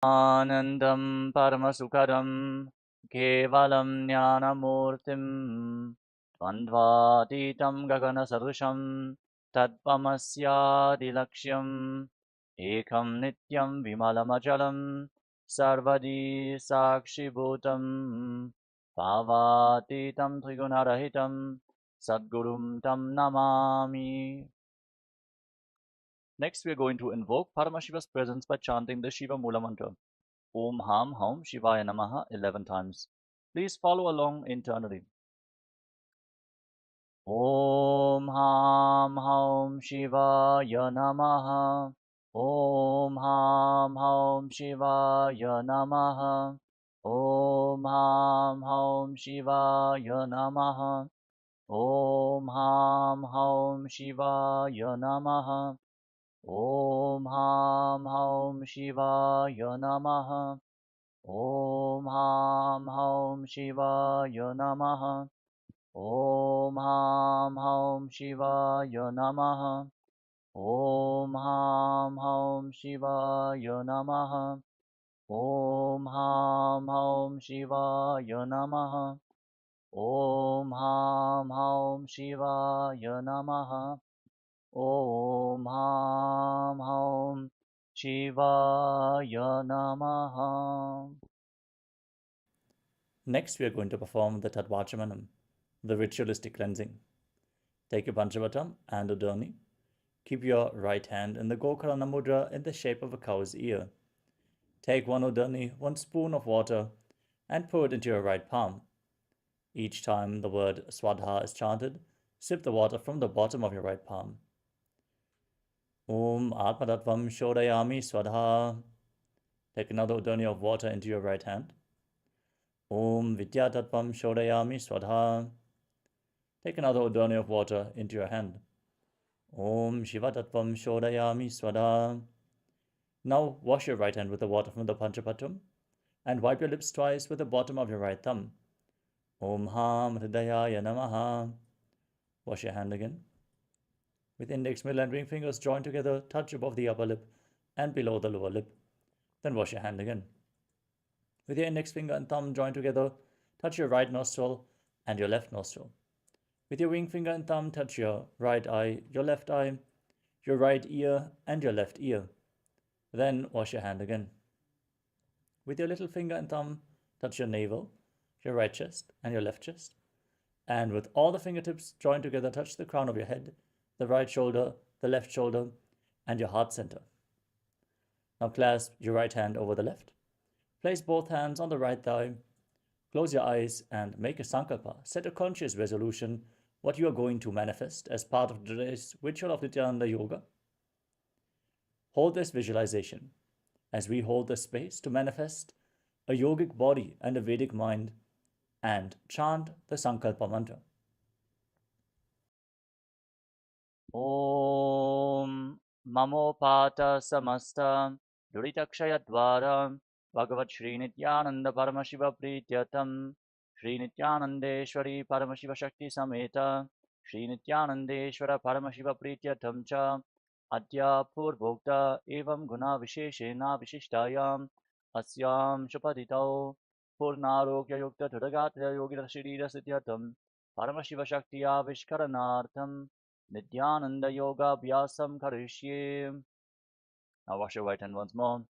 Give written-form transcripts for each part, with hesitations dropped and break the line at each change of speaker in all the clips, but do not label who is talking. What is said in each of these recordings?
Anandam Paramasukaram Kevalam Jnanamurtim Dvandvatitam Gagana Sarusham Tadpamasyadilaksham Ekam Nityam Vimalamajalam Sarvadi Sakshibhutam Bhavatitam Trigunarahitam Sadgurum Tam Namami. Next, we are going to invoke Paramashiva's presence by chanting the Shiva Mula mantra. Om Ham Haum Shivaya Namaha 11 times. Please follow along internally. Om Ham Haum Shivaya Namaha. Om Ham Haum Shivaya Namaha. Om Ham Haum Shivaya Namaha. Om Ham Haum Shivaya Namaha. Om Ham Haum Shivaya Namaha. Om Ham Haum Shivaya Namaha. Om Ham Haum Shivaya Namaha. Om Ham Haum Shivaya Namaha. Om Ham Haum Shivaya Namaha. Om Ham Haum Shivaya Namaha. Om Ham Haum Shivaya Namaha. Next, we are going to perform the Tadvachamanam, the ritualistic cleansing. Take your Panchavatam and Udani. Keep your right hand in the Gokarana Mudra in the shape of a cow's ear. Take one Udani, 1 spoon of water, and pour it into your right palm. Each time the word Swadha is chanted, sip the water from the bottom of your right palm. Om Atmatattvam Shodayami Swadha. Take another Udani of water into your right hand. Om Vidyatattvam Shodayami Swadha. Take another Udani of water into your hand. Om Shivatattvam Shodayami Swadha. Now wash your right hand with the water from the Panchapatam and wipe your lips twice with the bottom of your right thumb. Om Ham Hridayaya Namaha. Wash your hand again. With index, middle and ring fingers joined together, touch above the upper lip and below the lower lip. Then wash your hand again. With your index finger and thumb joined together, touch your right nostril and your left nostril. With your ring finger and thumb, touch your right eye, your left eye, your right ear and your left ear. Then wash your hand again. With your little finger and thumb, touch your navel, your right chest and your left chest. And with all the fingertips joined together, touch the crown of your head, the right shoulder, the left shoulder, and your heart center. Now clasp your right hand over the left. Place both hands on the right thigh. Close your eyes and make a sankalpa. Set a conscious resolution what you are going to manifest as part of today's ritual of Nithyananda Yoga. Hold this visualization as we hold the space to manifest a yogic body and a Vedic mind and chant the sankalpa mantra. Om Mamopata Samasta Duritakshayadvara Bhagavat Shri Nithyananda Paramashiva Prityatam Shri Nithyanandeshwari Paramashiva Shakti Sameta Shri Nithyanandeshwara Paramashiva Prityatam Cha Adya Purvokta Evam Guna Visheshena Vishishtayam Asyam Shupaditau Purnarokya Yukta Tudagatra Yogita Shirira Sityatam Paramashiva Shakti Avishkaranartham Nithyananda Yoga Abhyasam Karishye. Now wash your right hand once more.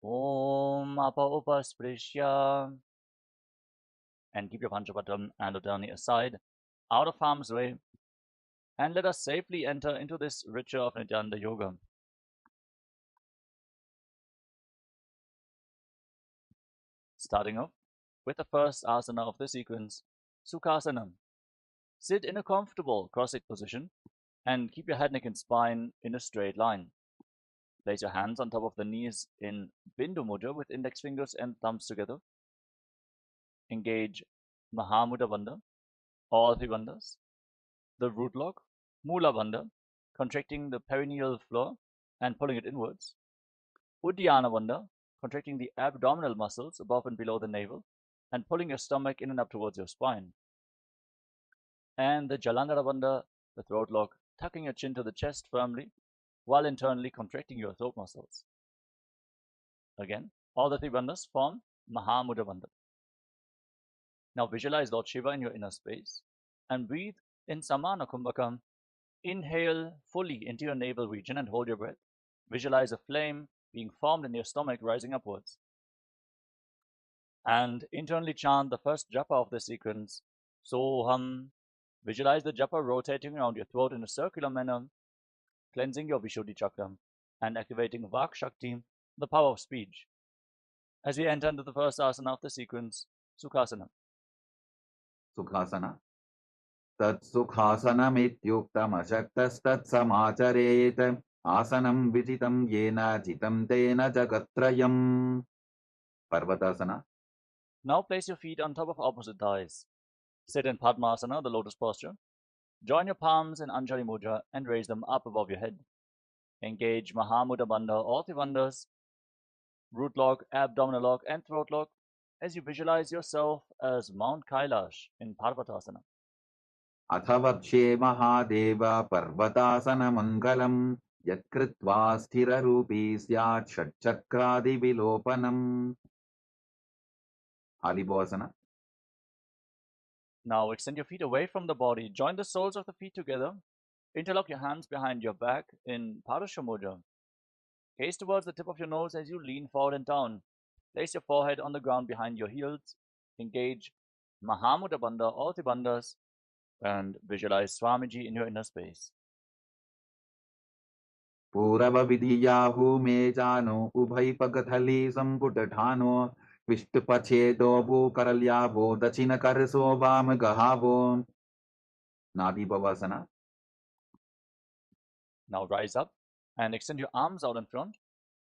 Om Apa Upasprishya. And keep your Panchapatam and Udani aside, out of harm's way. And let us safely enter into this ritual of Nithyananda Yoga. Starting off with the first asana of the sequence, Sukhasana. Sit in a comfortable cross-legged position and keep your head, neck and spine in a straight line. Place your hands on top of the knees in Bindu Mudra with index fingers and thumbs together. Engage Mahamudra Bandha, all 3 bandhas. The root lock, Mula Bandha, contracting the perineal floor and pulling it inwards. Uddiyana Bandha, contracting the abdominal muscles above and below the navel and pulling your stomach in and up towards your spine. And the Jalandhara Bandha, the throat lock, tucking your chin to the chest firmly while internally contracting your throat muscles. Again, All the three bandhas form Mahamudra Bandha. Now visualize Lord Shiva in your inner space and breathe in Samana Kumbhakam. Inhale fully into your navel region and hold your breath. Visualize a flame being formed in your stomach rising upwards. And internally chant the first japa of the sequence, Soham. Visualize the japa rotating around your throat in a circular manner, cleansing your Vishuddhi chakra and activating Vak Shakti, the power of speech. As we enter into the first asana of the sequence, Sukhasana.
Sukhasana. Tat sukhasanamityuktam ashaktastat asanam vijitam yena jitam tena jagatrayam. Parvatasana.
Now place your feet on top of opposite thighs. Sit in Padmasana, the lotus posture. Join your palms in Anjali Mudra and raise them up above your head. Engage Mahamudra Bandha, all three bandhas, root lock, abdominal lock, and throat lock, as you visualize yourself as Mount Kailash in Parvatasana.
Athavakshe Mahadeva Parvatasana Mangalam Yatkritva Sthira Rupi Syat Shatchakradi Vilopanam. Halibhasana.
Now extend your feet away from the body. Join the soles of the feet together. Interlock your hands behind your back in Parasha Mudra. Gaze towards the tip of your nose as you lean forward and down. Place your forehead on the ground behind your heels. Engage Mahamudra Bandha, all three bandhas, and visualize Swamiji in your inner space.
Purava Vidiyahu Mejano Ubhai Pagathali Samputatano Vishtupachedo Karalyavo Dachina Karso Vam Gahavo. Nadi Bhavasana.
Now rise up and extend your arms out in front.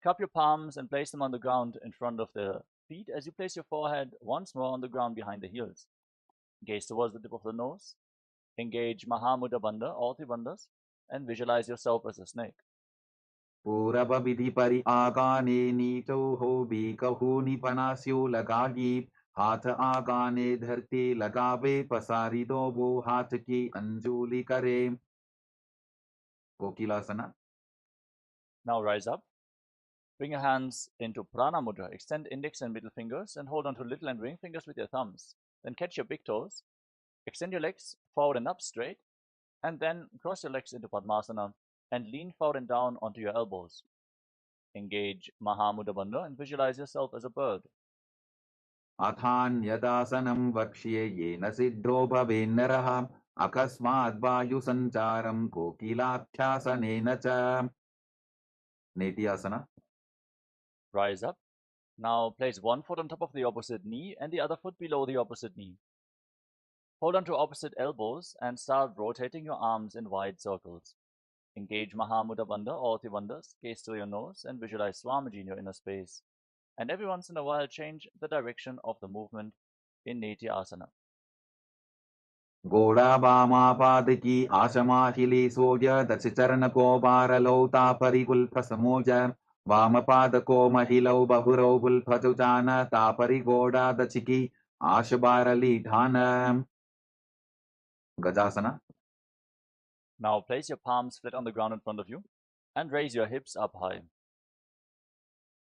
Cup your palms and place them on the ground in front of the feet as you place your forehead once more on the ground behind the heels. Gaze towards the tip of the nose. Engage Mahamudra Bandha, all three bandhas, and visualize yourself as a snake.
Purava Vidhi Pari Agane Nito Hobi Kahuni Panasyu Lagagi Hatha Agane Dharti Lagave Pasari Dobo Hataki Anjuli Kare. Kokilasana.
Now rise up. Bring your hands into Prana Mudra. Extend index and middle fingers and hold on to little and ring fingers with your thumbs. Then catch your big toes. Extend your legs forward and up straight. And then cross your legs into Padmasana and lean forward and down onto your elbows. Engage Mahamudra Bandha and visualize yourself as a bird.
Athan Yadasanam Vakshye Yena Siddho Bhavenaraha Akasmad Vayu Sancharam Kokilabhyasanena Cha. Nithyananda.
Rise up. Now place one foot on top of the opposite knee and the other foot below the opposite knee. Hold on to opposite elbows and start rotating your arms in wide circles. Engage Mahamudra Bandha, all three bandhas, gaze to your nose and visualize Swamiji in your inner space. And every once in a while change the direction of the movement in Nithyananda.
Goda Bama Padiki Ashamahili Soja Dachicharan Kobara Lota Parikul Prasamoja Vama Padako Mahilo Bahuro Pachutana Tapari Goda Dachiki Ashabarali Dhana. Gajasana.
Now place your palms flat on the ground in front of you and raise your hips up high.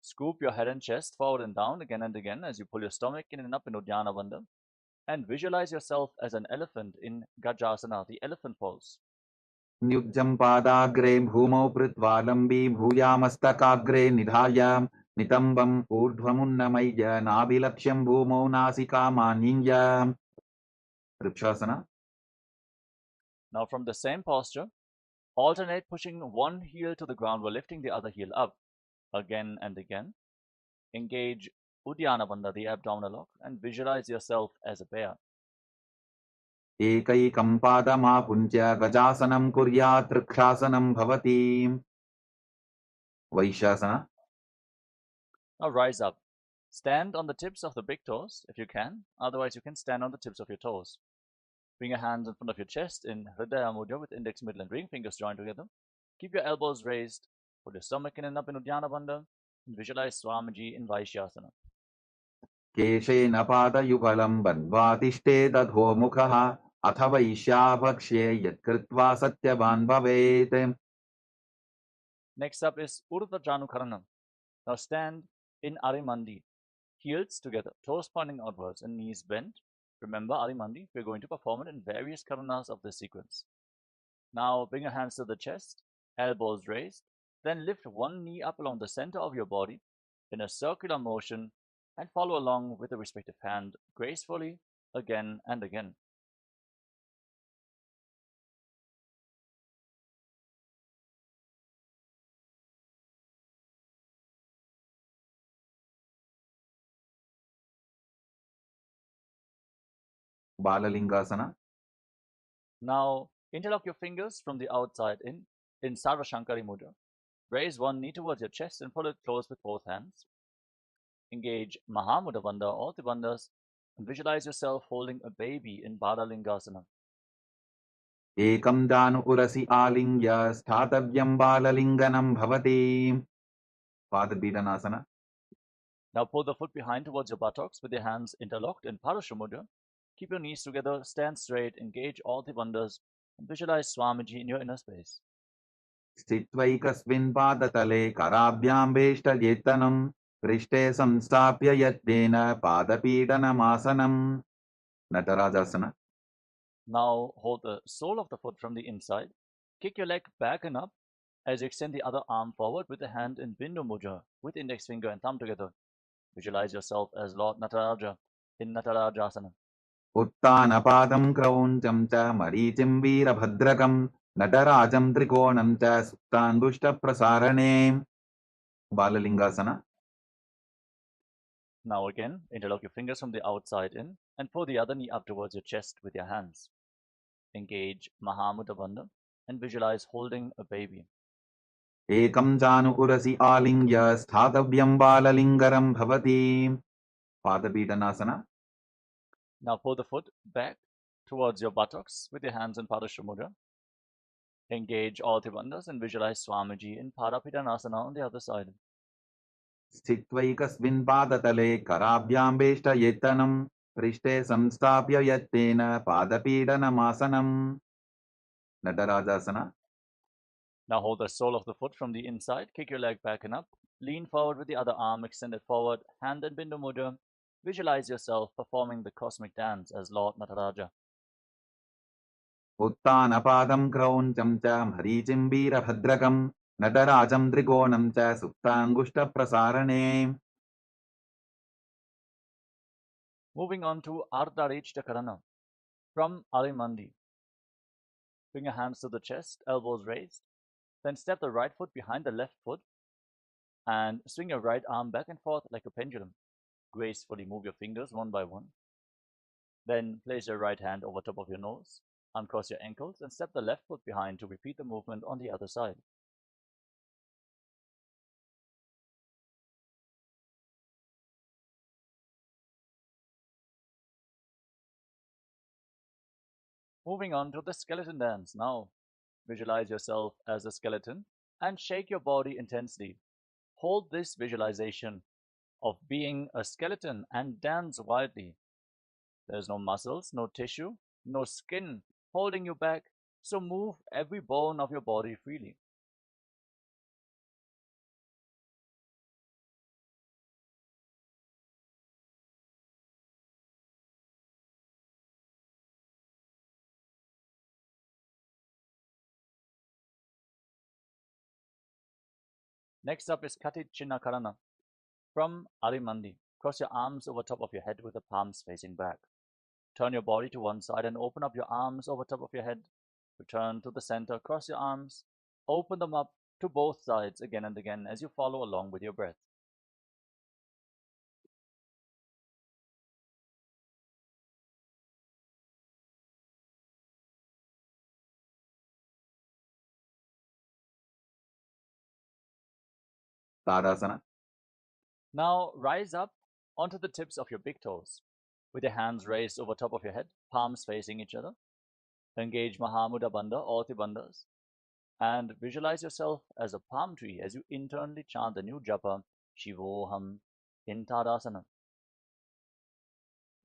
Scoop your head and chest forward and down again and again as you pull your stomach in and up in Uddiyana Bandha. And visualize yourself as an elephant in Gajasana, the elephant pose.
Nyujjam Padagre Bhumo Pritvalambi Bhuyamastakaagre Nidhaya Nitambam Urdhvamunnamaya Nabilaksham Bhumo Nasika Maninya. Ripshasana.
Now from the same posture, alternate pushing one heel to the ground while lifting the other heel up, again and again. Engage Uddiyana Bandha, the abdominal lock, and visualize yourself as a bear.
Ekayikam Padamapunja Gajasanam Kuryat Rikshasanam Bhavati. Vaishasana.
Now rise up. Stand on the tips of the big toes if you can, otherwise you can stand on the tips of your toes. Bring your hands in front of your chest in Hridaya Mudra with index, middle and ring fingers joined together. Keep your elbows raised, put your stomach in and up in Uddiyana Bandha, and visualize Swamiji in Vaishyasana.
Keshena Padayugalam Bandvatishte Dadho Mukha Atha Vaishyabakshe Yatkritva Satyavan Bhavet.
Next up is Urdhva Janukarana. Now stand In Arimandi, heels together, toes pointing outwards and knees bent. Remember Arimandi, we're going to perform it in various karanas of this sequence. Now bring your hands to the chest, elbows raised, then lift one knee up along the center of your body in a circular motion and follow along with the respective hand gracefully again and again.
Balalingasana.
Now interlock your fingers from the outside in Sarva Shankari Mudra. Raise one knee towards your chest and pull it close with both hands. Engage Mahamudra Bandha or the bandhas and visualize yourself holding a baby in Balalingasana.
Ekam danu urasi alingya sthatavyam balalinganam bhavati. Padabhidanasana.
Now pull the foot behind towards your buttocks with your hands interlocked in Parashu Mudra. Keep your knees together, stand straight, engage all the bandhas, and visualize Swamiji in your inner space.
स्थित्वैकस्मिन् पादतले कराभ्यां वेष्टयेत्तनं पृष्ठे संस्थाप्य यत्नेन पादपीडनमासनं. Natarajasana.
Now hold the sole of the foot from the inside. Kick your leg back and up as you extend the other arm forward with the hand in Bindu Mudra with index finger and thumb together. Visualize yourself as Lord Nataraja in Natarajasana.
उत्तानपादं क्रौञ्चं च मरीचिं वीरभद्रकं नटराजं त्रिकोणं च सुप्ताङ्गुष्ठप्रसारणे. Balalingasana.
Now again, interlock your fingers from the outside in and pull the other knee up towards your chest with your hands. Engage Mahamudra Bandha and visualize holding a baby.
एकं जानु उरसि आलिङ्ग्य स्थातव्यं बाललिङ्गरं भवति. Padapीडनासana.
Now pull the foot back towards your buttocks with your hands in Padashu Mudra. Engage all the bandhas and visualize Swamiji in Parapidanasana on the other side.
स्थित्वैकस्मिन् पादतले कराभ्यां वेष्टयेत्तनं पृष्ठे संस्थाप्य यत्तेन पादपीडनमासनं. Natarajasana.
Now hold the sole of the foot from the inside, kick your leg back and up, lean forward with the other arm extended forward, hand in Bindu Mudra. Visualize yourself performing the cosmic dance as Lord Nataraja.
उत्तानपादं क्रौञ्चं च मरीचिं वीरभद्रकं नटराजं त्रिकोणं च सुप्ताङ्गुष्ठप्रसारणे.
Moving on to Ardharishta Karana from Arimandi. Bring your hands to the chest, elbows raised. Then step the right foot behind the left foot and swing your right arm back and forth like a pendulum. Gracefully move your fingers one by one. Then place your right hand over top of your nose, uncross your ankles, and step the left foot behind to repeat the movement on the other side. Moving on to the skeleton dance now. Visualize yourself as a skeleton and shake your body intensely. Hold this visualization of being a skeleton and dance wildly. There's no muscles, no tissue, no skin holding you back, so move every bone of your body freely. Next up is Kati Chinna Karana from Arimandi. Cross your arms over top of your head with the palms facing back. Turn your body to one side and open up your arms over top of your head. Return to the center, cross your arms, open them up to both sides again and again as you follow along with your breath.
Tadasana.
Now rise up onto the tips of your big toes with your hands raised over top of your head, palms facing each other. Engage Mahamudra Bandha or the bandhas and visualize yourself as a palm tree as you internally chant the new japa Shivoham in Tadasana.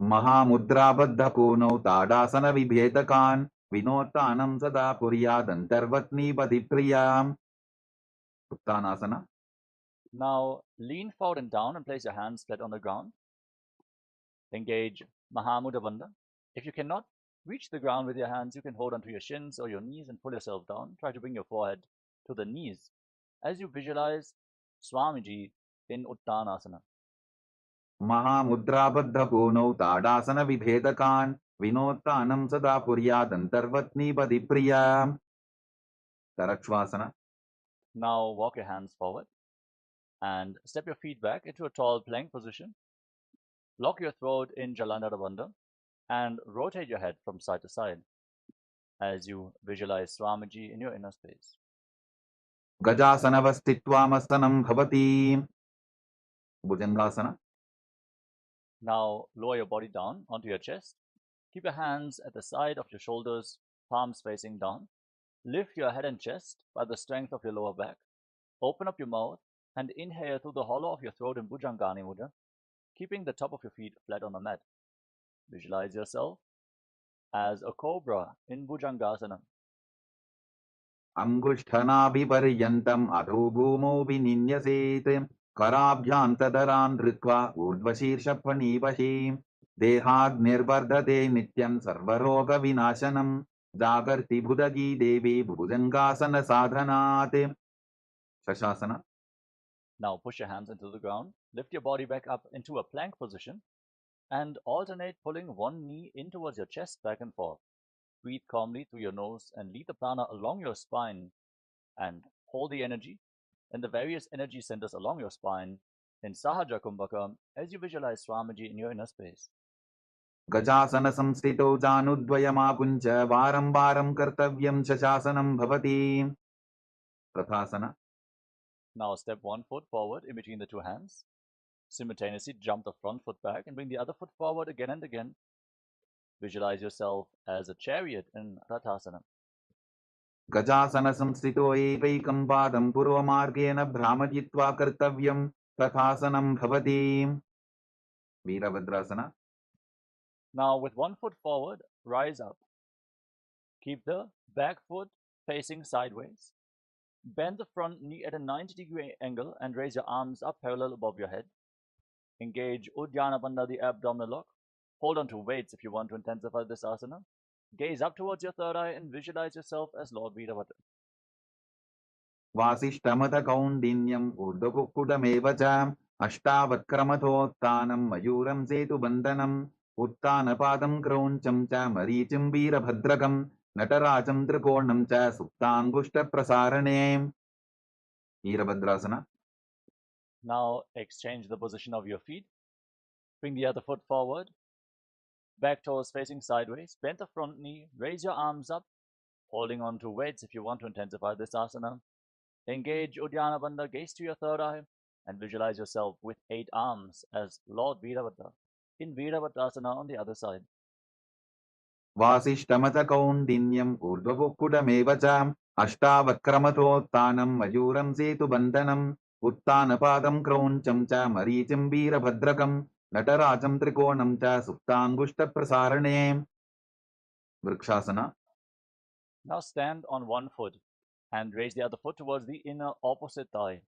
महामुद्राबद्धपूर्णौ ताडासनविभेदकान् विनोत्तानं सदा कुर्यादन्तर्वत्नीपतिप्रियाम्. उत्तानासना.
Now lean forward and down and place your hands flat on the ground. Engage Mahamudra Bandha. If you cannot reach the ground with your hands, you can hold onto your shins or your knees and pull yourself down. Try to bring your forehead to the knees as you visualize Swamiji in Uttanasana.
महामुद्राबद्धपूनौ ताडासनविभेदकान् विनोत्तानं सदा कुर्यादन्तर्वत्नीपदिप्रिया Tarakshvasana.
Now walk your hands forward and step your feet back into a tall plank position. Lock your throat in Jalandhara Bandha and rotate your head from side to side as you visualize Swamiji in your inner space.
Gajasanavastitvamastanam bhavati. Bhujangasana.
Now lower your body down onto your chest. Keep your hands at the side of your shoulders, palms facing down. Lift your head and chest by the strength of your lower back. Open up your mouth and inhale through the hollow of your throat in Bhujangani Mudra, keeping the top of your feet flat on the mat. Visualize yourself as a cobra in Bhujangasana.
Angushthanabiparyantam adho bhumau vininyaset karabhyantadaran dritva urdvashirshaphanivashi dehagnirvardhate nityam sarvaroga vinashanam jagarti bhudagi devi bhujangasana sadhanate. Shashasana.
Now push your hands into the ground, lift your body back up into a plank position, and alternate pulling one knee in towards your chest back and forth. Breathe calmly through your nose and lead the prana along your spine and hold the energy in the various energy centers along your spine in Sahaja Kumbhaka as you visualize Swamiji in your inner space.
Gajasana samstito janudvayamakuncha varam varam kartavyam shashasanam bhavati. Prathasana.
Now step one foot forward in between the two hands. Simultaneously jump the front foot back and bring the other foot forward again and again. Visualize yourself as a chariot in Prathasana.
Gajasana samstito evaikam padam purvamargena bhramajitva kartavyam tathasanam bhavati. Veerabhadrasana.
Now with one foot forward, rise up. Keep the back foot facing sideways. Bend the front knee at a 90-degree angle and raise your arms up parallel above your head. Engage Uddiyana Bandha, the abdominal lock. Hold on to weights if you want to intensify this asana. Gaze up towards your third eye and visualize yourself as Lord Veerabhadra.
Vasishtamata kaundinyam urdhakukudameva cha ashtavatkramatottanam mayuram setu bandhanam uttanapadam krauncham cha marichim veerabhadrakam natarajam trikonam cha suptangushta prasarane. Veerabhadrasana.
Now exchange the position of your feet. Bring the other foot forward. Back toes facing sideways. Bend the front knee. Raise your arms up. Holding on to weights if you want to intensify this asana. Engage Uddiyana Bandha. Gaze to your third eye and visualize yourself with 8 arms as Lord Veerabhadra in Veerabhadrasana on the other side.
Vasishtamata kaundinyam urdhakukudameva cha ashtavatkramatottanam mayuram setu bandhanam uttanapadam krauncham cha marichim veerabhadrakam natarajam trikonam cha suptangushta prasarane. Vrikshasana.
Now stand on one foot and raise the other foot towards the inner opposite thigh.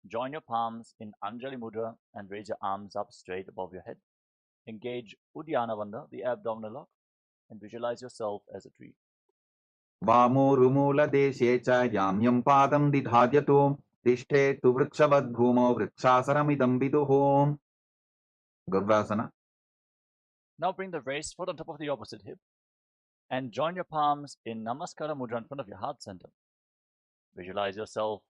Join your palms in Anjali Mudra and raise your arms up straight above your head. Engage Uddiyana Bandha, the abdominal lock, and visualize yourself as a tree.
Vamurumula deshe cha yamyam padam didhadyato tishte tu vrikshavat bhumo vrikshasaramidam viduho. Gurvasana.
Now bring the raised foot on top of the opposite hip and join your palms in Namaskara Mudra in front of your heart center. Visualize yourself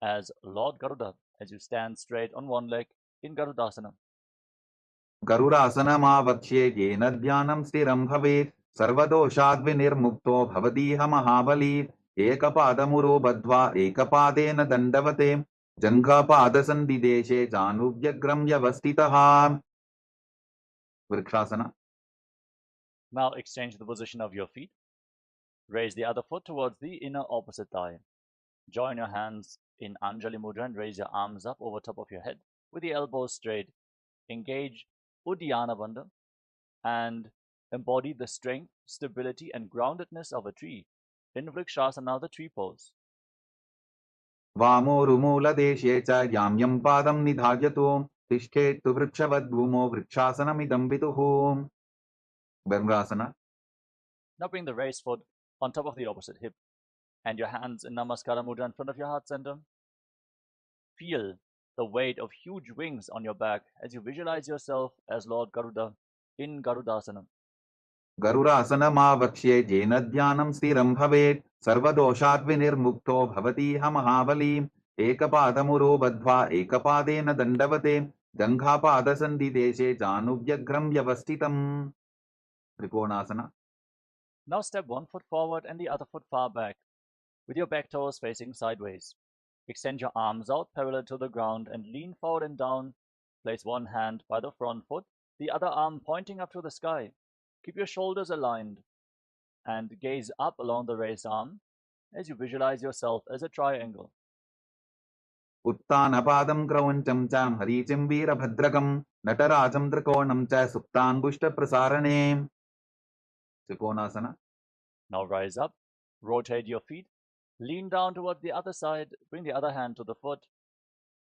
as Lord Garuda as you stand straight on one leg in Garudasana.
Garurasana yena dhyanam stiram bhavet sarvadoshadvinirmukto bhavadiha mahabali ekapadamuro badva ekapadena dandavate janghapadasanvideshe januvyagram yavastitaha. Vrikshasana.
Now exchange the position of your feet. Raise the other foot towards the inner opposite thigh. Join your hands in Anjali Mudra and raise your arms up over top of your head with the elbows straight. Engage Uddiyana Bandha and embody the strength, stability and groundedness of a tree in Vrikshasana, the tree pose.
वामोरुमूलदेशे च याम्यं पादं निधार्यतु तिष्ठेत्तु वृक्षवद्भूमौ वृक्षासनमिदं विदुः Brahmasana.
Now bring the raised foot on top of the opposite hip and your hands in Namaskara Mudra in front of your heart center. Feel the weight of huge wings on your back as you visualize yourself as Lord Garuda in Garudasana.
गरुडासनमावक्ष्ये येन ध्यानं स्थिरं भवेत् सर्वदोषात् विनिर्मुक्तो भवतीह महाबली एकपादमुरो बद्ध्वा एकपादेन दण्डवते जङ्घापादसन्धिदेशे चानुव्यघ्रं व्यवस्थितम् त्रिकोणासना.
Now step one foot forward and the other foot far back, with your back toes facing sideways. Extend your arms out parallel to the ground and lean forward and down. Place one hand by the front foot, the other arm pointing up to the sky. Keep your shoulders aligned and gaze up along the raised arm as you visualize yourself as a triangle.
उत्तानपादं क्रौञ्चं च हरीचिं वीरभद्रकं नटराजं त्रिकोणं च सुप्ताङ्गुष्ठप्रसारणे त्रिकोणासना.
Now rise up, rotate your feet, lean down towards the other side, bring the other hand to the foot,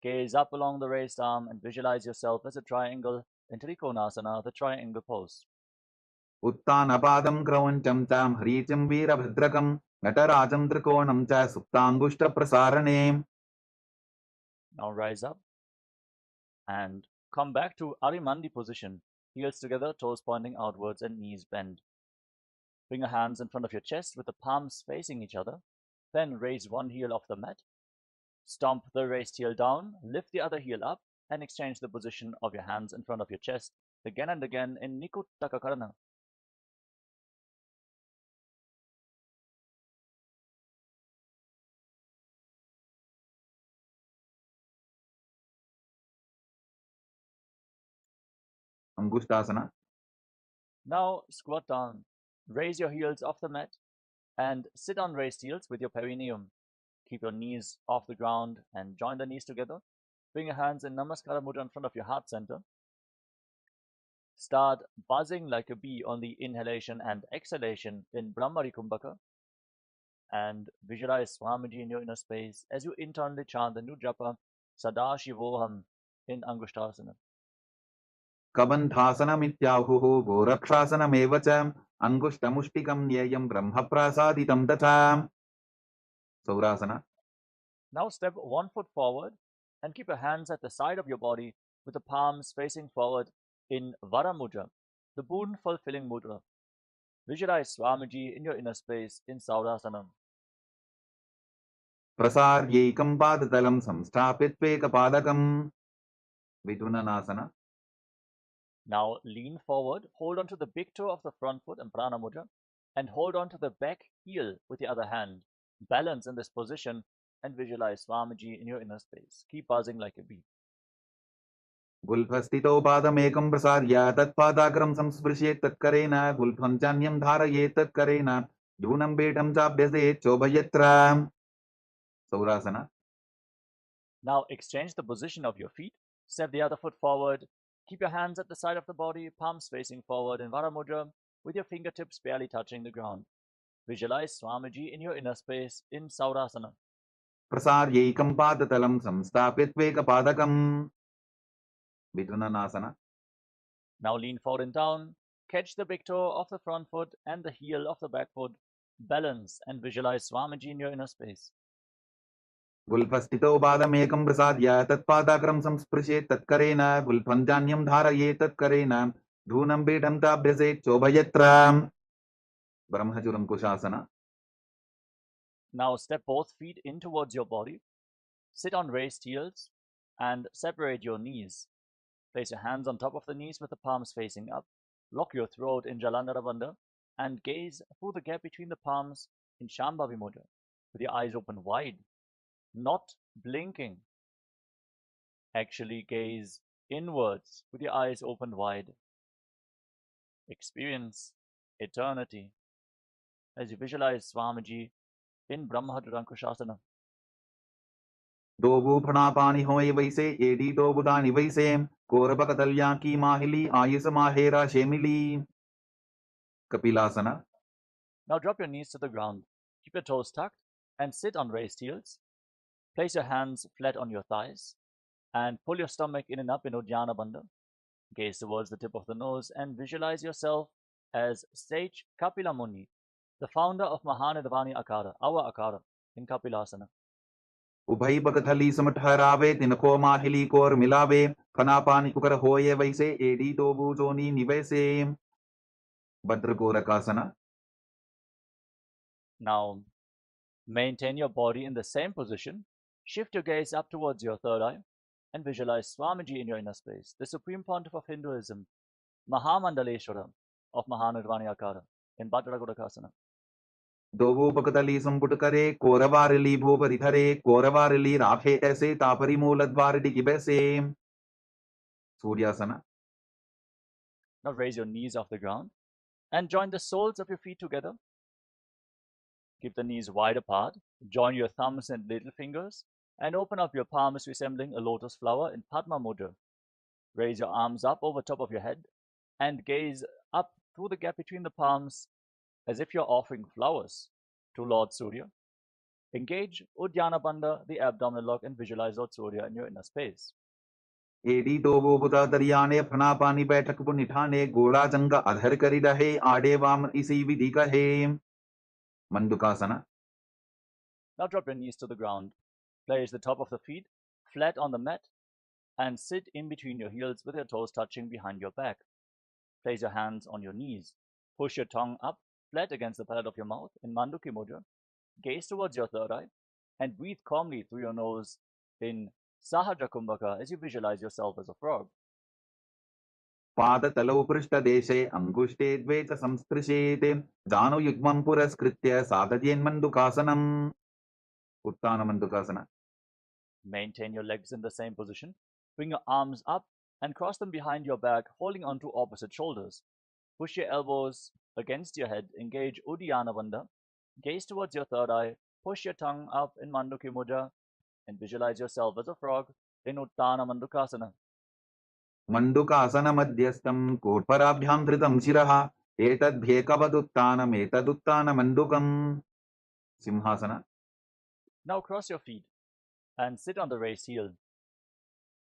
gaze up along the raised arm and visualize yourself as a triangle in Trikonasana, the triangle pose.
उत्तानपादं क्रौञ्चं च हरीचिं वीरभद्रकं नटराजं त्रिकोणं च सुप्ताङ्गुष्ठप्रसारणे.
Now rise up and come back to Arimandi position, heels together, toes pointing outwards and knees bent. Bring your hands in front of your chest with the palms facing each other. Then raise one heel off the mat. Stomp the raised heel down, lift the other heel up, and exchange the position of your hands in front of your chest again and again in Nikuttaka Karana.
Angushtasana.
Now squat down. Raise your heels off the mat and sit on raised heels with your perineum. Keep your knees off the ground and join the knees together. Bring your hands in Namaskara Mudra in front of your heart center. Start buzzing like a bee on the inhalation and exhalation in Brahmari Kumbhaka. And visualize Swamiji in your inner space as you internally chant the new japa Sadashivoham in Angushtasana.
कबन्धासनमित्याहुः गोरक्षासनमेव च अङ्गुष्ठमुष्टिकं न्येयं ब्रह्मप्रसादितं तथा सौरासना.
Now step one foot forward and keep your hands at the side of your body with the palms facing forward in Vara Mudra, the boon-fulfilling mudra. Visualize Swamiji in your inner space in Saurasana.
प्रसार्यैकं पादतलं संस्थाप्य त्वेकपादकं विधुननासना.
Now lean forward, hold on to the big toe of the front foot in Prana Mudra, and hold on to the back heel with the other hand. Balance in this position and visualize Swamiji in your inner space. Keep buzzing like a bee.
गुल्फस्थितौ पादमेकं प्रसार्य तत्पादाग्रं संस्पृशेत् तत्करेण गुल्फं चान्यं धारयेत् तत्करेण धूनं पीठं चाभ्यसेत् चोभयत्र सौरासना.
Now exchange the position of your feet. Step the other foot forward. Keep your hands at the side of the body, palms facing forward in Vara Mudra, with your fingertips barely touching the ground. Visualize Swamiji in your inner space in Saurasana.
प्रसार्यैकं पादतलं संस्थाप्य त्वेकपादकं विधुननासना.
Now lean forward and down. Catch the big toe of the front foot and the heel of the back foot. Balance and visualize Swamiji in your inner space.
गुल्फस्थितौ पादमेकं प्रसार्य तत्पादाग्रं संस्पृशेत् तत्करेण गुल्फं चान्यं धारयेत् तत्करेण धूनं पीठं चाभ्यसेत् चोभयत्र ब्रह्मचुरङ्कुशासना.
Now step both feet in towards your body. Sit on raised heels and separate your knees. Place your hands on top of the knees with the palms facing up. Lock your throat in Jalandhara Bandha and gaze through the gap between the palms in Shambhavi Mudra with your eyes open wide, not blinking. Actually gaze inwards with your eyes open wide. Experience eternity as you visualize Swamiji in Brahmadurankushasana.
दो बूफना पानी होए वैसे AD दो बुदानी वैसे कोरबकतल्या की माहिली Ayush माहेरा शेमिली कपिलासना.
Now drop your knees to the ground. Keep your toes tucked and sit on raised heels. Place your hands flat on your thighs and pull your stomach in and up in Uddiyana Bandha. Gaze towards the tip of the nose and visualize yourself as sage Kapila Muni, the founder of Mahanidvani Akara, our Akara, in Kapilasana.
उभई पगथली सम ठहरावे तिनको माहिली core मिलावे फना पानी cooker होये वैसे AD तो बूजोनी निवैसे भद्रकोरकासना.
Now, maintain your body in the same position. Shift your gaze up towards your third eye and visualize Swamiji in your inner space, the Supreme Pontiff of Hinduism, Mahamandaleshwara of Mahanidvani Akara, in Bhadragodakasana.
दोवो पगतली संपुट करे कोरवारली भूपरि धरे कोरवारली Rafe ऐसे तापरी मूल द्वार डिगी बैसे. सूर्यासना.
Now raise your knees off the ground and join the soles of your feet together. Keep the knees wide apart. Join your thumbs and little fingers and open up your palms, resembling a lotus flower in Padma Mudra. Raise your arms up over top of your head and gaze up through the gap between the palms as if you're offering flowers to Lord Surya. Engage Uddiyana Bandha, the abdominal lock, and visualize Lord Surya in your inner space.
एडी दोवो बुता दरियाने फना पानी बैठक पुन निठाने गोड़ा जंगा अधर करी रहे आडे वाम इसी विधि कहे. मंडुकासना.
Now drop your knees to the ground. Place the top of the feet flat on the mat and sit in between your heels with your toes touching behind your back. Place your hands on your knees. Push your tongue up flat against the palate of your mouth in Manduki Mudra. Gaze towards your third eye and breathe calmly through your nose in Sahadra Kumbhaka as you visualize yourself as a frog.
पादतलौ पृष्ठदेशे अंगुष्टे द्वे च संस्पृशेत् जानुयुग्मं पुरस्कृत्य साधयेन्मण्डुकासनम्. उत्तानमण्डुकासना.
Maintain your legs in the same position. Bring your arms up and cross them behind your back, holding onto opposite shoulders. Push your elbows against your head. Engage Uddiyana Bandha. Gaze towards your third eye. Push your tongue up in Manduki Mudra and visualize yourself as a frog in Uttana Mandukasana.
मण्डुकासन मध्यस्थं कोट्पराभ्यां धृतं शिरः एतद्भ्येकवदुत्तानम् एतदुत्तानमण्डुकम्. सिंहासना.
Now cross your feet and sit on the raised heel.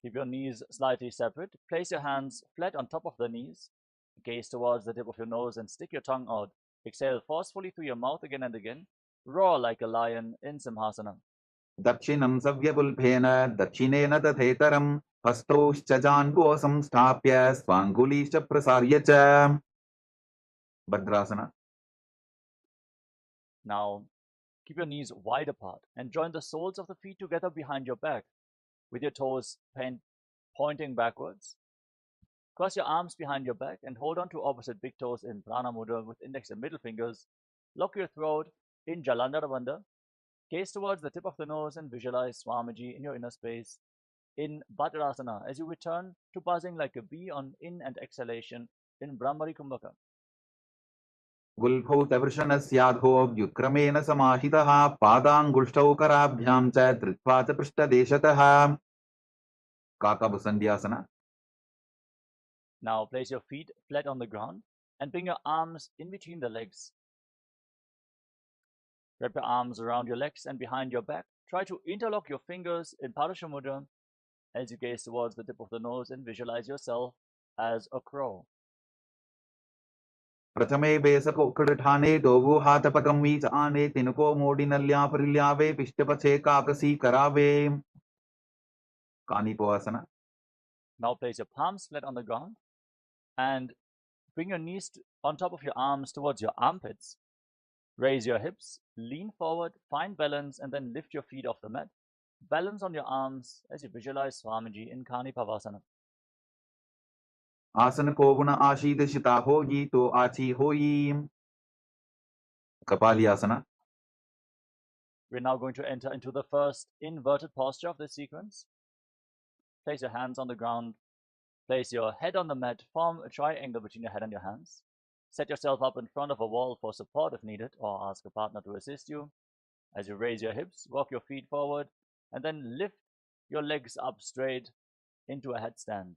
Keep your knees slightly separate. Place your hands flat on top of the knees. Gaze towards the tip of your nose and stick your tongue out. Exhale forcefully through your mouth again and again. Roar like a lion in Simhasana.
दक्षिणं सव्यपुल्भेन दक्षिणेन तथेतरम् हस्तौश्च जान्वो संस्थाप्य स्वाङ्गुलीश्च प्रसार्य च. भद्रासना.
Now, keep your knees wide apart and join the soles of the feet together behind your back with your toes pointing backwards. Cross your arms behind your back and hold on to opposite big toes in Prana Mudra with index and middle fingers. Lock your throat in Jalandhara Bandha. Gaze towards the tip of the nose and visualize Swamiji in your inner space in Bhadrasana as you return to buzzing like a bee on in and exhalation in Brahmari Kumbhaka.
गुल्फौ तवृषणस्याधो व्युत्क्रमेण समाहितः पादाङ्गुष्ठौ कराभ्यां च धृत्वा च पृष्ठदेशतः. काकभुसन्ध्यासना.
Now place your feet flat on the ground and bring your arms in between the legs. Wrap your arms around your legs and behind your back. Try to interlock your fingers in Parasha Mudra as you gaze towards the tip of the nose and visualize yourself as a crow.
प्रथमे बेसकोकठाने दोवो हाथपकं वीच आने तिनको मोडिनल्या परिल्यावे पिष्टपचे काकसी करावे. कानिपोआसना.
Now place your palms flat on the ground and bring your knees on top of your arms towards your armpits. Raise your hips, lean forward, find balance, and then lift your feet off the mat. Balance on your arms as you visualize Swamiji in Kanipavasana.
आसन को गुण आशीर्षिता होगी तो आची होई. कपालियासना.
We're now going to enter into the first inverted posture of this sequence. Place your hands on the ground. Place your head on the mat. Form a triangle between your head and your hands. Set yourself up in front of a wall for support if needed, or ask a partner to assist you. As you raise your hips, walk your feet forward, and then lift your legs up straight into a headstand.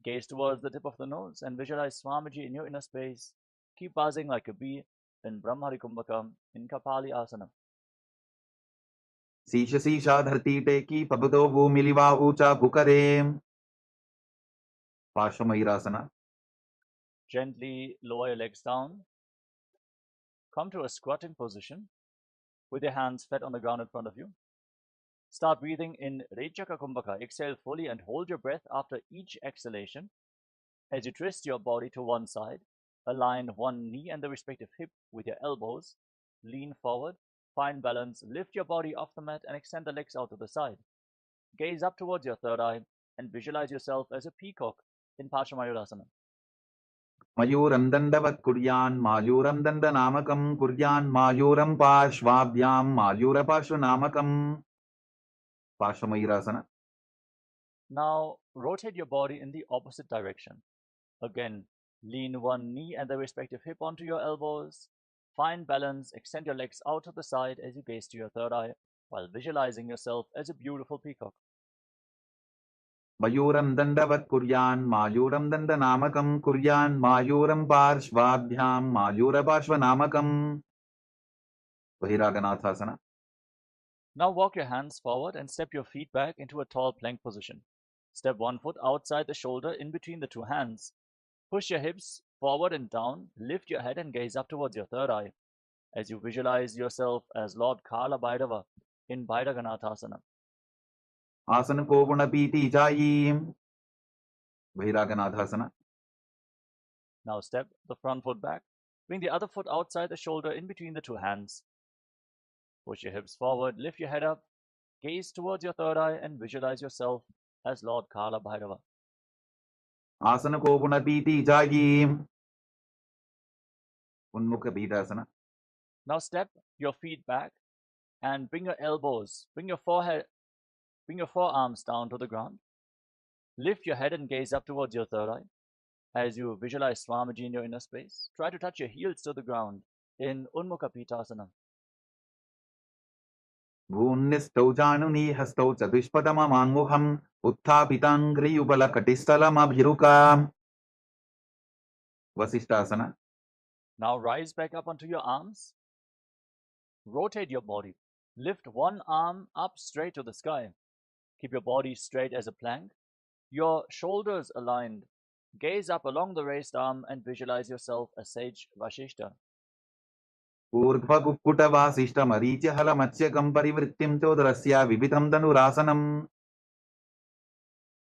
Gaze towards the tip of the nose and visualize Swamiji in your inner space. Keep buzzing like a bee in Brahmari Kumbhaka in Kapali Asana.
शीश शीशा धरती टेकी पबतो भूमिलिवा ऊंचा भुकरे. Parshvamayurasana.
Gently lower your legs down. Come to a squatting position with your hands flat on the ground in front of you. Start breathing in Rechaka Kumbhaka. Exhale fully and hold your breath after each exhalation. As you twist your body to one side, align one knee and the respective hip with your elbows. Lean forward, find balance, lift your body off the mat and extend the legs out to the side. Gaze up towards your third eye and visualize yourself as a peacock in Parshvamayurasana.
मयूरं दण्डवत् कुर्यान् मायूरं दण्डनामकं कुर्यान् मायूरं पार्श्वाभ्यां मायूरपार्श्वनामकम्. Parshvamayurasana.
Now rotate your body in the opposite direction. Again, lean one knee and the respective hip onto your elbows. Find balance, extend your legs out to the side as you gaze to your third eye while visualizing yourself as a beautiful peacock.
मयूरं दण्डवत् कुर्यान् मायूरं दण्डनामकं कुर्यान् मायूरं पार्श्वाभ्यां मायूरपार्श्वनामकम्. Bahiraganathasana.
Now walk your hands forward and step your feet back into a tall plank position. Step one foot outside the shoulder in between the two hands. Push your hips forward and down, lift your head and gaze up towards your third eye as you visualize yourself as Lord Kala Bhairava in Bhairaganathasana.
आसन को गुणपीति जायी. Bahiraganathasana.
Now step the front foot back. Bring the other foot outside the shoulder in between the two hands. Push your hips forward, lift your head up, gaze towards your third eye and visualize yourself as Lord Kala Bhairava.
आसन को गुणपीति जायी. Unmukha Bhidasana.
Now step your feet back and bring your elbows, bring your forearms down to the ground. Lift your head and gaze up towards your third eye. As you visualize Swamiji in your inner space, try to touch your heels to the ground in Unmukha Pitasana.
भून्निष्ठौ जानुनी हस्तौ चतुष्पदममाङ्मुखम् उत्थापिताङ्घ्रियुगलकटिस्थलमभिरुका. Vasishthasana.
Now rise back up onto your arms. Rotate your body. Lift one arm up straight to the sky. Keep your body straight as a plank. Your shoulders aligned. Gaze up along the raised arm and visualize yourself as Sage Vashishta.
ऊर्ध्वकुक्कुटवासिष्ठमरीचिहलमत्स्यकं परिवृत्तिं चोदरस्य विविधं धनुरासनम्.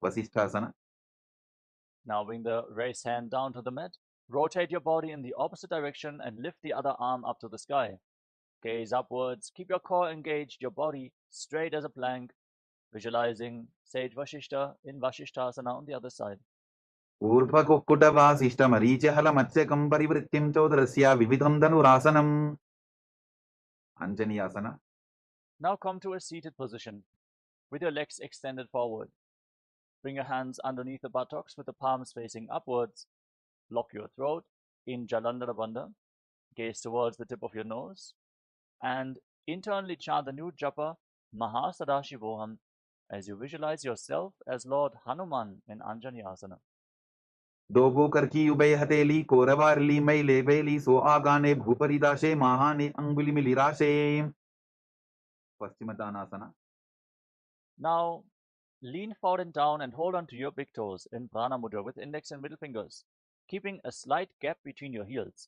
Vasishthasana.
Now bring the raised hand down to the mat. Rotate your body in the opposite direction and lift the other arm up to the sky. Gaze upwards. Keep your core engaged, your body straight as a plank. Visualizing Sage Vashishta in Vashishthasana on the other side.
ऊर्ध्वकुक्कुटवासिष्ठमरीचिहलमत्स्यकं परिवृत्तिं चोदरस्य विविधं धनुरासनम्. Anjaniyasana.
Now come to a seated position with your legs extended forward. Bring your hands underneath the buttocks with the palms facing upwards. Lock your throat in Jalandhara Bandha. Gaze towards the tip of your nose and internally chant the new japa Mahasadashivoham as you visualize yourself as Lord Hanuman in Anjaniyasana.
दोबो करकी उबय हथेली कोरवारली मैले बेली सो आगाने भूपरिदाशे महाने अंगुली मिलिराशे. Paschimottanasana.
Now lean forward and down and hold on to your big toes in Prana Mudra with index and middle fingers, keeping a slight gap between your heels.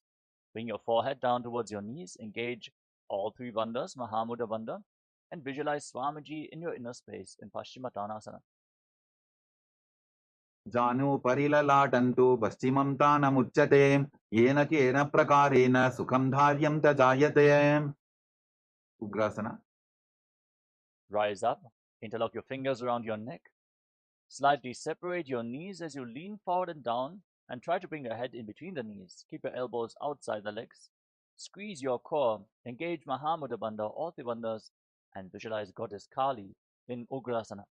Bring your forehead down towards your knees, engage all three bandhas, Mahamudra Bandha, and visualize Swamiji in your inner space in Paschimottanasana.
जानु परिललाटन्तु पश्चिमं तानमुच्यते येन केन प्रकारेण सुखं धार्यं च जायते. Ugrasana.
Rise up, interlock your fingers around your neck. Slightly separate your knees as you lean forward and down and try to bring your head in between the knees. Keep your elbows outside the legs. Squeeze your core, engage Mahamudra Bandha, all three bandhas, and visualize Goddess Kali in Ugrasana.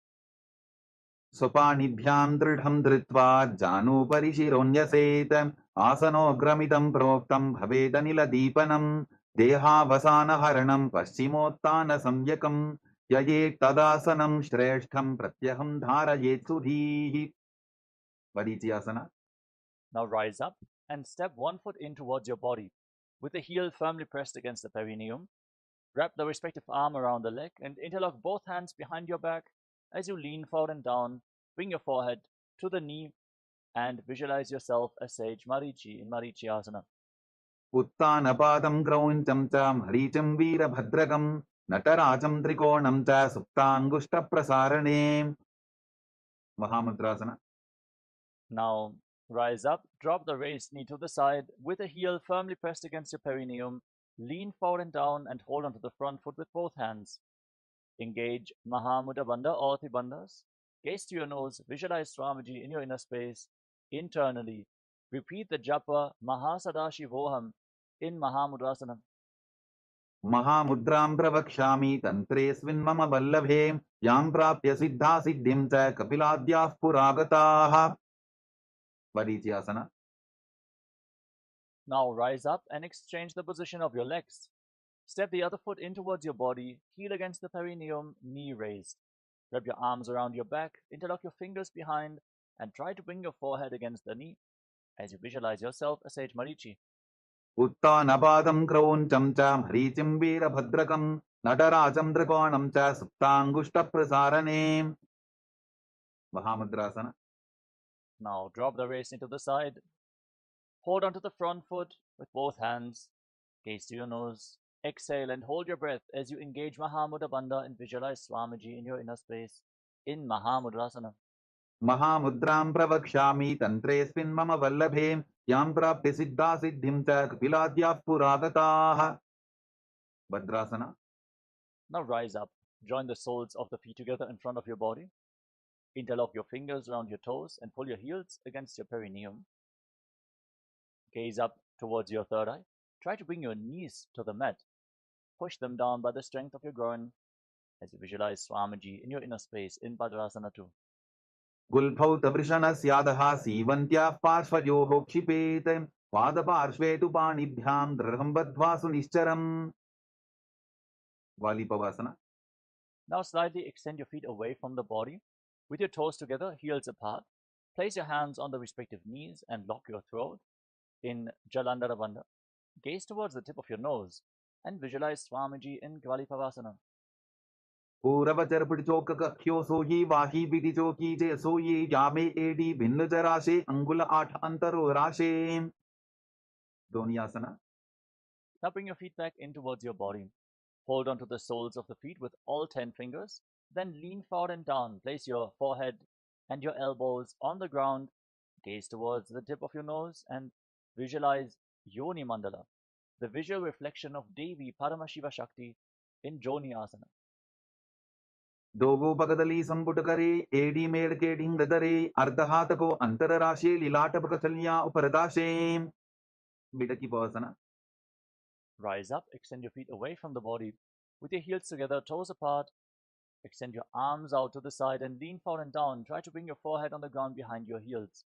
स्वपाणिभ्यां दृढं धृत्वा जानुपरि शिरोन्यसेत आसनोग्रमिदं प्रोक्तं भवेदनिलदीपनं देहावसानहरणं पश्चिमोत्तानसंज्ञकं ययेत् तदासनं श्रेष्ठं प्रत्यहं धारयेत् सुधीः. Varichiyasana.
Now rise up and step one foot in towards your body with the heel firmly pressed against the perineum. Wrap the respective arm around the leg and interlock both hands behind your back as you lean forward and down. Bring your forehead to the knee and visualize yourself as Sage Marichi in Marichi Asana.
उत्तानपादं क्रौञ्चं च मरीचिं वीरभद्रकं नटराजं त्रिकोणं च सुप्ताङ्गुष्ठप्रसारणे Mahamudrasana.
Now rise up, drop the raised knee to the side with the heel firmly pressed against your perineum. Lean forward and down and hold onto the front foot with both hands. Engage Mahamudra Bandha or Tribandhas. Gaze to your nose, visualize Swamiji in your inner space. Internally, repeat the japa Mahasadashivoham in Mahamudrasana.
महामुद्रां प्रवक्ष्यामि तन्त्रेऽस्मिन् मम वल्लभे यां प्राप्य सिद्धा सिद्धिं च कपिलाद्याः पुरागताः Varityasana.
Now rise up and exchange the position of your legs. Step the other foot in towards your body, heel against the perineum, knee raised. Wrap your arms around your back, interlock your fingers behind, and try to bring your forehead against the knee as you visualize yourself as Sage Marichi.
उत्तानपादं क्रौञ्चं च मरीचिं वीरभद्रकं नटराजं त्रिकोणं च सुप्ताङ्गुष्ठप्रसारणे Mahamudrasana.
Now drop the waist into the side. Hold onto the front foot with both hands. Gaze to your nose. Exhale and hold your breath as you engage Mahamudra Bandha and visualize Swamiji in your inner space in Mahamudrasana.
महामुद्रां प्रवक्ष्यामि तन्त्रेऽस्मिन् मम वल्लभे यां प्राप्य सिद्धा सिद्धिं च कपिलाद्याः पुरागताः Bhadrasana.
Now rise up. Join the soles of the feet together in front of your body. Interlock your fingers around your toes and pull your heels against your perineum. Gaze up towards your third eye. Try to bring your knees to the mat. Push them down by the strength of your groin as you visualize Swamiji in your inner space in Bhadrasana 2.
गुल्फौ तवृषणस्यादः सीवन्त्याः पार्श्वयोः क्षिपेत् पादपार्श्वे तु पाणिभ्यां दृढं बद्ध्वा सुनिश्चरम् Valipavasana.
Now slightly extend your feet away from the body. With your toes together, heels apart. Place your hands on the respective knees and lock your throat in Jalandhara Bandha. Gaze towards the tip of your nose and visualize Swamiji in Valipavasana.
पूरवचर पिटचोक कख्यो सोही वाही बिटी चोकी जे सोई यामे AD भिन्न जराशे अंगुल 8 अंतरो राशे Donyasana.
Now bring your feet back in towards your body. Hold onto the soles of the feet with all 10 fingers. Then lean forward and down. Place your forehead and your elbows on the ground. Gaze towards the tip of your nose and visualize Yoni Mandala, the visual reflection of Devi Paramashiva Shakti in Joni Asana.
दोगो पगदली संपुट करे AD मेड़ के ढिंग दरे अर्धहात को अंतर राशि लीलाटपक चलिया उपरदाशे बिडकी पवसना.
Rise up, extend your feet away from the body. With your heels together, toes apart. Extend your arms out to the side and lean forward and down. Try to bring your forehead on the ground behind your heels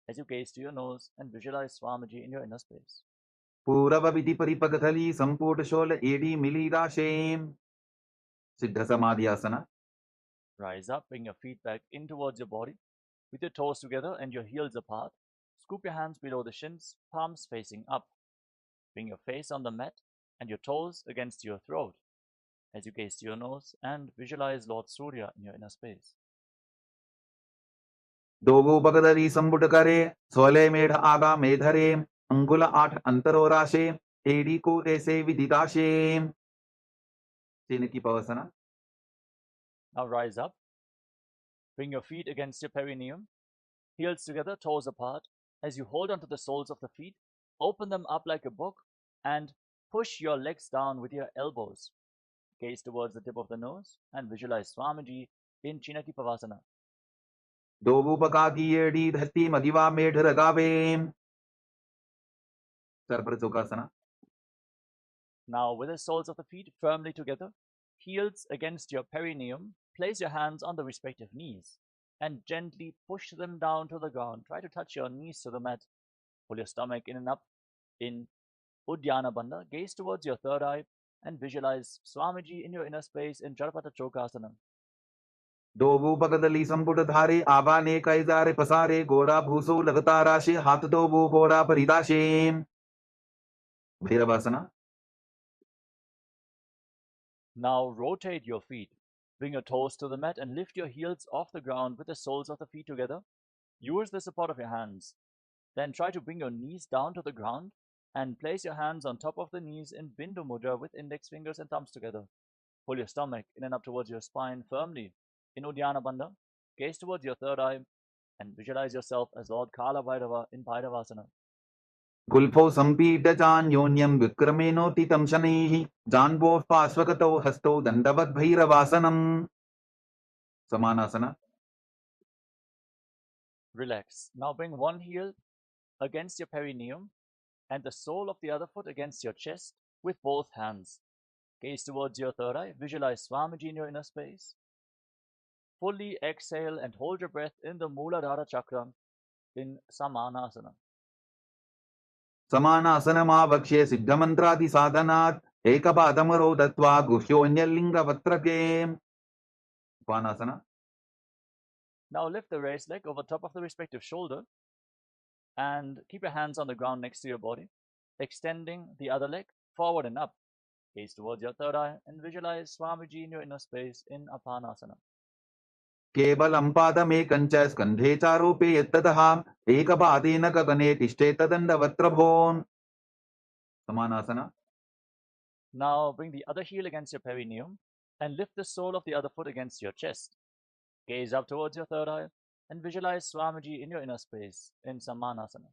as you gaze to your nose and visualize Swamiji in your inner space.
पूरव विधि परिपगदली संपुट शोल एडी मिली राशे सिद्ध समाधियासना.
Rise up, bring your feet back in towards your body. With your toes together and your heels apart, scoop your hands below the shins, palms facing up. Bring your face on the mat and your toes against your throat as you gaze to your nose and visualize Lord Surya in your inner space.
दोगो पगदली संपुट करे सोले मेढ़ आगा मेधरे अंगुल 8 अंतरो राशे AD को ऐसे विदिताशे की पवसना.
Now rise up. Bring your feet against your perineum, heels together, toes apart. As you hold onto the soles of the feet, open them up like a book and push your legs down with your elbows. Gaze towards the tip of the nose and visualize Swamiji in Chinaki Pavasana.
दोगुपका की AD धरती मदिवा मेढ रगावे सर्पचोकासना.
Now with the soles of the feet firmly together, heels against your perineum, place your hands on the respective knees and gently push them down to the ground. Try to touch your knees to the mat. Pull your stomach in and up in Uddiyana Bandha. Gaze towards your third eye and visualize Swamiji in your inner space in Jarapata Chokasana.
Dogu पगदली संपुट धारे आबाने कैजारे पसारे गोड़ा भूसो लगता राशे हाथ Dogu गोड़ा परिदाशे भैरवासना.
Now rotate your feet. Bring your toes to the mat and lift your heels off the ground with the soles of the feet together. Use the support of your hands. Then try to bring your knees down to the ground and place your hands on top of the knees in Bindu Mudra with index fingers and thumbs together. Pull your stomach in and up towards your spine firmly in Uddiyana Bandha. Gaze towards your third eye and visualize yourself as Lord Kala Bhairava in Bhairavasana.
गुल्फौ सम्पीड्यजान्योन्यं विक्रमेणोत्थितं शनैः जान्वोः पार्श्वगतौ हस्तौ दण्डवद्भैरवासनम् समानासना.
Relax. Now bring one heel against your perineum and the sole of the other foot against your chest with both hands. Gaze towards your third eye. Visualize Swamiji in your inner space. Fully exhale and hold your breath in the Mooladhara Chakra in Samanasana.
समानासनमावक्ष्ये सिद्धमन्त्रादिसाधनात् एकपादमरो दत्त्वा गुह्योऽन्यलिङ्गवत्रके. उपानासना.
Now lift the raised leg over top of the respective shoulder and keep your hands on the ground next to your body, extending the other leg forward and up. Gaze towards your third eye and visualize Swamiji in your inner space in Apanasana.
केवलं पादमेकञ्च स्कन्धे चारोपे यत्ततः एकपादेन गगने तिष्ठेत्तदण्डवत्रभोन्. समानासना.
Now bring the other heel against your perineum and lift the sole of the other foot against your chest. Gaze up towards your third eye and visualize Swamiji in your inner space in Samanasana.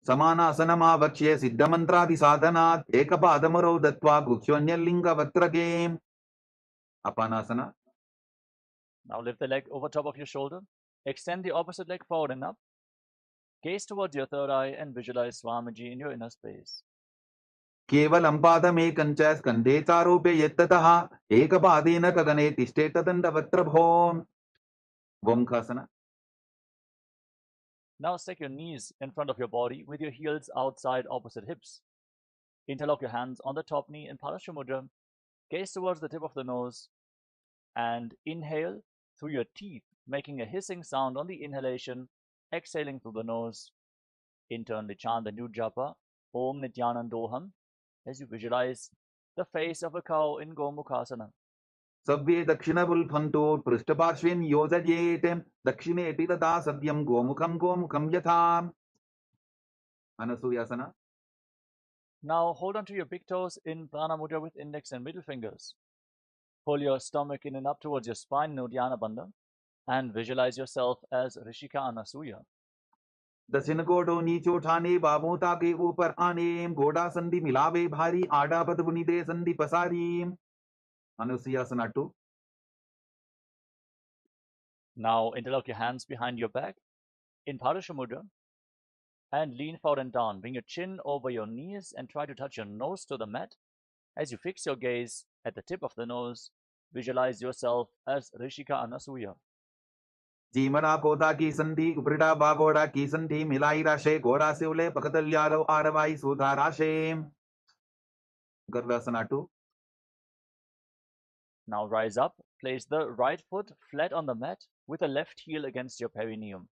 समानासनमावक्ष्ये सिद्धमन्त्रादिसाधनात् एकपादमरो दत्त्वा गुह्योऽन्यलिङ्गवत्रके. अपानासना.
Now lift the leg over top of your shoulder. Extend the opposite leg forward and up. Gaze towards your third eye and visualize Swamiji in your inner space.
केवलं पादमेकञ्च स्कन्धे चारोपे यत्ततः एकपादेन गगने तिष्ठेत्तदण्डवत्रभोन्. वोमखासना.
Now stack your knees in front of your body with your heels outside opposite hips. Interlock your hands on the top knee in Parashamudra. Gaze towards the tip of the nose and inhale through your teeth, making a hissing sound on the inhalation, exhaling through the nose. Internally chant the new japa, Om Nithyanandoham, as you visualize the face of a cow in Gomukhasana.
सव्ये दक्षिणवुल्फन्तो पृष्ठपार्श्वेन योजयेत् दक्षिणेऽपि तथा सद्यं गोमुखं गोमुखं यथा. अनसूयासना.
Now hold on to your big toes in Prana Mudra with index and middle fingers. Pull your stomach in and up towards your spine in Uddiyana Bandha and visualize yourself as Rishika Anasuya.
दक्षिण गोडो नीचे उठाने बाबों ताके ऊपर आने गोडा संधि मिलावे भारी आडा पद बुनिदे संधि पसारी. अनुसूयासना 2.
Now interlock your hands behind your back in Parashamudra and lean forward and down. Bring your chin over your knees and try to touch your nose to the mat. As you fix your gaze at the tip of the nose, visualize yourself as Rishika Anasuya.
जीमना पोता की संधि उपरिडा बागोड़ा की संधि मिलाई राशे घोड़ा से उले पकतल्यारो आरवाई सुधा राशे. गर्दासना 2.
Now rise up, place the right foot flat on the mat with the left heel against your perineum.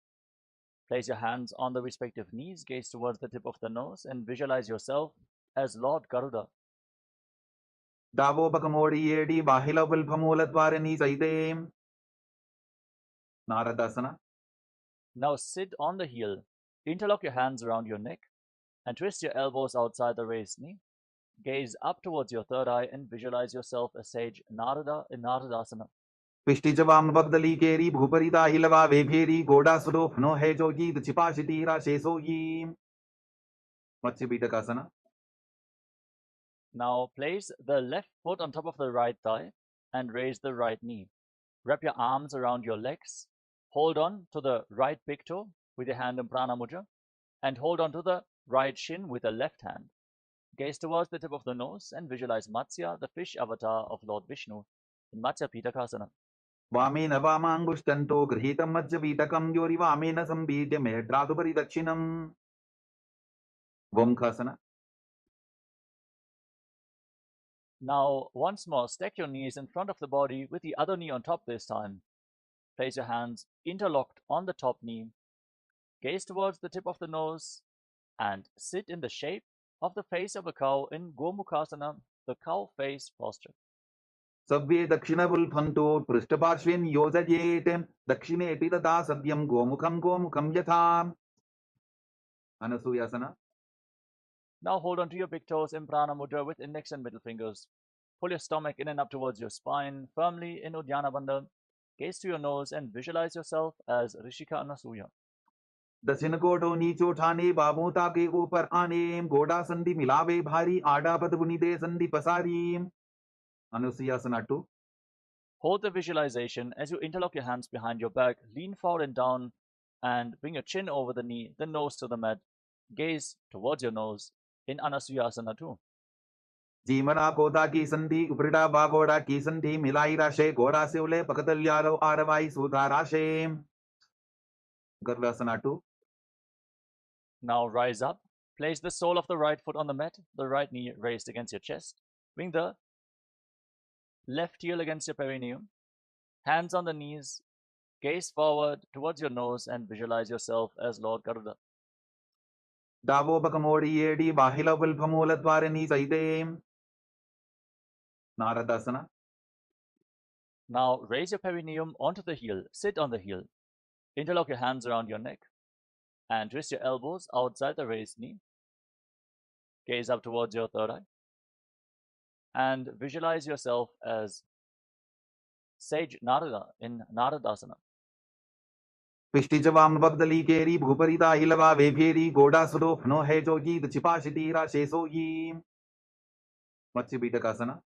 Place your hands on the respective knees, gaze towards the tip of the nose and visualize yourself as Lord Garuda.
दावो बकमोड़ी येडी बाहिला बुल्फमूलद्वारनी सैते. नारदासना.
Now sit on the heel, interlock your hands around your neck and twist your elbows outside the raised knee. Gaze up towards your third eye and visualize yourself as sage Narada in Naradasana.
पिष्टिजवाम बगदली केरी भूपरिता हिलवा वेभेरी गोडा सुरो फनो है जोगी छिपाशिती राशे सोगी. मत्स्यपीठकासना.
Now place the left foot on top of the right thigh and raise the right knee. Wrap your arms around your legs. Hold on to the right big toe with your hand in Prana Mudra and hold on to the right shin with the left hand. Gaze towards the tip of the nose and visualize Matsya, the fish avatar of Lord Vishnu, in Matsya Pitakasana.
वामेन वामाङ्गुष्टन्तो गृहीतं मज्जपीठकं योरि वामेन संबीड्य मेढ्रादुपरि दक्षिणम्. वोमखासना.
Now, once more, stack your knees in front of the body with the other knee on top this time. Place your hands interlocked on the top knee. Gaze towards the tip of the nose and sit in the shape of the face of a cow in Gomukhasana, the cow face posture.
सव्ये दक्षिणवुल्फन्तो पृष्ठपार्श्वे नियोजयेत् दक्षिणेऽपि तथा सव्यं गोमुखं यथा अनसूयासना.
Now hold on to your big toes in Prana Mudra with index and middle fingers. Pull your stomach in and up towards your spine, firmly in Uddiyana Bandha. Gaze to your nose and visualize yourself as Rishika Anasuya.
दक्षिण कोटो नीचो ठाने बाबू ताके ऊपर आने गोड़ा संधि मिलावे भारी आड़ा पद बुनिदे संधि पसारी. अनुसुयासना 2.
Hold the visualization as you interlock your hands behind your back, lean forward and down, and bring your chin over the knee, the nose to the mat. Gaze towards your nose in Anasuyasana 2.
जीमना कोदा की संधि उपरिटा बागोड़ा की संधि मिलाई राशे गोड़ा से उले पकतल्यारो आरवाई सुधा राशे. गर्वासना 2.
Now rise up. Place the sole of the right foot on the mat, the right knee raised against your chest. Bring the left heel against your perineum. Hands on the knees. Gaze forward towards your nose and visualize yourself as Lord Garuda.
डावो बकमोड़ी येडी बाहिला वल्फमूल द्वारनी सैते. नारदासना.
Now raise your perineum onto the heel. Sit on the heel. Interlock your hands around your neck and twist your elbows outside the raised knee. Gaze up towards your third eye and visualize yourself as Sage Narada in Naradasana.
पिष्टि जवाम बगदली केरी भूपरिता हिलवा वेफेरी गोड़ा सुदो फनो है जोगी छिपाशिती राशे सोगी. मत्स्य बीटकासना.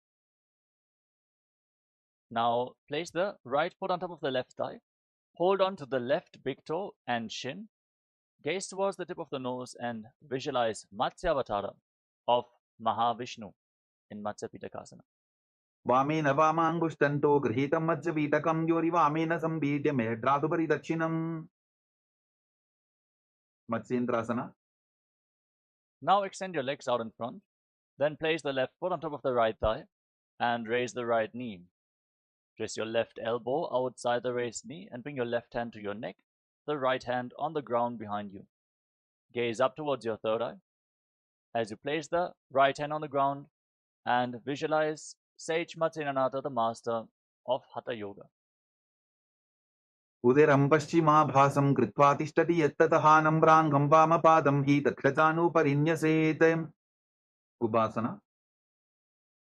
Now place the right foot on top of the left thigh. Hold on to the left big toe and shin. Gaze towards the tip of the nose and visualize Matsyavatara of Mahavishnu in Matsya Pitakasana.
वामेन वामाङ्गुष्टन्तो गृहीतं मत्स्य बीटकं योरि वामेन संबीज्य मेढ्रातुपरि दक्षिणम्. मत्स्येन्द्रासना.
Now extend your legs out in front. Then place the left foot on top of the right thigh and raise the right knee. Twist your left elbow outside the raised knee and bring your left hand to your neck, the right hand on the ground behind you. Gaze up towards your third eye. As you place the right hand on the ground and visualize Sage Nithyananda, the master of Hatha Yoga.
उदरं पश्चिमाभासं कृत्वा तिष्ठति यत्ततः नम्राङ्गं वामपादं हि तत्क्षतानुपरिन्यसेत्. उपासना.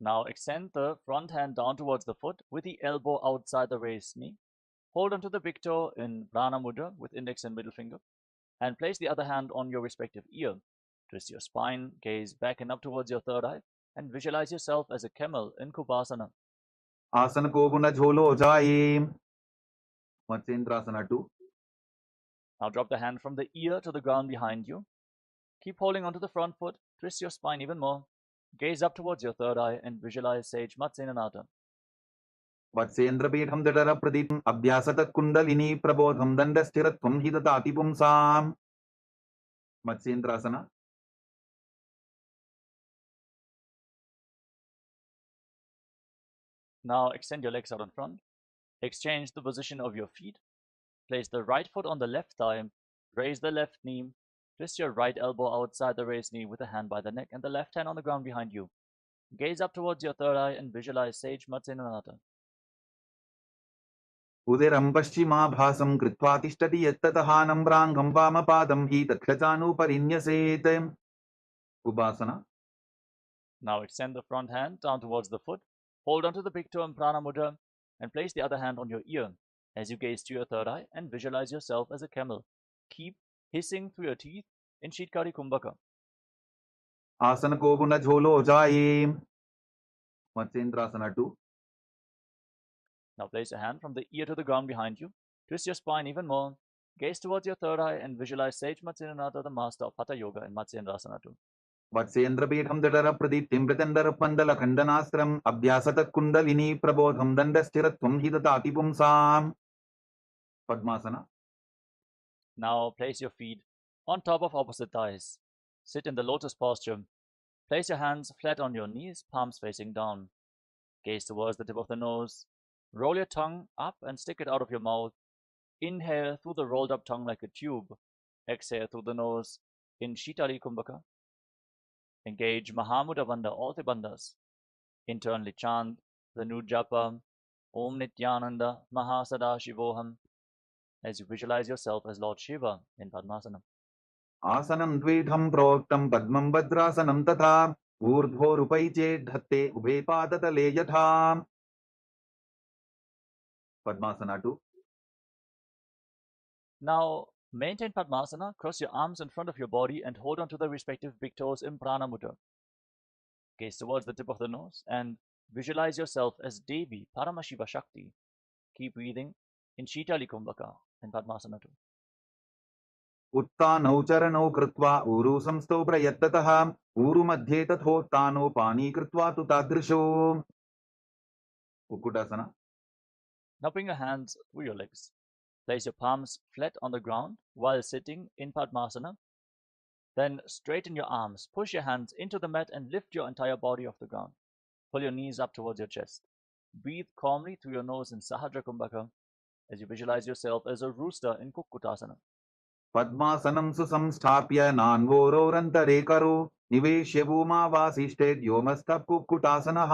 Now extend the front hand down towards the foot with the elbow outside the raised knee. Hold onto the big toe in Prana Mudra with index and middle finger and place the other hand on your respective ear. Twist your spine, gaze back and up towards your third eye and visualize yourself as a camel in Kubasana.
आसन को गुण झोलो जाए. मत्स्येन्द्रासना 2.
Now drop the hand from the ear to the ground behind you. Keep holding onto the front foot, twist your spine even more. Gaze up towards your third eye and visualize Sage Matsyenanata.
वत्सेन्द्रपीठं दृढर प्रदीपम् अभ्यासतत् kundalini प्रबोधं दण्डस्थिरत्वं हि ददाति पुंसाम्. मत्स्येन्द्रासना.
Now extend your legs out in front. Exchange the position of your feet. Place the right foot on the left thigh. Raise the left knee. Twist your right elbow outside the raised knee with a hand by the neck and the left hand on the ground behind you. Gaze up towards your third eye and visualize Sage Matsyenanata.
उदरं पश्चिमाभासं कृत्वा तिष्ठति यत्ततः नम्राङ्गं वामपादं हि तत्क्षतानुपरिन्यसेत्. उपासना.
Now extend the front hand down towards the foot. Hold onto the big toe in Prana Mudra and place the other hand on your ear as you gaze to your third eye and visualize yourself as a camel. Keep hissing through your teeth in Shitkari Kumbhaka.
आसन को गुण झोलो जाए. मत्स्येन्द्रासना 2.
Now place your hand from the ear to the ground behind you. Twist your spine even more. Gaze towards your third eye and visualize Sage Matsyenanata, the master of Hatha Yoga in Matsyendrasana 2.
वत्सेन्द्रपीठं दृढर प्रदीप्तिं प्रचण्डर पण्डल खण्डनास्त्रम् अभ्यासतत् kundalini प्रबोधं दण्डस्थिरत्वं हि ददाति पुंसाम्. Padmasana.
Now place your feet on top of opposite thighs. Sit in the lotus posture. Place your hands flat on your knees, palms facing down. Gaze towards the tip of the nose. Roll your tongue up and stick it out of your mouth. Inhale through the rolled up tongue like a tube. Exhale through the nose in Shitali Kumbhaka. Engage Mahamudra Bandha, all the bandhas. Internally chant the new japa, Om Nithyananda Mahasadashivoham, as you visualize yourself as Lord Shiva in Padmasana.
आसनं द्विधं प्रोक्तं पद्मं भद्रासनं तथा ऊर्ध्वोरुपैचेद्धत्ते उभे पादतले यथा Padmasana 2.
Now, maintain Padmasana, cross your arms in front of your body and hold on to the respective big toes in Prana Mudra. Gaze towards the tip of the nose and visualize yourself as Devi, Paramashiva Shakti. Keep breathing in Shitali Kumbhaka in Padmasana 2.
उत्तानौ चरणौ कृत्वा ऊरु संस्थौ प्रयत्ततः ऊरु मध्ये तथोत्तानो पानी कृत्वा तु तादृशो Ukkutasana.
Now bring your hands through your legs. Place your palms flat on the ground while sitting in Padmasana. Then straighten your arms, push your hands into the mat and lift your entire body off the ground. Pull your knees up towards your chest. Breathe calmly through your nose in Sahadra Kumbhaka as you visualize yourself as a rooster in Kukkutasana.
पद्मासनं सुसंस्थाप्य नान्वोरोरन्तरे करो निवेश्य भूमावासिष्ठे व्योमस्थः कुक्कुटासनः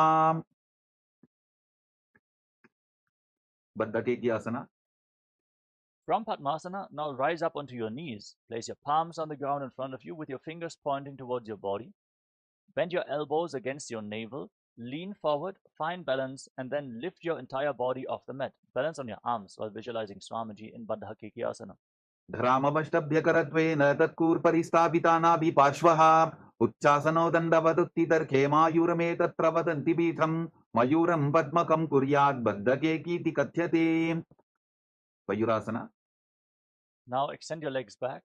बद्धकेक्यासना.
From Padmasana, now rise up onto your knees. Place your palms on the ground in front of you with your fingers pointing towards your body. Bend your elbows against your navel. Lean forward, find balance, and then lift your entire body off the mat. Balance on your arms while visualizing Swamiji in Baddha Kekyasana.
धरामवष्टभ्यकरत्वेन तत्कूर्परिस्थापितानाभिपार्श्वः उच्चासनो दण्डवदुत्थितर्खे मायूरमेतत्र वदन्ति पीठम् मयूरम् पद्मकम् कुर्यात् बद्धकेकीति कथ्यते. Mayurasana.
Now extend your legs back.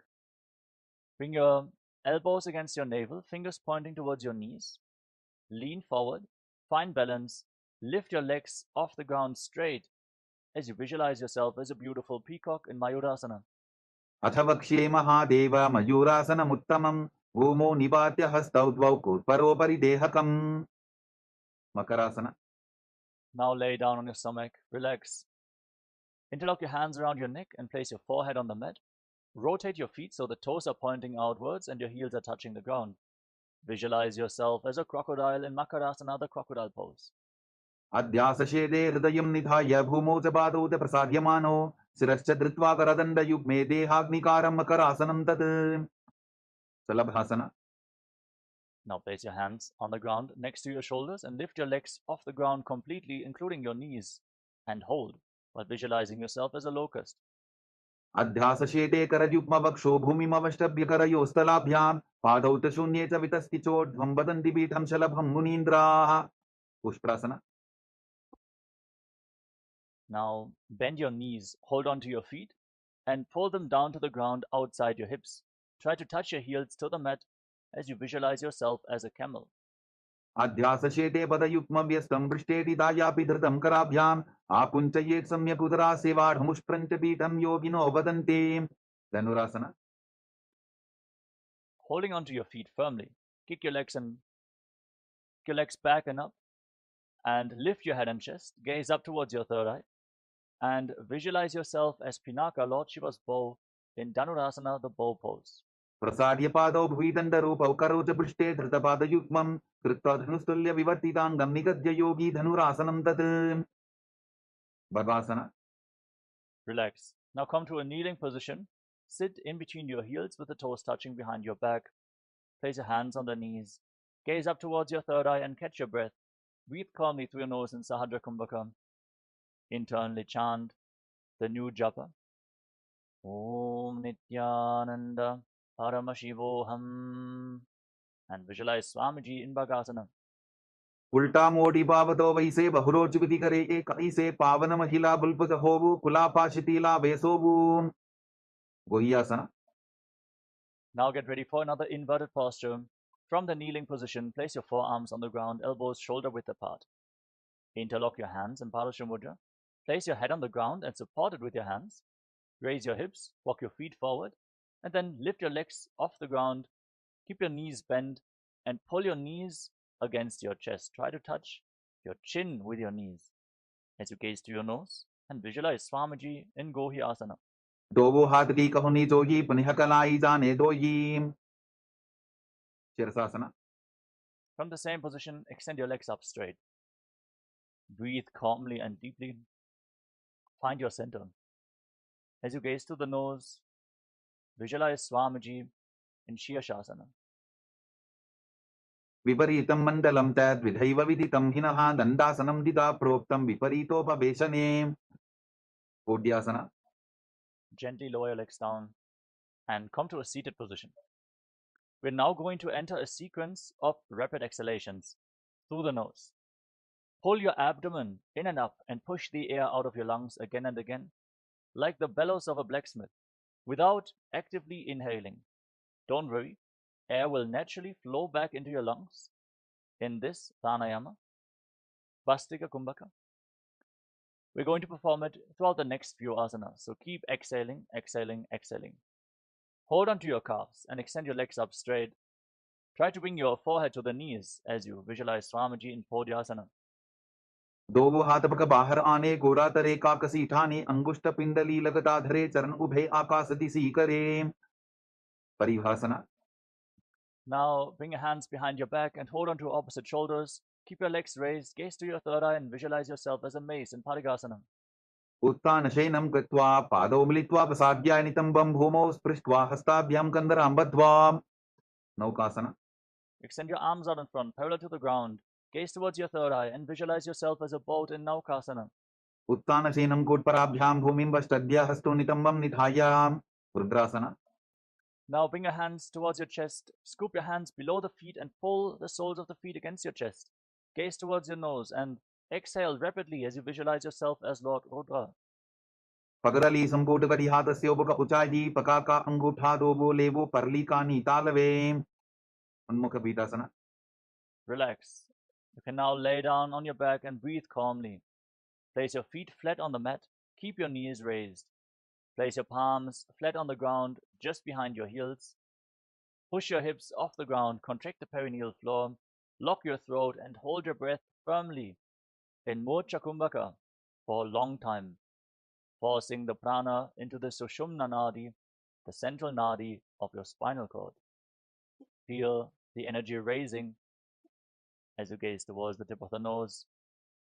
Bring your elbows against your navel, fingers pointing towards your knees. Lean forward, find balance, lift your legs off the ground straight as you visualize yourself as a beautiful peacock in Mayurasana.
अथ वक्ष्ये महादेव मयूरासनमुत्तमम् भूमौ निपात्य हस्तौ द्वौ कूर्परोपरि देहकम्. Makarasana.
Now lay down on your stomach, relax. Interlock your hands around your neck and place your forehead on the mat. Rotate your feet so the toes are pointing outwards and your heels are touching the ground. Visualize yourself as a crocodile in Makarasana, the crocodile pose.
अध्यासशेदे हृदयं निधाय भूमौ च पादौ च प्रसाद्यमानो शिरश्च धृत्वा करदण्डयुग्मे देहाग्निकारं मकरासनं तत्. Salabhasana.
Now place your hands on the ground next to your shoulders and lift your legs off the ground completely, including your knees, and hold while visualizing yourself as a locust.
अध्यासशेटे करयुग्मवक्षो भूमिमवष्टभ्य करयोस्तलाभ्यां पादौ च शून्ये च वितस्ति चोर्ध्वं वदन्ति पीठं शलभं मुनीन्द्राः. पुष्प्रासना.
Now bend your knees, hold on to your feet, and pull them down to the ground outside your hips. Try to touch your heels to the mat as you visualize yourself as a camel.
अध्यासशेटे पदयुग्मव्यस्तं पृष्ठेति दायापि धृतं कराभ्याम् आकुञ्चयेत् सम्यक् सेवाढमुष्प्रञ्च पीठं योगिनो वदन्ति. Dhanurasana.
Holding onto your feet firmly, kick your legs back and up, and lift your head and chest. Gaze up towards your third eye, and visualize yourself as Pinaka, Lord Shiva's bow, in Dhanurasana, the bow pose.
प्रसाद्य पादौ भुविदण्डरूपौ करौ च पृष्ठे धृतपादयुग्मं कृत्वा धनुस्तुल्य विवर्तिताङ्गं निगद्य योगी धनुरासनं तत्. बद्मासना.
Relax. Now come to a kneeling position. Sit in between your heels with the toes touching behind your back. Place your hands on the knees. Gaze up towards your third eye and catch your breath. Breathe calmly through your nose in Sahadra Kumbhaka. Internally chant the new japa. Om Nithyananda Paramashivoham. And visualize Swamiji in Bhagasana.
उल्टा मोडी पावतो वैसे बहुरोचुविति करे कैसे पावन महिला बुल्पस होवु कुलापाशितीला वेसोवु. गोहियासना.
Now get ready for another inverted posture. From the kneeling position, place your forearms on the ground, elbows shoulder width apart. Interlock your hands in Padasha Mudra. Place your head on the ground and support it with your hands. Raise your hips, walk your feet forward, and then lift your legs off the ground. Keep your knees bent and pull your knees against your chest. Try to touch your chin with your knees as you gaze to your nose and visualize Swamiji in Gohi Asana.
दोवो हाथ की कहुनी जोगी पुनः कलाई जाने दोई. Shirshasana.
From the same position, extend your legs up straight. Breathe calmly and deeply. Find your center. As you gaze through the nose, visualize Swamiji in Shirshasana.
विपरीतं मण्डलं तद्विधैव विदितं हिनः दण्डासनं दिदा प्रोक्तं विपरीतोपवेशने. Kodyasana.
Gently lower your legs down and come to a seated position. We're now going to enter a sequence of rapid exhalations through the nose. Pull your abdomen in and up and push the air out of your lungs again and again, like the bellows of a blacksmith, without actively inhaling. Don't worry, air will naturally flow back into your lungs in this pranayama, Vastika Kumbhaka. We're going to perform it throughout the next few asanas, so keep exhaling, exhaling, exhaling. Hold onto your calves and extend your legs up straight. Try to bring your forehead to the knees as you visualize Swamiji in Podyasana.
दो हाथ पक बाहर आने गोरा तरे काकसी ठाने अंगुष्ठ पिंडली लगता धरे चरण उभे आकाश दिशी करे. परिभाषना.
Now bring your hands behind your back and hold on to your opposite shoulders. Keep your legs raised, gaze to your third eye and visualize yourself as a mace in Parigasana.
उत्तान शयनं कृत्वा पादौ मिलित्वा प्रसाद्याय नितम्बं भूमौ स्पृष्ट्वा हस्ताभ्यां कन्दरां बद्ध्वा. नौकासना.
Extend your arms out in front, parallel to the ground. Gaze towards your third eye and visualize yourself as a boat in Naukasana.
उत्तान शयनं कोट्पराभ्यां भूमिं वष्टद्य हस्तो नितम्बं निधाय. रुद्रासना.
Now bring your hands towards your chest, scoop your hands below the feet and pull the soles of the feet against your chest. Gaze towards your nose and exhale rapidly as you visualize yourself as Lord Rudra.
पगरली संकोट करी हाथस्य उपक उचाई पकाका अंगूठा दोबो लेबो परलिका नीतालवे. उन्मुख पीठासना.
Relax. You can now lay down on your back and breathe calmly. Place your feet flat on the mat. Keep your knees raised. Place your palms flat on the ground just behind your heels. Push your hips off the ground, contract the perineal floor, lock your throat and hold your breath firmly in Mocha Kumbhaka for a long time, forcing the prana into the Sushumna Nadi, the central nadi of your spinal cord. Feel the energy raising as you gaze towards the tip of the nose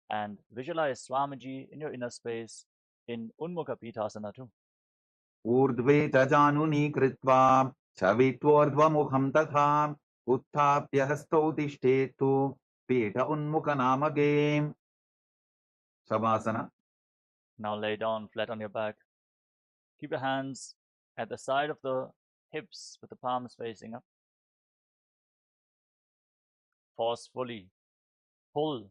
and visualize Swamiji in your inner space in Unmukha Pithasana too.
ऊर्ध्वे च जानुनी कृत्वा छवित्वोर्ध्वमुखं तथा उत्थाप्य हस्तौ तिष्ठेत्तु पीठ उन्मुखनामके. शवासना.
Now lay down flat on your back. Keep your hands at the side of the hips with the palms facing up. Forcefully pull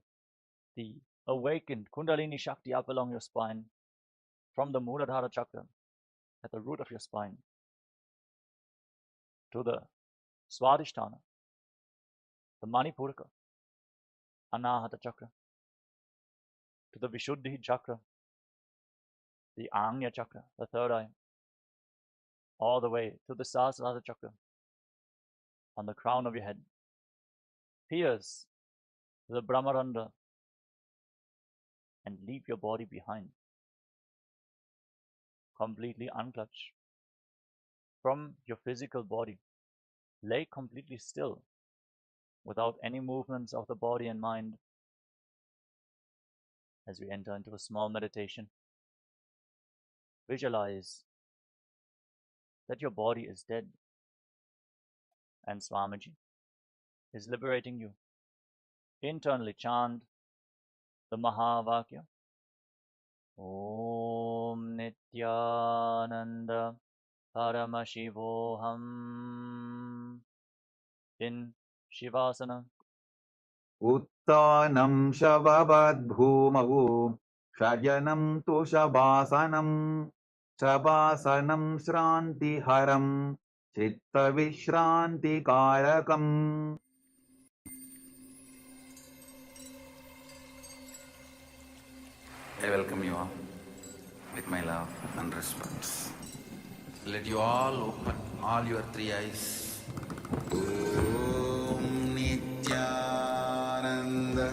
the awakened Kundalini Shakti up along your spine from the Muladhara chakra at the root of your spine to the Swadhisthana, the Manipuraka, Anahata chakra, to the Vishuddhi chakra, the Anya chakra, the third eye, all the way to the Sahasrara chakra on the crown of your head. Pierce the Brahmarandha and leave your body behind. Completely unclutch from your physical body. Lay completely still without any movements of the body and mind as we enter into a small meditation. Visualize that your body is dead and Swamiji is liberating you. Internally chant the Mahavakya. Om Nithyananda Paramashivoham in Shivasana.
उत्तानं शववद्भूमौ शयनं तु शवासनं शवासनं श्रान्तिहरं चित्तविश्रान्तिकारकम्. I welcome you all with my love and respect. Let you all open all your three eyes. Om Nithyananda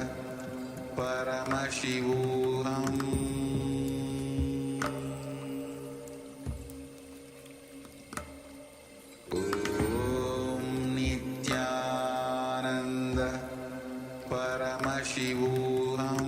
Paramashivoham. Om Nithyananda Paramashivoham.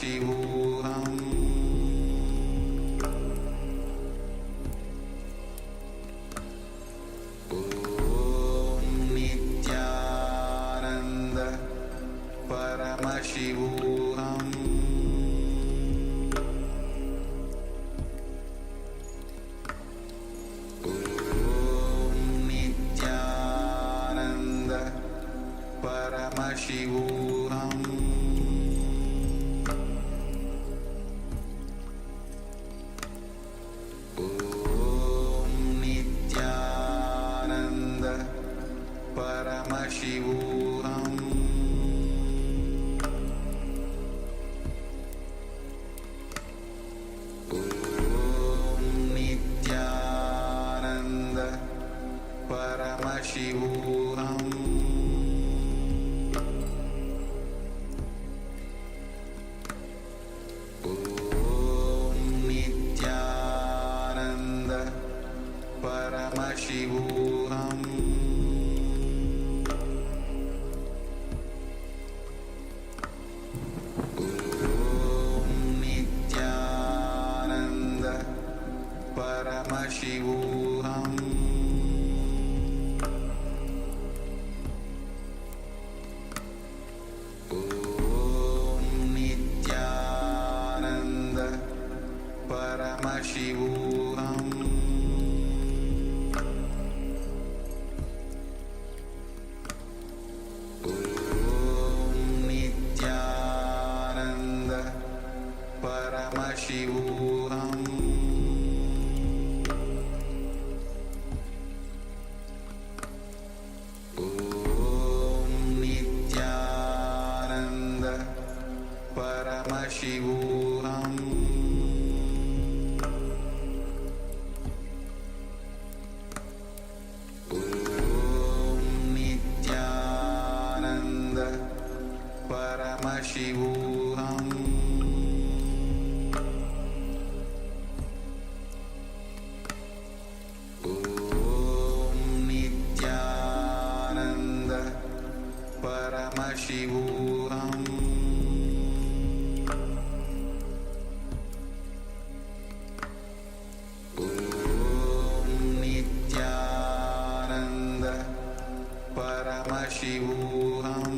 Paramashivoham Om Nithyananda Paramashivoham Om Nithyananda Paramashivoham Om Nithyananda Paramashivoham Om Nithyananda Paramashivoham Om Nithyananda Paramashivoham Om Nithyananda Paramashivoham Om Nithyananda Paramashivoham Om Nithyananda Paramashivoham Om Nithyananda Paramashivoham Om Nithyananda Paramashivoham Om Nithyananda Paramashivoham Om Nithyananda Paramashivoham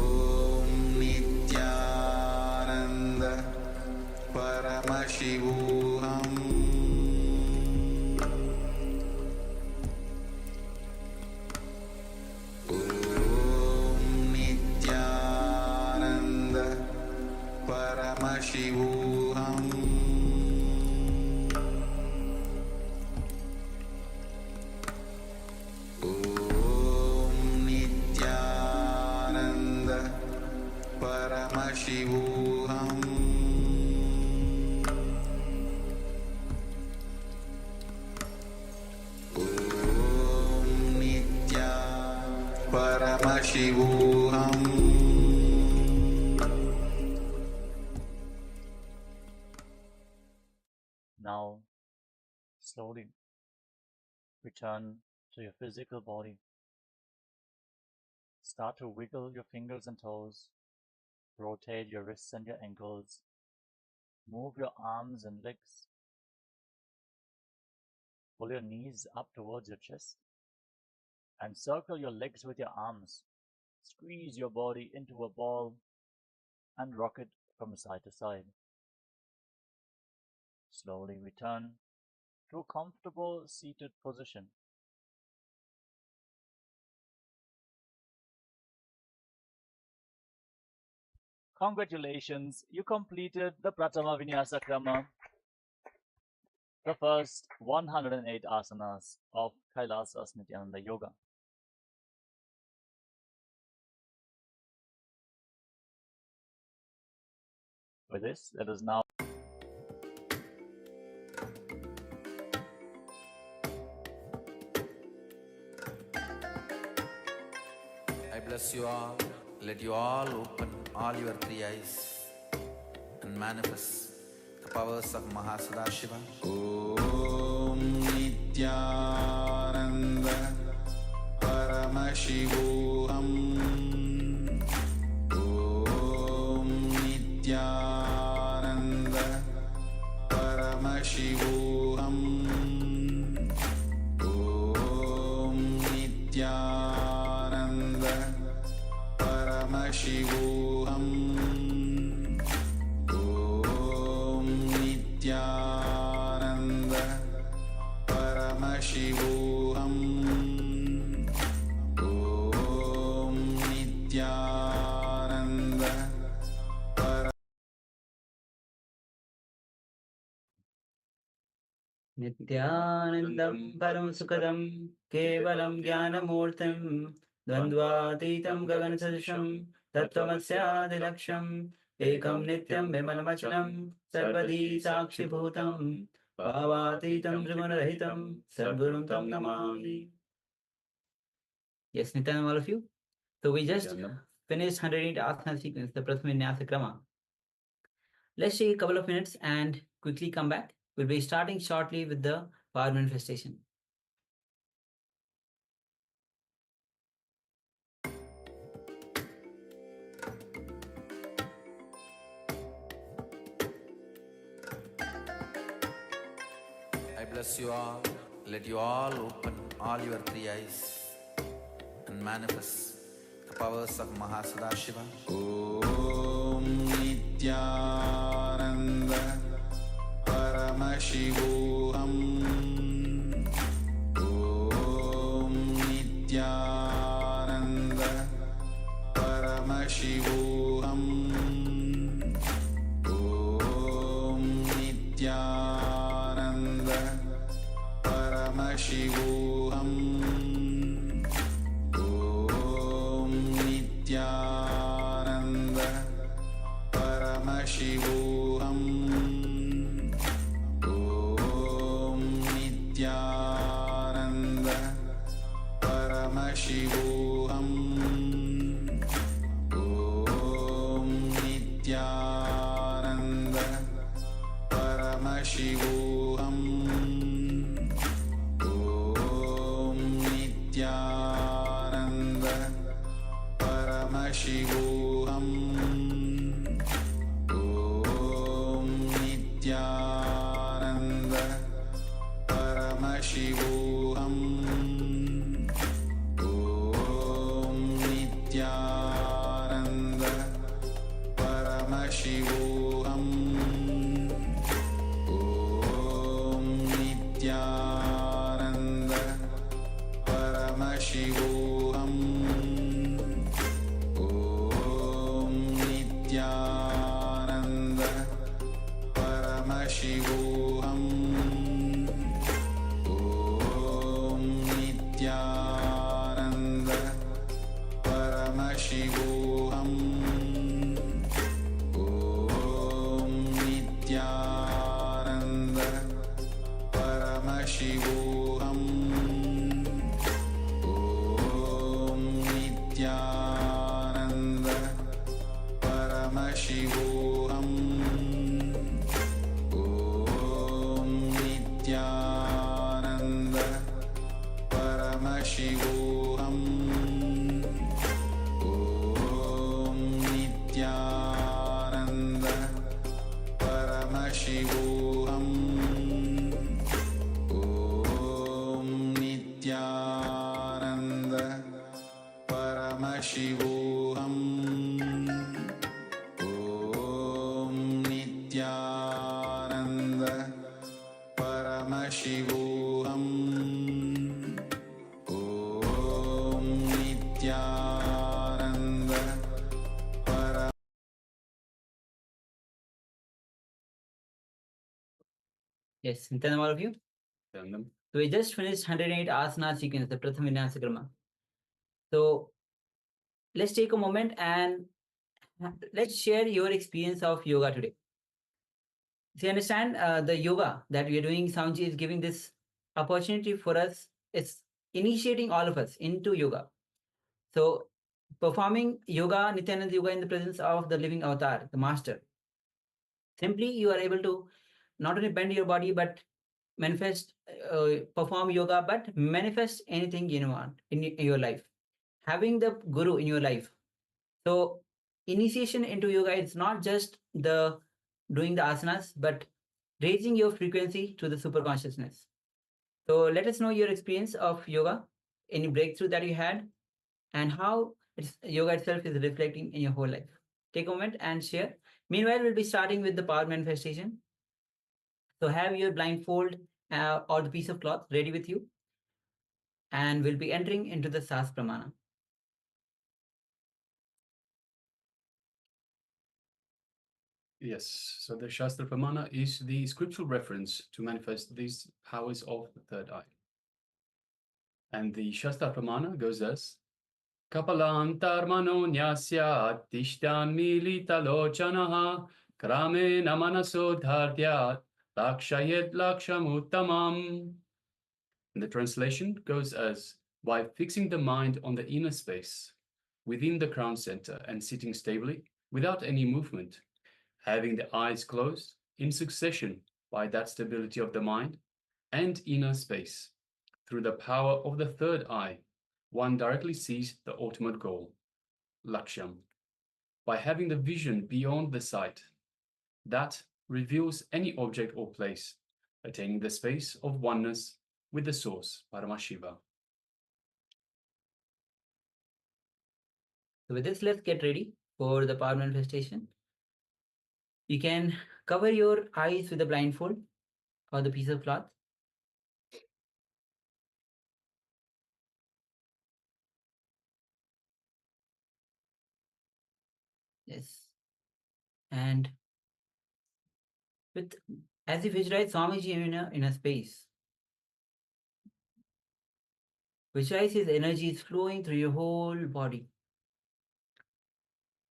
Om Nithyananda Paramashivoham Om Nithyananda Paramashivoham Om Nithyananda Paramashivoham Om Nithyananda Paramashivoham
Now, slowly return to your physical body. Start to wiggle your fingers and toes. Rotate your wrists and your ankles. Move your arms and legs. Pull your knees up towards your chest. And circle your legs with your arms. Squeeze your body into a ball and rock it from side to side. Slowly return to a comfortable seated position. Congratulations, you completed the Pratama Vinyasa Krama, the first 108 asanas of KAILASA's Nithyananda Yoga. With this, let us now
I bless you all. Let you all open all your three eyes and manifest the powers of Mahasadashiva.
Om Nithyananda Paramashivoham
Paramashivoham Om Nithyananda Paramashivoham Om Nithyananda Paramashivoham Om Nithyananda Paramashivoham Om Nithyananda
Nithyanandam param sukadam kevalam jnanamurtim dvandvatitam gaganasasham tattvamasyaadilaksham ekam nityam vimalamachanam sarvadi sakshibhutam bhavatitam trigunarahitam sadgurum tam namami. Yes, Nithyanam, all of you. So we just finished 108 asana sequence, the Prathama Vinyasa Krama. Let's take a couple of minutes and quickly come back. We'll be starting shortly with the power manifestation.
I bless you all. Let you all open all your three eyes and manifest the powers of Mahasadashiva. Om Nithyananda Paramashivoham Om Nithyananda Paramashivoham Om Nithyananda Paramashivoham Om Nithyananda Paramashivoham Om Nithyananda Paramashivoham Om Nithyananda Paramashivoham Om Nithyananda Paramashivoham Om Nithyananda Paramashivoham Om Nithyananda Paramashivoham Om Nithyananda Paramashivoham Om Nithyananda Paramashivoham Om Nithyananda Paramashivoham Om Nithyananda Paramashivoham Om Nithyananda Paramashivoham Om Nithyananda Paramashivoham Om Nithyananda Paramashivoham Om Nithyananda Paramashivoham Om Nithyananda Paramashivoham Om Nithyananda Paramashivoham.
Yes, Nithyanam, all of you. So we just finished 108 asana sequence, the Prathama Vinyasa Krama. So let's take a moment and let's share your experience of yoga today. So you understand the yoga that we are doing, Samji is giving this opportunity for us. It's initiating all of us into yoga. So performing yoga, Nithyananda yoga in the presence of the living avatar, the master. Simply you are able to not only bend your body, but manifest, perform yoga, but manifest anything you want in your life. having the guru in your life. So initiation into yoga is not just the doing the asanas, but raising your frequency to the super consciousness. So let us know your experience of yoga, any breakthrough that you had, and how yoga itself is reflecting in your whole life. Take a moment and share. Meanwhile, we'll be starting with the power manifestation. So have your blindfold or the piece of cloth ready with you, and we'll be entering into the Sas Pramana.
Yes, so the Shastra Pramana is the scriptural reference to manifest these powers of the third eye. And the Shastra Pramana goes as Kapalantar manonyasya tishtan milita lochanaha krame namanaso dhardyat lakshayet lakshamuttamam. And the translation goes as by fixing the mind on the inner space within the crown center and sitting stably without any movement, having the eyes closed in succession by that stability of the mind and inner space. Through the power of the third eye, one directly sees the ultimate goal, Lakshyam, by having the vision beyond the sight. That reveals any object or place, attaining the space of oneness with the source, Paramashiva.
So with this, let's get ready for the power manifestation. You can cover your eyes with a blindfold or the piece of cloth. Yes. And with as you visualize Swamiji in a space, visualize his energy is flowing through your whole body.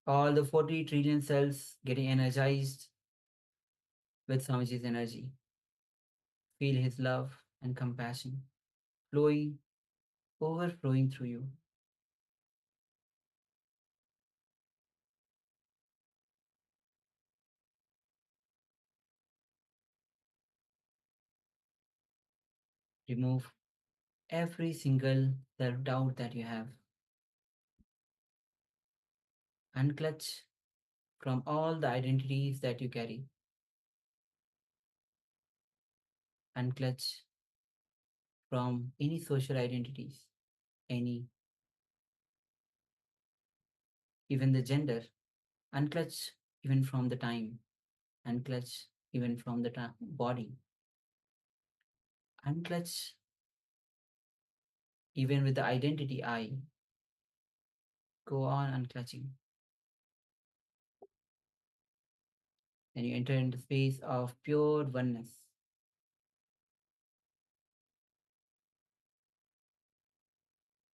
All the 40 trillion cells getting energized with Swamiji's energy. Feel his love and compassion flowing, overflowing through you. Remove every single self-doubt that you have. Unclutch from all the identities that you carry. Unclutch from any social identities, any, even the gender. Unclutch even from the time. Unclutch even from the body. Unclutch even with the identity I. Go on unclutching. Then you enter into the space of pure oneness.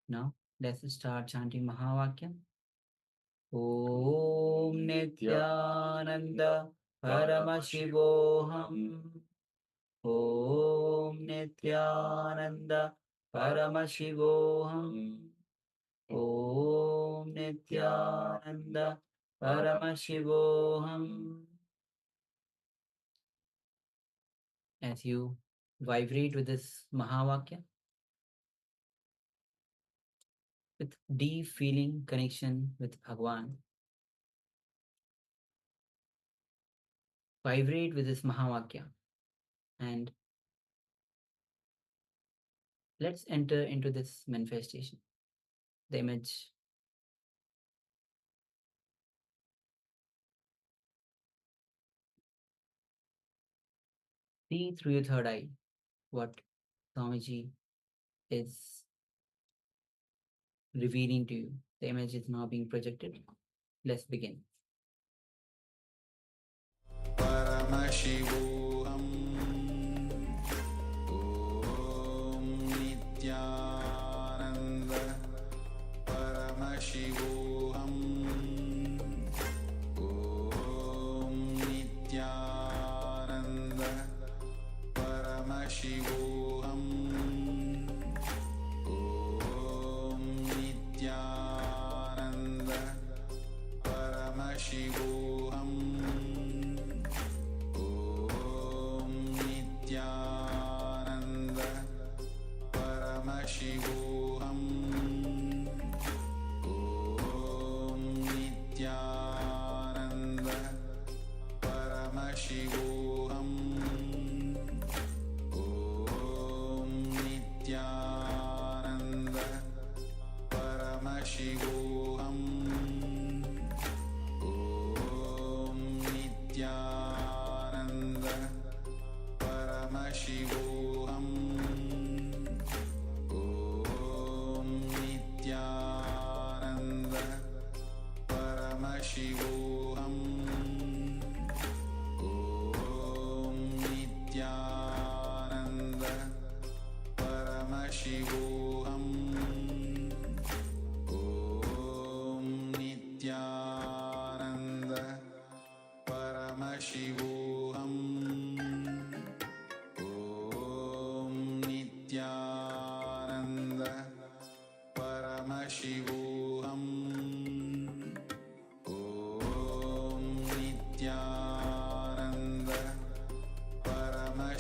Now, let's start chanting Mahavakya. Om Nithyananda Paramashivoham. Om Nithyananda Paramashivoham. Om Nithyananda Paramashivoham. As you vibrate with this Mahavakya, with deep feeling connection with Bhagwan, vibrate with this Mahavakya, and let's enter into this manifestation. The image. See through your third eye what Swamiji is revealing to you. The image is now being projected. Let's begin.
Paramashivoham Om Nithyananda Paramashivoham Om Nithyananda Paramashivoham Om Nithyananda Paramashivoham Om Nithyananda Paramashivoham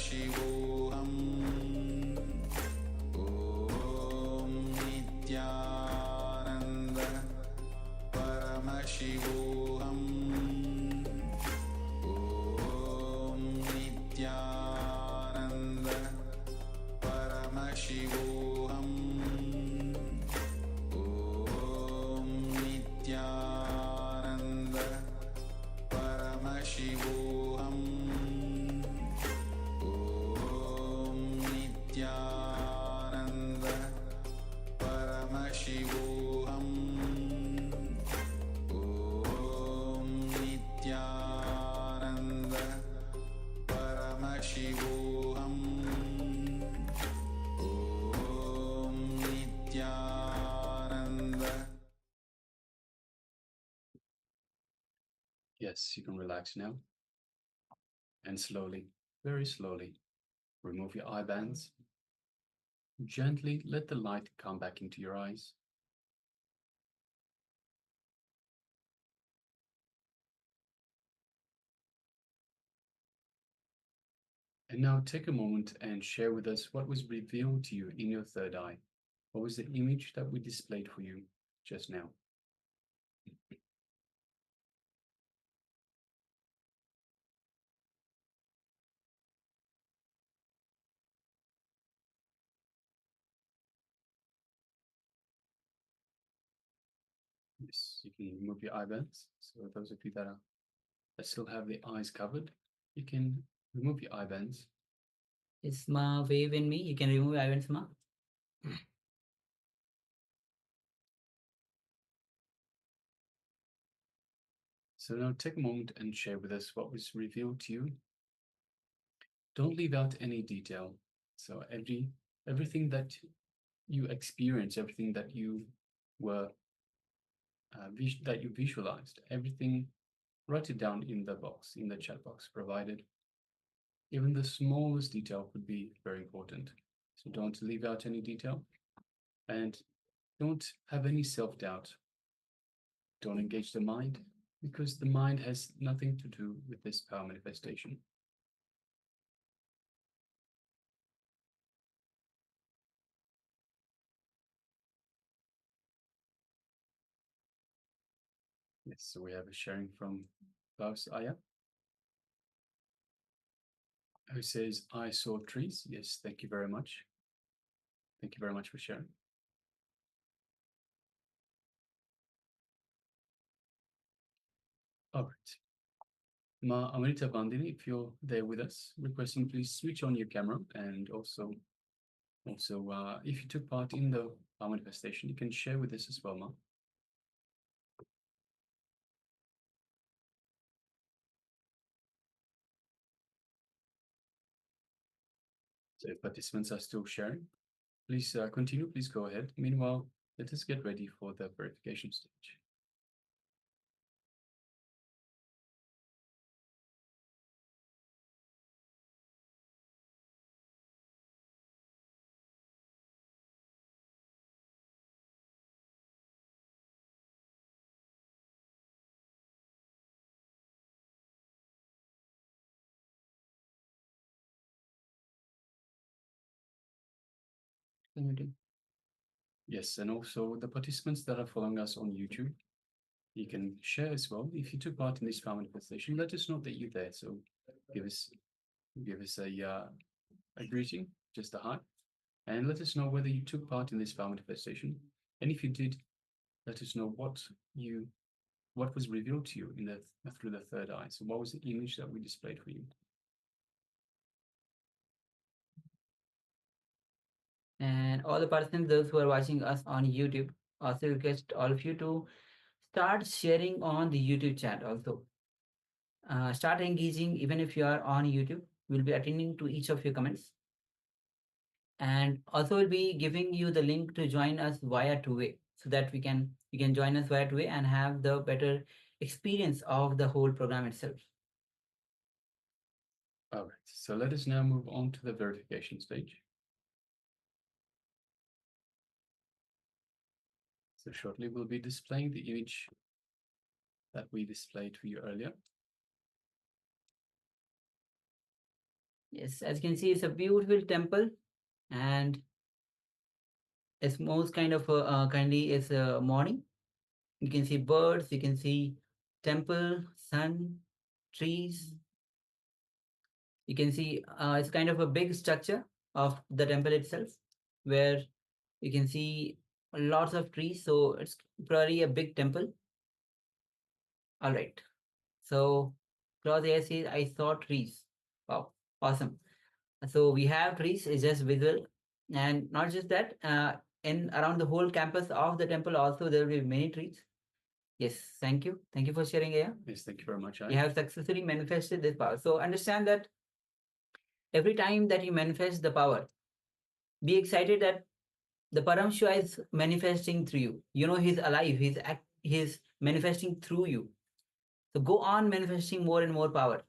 Paramashivoham Om Nithyananda Paramashivoham Om Nithyananda Paramashivoham Om Nithyananda Paramashivoham Om Nithyananda Paramashivoham Om Nithyananda Paramashivoham Om Nithyananda.
Yes, you can relax now. And slowly, very slowly, remove your eye bands. Gently let the light come back into your eyes. And now take a moment and share with us what was revealed to you in your third eye. What was the image that we displayed for you just now? Yes, you can remove your eye bands. So those of you that still have the eyes covered, you can remove your eye bands.
Is Ma wave in me? You can remove events, Ma.
So now take a moment and share with us what was revealed to you. Don't leave out any detail. So everything that you experience, everything that you were that you visualized, everything, write it down in the box, in the chat box provided. Even the smallest detail could be very important. So don't leave out any detail, and don't have any self-doubt. Don't engage the mind, because the mind has nothing to do with this power manifestation. Yes, so we have a sharing from Klaus Aya, who says, I saw trees. Yes, thank you very much. Thank you very much for sharing. All right. Ma Amrita Bandini, if you're there with us, requesting please switch on your camera, and also if you took part in the power manifestation, you can share with us as well, Ma. So if participants are still sharing, please continue, please go ahead. Meanwhile, let us get ready for the verification stage. Yes, and also the participants that are following us on YouTube, you can share as well. If you took part in this power manifestation, let us know that you're there. So give us a greeting, just a hi, and let us know whether you took part in this power manifestation. And if you did, let us know what was revealed to you in through the third eye. So what was the image that we displayed for you?
And all the participants, those who are watching us on YouTube, also request all of you to start sharing on the YouTube chat also. Start engaging, even if you are on YouTube. We'll be attending to each of your comments. And also we'll be giving you the link to join us via two-way, so that you can join us via two-way and have the better experience of the whole program itself.
All right, so let us now move on to the verification stage. So shortly we'll be displaying the image that we displayed for you earlier.
Yes, as you can see, it's a beautiful temple, and it's most kind of kindly it's a morning. You can see birds, you can see temple, sun, trees. You can see it's kind of a big structure of the temple itself, where you can see lots of trees. So it's probably a big temple. All right. So Claude here says, I saw trees. Wow, awesome. So we have trees, it's just visual. And not just that, in around the whole campus of the temple also there will be many trees. Yes, thank you. Thank you for sharing here.
Yes, thank you very much.
You have successfully manifested this power. So understand that every time that you manifest the power, be excited that the Paramshivaya is manifesting through you. You know, he's alive, he's manifesting through you. So go on manifesting more and more power.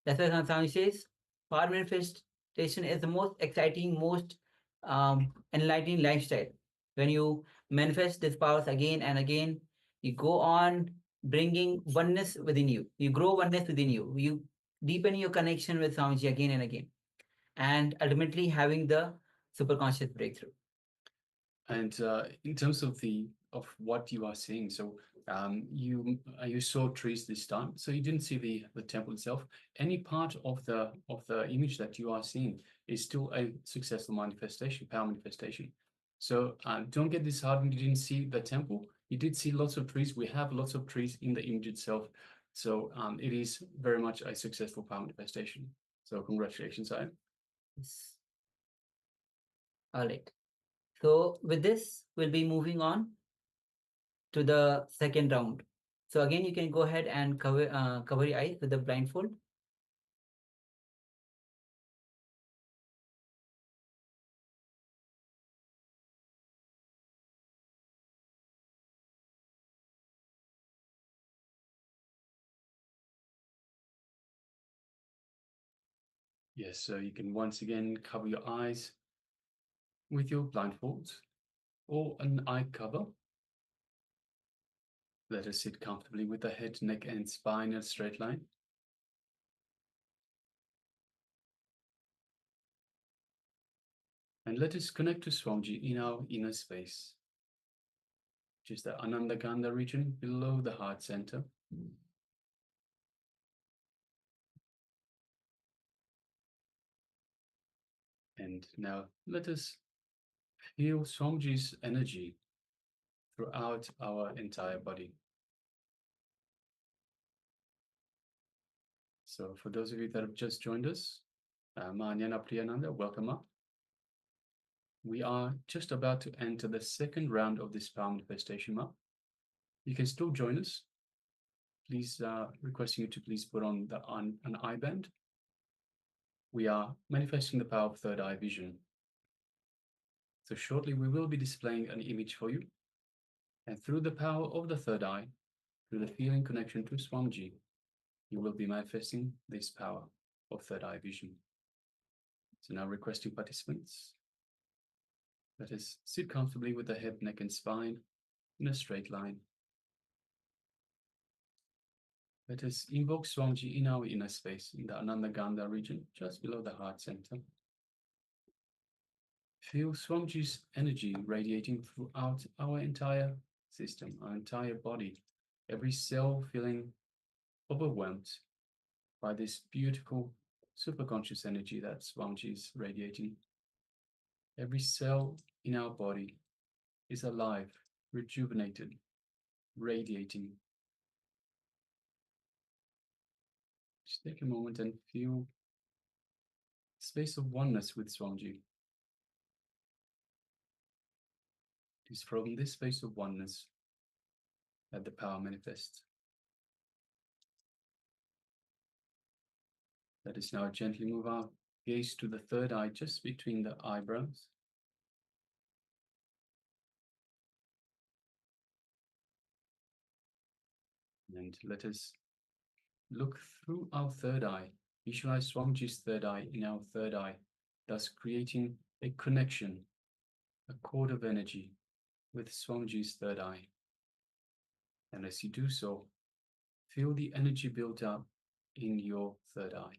That's why Swami says power manifestation is the most exciting, most enlightening lifestyle. When you manifest these powers again and again, you go on bringing oneness within you. You grow oneness within you. You deepen your connection with Swamiji again and again, and ultimately having the superconscious breakthrough.
And in terms of what you are seeing, so you saw trees this time, so you didn't see the temple itself. Any part of the image that you are seeing is still a successful manifestation, power manifestation. So don't get disheartened. You didn't see the temple. You did see lots of trees. We have lots of trees in the image itself. So it is very much a successful power manifestation. So congratulations, Ian.
Yes. All right. So with this, we'll be moving on to the second round. So again, you can go ahead and cover your eyes with the blindfold.
Yes, so you can once again cover your eyes with your blindfolds or an eye cover. Let us sit comfortably with the head, neck, and spine in a straight line. And let us connect to Swamiji in our inner space, which is the Ananda Gandha region below the heart center. And now let us feel Swamiji's energy throughout our entire body. So for those of you that have just joined us, Mahanyana Priyananda, welcome up. We are just about to enter the second round of this power manifestation map. You can still join us. Please, requesting you to please put on an eye band. We are manifesting the power of third eye vision. So shortly we will be displaying an image for you. And through the power of the third eye, through the feeling connection to Swamiji, you will be manifesting this power of third eye vision. So now requesting participants, let us sit comfortably with the head, neck, and spine in a straight line. Let us invoke Swamiji in our inner space, in the Ananda Gandha region, just below the heart center. Feel Swamiji's energy radiating throughout our entire system, our entire body, every cell feeling overwhelmed by this beautiful superconscious energy that Swamiji is radiating. Every cell in our body is alive, rejuvenated, radiating. Just take a moment and feel space of oneness with Swamiji. It is from this space of oneness that the power manifests. Let us now gently move our gaze to the third eye, just between the eyebrows. And let us look through our third eye. Visualize Swamiji's third eye in our third eye, thus creating a connection, a cord of energy with Swamiji's third eye. And as you do so, feel the energy built up in your third eye.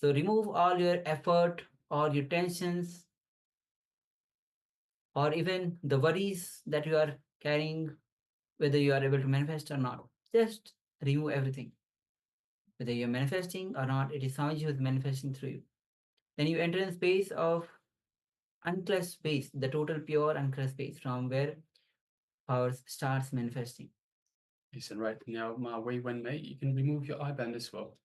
So remove all your effort, all your tensions, or even the worries that you are carrying, whether you are able to manifest or not. Just remove everything. Whether you're manifesting or not, it is Swamiji who is manifesting through you. Then you enter in space of unclutched space, the total pure unclutched space from where power starts manifesting.
Yes, and right now, Ma Wei Wen Mei, you can remove your eye band as well.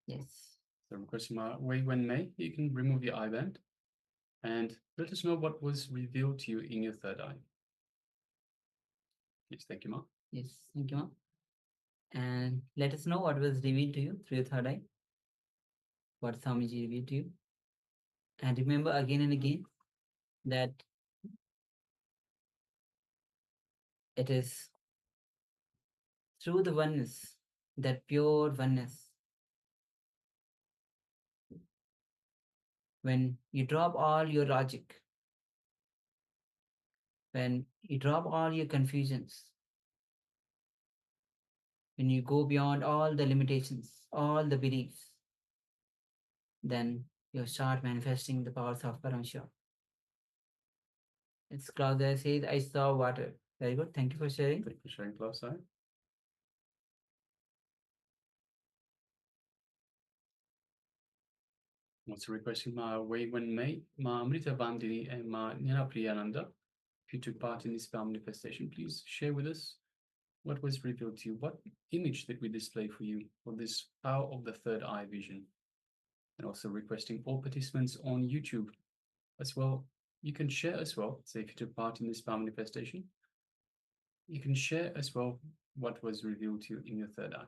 Yes.
So requesting Ma Wei Wen Mei, you can remove your eye band and let us know what was revealed to you in your third eye. Yes, thank you, Ma.
Yes, thank you, Ma. And let us know what was revealed to you through your third eye. What Swamiji revealed to you. And remember again and again that it is through the oneness, that pure oneness, when you drop all your logic, when you drop all your confusions, when you go beyond all the limitations, all the beliefs, then you start manifesting the powers of Paramashivoham. It's Claudia says, I saw water. Very good. Thank you for sharing.
Thank you for sharing, Klaus. Also requesting Ma Wei Wen Mei, Ma Amrita Bandini, and Ma Nyana Priyananda. If you took part in this power manifestation, please share with us what was revealed to you. What image did we display for you for this power of the third eye vision? And also requesting all participants on YouTube as well. You can share as well. So if you took part in this power manifestation, you can share as well what was revealed to you in your third eye.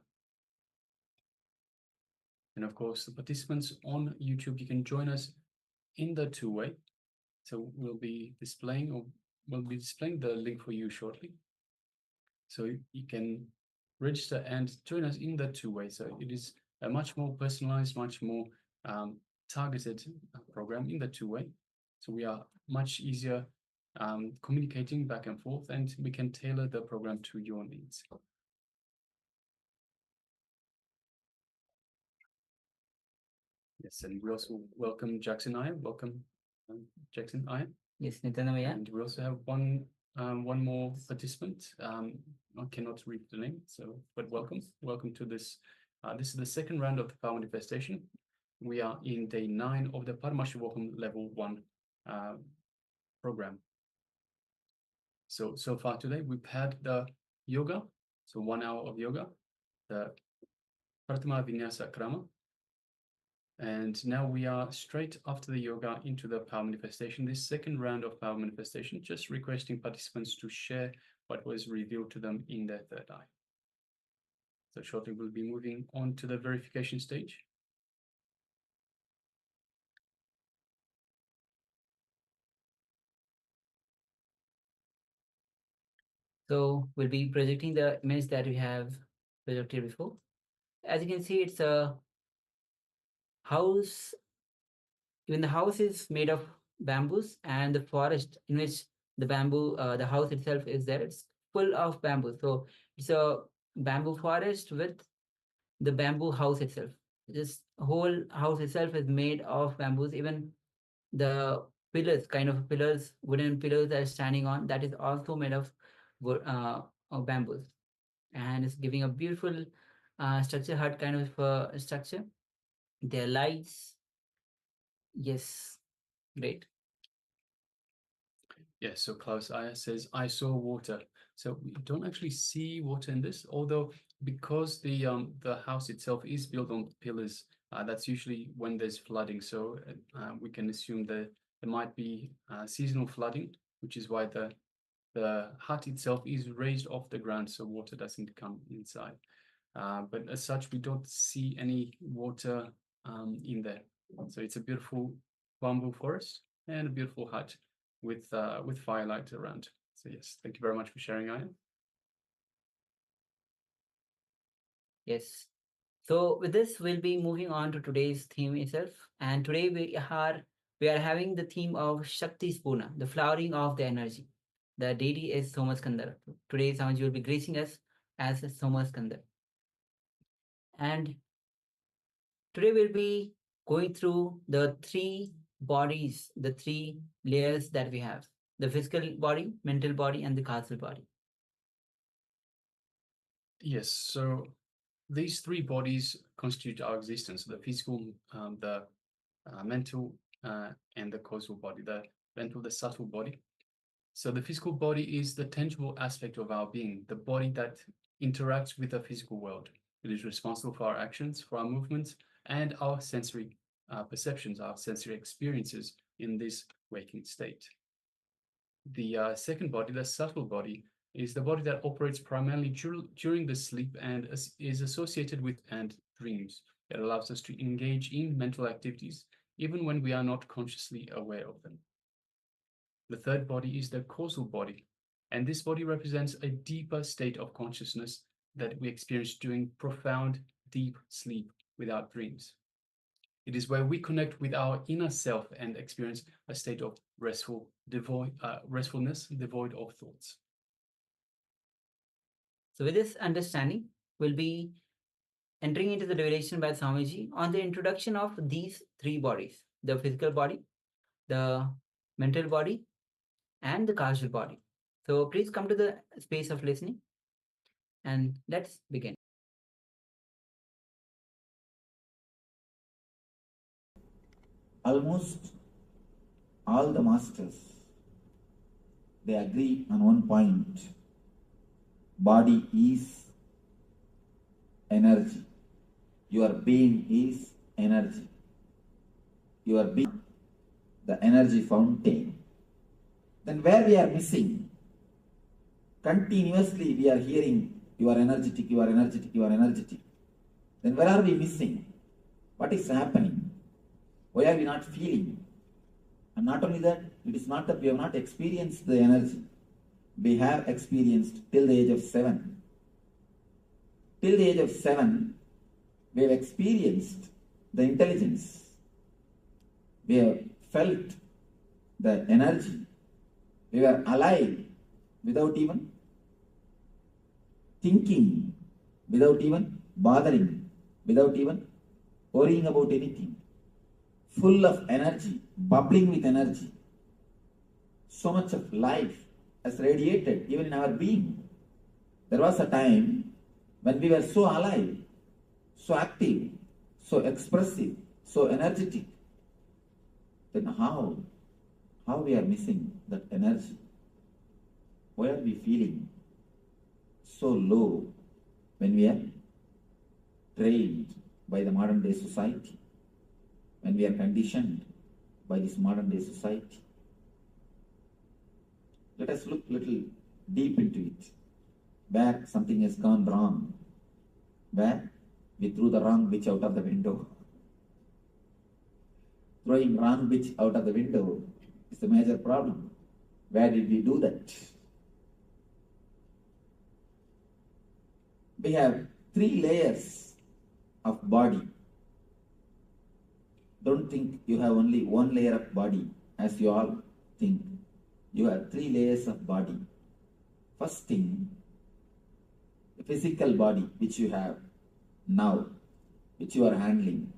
And of course, the participants on YouTube, you can join us in the two-way. So we'll be displaying the link for you shortly. So you can register and join us in the two-way. So it is a much more personalized, much more targeted program in the two-way. So we are much easier communicating back and forth, and we can tailor the program to your needs. Yes, and we also welcome Jackson Iyer. Welcome, Jackson Iyer.
Yes, Nithyananda.
And we also have one more participant. I cannot read the name, so but welcome to this. This is the second round of the power manifestation. We are in day 9 of the Paramashivoham Level-1 program. So far today we've had the yoga, so 1 hour of yoga, the Pratama Vinyasa Krama. And now we are straight after the yoga into the power manifestation, this second round of power manifestation, just requesting participants to share what was revealed to them in their third eye. So shortly we'll be moving on to the verification stage.
So we'll be projecting the image that we have projected before. As you can see, it's a house. Even the house is made of bamboos, and the forest in which the bamboo, the house itself is there, it's full of bamboo. So it's a bamboo forest with the bamboo house itself. This whole house itself is made of bamboos. Even the pillars, kind of pillars, wooden pillars that are standing on, that is also made of bamboos, and it's giving a beautiful structure, hut kind of structure. There are lights. Yes, great.
Yes, so Klaus Iyer says, I saw water. So we don't actually see water in this, although because the house itself is built on pillars, that's usually when there's flooding. So we can assume that there might be seasonal flooding, which is why the hut itself is raised off the ground, so water doesn't come inside. But as such, we don't see any water in there. So it's a beautiful bamboo forest and a beautiful hut with firelight around. So yes, thank you very much for sharing, Aya.
Yes. So with this, we'll be moving on to today's theme itself. And today we are having the theme of Shakti Spurana, the flowering of the energy. The deity is Somaskandar. Today, Swamiji will be gracing us as Somaskandar. And today we'll be going through the three bodies, the three layers that we have: the physical body, mental body, and the causal body.
Yes, so these three bodies constitute our existence: the physical, the mental, and the causal body. The mental, the subtle body. So the physical body is the tangible aspect of our being, the body that interacts with the physical world. It is responsible for our actions, for our movements, and our sensory perceptions, our sensory experiences in this waking state. The second body, the subtle body, is the body that operates primarily during the sleep and is associated with and dreams. It allows us to engage in mental activities even when we are not consciously aware of them. The third body is the causal body, and this body represents a deeper state of consciousness that we experience during profound, deep sleep without dreams. It is where we connect with our inner self and experience a state of restfulness, devoid of thoughts.
So with this understanding, we'll be entering into the derivation by Swamiji on the introduction of these three bodies: the physical body, the mental body, and the causal body. So please come to the space of listening and let's begin.
Almost all the masters, they agree on one point: body is energy. Your being is energy. Your being, the energy fountain. Then where we are missing? Continuously we are hearing, you are energetic, you are energetic, you are energetic. Then where are we missing? What is happening? Why are we not feeling? And not only that, it is not that we have not experienced the energy. We have experienced till the age of 7. Till the age of 7, we have experienced the intelligence. We have felt the energy. We were alive without even thinking, without even bothering, without even worrying about anything. Full of energy, bubbling with energy. So much of life has radiated even in our being. There was a time when we were so alive, so active, so expressive, so energetic. Then how we are missing that energy? Why are we feeling so low when we are trained by the modern day society, when we are conditioned by this modern day society? Let us look a little deep into it. Where something has gone wrong, where we threw the wrong bitch out of the window. Throwing wrong bitch out of the window is a major problem. Where did we do that? We have 3 layers of body. Don't think you have only 1 layer of body, as you all think. You have 3 layers of body. First thing, the physical body which you have now, which you are handling.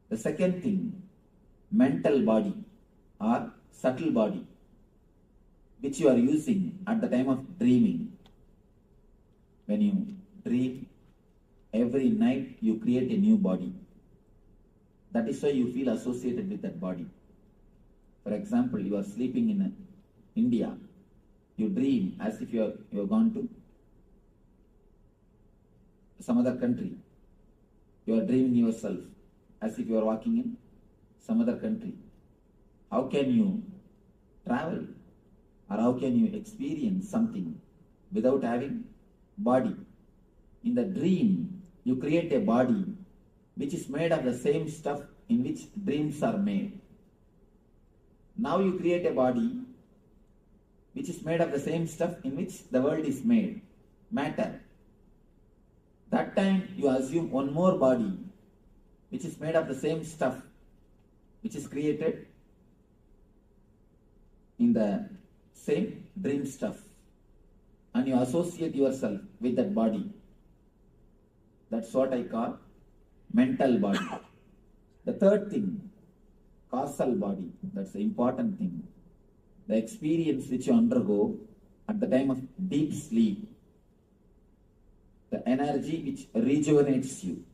The second thing, mental body or subtle body, which you are using at the time of dreaming. When you dream, every night you create a new body. That is why you feel associated with that body. For example, you are sleeping in India. You dream as if you have gone to some other country. You are dreaming yourself as if you are walking in some other country. How can you travel or how can you experience something without having body? In the dream, you create a body which is made of the same stuff in which dreams are made. Now you create a body which is made of the same stuff in which the world is made, matter. That time you assume one more body which is made of the same stuff which is created in the same dream stuff, and you associate yourself with that body. That's what I call mental body. The third thing, causal body. That's the important thing. The experience which you undergo at the time of deep sleep. The energy which rejuvenates you.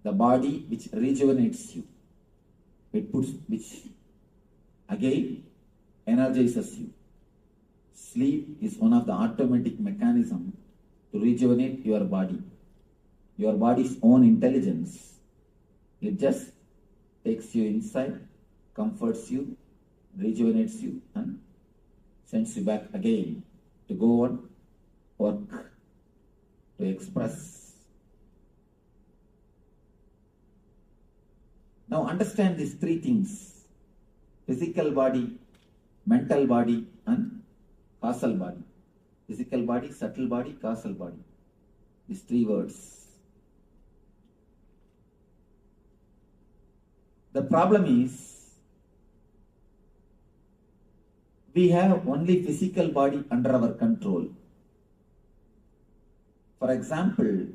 The body which rejuvenates you. Which again energizes you. Sleep is one of the automatic mechanisms to rejuvenate your body. Your body's own intelligence. It just takes you inside, comforts you, rejuvenates you, and sends you back again to go on work, to express. Now understand these three things: physical body, mental body, and causal body. Physical body, subtle body, causal body. These three words. The problem is, we have only physical body under our control. For example,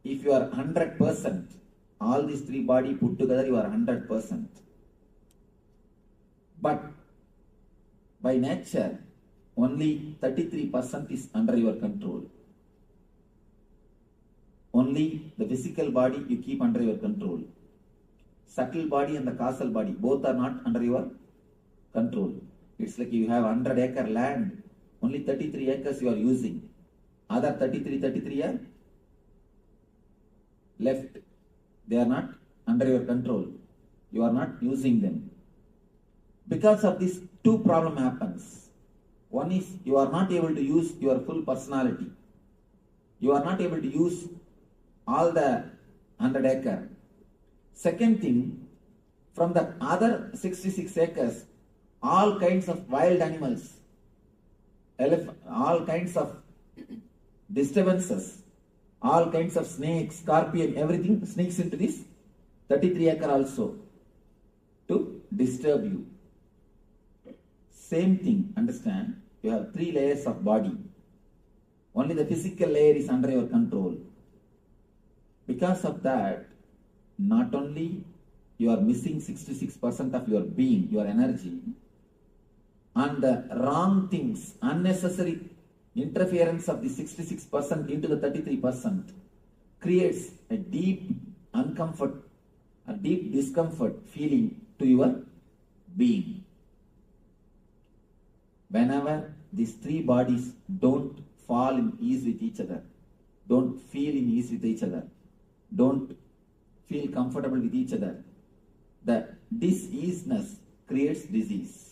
if you are 100%, all these three body put together, you are 100%. But by nature, only 33% is under your control. Only the physical body you keep under your control. Subtle body and the causal body, both are not under your control. It's like you have 100-acre land, only 33 acres you are using. Other 33 are left. They are not under your control. You are not using them. Because of this, two problem happens. One is you are not able to use your full personality. You are not able to use all the 100-acre. Second thing, from the other 66 acres, all kinds of wild animals, all kinds of disturbances, all kinds of snakes, scorpion, everything sneaks into this 33 acre also to disturb you. Same thing, understand? You have 3 layers of body. Only the physical layer is under your control. Because of that, not only you are missing 66% of your being, your energy, and the wrong things, unnecessary interference of the 66% into the 33% creates a deep discomfort feeling to your being. Whenever these 3 bodies don't fall in ease with each other, don't feel in ease with each other, don't feel comfortable with each other, the diseasiness creates disease.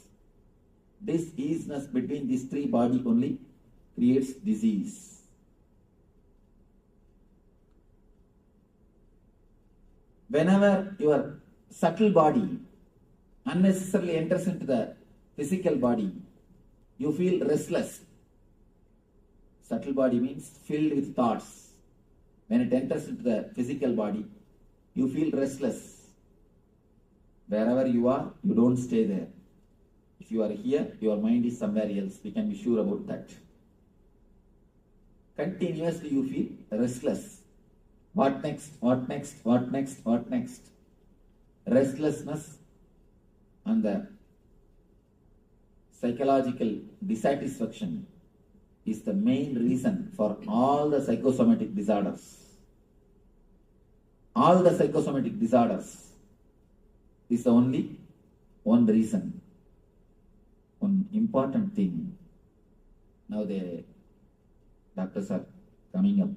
Diseasiness between these 3 bodies only creates disease. Whenever your subtle body unnecessarily enters into the physical body, you feel restless. Subtle body means filled with thoughts. When it enters into the physical body, you feel restless. Wherever you are, you don't stay there. If you are here, your mind is somewhere else. We can be sure about that. Continuously you feel restless. What next? What next? What next? What next? Restlessness and the psychological dissatisfaction is the main reason for all the psychosomatic disorders. All the psychosomatic disorders is the only one reason. One important thing. Now the doctors are coming up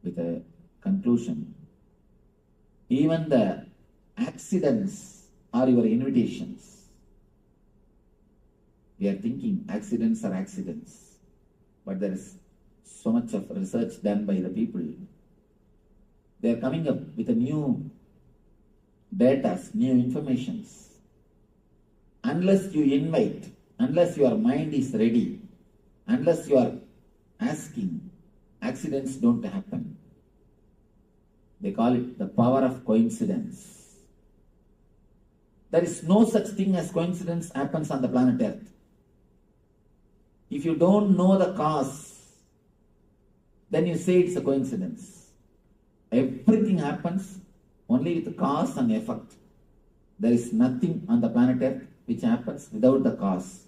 with a conclusion. Even the accidents are your invitations. We are thinking accidents are accidents, but there is so much of research done by the people. They are coming up with a new data, new informations. Unless you invite, unless your mind is ready, unless you are asking, accidents don't happen. They call it the power of coincidence. There is no such thing as coincidence happens on the planet Earth. If you don't know the cause, then you say it's a coincidence. Everything happens only with cause and effect. There is nothing on the planet Earth which happens without the cause.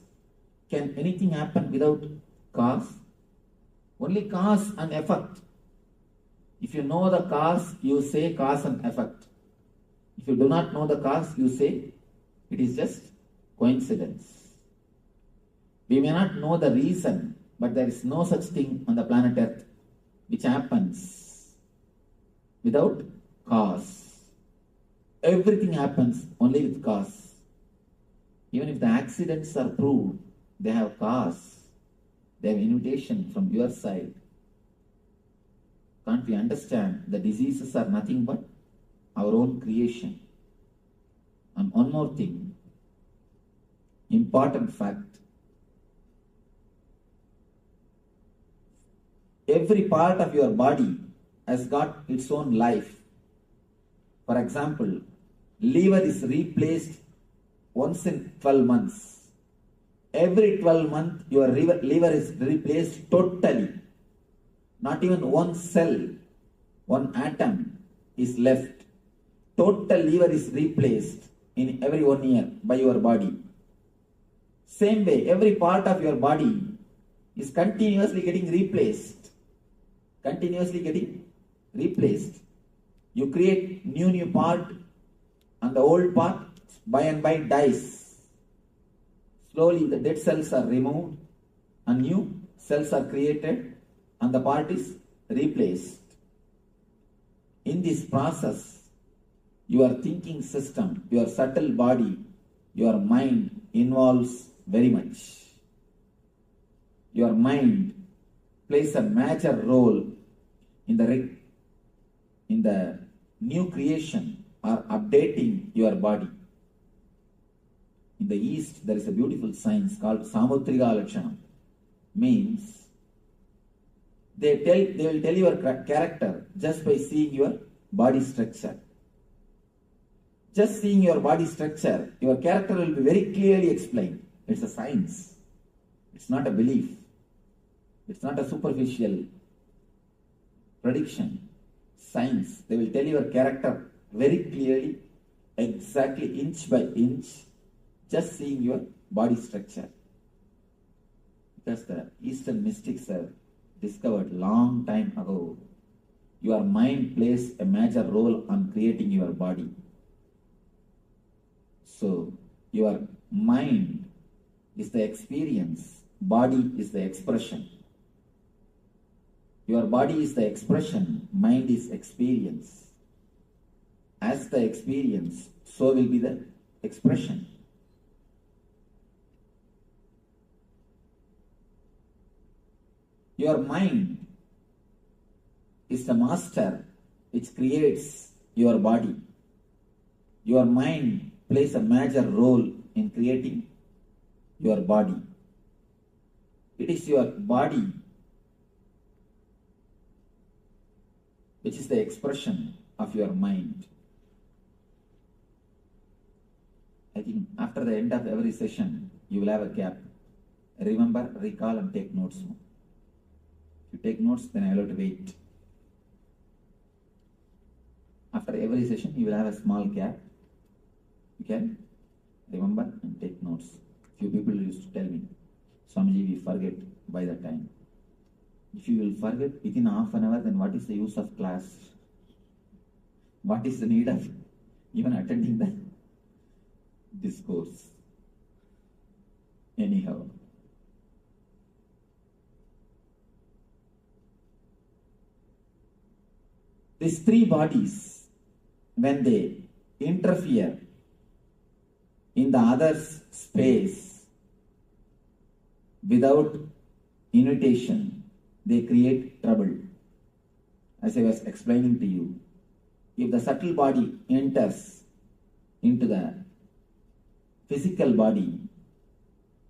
Can anything happen without cause? Only cause and effect. If you know the cause, you say cause and effect. If you do not know the cause, you say it is just coincidence. We may not know the reason, but there is no such thing on the planet Earth which happens without cause. Everything happens only with cause. Even if the accidents are proved, they have cause. They have invitation from your side. Can't we understand the diseases are nothing but our own creation? And one more thing, important fact. Every part of your body has got its own life. For example, liver is replaced once in 12 months. Every 12 months, your liver is replaced totally. Not even one cell, one atom is left. Total liver is replaced in every 1 year by your body. Same way, every part of your body is continuously getting replaced. Continuously getting replaced. You create new part, and the old part by and by dies. Slowly the dead cells are removed and new cells are created and the part is replaced. In this process, your thinking system, your subtle body, your mind involves very much. Your mind plays a major role in the new creation or updating your body. In the East, there is a beautiful science called Samutrika Lakshanam. Means they will tell your character just by seeing your body structure. Just seeing your body structure, your character will be very clearly explained. It's a science. It's not a belief. It's not a superficial prediction. Science. They will tell your character very clearly, exactly inch by inch, just seeing your body structure. Because the Eastern mystics have discovered long time ago, your mind plays a major role on creating your body. So, your mind is the experience, body is the expression. Your body is the expression, mind is experience. As the experience, so will be the expression. Your mind is the master which creates your body. Your mind plays a major role in creating your body. It is your body which is the expression of your mind. I think after the end of every session, you will have a gap. Remember, recall and take notes. If you take notes, then I will have to wait. After every session, you will have a small gap. You can remember and take notes. Few people used to tell me, Swamiji, we forget by the time. If you will forget within half an hour, then what is the use of class? What is the need of even attending the discourse? Anyhow. These three bodies, when they interfere in the other's space without invitation, they create trouble. As I was explaining to you, if the subtle body enters into the physical body,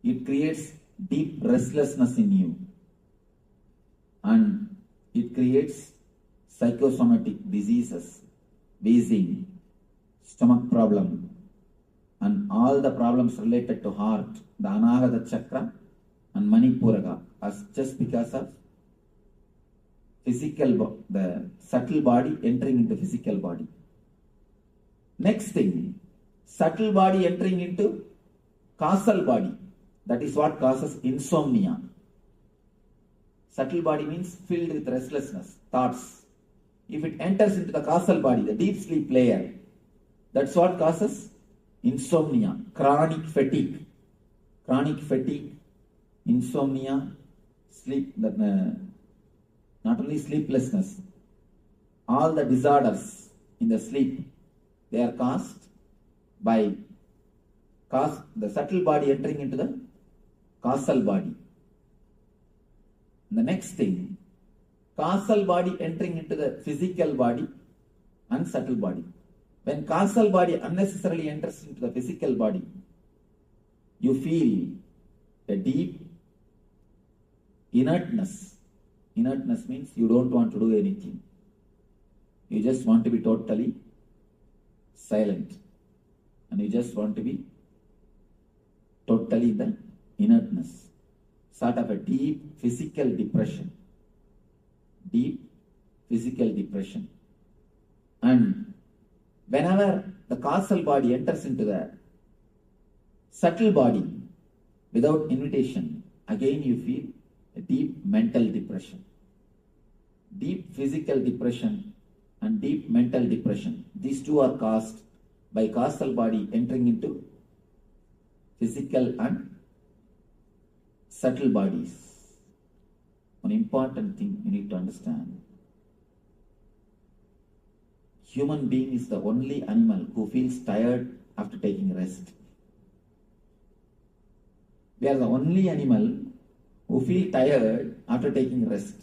it creates deep restlessness in you and it creates psychosomatic diseases, wheezing, stomach problem, and all the problems related to heart, the Anahata chakra and Manipuraka, as just because of the subtle body entering into physical body. Next thing, subtle body entering into causal body. That is what causes insomnia. Subtle body means filled with restlessness, thoughts. If it enters into the causal body, the deep sleep layer, that's what causes insomnia, chronic fatigue. Chronic fatigue, insomnia, sleep, not only sleeplessness, all the disorders in the sleep, they are caused by the subtle body entering into the causal body. The next thing, causal body entering into the physical body and subtle body. When causal body unnecessarily enters into the physical body, you feel a deep inertness. Inertness means you don't want to do anything. You just want to be totally silent. And you just want to be totally in the inertness. Sort of a deep physical depression. Deep physical depression. And whenever the causal body enters into the subtle body without invitation, again you feel a deep mental depression. Deep physical depression and deep mental depression. These two are caused by causal body entering into physical and subtle bodies. One important thing you need to understand. Human being is the only animal who feels tired after taking rest. We are the only animal who feel tired after taking rest.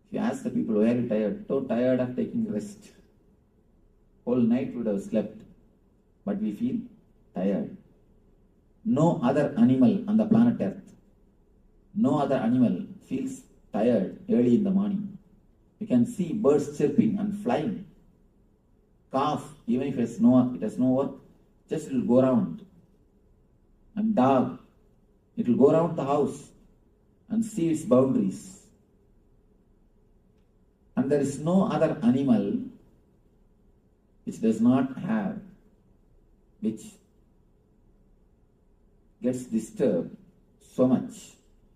If you ask the people, why are you tired? So tired of taking rest. Whole night we would have slept, but we feel tired. No other animal on the planet Earth, no other animal feels tired early in the morning. You can see birds chirping and flying. Calf, even if it has no work, just it will go around. And dog, it will go around the house and see its boundaries. And there is no other animal which does not have, which gets disturbed so much,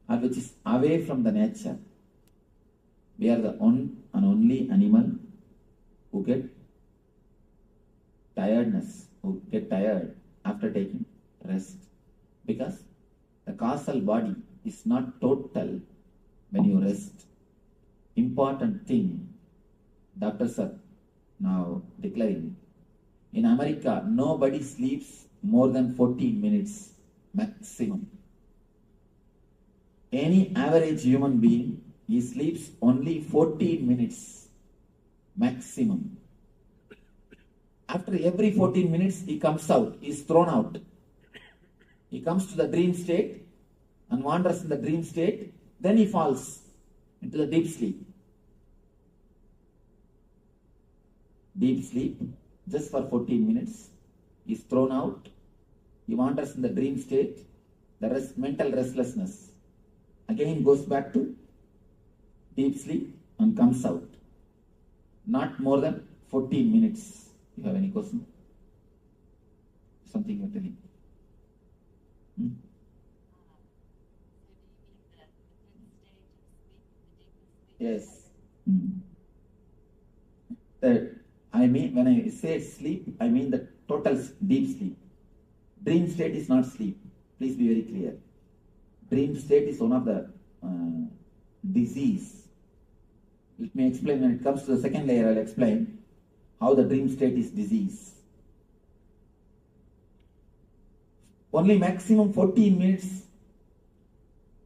or which is away from the nature. We are the one and only animal who get tired after taking rest. Because the causal body is not total when you rest. Important thing, doctors are now declaring. In America, nobody sleeps more than 14 minutes maximum. Any average human being, he sleeps only 14 minutes maximum. After every 14 minutes, he comes out, he is thrown out. He comes to the dream state and wanders in the dream state, then he falls into the deep sleep. Deep sleep, just for 14 minutes, he is thrown out, he wanders in the dream state, the mental restlessness again goes back to deep sleep and comes out. Not more than 14 minutes. You have any question? Something you are telling? Yes. I mean, when I say sleep, I mean the total deep sleep. Dream state is not sleep. Please be very clear. Dream state is one of the disease. Let me explain. When it comes to the second layer, I'll explain how the dream state is disease. Only maximum 14 minutes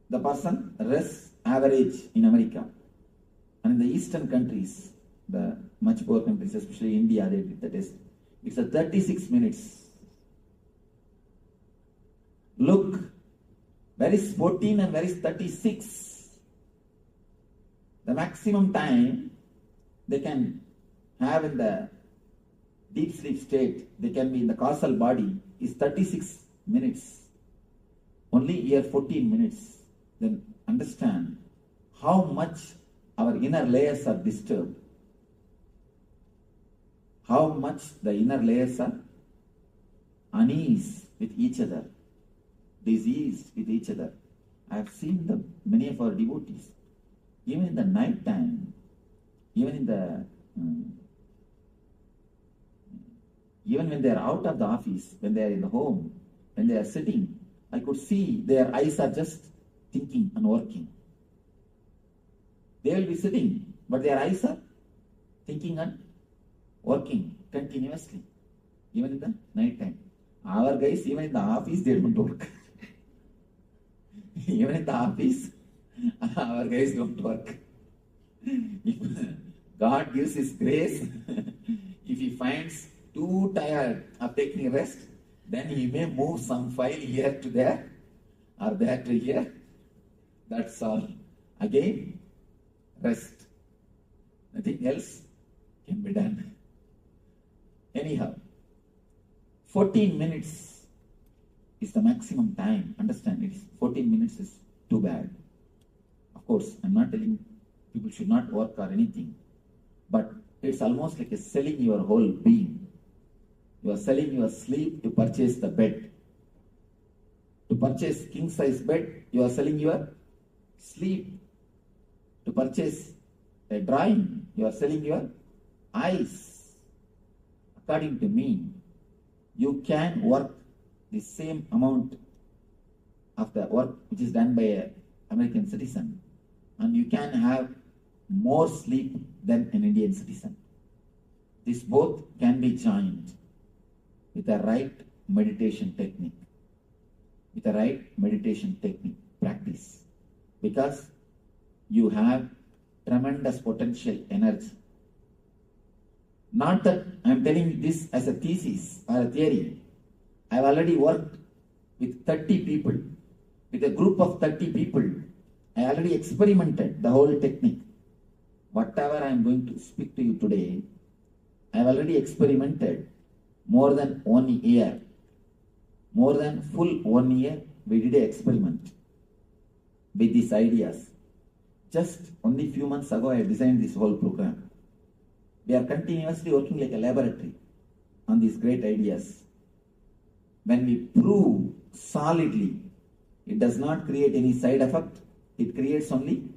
the person rests average in America. And in the eastern countries, the much poor countries, especially India, they did the test. It's a 36 minutes. Look, where is 14 and where is 36? The maximum time they can have in the deep sleep state, they can be in the causal body, is 36 minutes. Only here 14 minutes. Then understand how much our inner layers are disturbed, how much the inner layers are unease with each other, disease with each other. I have seen many of our devotees, even in the night time, even when they are out of the office, when they are in the home, when they are sitting, I could see their eyes are just thinking and working. They will be sitting, but their eyes are thinking and working continuously, even in the night time. Our guys, even in the office, they don't work. Even in the office, our guys don't work. If God gives His grace, if He finds too tired of taking rest, then He may move some file here to there or there to here. That's all. Again, rest. Nothing else can be done. Anyhow, 14 minutes is the maximum time. Understand, it is 14 minutes is too bad. Of course, I'm not telling people should not work or anything, but it's almost like selling your whole being. You are selling your sleep to purchase the bed. To purchase king size bed, you are selling your sleep. To purchase a drawing, you are selling your eyes. According to me, you can work the same amount of the work which is done by an American citizen, and you can have more sleep than an Indian citizen. This both can be joined with the right meditation technique. With the right meditation technique practice, because you have tremendous potential energy. Not that I am telling this as a thesis or a theory. I have already worked with 30 people, with a group of 30 people. I already experimented the whole technique. Whatever I am going to speak to you today, I have already experimented more than 1 year. More than full 1 year, we did an experiment with these ideas. Just only few months ago, I designed this whole program. We are continuously working like a laboratory on these great ideas. When we prove solidly, it does not create any side effect. It creates only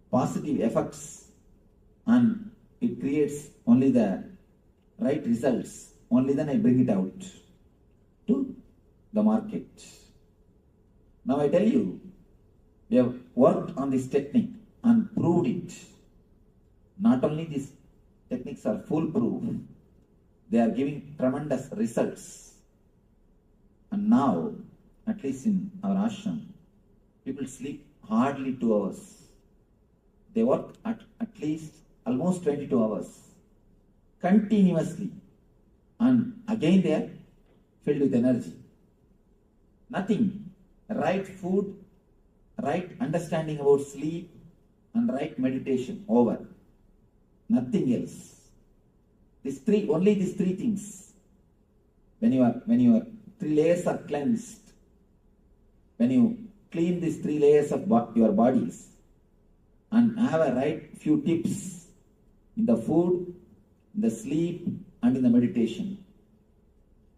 positive effects, and it creates only the right results. Only then I bring it out to the market. Now I tell you, we have worked on this technique and proved it. Not only these techniques are foolproof, they are giving tremendous results. And now, at least in our ashram, people sleep hardly 2 hours. They work at least almost 22 hours continuously, and again they are filled with energy. Nothing. Right food, right understanding about sleep, and right meditation. Over. Nothing else. Only these three things. When your 3 layers are cleansed, when you clean these 3 layers of your bodies, and have a right few tips in the food, in the sleep, and in the meditation.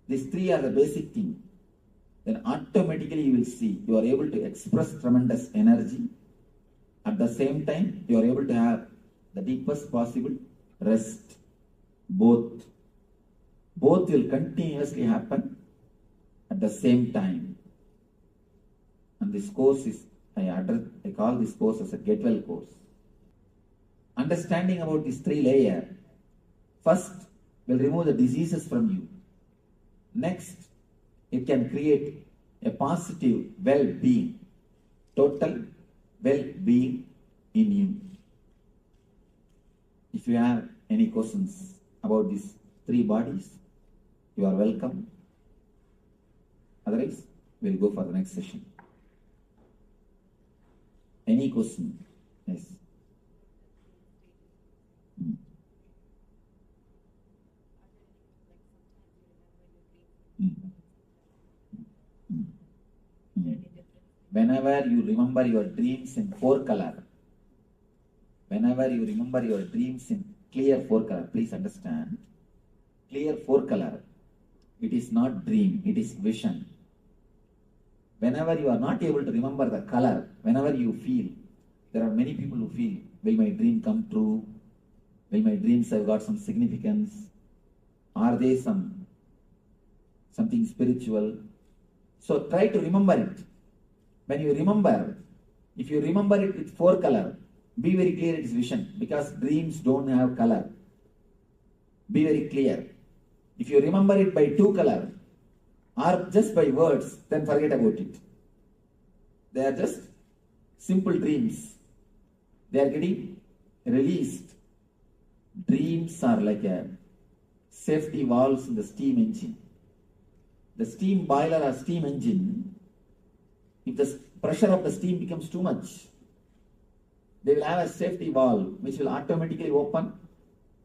These 3 are the basic thing. Then automatically you will see you are able to express tremendous energy. At the same time, you are able to have the deepest possible rest. Both will continuously happen at the same time. And this course is, I call this course as a get well course. Understanding about these 3 layers, first will remove the diseases from you. Next, it can create a positive well-being, total well-being in you. If you have any questions about these 3 bodies, you are welcome. Otherwise, we'll go for the next session. Any question? Yes. Whenever you remember your dreams in 4 color, whenever you remember your dreams in clear 4-color, please understand, clear 4-color, it is not dream, it is vision. Whenever you are not able to remember the color, whenever you feel, there are many people who feel, will my dream come true? Will my dreams have got some significance? Are they something spiritual? So try to remember it. When you remember, if you remember it with 4-color, be very clear it is vision, because dreams don't have color. Be very clear. If you remember it by 2-color or just by words, then forget about it. They are just simple dreams. They are getting released. Dreams are like a safety valves in the steam engine. The steam boiler or steam engine, if the pressure of the steam becomes too much, they will have a safety valve which will automatically open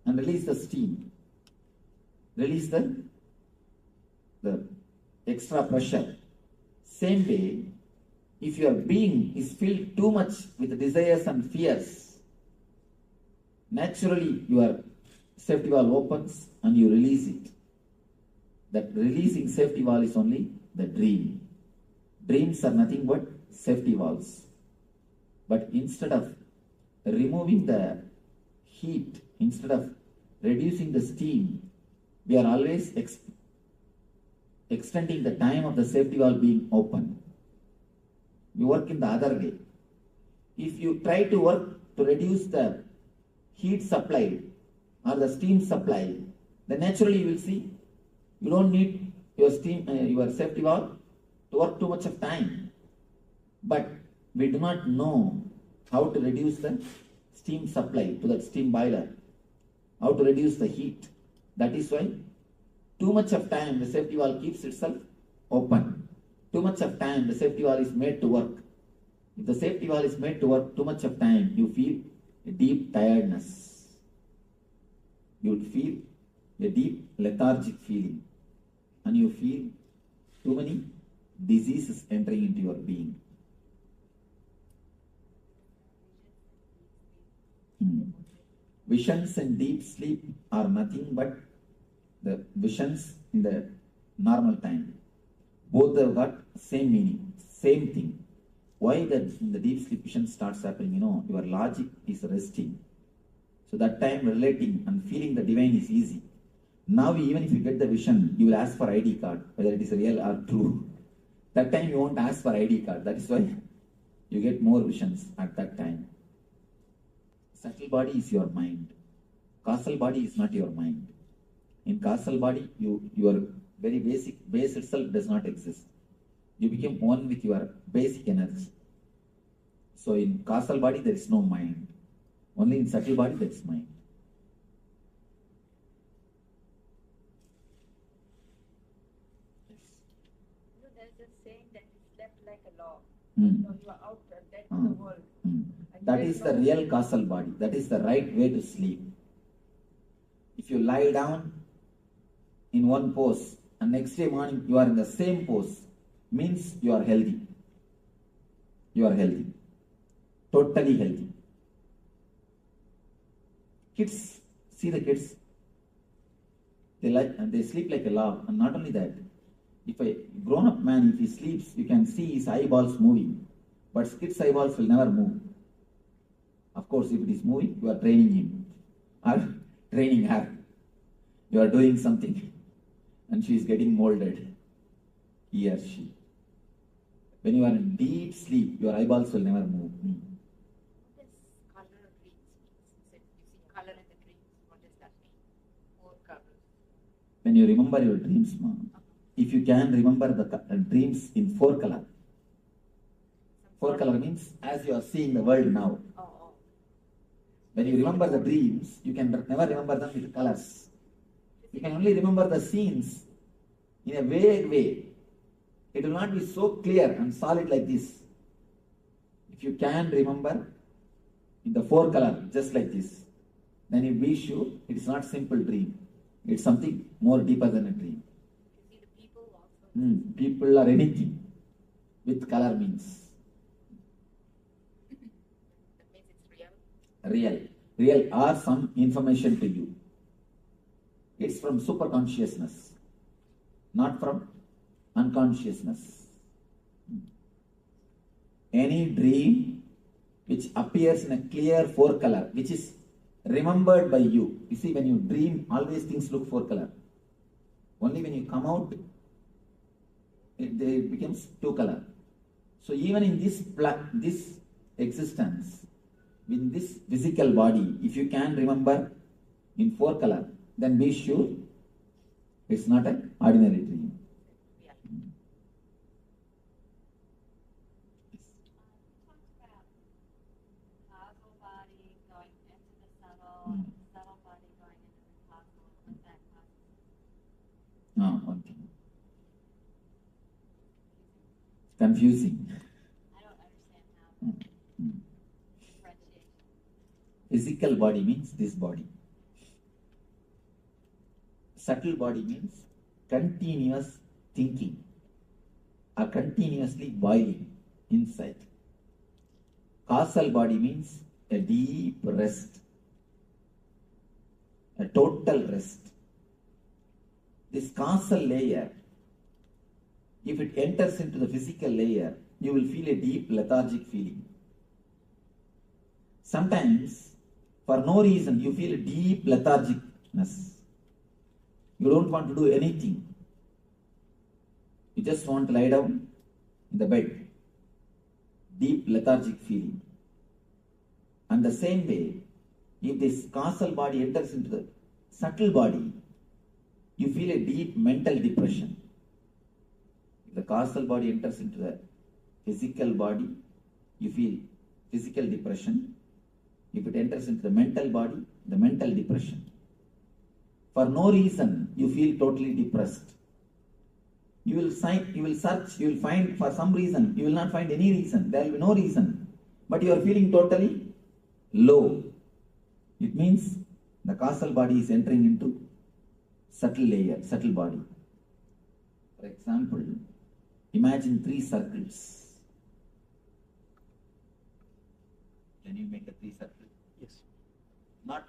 and release the steam. Release the extra pressure. Same way, if your being is filled too much with desires and fears, naturally your safety valve opens and you release it. That releasing safety valve is only the dream. Dreams are nothing but safety valves. But instead of removing the heat, instead of reducing the steam, we are always extending the time of the safety valve being open. We work in the other way. If you try to work to reduce the heat supply or the steam supply, then naturally you will see you don't need your safety valve to work too much of time. But we do not know how to reduce the steam supply to that steam boiler, how to reduce the heat. That is why too much of time the safety valve keeps itself open. Too much of time the safety valve is made to work. If the safety valve is made to work too much of time, you feel a deep tiredness. You would feel a deep lethargic feeling. And you feel too many diseases entering into your being. Visions in deep sleep are nothing but the visions in the normal time. Both have got same meaning, same thing. Why that in the deep sleep vision starts happening? Your logic is resting. So that time relating and feeling the divine is easy. Now even if you get the vision, you will ask for ID card, whether it is real or true. That time you won't ask for ID card. That is why you get more visions at that time. Subtle body is your mind. Causal body is not your mind. In causal body, your very basic base itself does not exist. You become one with your basic energy. So in causal body there is no mind. Only in subtle body there is mind.
There's a saying that you slept like a log. You are out dead to the world.
That is the real causal body. That is the right way to sleep. If you lie down in one pose and next day morning you are in the same pose, means you are healthy. You are healthy. Totally healthy. Kids, see the kids. They sleep like a log. And not only that, if a grown-up man, if he sleeps, you can see his eyeballs moving. But kid's eyeballs will never move. Of course, if it is moving, you are training him or training her. You are doing something and she is getting molded, he or she. When you are in deep sleep, your eyeballs will never move.
What does color of dreams mean? You see color in the dreams. What does that mean? 4 colors.
When you remember your dreams, if you can remember the dreams in 4 color. 4 color means as you are seeing the world now. When you remember the dreams, you can never remember them with colors. You can only remember the scenes in a vague way. It will not be so clear and solid like this. If you can remember in the 4 color, just like this, then you be sure it is not simple dream. It's something more deeper than a dream.
You see the people also.
People or anything with color means.
That means it's real.
real or some information to you. It's from superconsciousness, not from unconsciousness. Any dream which appears in a clear four color, which is remembered by you. You see, when you dream, always things look four color. Only when you come out, it becomes two color. So even in this existence, in this physical body, if you can remember in four color, then be sure it's not an ordinary dream.
Yeah.
Talked about causal body going into the subtle body going into the causal, what that causes.
One thing. Confusing.
I don't understand how the differentiation.
Physical body means this body. Subtle body means continuous thinking or continuously boiling inside. Causal body means a deep rest, a total rest. This causal layer, if it enters into the physical layer, you will feel a deep lethargic feeling. Sometimes, for no reason, you feel a deep lethargicness. You don't want to do anything. You just want to lie down in the bed. Deep lethargic feeling. And the same way, if this causal body enters into the subtle body, you feel a deep mental depression. If the causal body enters into the physical body, you feel physical depression. If it enters into the mental body, the mental depression. For no reason, you feel totally depressed. You will search, you will find for some reason, you will not find any reason, there will be no reason. But you are feeling totally low. It means the causal body is entering into subtle layer, subtle body. For example, imagine 3 circles. Can you make a 3 circles?
Yes.
Not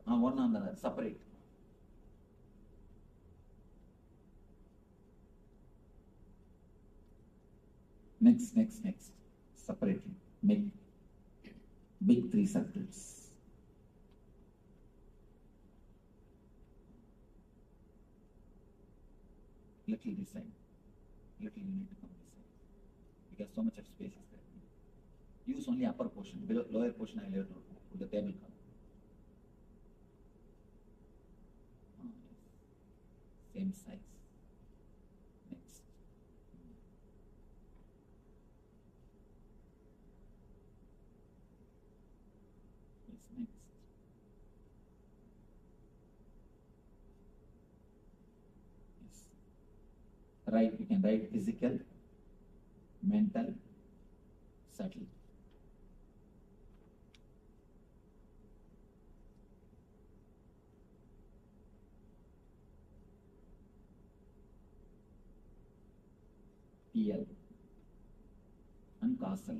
one on the other, separate. Next. Separately. Make big 3 circles. Little this side. Little you need to come this side. Because so much of space is there. Use only upper portion. Below, lower portion I will have to put the table cover. Same size. Next. Yes, next. Yes. Right, we can write physical, mental, subtle. PL and causal.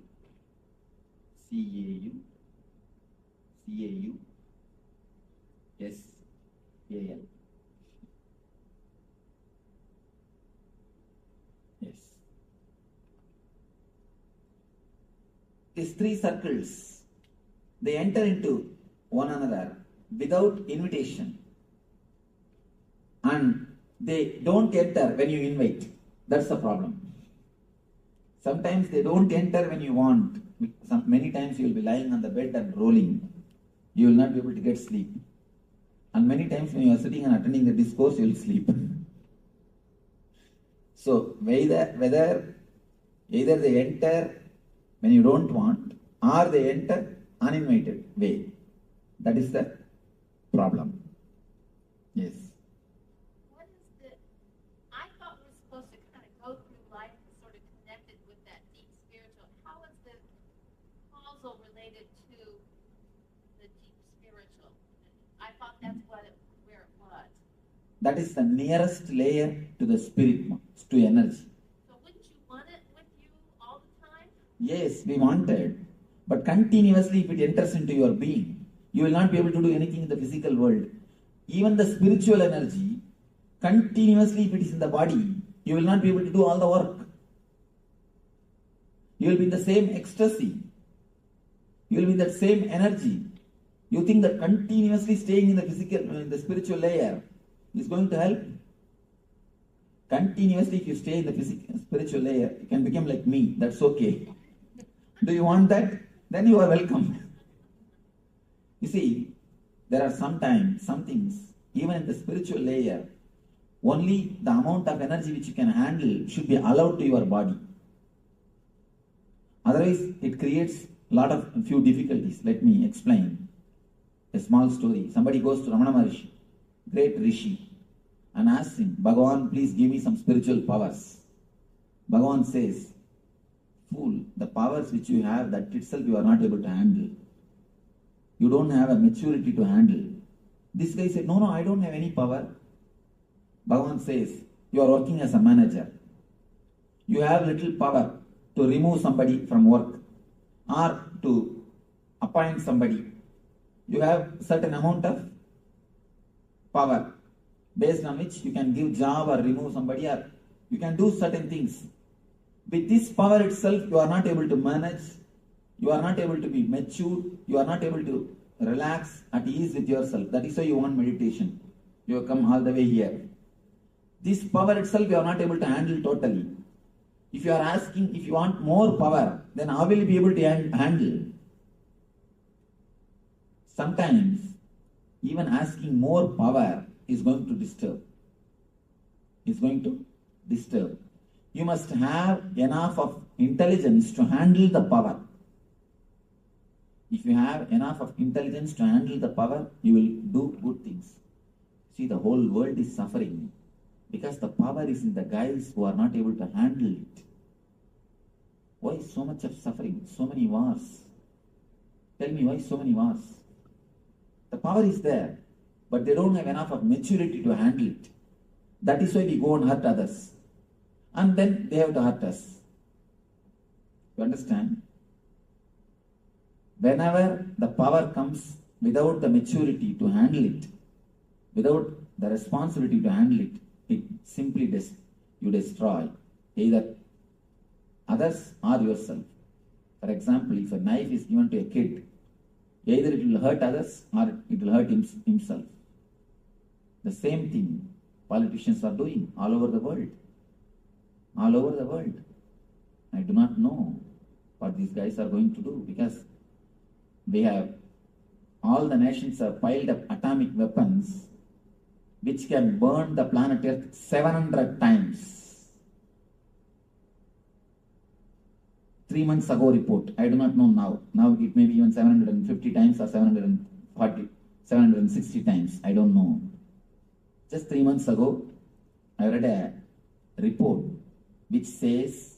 CAU, SAL. Yes. These 3 circles, they enter into one another without invitation. And they don't enter when you invite. That's the problem. Sometimes they don't enter when you want. Many times you will be lying on the bed and rolling. You will not be able to get sleep. And many times when you are sitting and attending the discourse, you will sleep. So whether either they enter when you don't want or they enter uninvited way. That is the problem. Yes.
What is the, I thought we were supposed to kind of go through life and sort of connected with that deep spiritual. How is the causal related to the deep spiritual? I thought that's where it was.
That is the nearest layer to the spirit, to energy.
So wouldn't you want it with you all the time?
Yes, we wanted. But continuously if it enters into your being, You will not be able to do anything in the physical world. Even the spiritual energy, continuously if it is in the body, you will not be able to do all the work. You will be in the same ecstasy. You will be in that same energy. You think that continuously staying in the physical, in the spiritual layer is going to help? Continuously, if you stay in the physical, spiritual layer, you can become like me. That's okay. Do you want that? Then you are welcome. You see, there are sometimes some things, even in the spiritual layer, only the amount of energy which you can handle should be allowed to your body. Otherwise, it creates a few difficulties. Let me explain a small story. Somebody goes to Ramana Maharishi, great Rishi, and asks him, Bhagavan, please give me some spiritual powers. Bhagavan says, fool, the powers which you have, that itself you are not able to handle. You don't have a maturity to handle. This guy said, no, I don't have any power. Bhagavan says, you are working as a manager. You have little power to remove somebody from work or to appoint somebody. You have certain amount of power based on which you can give job or remove somebody, or you can do certain things. With this power itself, you are not able to manage, you are not able to be mature, you are not able to relax at ease with yourself. That is why you want meditation. You have come all the way here. This power itself you are not able to handle totally. If you are asking, if you want more power, then how will you be able to handle? Sometimes, even asking more power is going to disturb. It's going to disturb. You must have enough of intelligence to handle the power. If you have enough of intelligence to handle the power, you will do good things. See, the whole world is suffering because the power is in the guys who are not able to handle it. Why so much of suffering? So many wars. Tell me, why so many wars? The power is there, but they don't have enough of maturity to handle it. That is why we go and hurt others. And then they have to hurt us. You understand? Whenever the power comes without the maturity to handle it, without the responsibility to handle it, it simply you destroy either others or yourself. For example, if a knife is given to a kid, either it will hurt others or it will hurt himself. The same thing politicians are doing all over the world. All over the world. I do not know what these guys are going to do because all the nations have piled up atomic weapons which can burn the planet Earth 700 times. 3 months ago report, I do not know now. Now it may be even 750 times or 740, 760 times, I don't know. Just 3 months ago, I read a report which says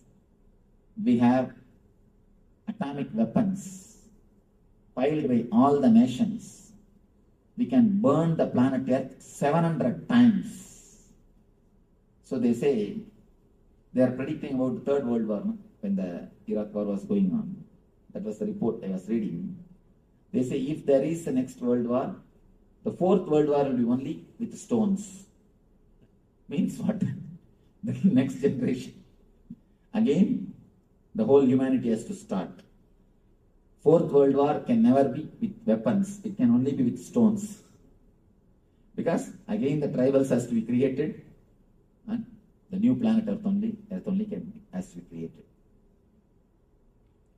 we have atomic weapons piled by all the nations. We can burn the planet Earth 700 times. So they say they are predicting about the Third World War, no? When the Iraq War was going on. That was the report I was reading. They say if there is a next World War, the Fourth World War will be only with stones. Means what? The next generation. Again, the whole humanity has to start. Fourth World War can never be with weapons. It can only be with stones. Because again the tribals has to be created and the new planet Earth only has to be created.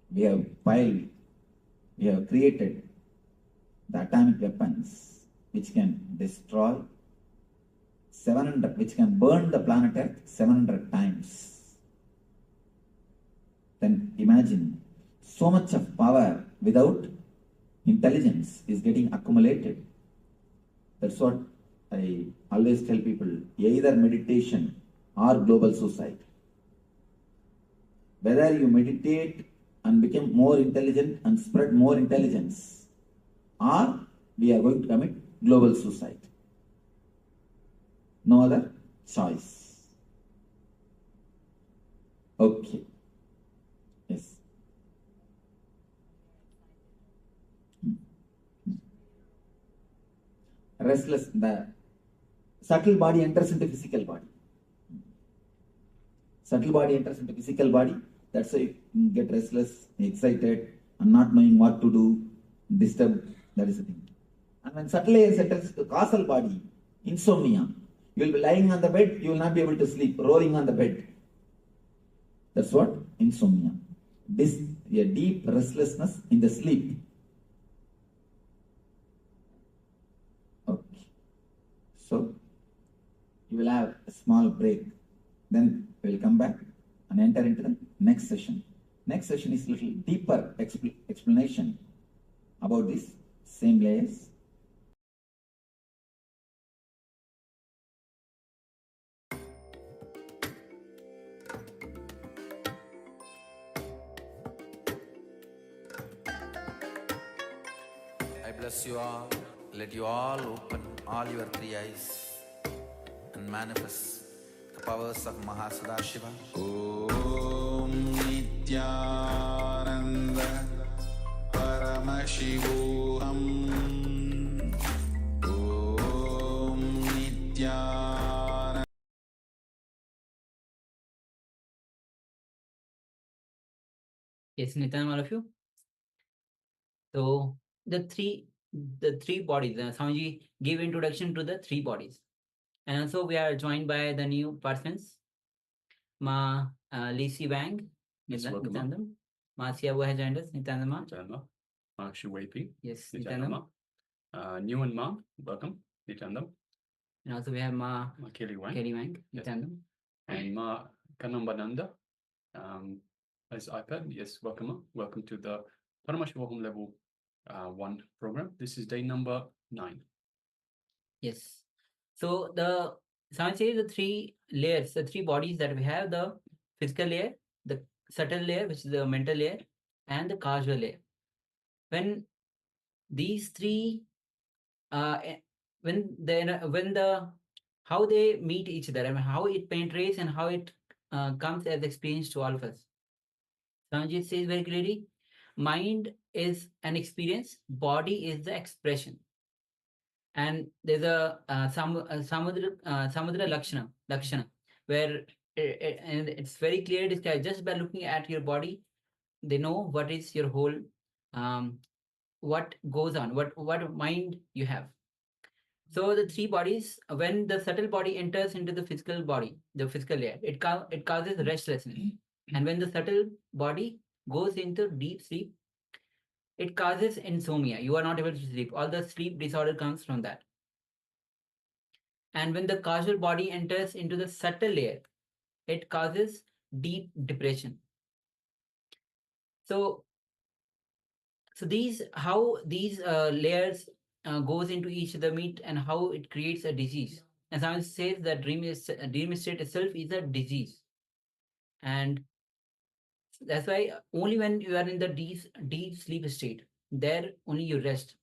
We have created the atomic weapons which can destroy 700, which can burn the planet Earth 700 times. Then imagine, so much of power without intelligence is getting accumulated. That's what I always tell people, either meditation or global suicide. Whether you meditate and become more intelligent and spread more intelligence, or we are going to commit global suicide. No other choice. Okay. Yes. restless, the subtle body enters into physical body. Subtle body enters into physical body. That's why you get restless, excited, and not knowing what to do, disturbed. That is the thing. And when subtle layers enters into causal body, insomnia, you will be lying on the bed, you will not be able to sleep, rolling on the bed. That's what insomnia. A deep restlessness in the sleep. Okay. So, you will have a small break. Then we will come back and enter into the next session. Next session is a little deeper explanation about these same layers.
I bless you all. Let you all open all your three eyes and manifest the powers of Mahasudashiva. Om Nithyananda Paramashivoham. Om Nithyananda.
Yes, Nithyananda, all of you. So the three bodies. Swamiji gave introduction to the three bodies, and also we are joined by the new participants, Ma Lisi Wang,
Yes, welcome.
Nithyananda. Ma Siabu has joined us, Nithyananda.
Nithyananda. Ma Shiwepi.
Yes,
Nithyananda.
Nithyananda.
Newan Ma, welcome. Nithyananda.
And also we have Ma
Kelly Wang.
Wang,
Yes.
Nithyananda.
And Ma Kanambananda. As iPad, yes, welcome. Ma. Welcome to the Paramashivoham Level-1 program. This is day number 9.
Yes. So the Swamiji says the three layers, the three bodies that we have: the physical layer, the subtle layer, which is the mental layer, and the causal layer. When these three, when the how they meet each other, I mean, how it penetrates and how it comes as experience to all of us. Swamiji says very clearly, mind is an experience, body is the expression. And there's a samudra lakshana, where and it's very clear described just by looking at your body. They know what is your whole, what goes on, what mind you have. So the three bodies, when the subtle body enters into the physical body, the physical layer, it causes restlessness. And when the subtle body goes into deep sleep, it causes insomnia. You are not able to sleep. All the sleep disorder comes from that. And when the causal body enters into the subtle layer, it causes deep depression. So how these layers goes into each other meet and how it creates a disease. And someone says that dream state itself is a disease. And that's why only when you are in the deep sleep state, there only you rest.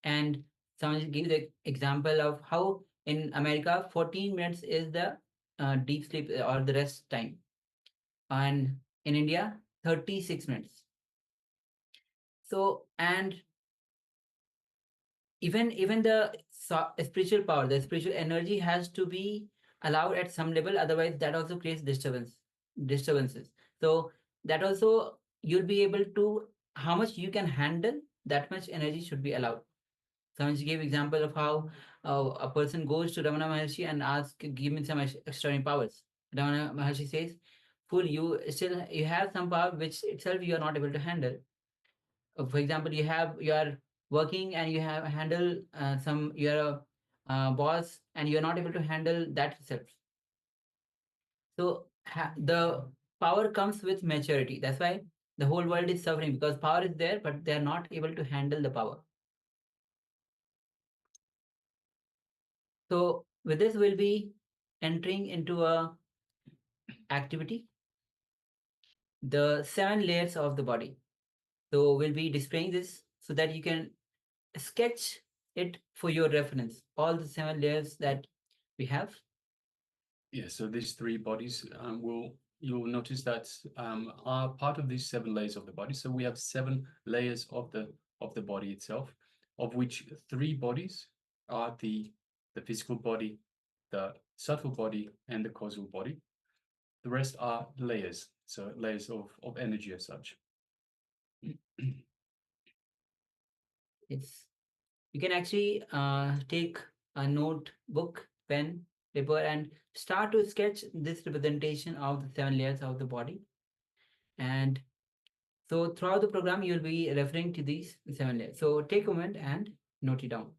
And someone gave the example of how in America, 14 minutes is the deep sleep or the rest time. And in India, 36 minutes. So, and even the spiritual power, the spiritual energy has to be allowed at some level. Otherwise, that also creates disturbances. So that also you'll be able to, how much you can handle, that much energy should be allowed. So she gave example of how a person goes to Ramana Maharshi and asks, give me some extraordinary powers. Ramana Maharshi says, fool, you have some power which itself you are not able to handle. For example, you are working and you have handle you're a boss and you're not able to handle that itself. So the power comes with maturity. That's why the whole world is suffering, because power is there, but they're not able to handle the power. So with this, we'll be entering into a activity, the 7 layers of the body. So we'll be displaying this so that you can sketch it for your reference, all the 7 layers that we have.
Yeah, so these 3 bodies you'll notice that are part of these 7 layers of the body. So we have 7 layers of the body itself, of which 3 bodies are the physical body, the subtle body, and the causal body. The rest are layers, so layers of energy as such.
Yes. You can actually take a notebook, pen, paper, and start to sketch this representation of the 7 layers of the body. And so throughout the program, you'll be referring to these 7 layers. So take a moment and note it down.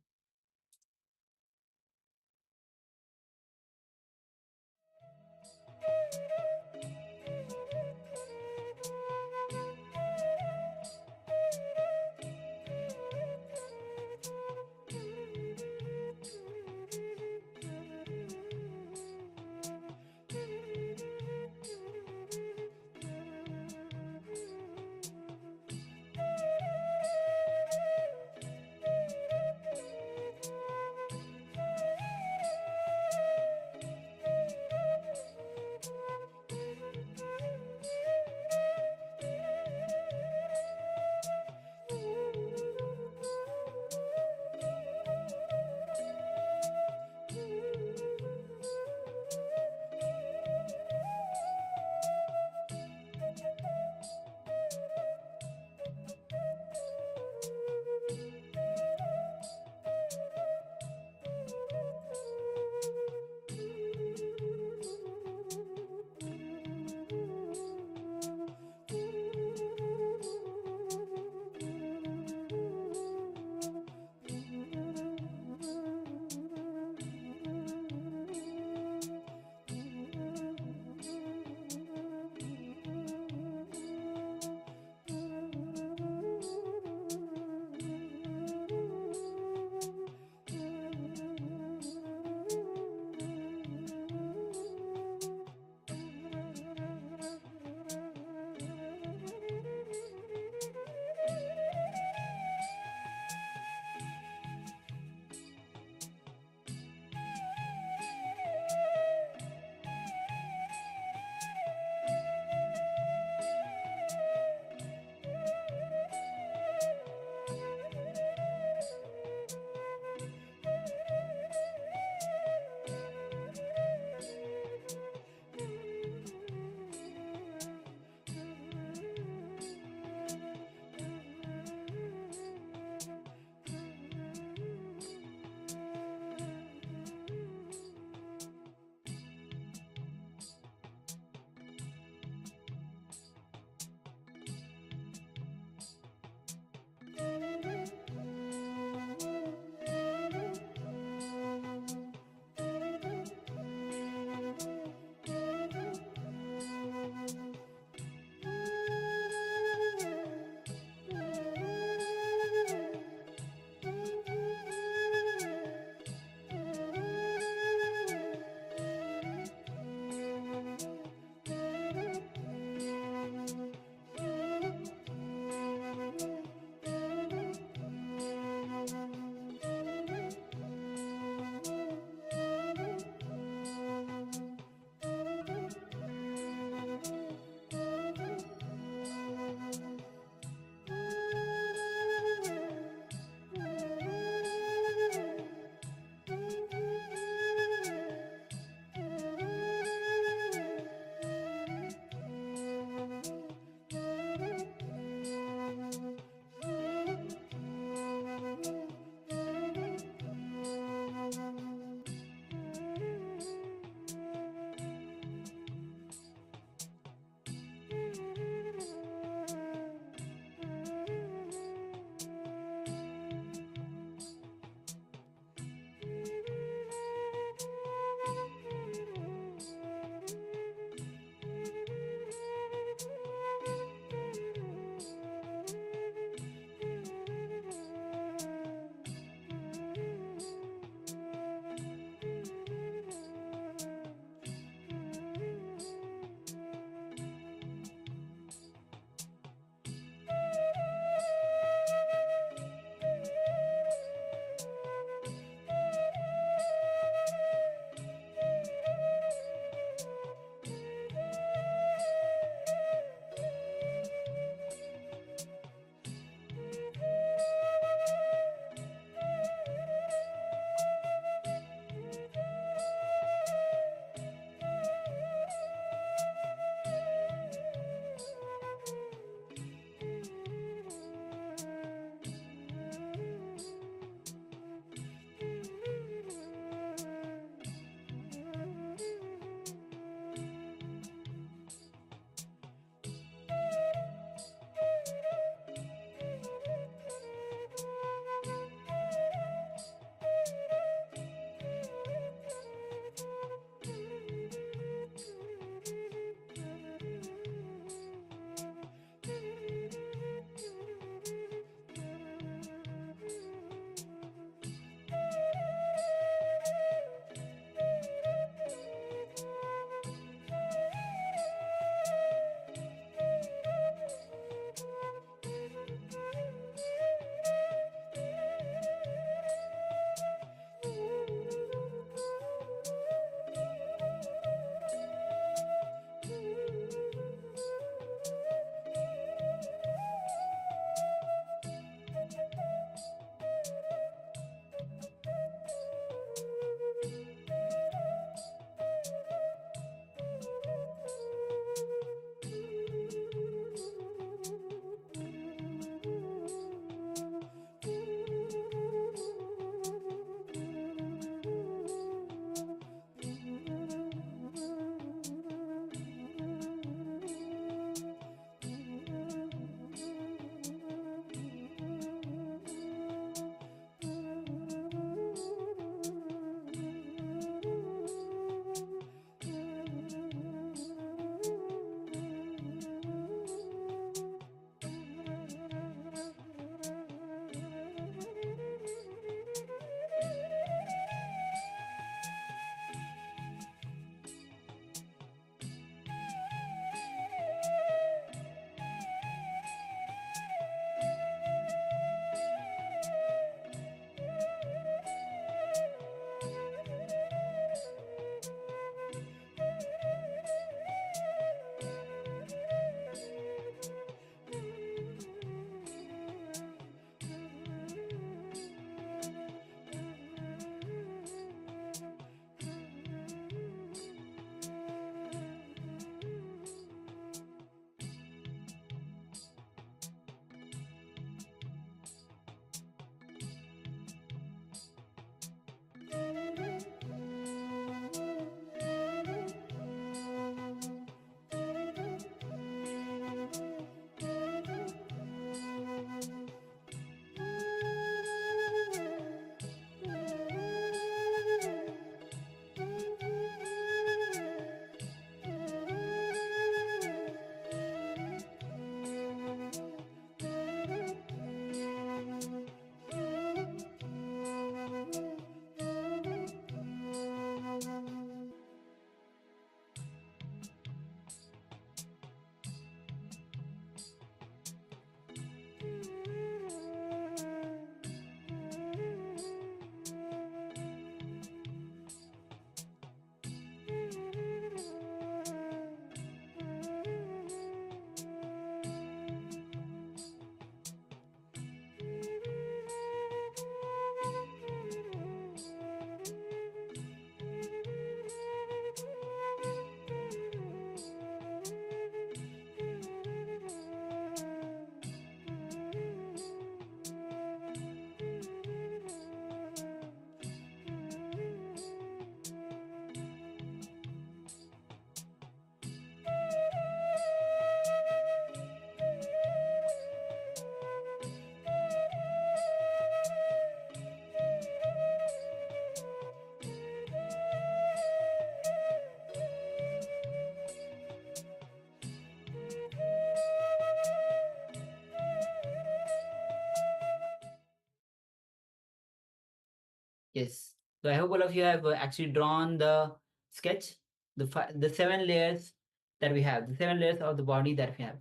Yes. So I hope all of you have actually drawn the sketch, the 7 layers that we have, the 7 layers of the body that we have.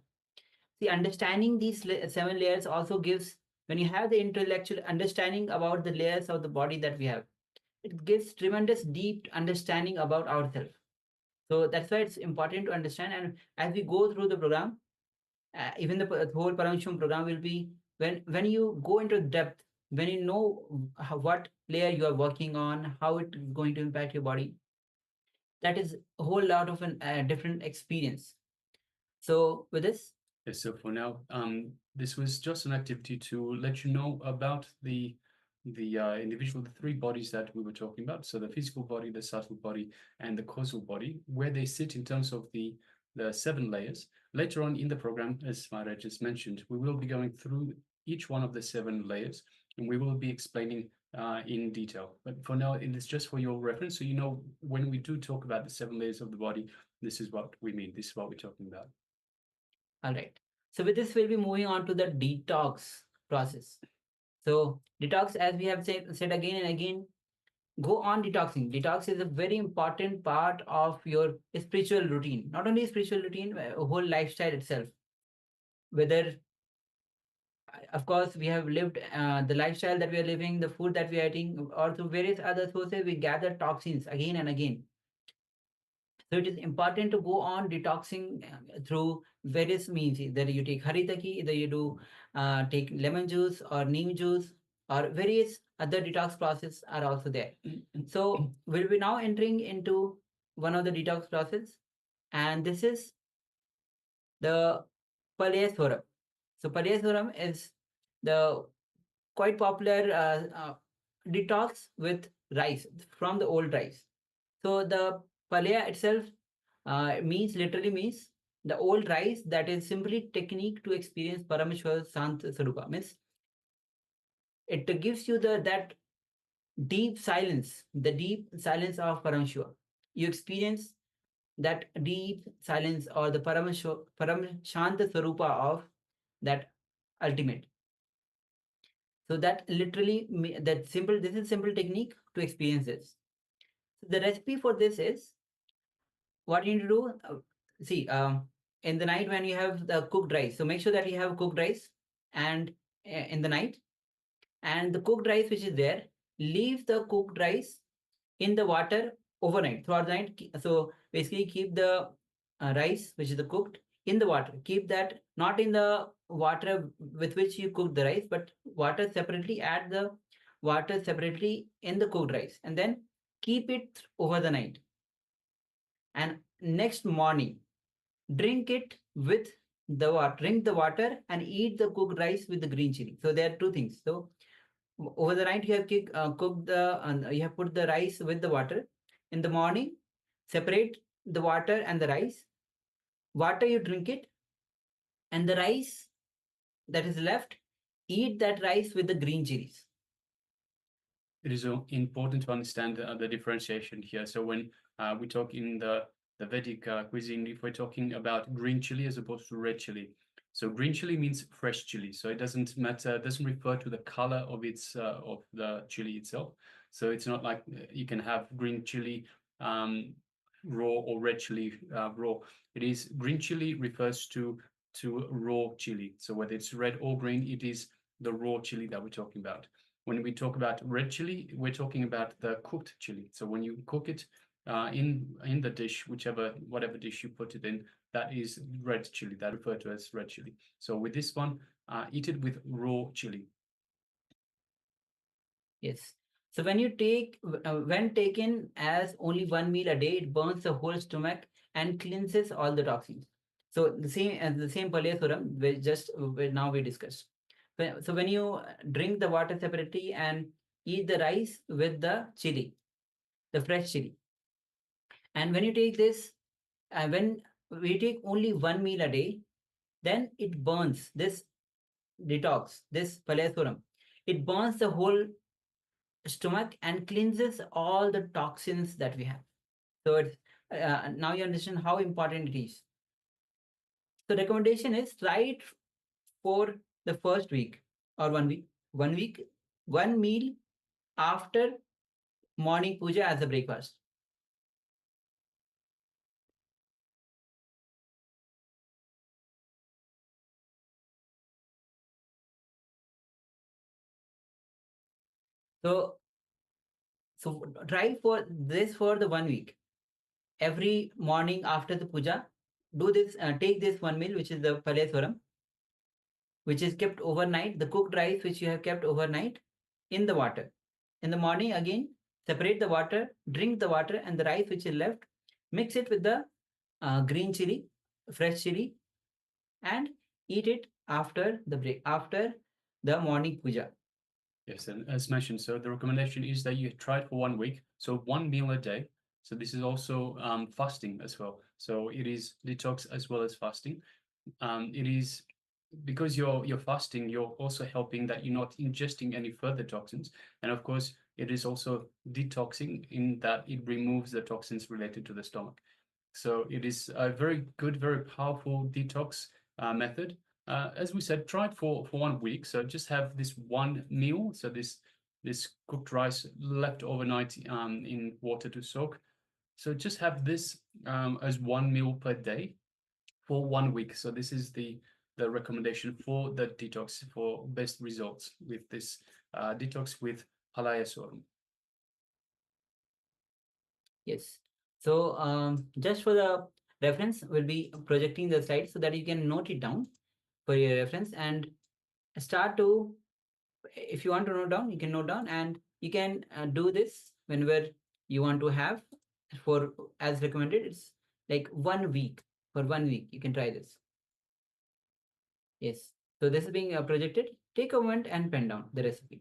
See, understanding these 7 layers also gives, when you have the intellectual understanding about the layers of the body that we have, it gives tremendous deep understanding about ourselves. So that's why it's important to understand. And as we go through the program, even the whole Paramashivoham program will be, when you go into depth, when you know what layer you are working on, how it is going to impact your body, that is a whole lot of a different experience. So with this,
Yes, so for now, this was just an activity to let you know about the individual, the 3 bodies that we were talking about. So the physical body, the subtle body, and the causal body, where they sit in terms of the 7 layers. Later on in the program, as Maharaj just mentioned, we will be going through each one of the 7 layers, and we will be explaining in detail. But for now, it is just for your reference, so you know when we do talk about the 7 layers of the body, this is what we mean. This is what we're talking about.
all right. So with this, we'll be moving on to the detox process. So detox, as we have said again and again, go on detoxing. Detox is a very important part of your spiritual routine. Not only spiritual routine, a whole lifestyle itself. Whether, of course, we have lived the lifestyle that we are living, the food that we are eating, or through various other sources, we gather toxins again and again. So it is important to go on detoxing through various means. Either you take haritaki, either you do take lemon juice or neem juice, or various other detox processes are also there. So we'll be now entering into one of the detox process, and this is the Palyaswaram. So Palyaswaram is the quite popular detox with rice from the old rice. So the palaya itself literally means the old rice, that is simply technique to experience Parameshwar Sant Sarupa. Means it gives you that deep silence, the deep silence of Parameshwar. You experience that deep silence or the Paramashanta Sarupa of that ultimate. So that literally, this is simple technique to experience this. So the recipe for this is, what you need to do, see, in the night when you have the cooked rice, so make sure that you have cooked rice, and in the night, and the cooked rice which is there, leave the cooked rice in the water overnight, throughout the night. So basically keep the rice which is the cooked in the water. Keep that not in the water with which you cook the rice, but water separately, add the water separately in the cooked rice, and then keep it over the night. And next morning, drink it with the water. Drink the water and eat the cooked rice with the green chili. So there are 2 things. So over the night you have cooked you have put the rice with the water. In the morning, separate the water and the rice. Water, you drink it, and the rice that is left, eat that rice with the green chilies.
It is important to understand the differentiation here. So when we talk in the Vedic cuisine, if we're talking about green chili as opposed to red chili, so green chili means fresh chili. So it doesn't matter, doesn't refer to the color of of the chili itself. So it's not like you can have green chili raw or red chili raw. It is, green chili refers to raw chili. So whether it's red or green, it is the raw chili that we're talking about. When we talk about red chili, we're talking about the cooked chili. So when you cook it in the dish, whatever dish you put it in, that is red chili, that referred to as red chili. So with this one, eat it with raw chili.
Yes. So when you take, when taken as only 1 meal a day, it burns the whole stomach and cleanses all the toxins. So the same Palyaswaram, now we discussed. So when you drink the water separately and eat the rice with the chili, the fresh chili, and when you take this, when we take only 1 meal a day, then it burns this detox, this Palyaswaram. It burns the whole stomach and cleanses all the toxins that we have. So it's, now you understand how important it is. So recommendation is, try it for the first week or 1 week, 1 meal after morning puja as a breakfast. So try for this for the 1 week. Every morning after the puja, do this. Take this one meal, which is the paleswaram, which is kept overnight. The cooked rice which you have kept overnight in the water. In the morning again, separate the water, drink the water, and the rice which is left, mix it with the green chili, fresh chili, and eat it after the morning puja.
Yes, and as mentioned, so the recommendation is that you try it for 1 week, so 1 meal a day. So this is also fasting as well. So it is detox as well as fasting. It is because you're fasting, you're also helping that you're not ingesting any further toxins, and of course, it is also detoxing in that it removes the toxins related to the stomach. So it is a very good, very powerful detox method. As we said, try it for 1 week. So just have this one meal. So this cooked rice left overnight in water to soak. So just have this as one meal per day for 1 week. So this is the recommendation for the detox for best results with this detox with Halayasorum.
Yes. So just for the reference, we'll be projecting the slide so that you can note it down for your reference and start to, if you want to note down, you can note down, and you can do this whenever you want to have for as recommended. It's like 1 week. For 1 week, you can try this. Yes. So this is being projected. Take a moment and pen down the recipe.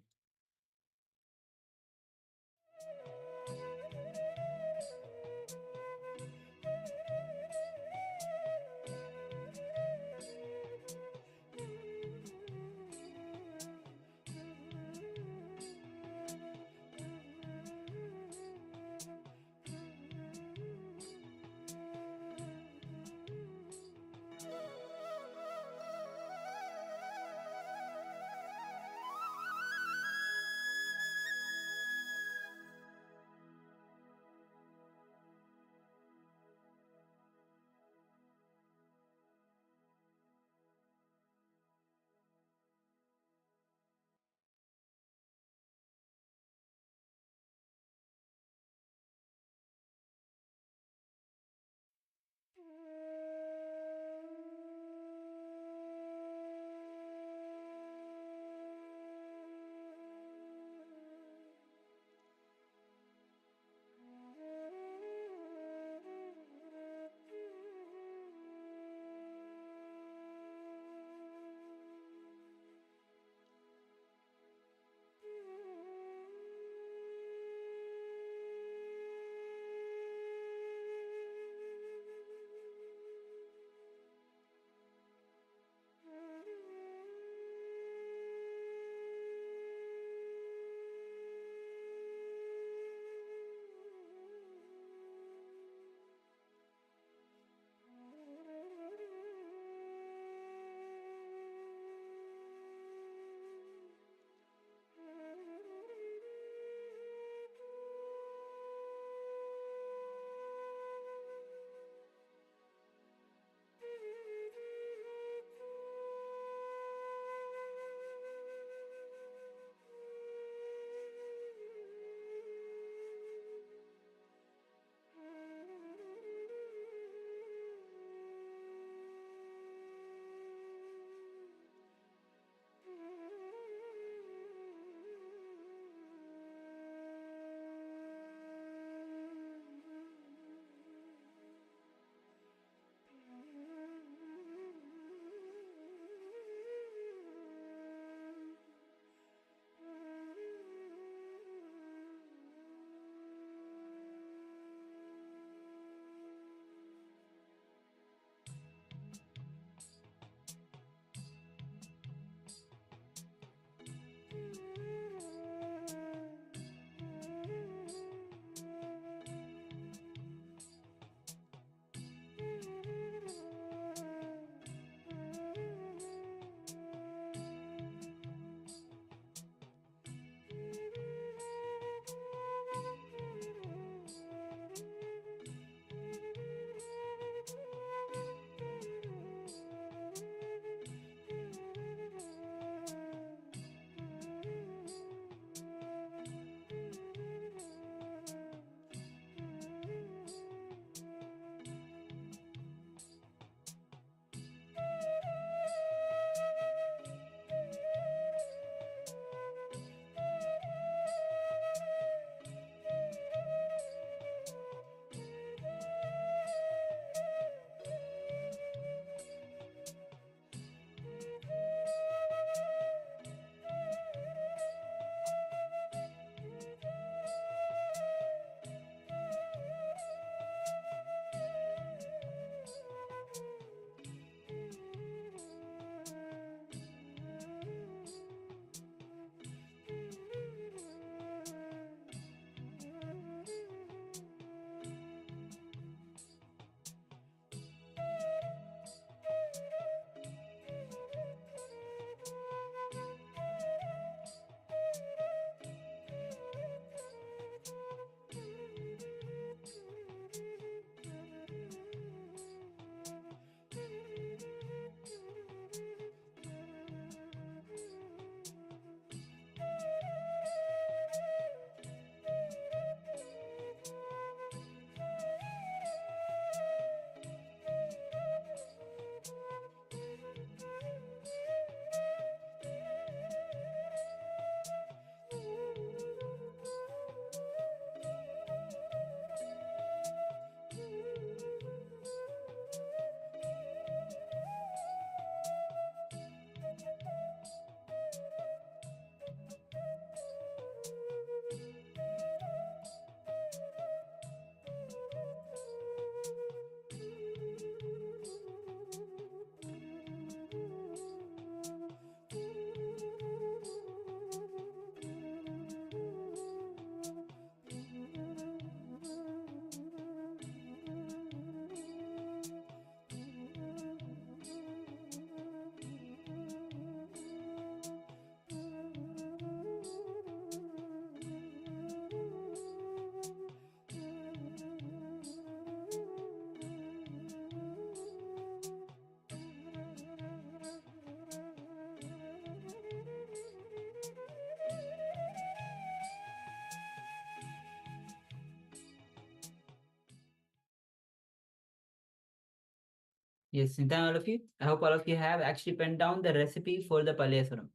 Yes, Nithyananda, all of you. I hope all of you have actually penned down the recipe for the Palyasvaram.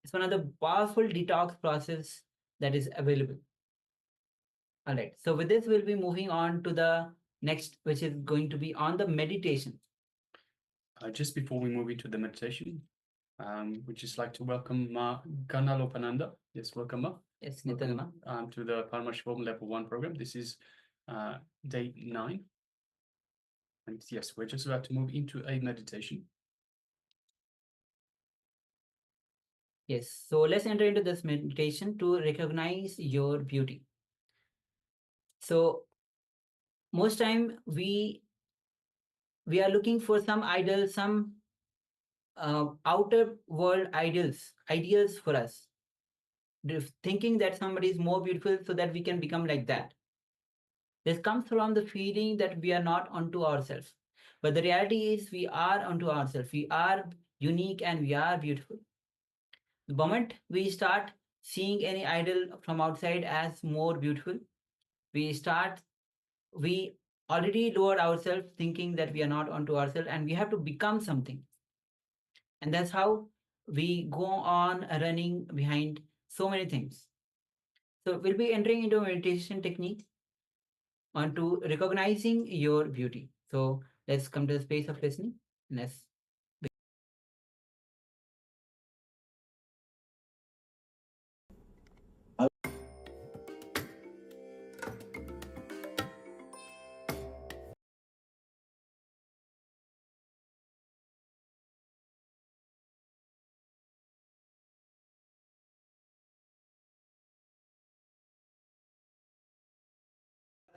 It's one of the powerful detox process that is available. All right. So with this, we'll be moving on to the next, which is going to be on the meditation.
Just before we move into the meditation, we'd just like to welcome Ma Ganalopananda. Yes, welcome, Ma.
Yes, Nithyananda.
Welcome to the Paramashivoham Level-1 program. This is day 9. And yes, we're just about to move into a meditation.
Yes. So let's enter into this meditation to recognize your beauty. So most time we are looking for some idols, some outer world ideals for us, thinking that somebody is more beautiful so that we can become like that. This comes from the feeling that we are not onto ourselves. But the reality is we are onto ourselves. We are unique and we are beautiful. The moment we start seeing any idol from outside as more beautiful, we already lower ourselves thinking that we are not onto ourselves and we have to become something. And that's how we go on running behind so many things. So we'll be entering into a meditation technique onto recognizing your beauty. So let's come to the space of listening. Let's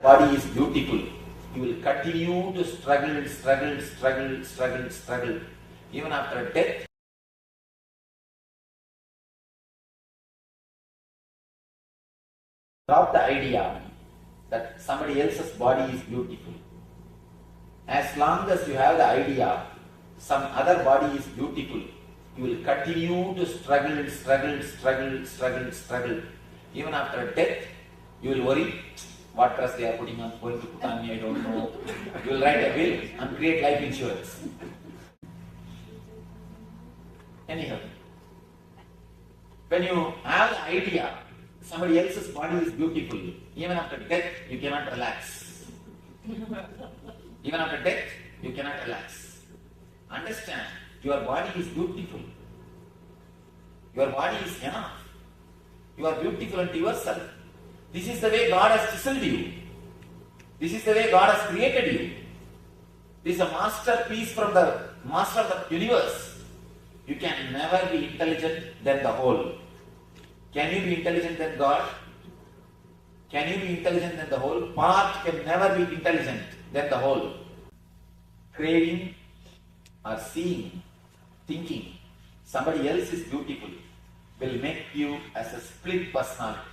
Body is beautiful. You will continue to struggle, even after death. Drop the idea that somebody else's body is beautiful. As long as you have the idea some other body is beautiful, you will continue to struggle. Even after death, you will worry what dress they are going to put on me, I don't know. You will write a will and create life insurance. Anyhow, when you have the idea somebody else's body is beautiful, even after death, you cannot relax. Even after death, you cannot relax. Understand, your body is beautiful. Your body is enough. You are beautiful unto yourself. This is the way God has chiseled you. This is the way God has created you. This is a masterpiece from the master of the universe. You can never be intelligent than the whole. Can you be intelligent than God? Can you be intelligent than the whole? Part can never be intelligent than the whole. Craving or seeing, thinking somebody else is beautiful will make you as a split personality.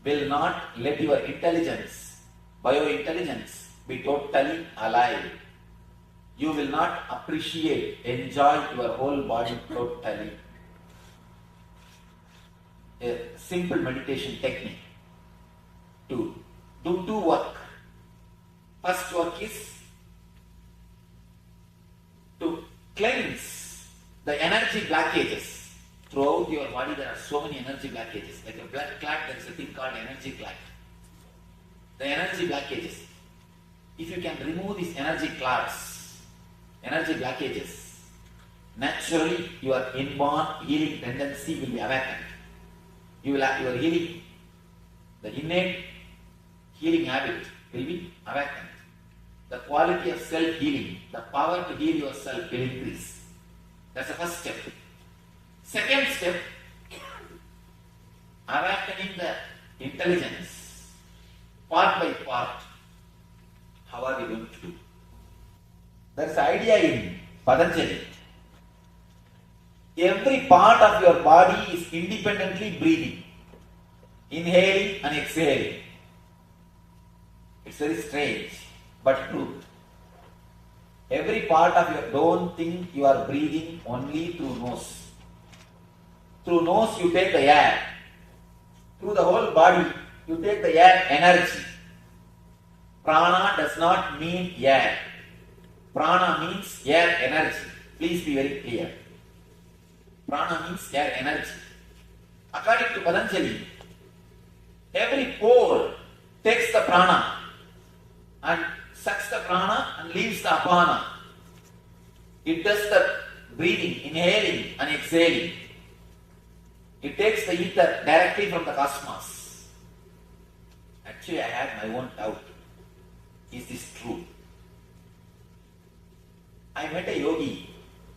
Will not let your intelligence, biointelligence, be totally alive. You will not appreciate, enjoy your whole body totally. A simple meditation technique to do two work. First work is to cleanse the energy blockages. Throughout your body there are so many energy blockages. Like a blood clot, there is a thing called energy clot. The energy blockages. If you can remove these energy clots, energy blockages, naturally your inborn healing tendency will be awakened. You will have your healing, the innate healing habit will be awakened. The quality of self-healing, the power to heal yourself will increase. That's the first step. Second step, awakening the intelligence, part by part. How are we going to do? There's an idea in Patanjali. Every part of your body is independently breathing, inhaling and exhaling. It's very strange, but true. Every part of your, don't think you are breathing only through nose. Through nose you take the air. Through the whole body you take the air energy. Prana does not mean air. Prana means air energy. Please be very clear. Prana means air energy. According to Patanjali, every pore takes the prana and sucks the prana and leaves the apana. It does the breathing, inhaling and exhaling. It takes the ether directly from the cosmos. Actually, I had my own doubt. Is this true? I met a yogi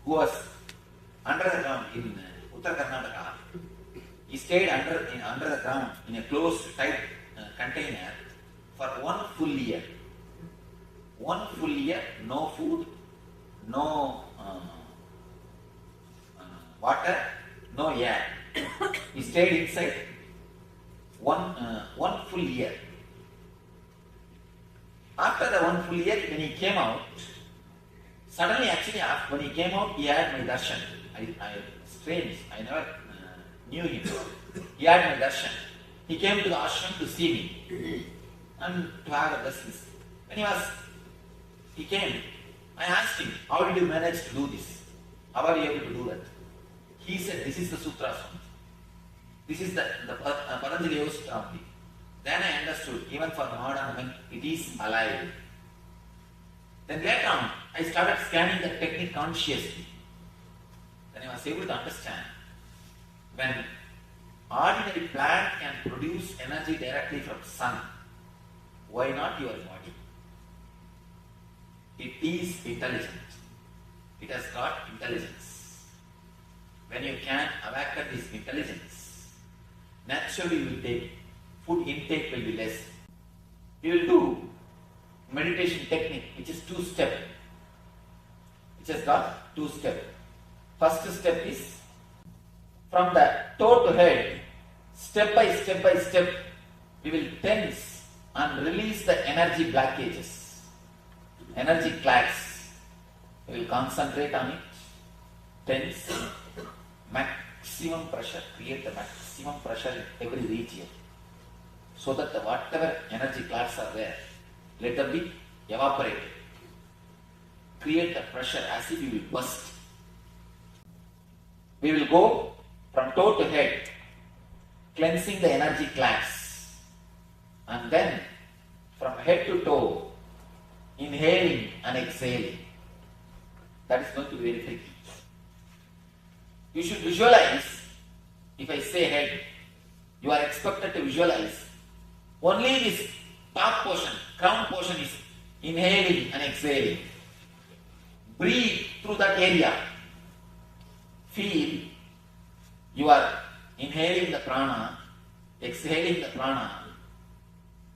who was under the ground in Uttar Karnataka. He stayed under the ground in a closed, tight container for 1 full year. 1 full year, no food, no water, no air. He stayed inside one full year. After the 1 full year, when he came out, suddenly actually when he came out, he had my darshan. Strange, I never knew him. He had my darshan. He came to the ashram to see me and to have a blessing. When he came, I asked him, how did you manage to do this? How are you able to do that? He said, this is the Sutra Swami. This is the Patanjali Yoga Sutra only. Then I understood, even for modern women, it is alive. Then later on, I started scanning the technique consciously. Then I was able to understand, when ordinary plant can produce energy directly from sun, why not your body? It is intelligent. It has got intelligence. When you can awaken this intelligence, naturally you will take, food intake will be less. You will do meditation technique which is 2-step. Which has got 2 steps. First step is from the toe to head, step by step, we will tense and release the energy blockages, energy clasps. We will concentrate on it, tense, maximum pressure, create the maximum pressure in every region, so that whatever energy clasps are there, let them be evaporated. Create the pressure as if you will burst. We will go from toe to head, cleansing the energy clasps, and then from head to toe, inhaling and exhaling. That is going to be very tricky. You should visualize, if I say head, you are expected to visualize only this top portion, crown portion is inhaling and exhaling. Breathe through that area. Feel you are inhaling the prana, exhaling the prana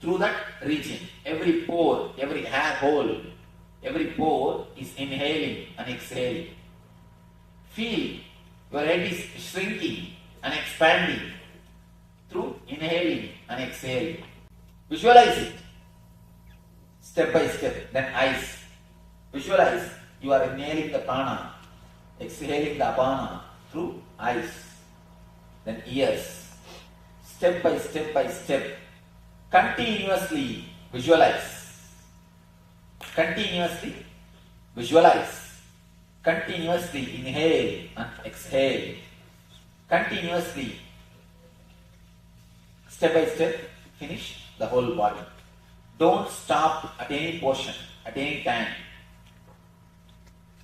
through that region. Every pore, every hair hole, every pore is inhaling and exhaling. Feel your head is shrinking and expanding through inhaling and exhaling. Visualize it step by step. Then eyes. Visualize you are inhaling the prana, exhaling the apana through eyes. Then ears. Step by step. Continuously visualize. Continuously visualize. Continuously inhale and exhale. Continuously, step by step, finish the whole body. Don't stop at any portion, at any time.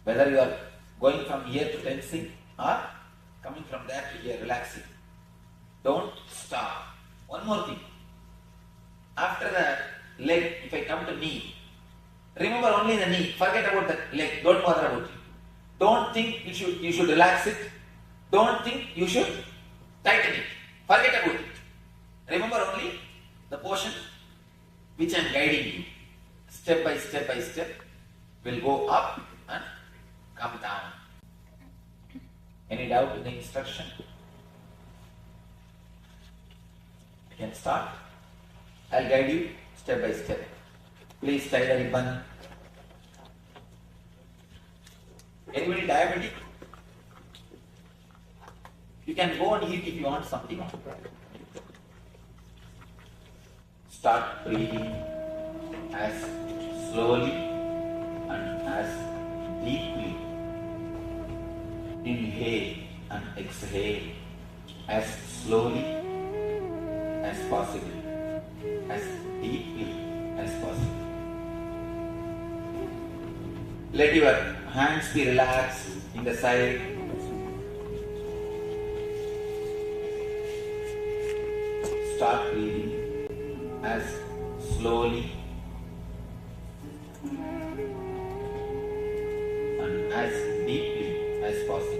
Whether you are going from here to tensing or coming from there to here relaxing. Don't stop. One more thing. After the leg, if I come to knee, remember only the knee. Forget about the leg. Don't bother about it. Don't think you should relax it. Don't think you should tighten it. Forget about it. Remember only the portion which I am guiding you. Step by step will go up and come down. Any doubt in the instruction? I can start. I'll guide you step by step. Please tie the ribbon. Anybody diabetic? You can go and eat if you want something. Start breathing as slowly and as Inhale and exhale as slowly as possible, as deeply as possible. Let your hands be relaxed in the side. Start breathing as slowly and as deeply as possible.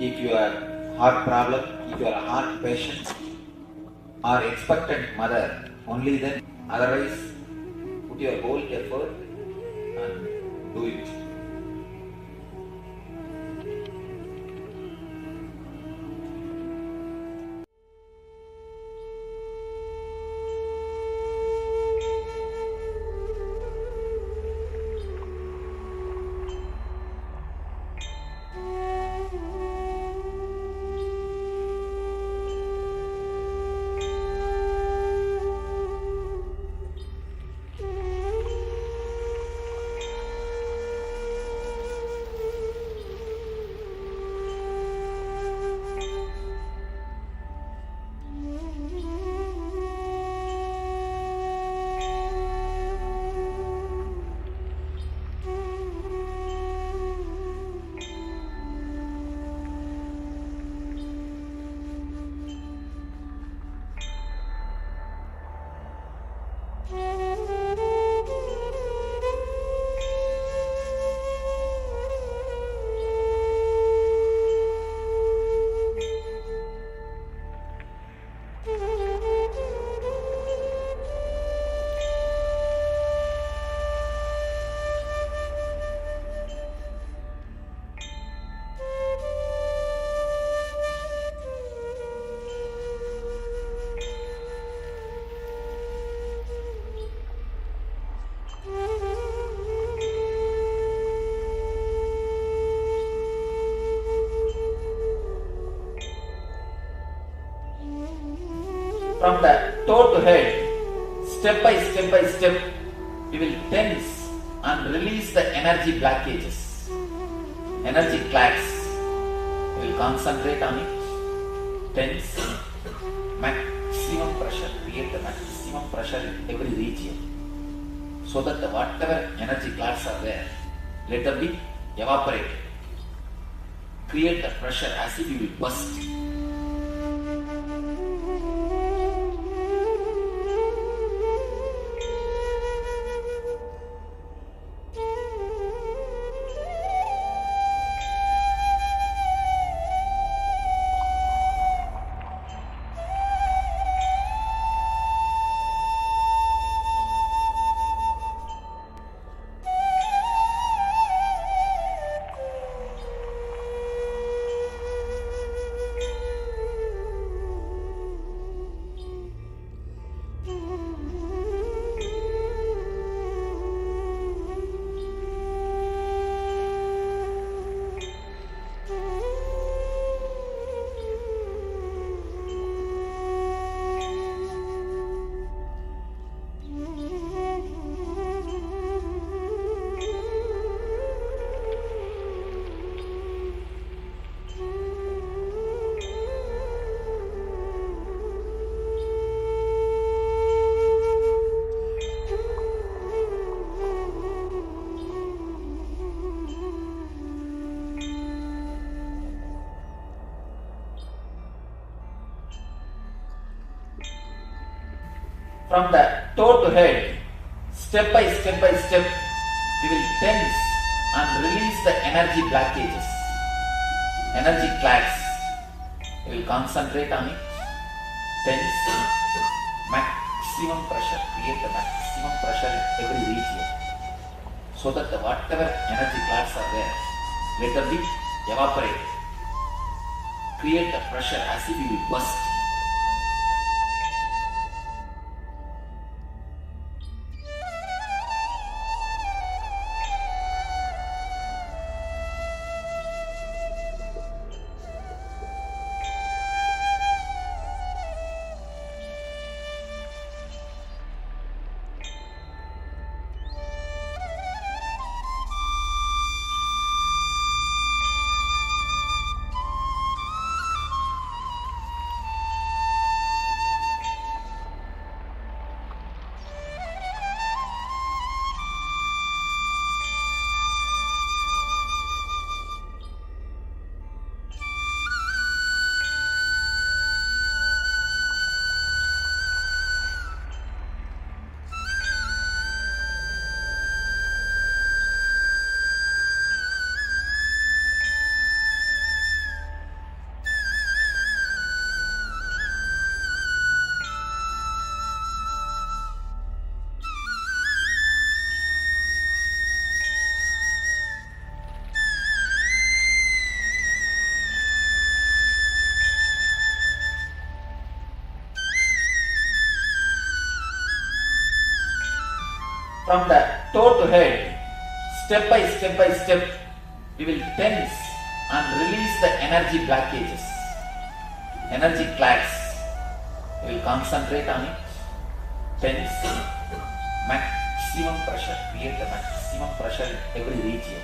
If you are heart problem, if you are a heart patient or expectant mother, only then. Otherwise, put your whole effort and do it. From the toe to head, step by step, we will tense and release the energy blockages, energy clasps. We will concentrate on it, tense, maximum pressure, create the maximum pressure in every region, so that whatever energy clasps are there, let them be evaporated. Create the pressure as if you will burst. From the toe to head, step by step, we will tense and release the energy blockages, energy class. You will concentrate on it. Tense. Maximum pressure. Create the maximum pressure in every region. So that whatever energy clouds are there, let them be evaporated. Create the pressure as if you will burst. From the toe to head, step by step, we will tense and release the energy blockages, energy clouds. We will concentrate on it. Tense, maximum pressure, create the maximum pressure in every region.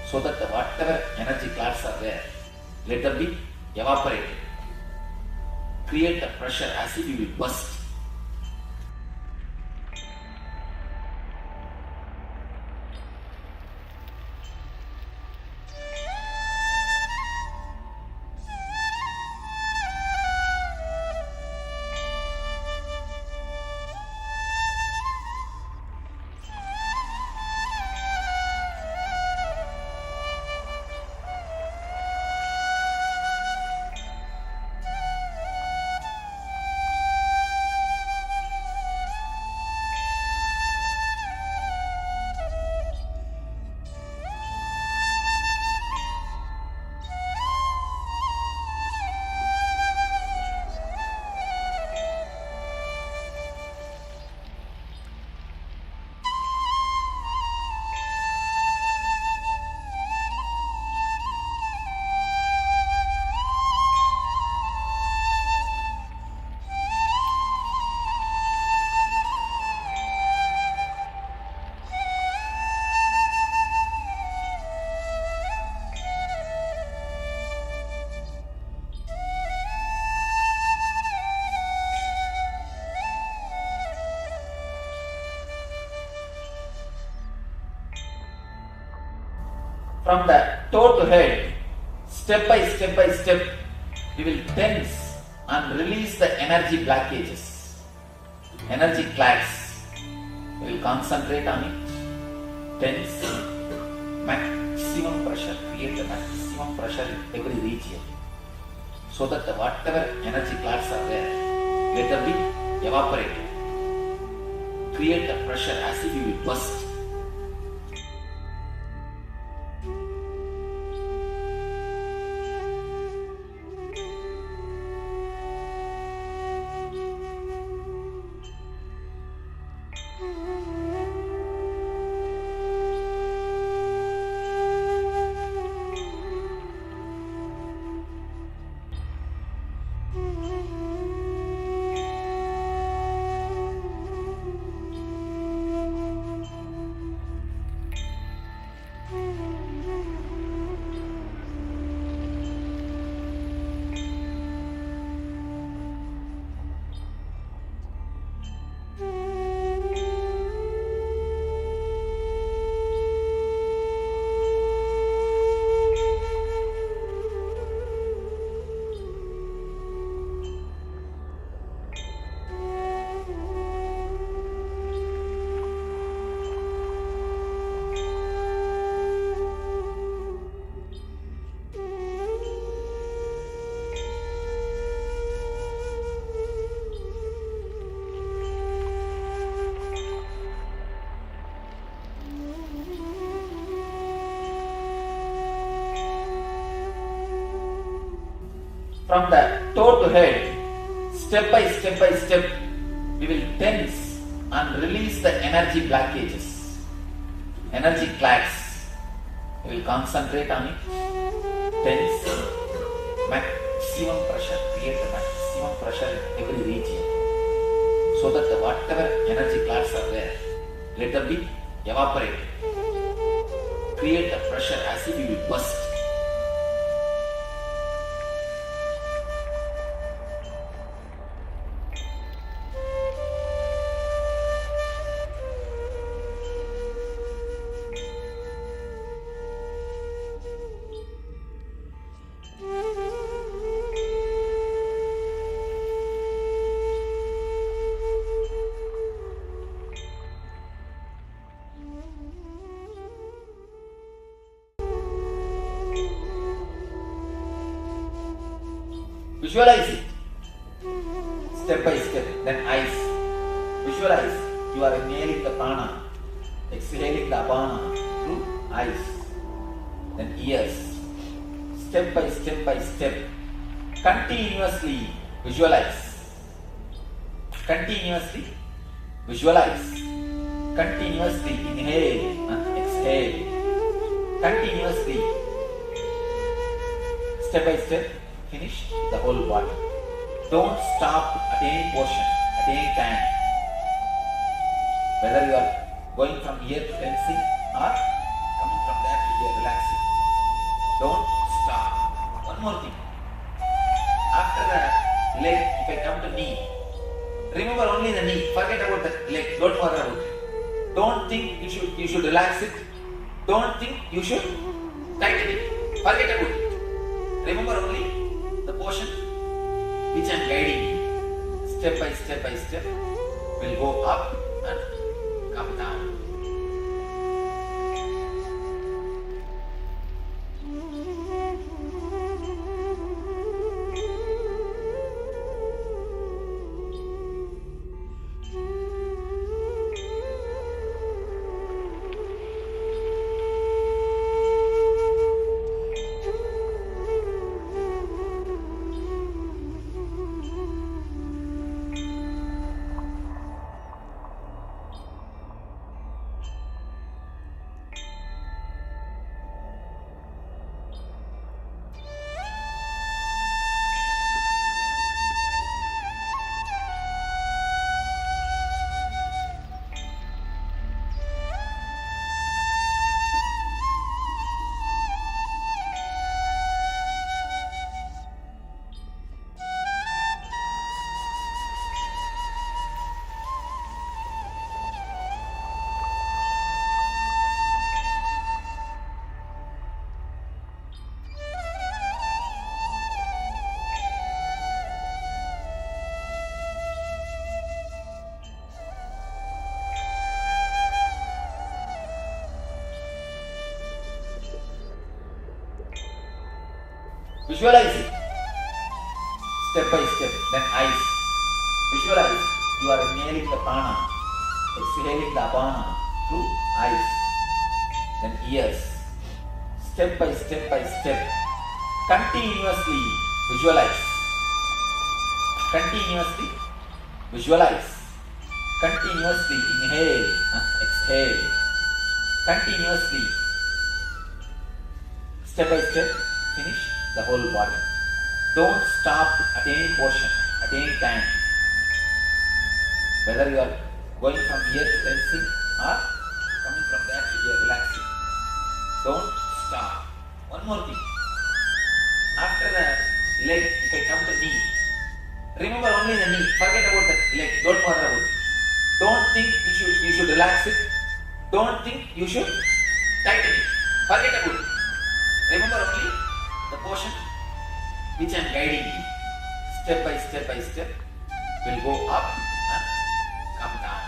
So that whatever energy clouds are there, let them be evaporated. Create the pressure as if you will burst. From the toe to head, step by step, we will tense and release the energy blockages, energy clouds. We will concentrate on it. Tense, maximum pressure, create the maximum pressure in every region. So that whatever energy clouds are there, let them be evaporated. Create the pressure as if you will burst. from the toe to head, step by step, we will tense and release the energy blockages, energy clags. We will concentrate on it, tense, maximum pressure, create the maximum pressure in every region, so that whatever energy clouds are there, let them be evaporated. Create the pressure as if you will burst. Visualize it, step by step, then eyes. Visualize you are inhaling the prana, exhaling the apana through eyes, then ears. Step by step, continuously visualize. Continuously visualize. Continuously inhale and exhale. Continuously, step by step, finish the whole body. Don't stop at any portion, at any time. Whether you are going from here to tensing or coming from there to here relaxing. Don't stop. One more thing. After the leg, if I come to knee, remember only the knee. Forget about the leg. Don't bother about it. Don't think you should relax it. Don't think you should tighten it. Forget about it. Remember only the portion which I am guiding you. Step by step, will go up and come down. Visualize it. Step by step, then eyes. Visualize you are inhaling the prana, exhaling the apana through eyes, then ears. Step by step, continuously visualize. Continuously visualize. Continuously inhale and exhale. Continuously, step by step, finish the whole body. Don't stop at any portion, at any time. Whether you are going from here to tensing or coming from there to here relaxing. Don't stop. One more thing. After the leg, if I come to knee, remember only the knee. Forget about the leg. Don't bother about it. Don't think you should relax it. Don't think you should tighten it. Forget about it. Remember only the portion which I am guiding you. Step by step, will go up and come down.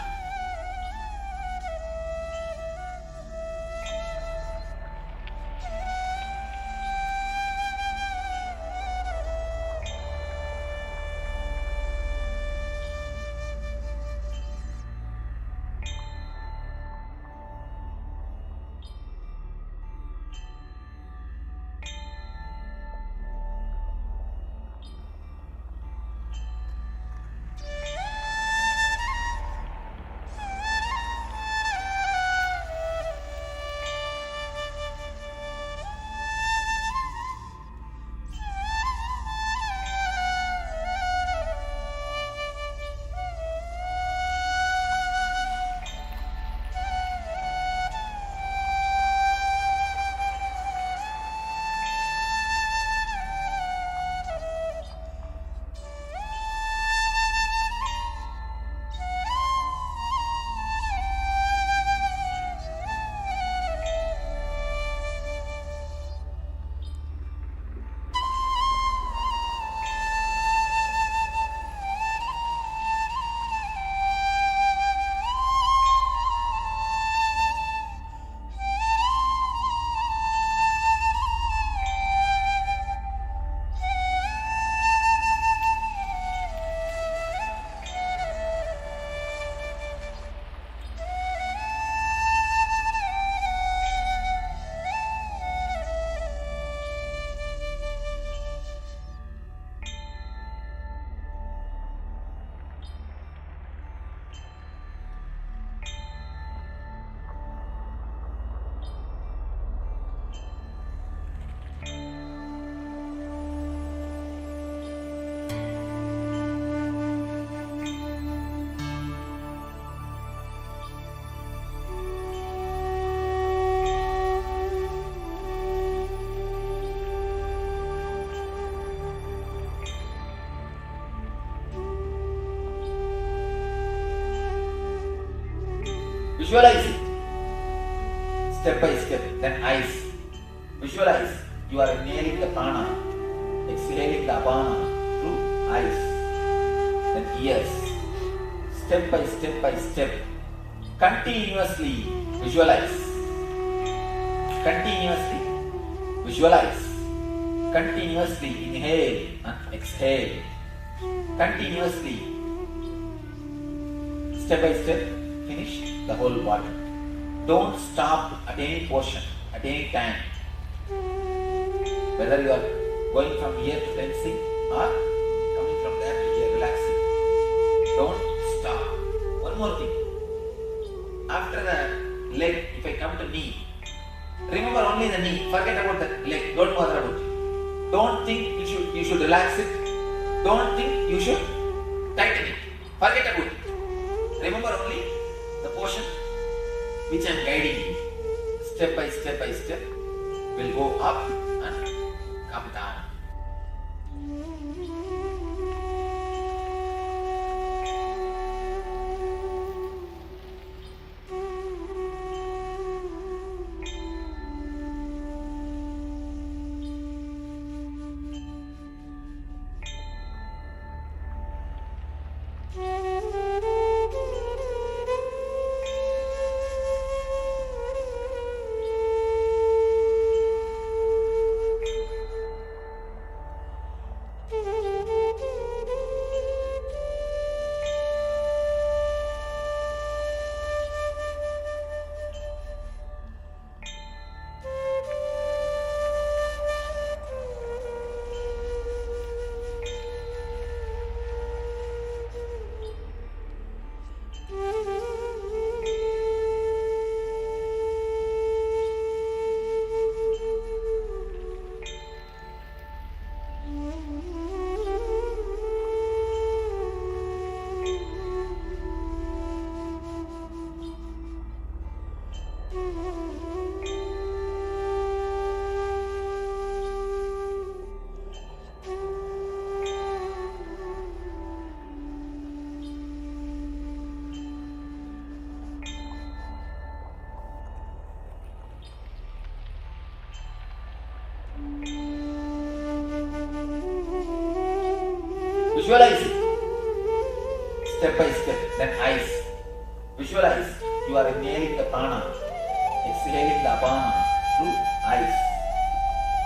Visualize it. Step by step. Then eyes. Visualize. You are inhaling the prana, exhaling the apana through eyes. Then ears. Step by step by step. Continuously visualize. Continuously visualize. Continuously inhale and exhale. Continuously. Step by step, finish the whole body. Don't stop at any portion, at any time. Whether you are going from here to tensing or coming from there to here relaxing. Don't stop. One more thing. After the leg, if I come to knee, remember only the knee. Forget about the leg. Don't bother about it. Don't think you should relax it. Don't think you should tighten it. Forget about it. Remember only the portion which I am guiding you. Step by step by step will go up and come down. Visualize it. Step by step. Then eyes. Visualize. You are inhaling the prana, exhaling the apana through eyes.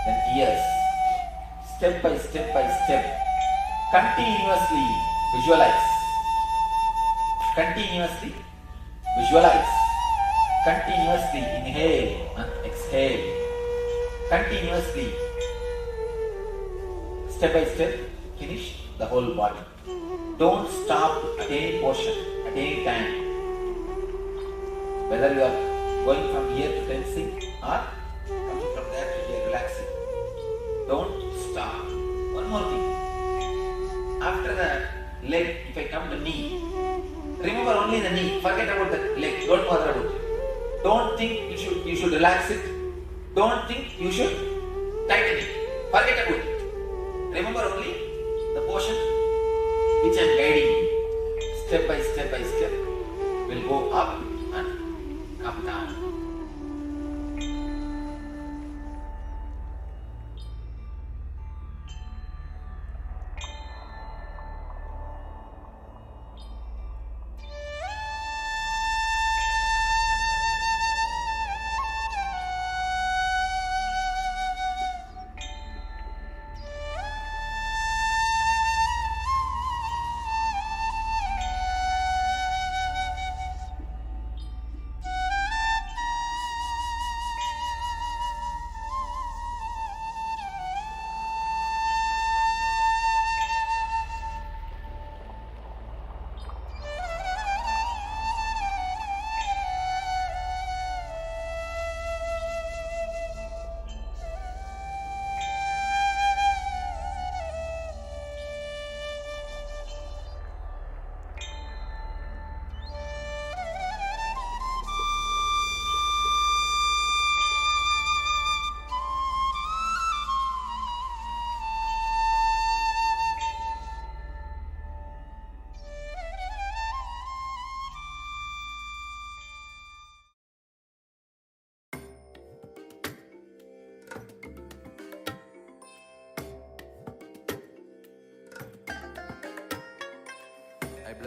Then ears. Step by step by step. Continuously visualize. Continuously visualize. Continuously inhale and exhale. Continuously. Step by step, finish the whole body. Don't stop at any portion, at any time. Whether you are going from here to tensing or coming from there to here relaxing. Don't stop. One more thing. After the leg, if I come to knee, remember only the knee. Forget about the leg. Don't bother about it. Don't think you should relax it. Don't think you should tighten it. Forget about it. Remember only the portion which I am guiding you. Step by step by step will go up and come down.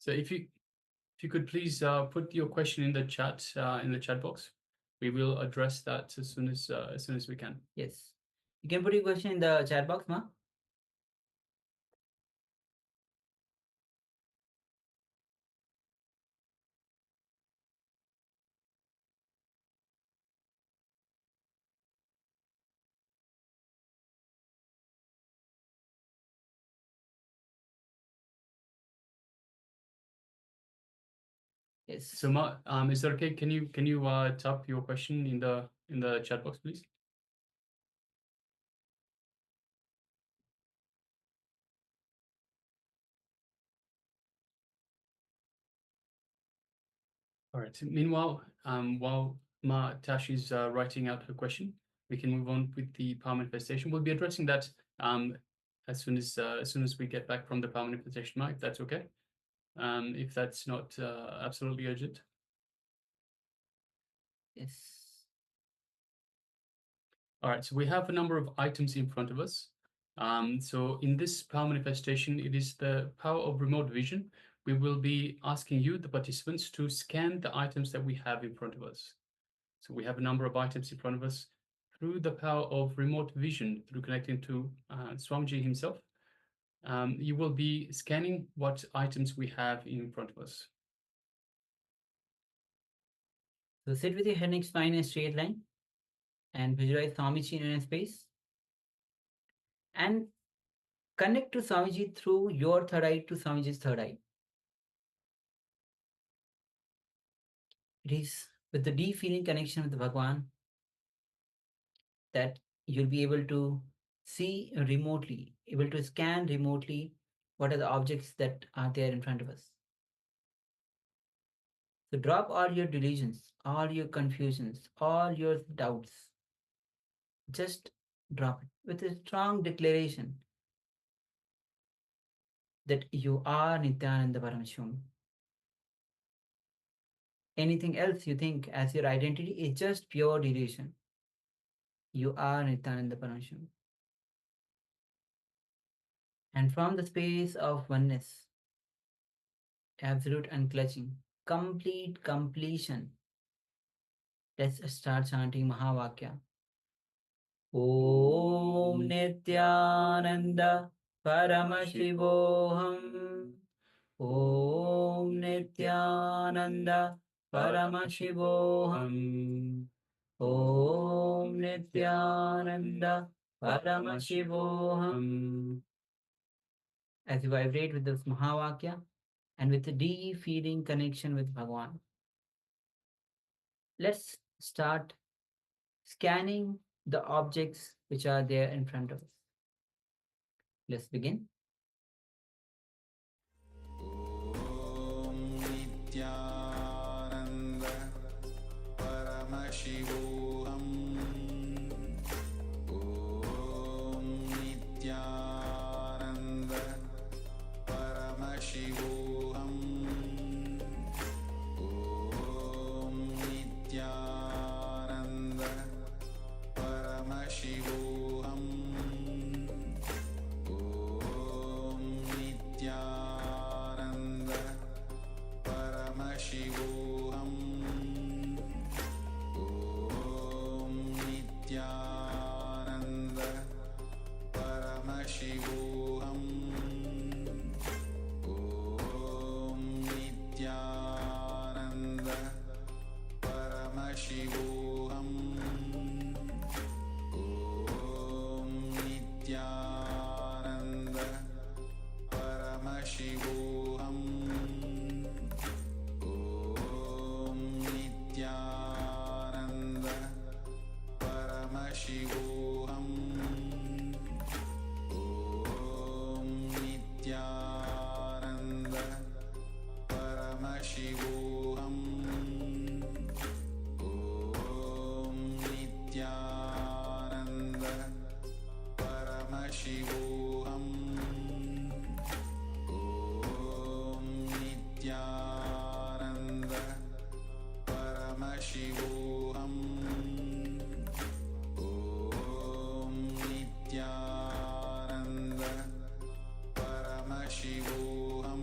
So if you could please put your question in the chat box, we will address that as soon as we can.
Yes. You can put your question in the chat box, Ma. Yes.
So Ma, is that okay? Can you type your question in the chat box, please? All right. So meanwhile, while Ma Tash is writing out her question, we can move on with the power manifestation. We'll be addressing that as soon as we get back from the power manifestation, Ma, if that's okay. If that's not absolutely urgent.
Yes.
All right. So we have a number of items in front of us. So in this power manifestation, it is the power of remote vision. We will be asking you, the participants, to scan the items that we have in front of us. So we have a number of items in front of us through the power of remote vision, through connecting to Swamiji himself. You will be scanning what items we have in front of us.
So sit with your head and spine in a straight line and visualize Swamiji in a space. And connect to Swamiji through your third eye to Swamiji's third eye. It is with the deep feeling connection with Bhagwan that you'll be able to see remotely, able to scan remotely what are the objects that are there in front of us. So drop all your delusions, all your confusions, all your doubts. Just drop it with a strong declaration that you are Nithyananda Paramashivoham. Anything else you think as your identity is just pure delusion. You are Nithyananda Paramashivoham. And from the space of oneness, absolute unclutching, complete completion, let's start chanting Mahavakya. Om Nithyananda Paramashivoham. Om Nithyananda Paramashivoham. Om Nithyananda Paramashivoham. As you vibrate with this Mahavakya and with a deep feeling connection with Bhagwan, let's start scanning the objects which are there in front of us. Let's begin.
Om Nithyananda Paramashivoham. Om Nithyananda Paramashivoham. Om Nithyananda Paramashivoham. Om Nithyananda Paramashivoham. Om Nithyananda Paramashivoham. Om Nithyananda Paramashivoham. Om Nithyananda Paramashivoham. Om Nithyananda Paramashivoham. Om Nithyananda Paramashivoham. Om Nithyananda Paramashivoham. Om Nithyananda Paramashivoham. Om Nithyananda Paramashivoham.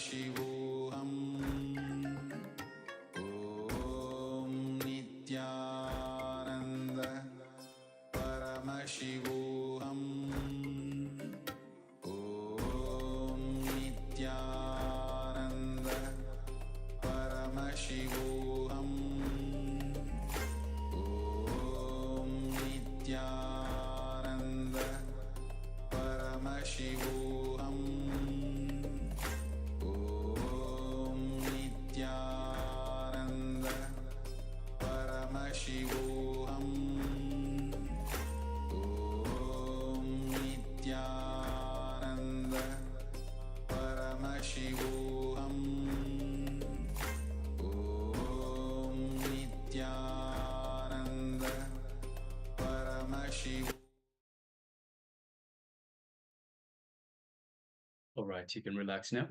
Paramashivoham Om Nithyananda Paramashivoham Om Nithyananda Paramashivoham Om Nithyananda Paramashivoham Om Nithyananda Paramashivoham Om Nithyananda Paramashivoham Om Nithyananda Paramashivoham.
All right, you can relax now.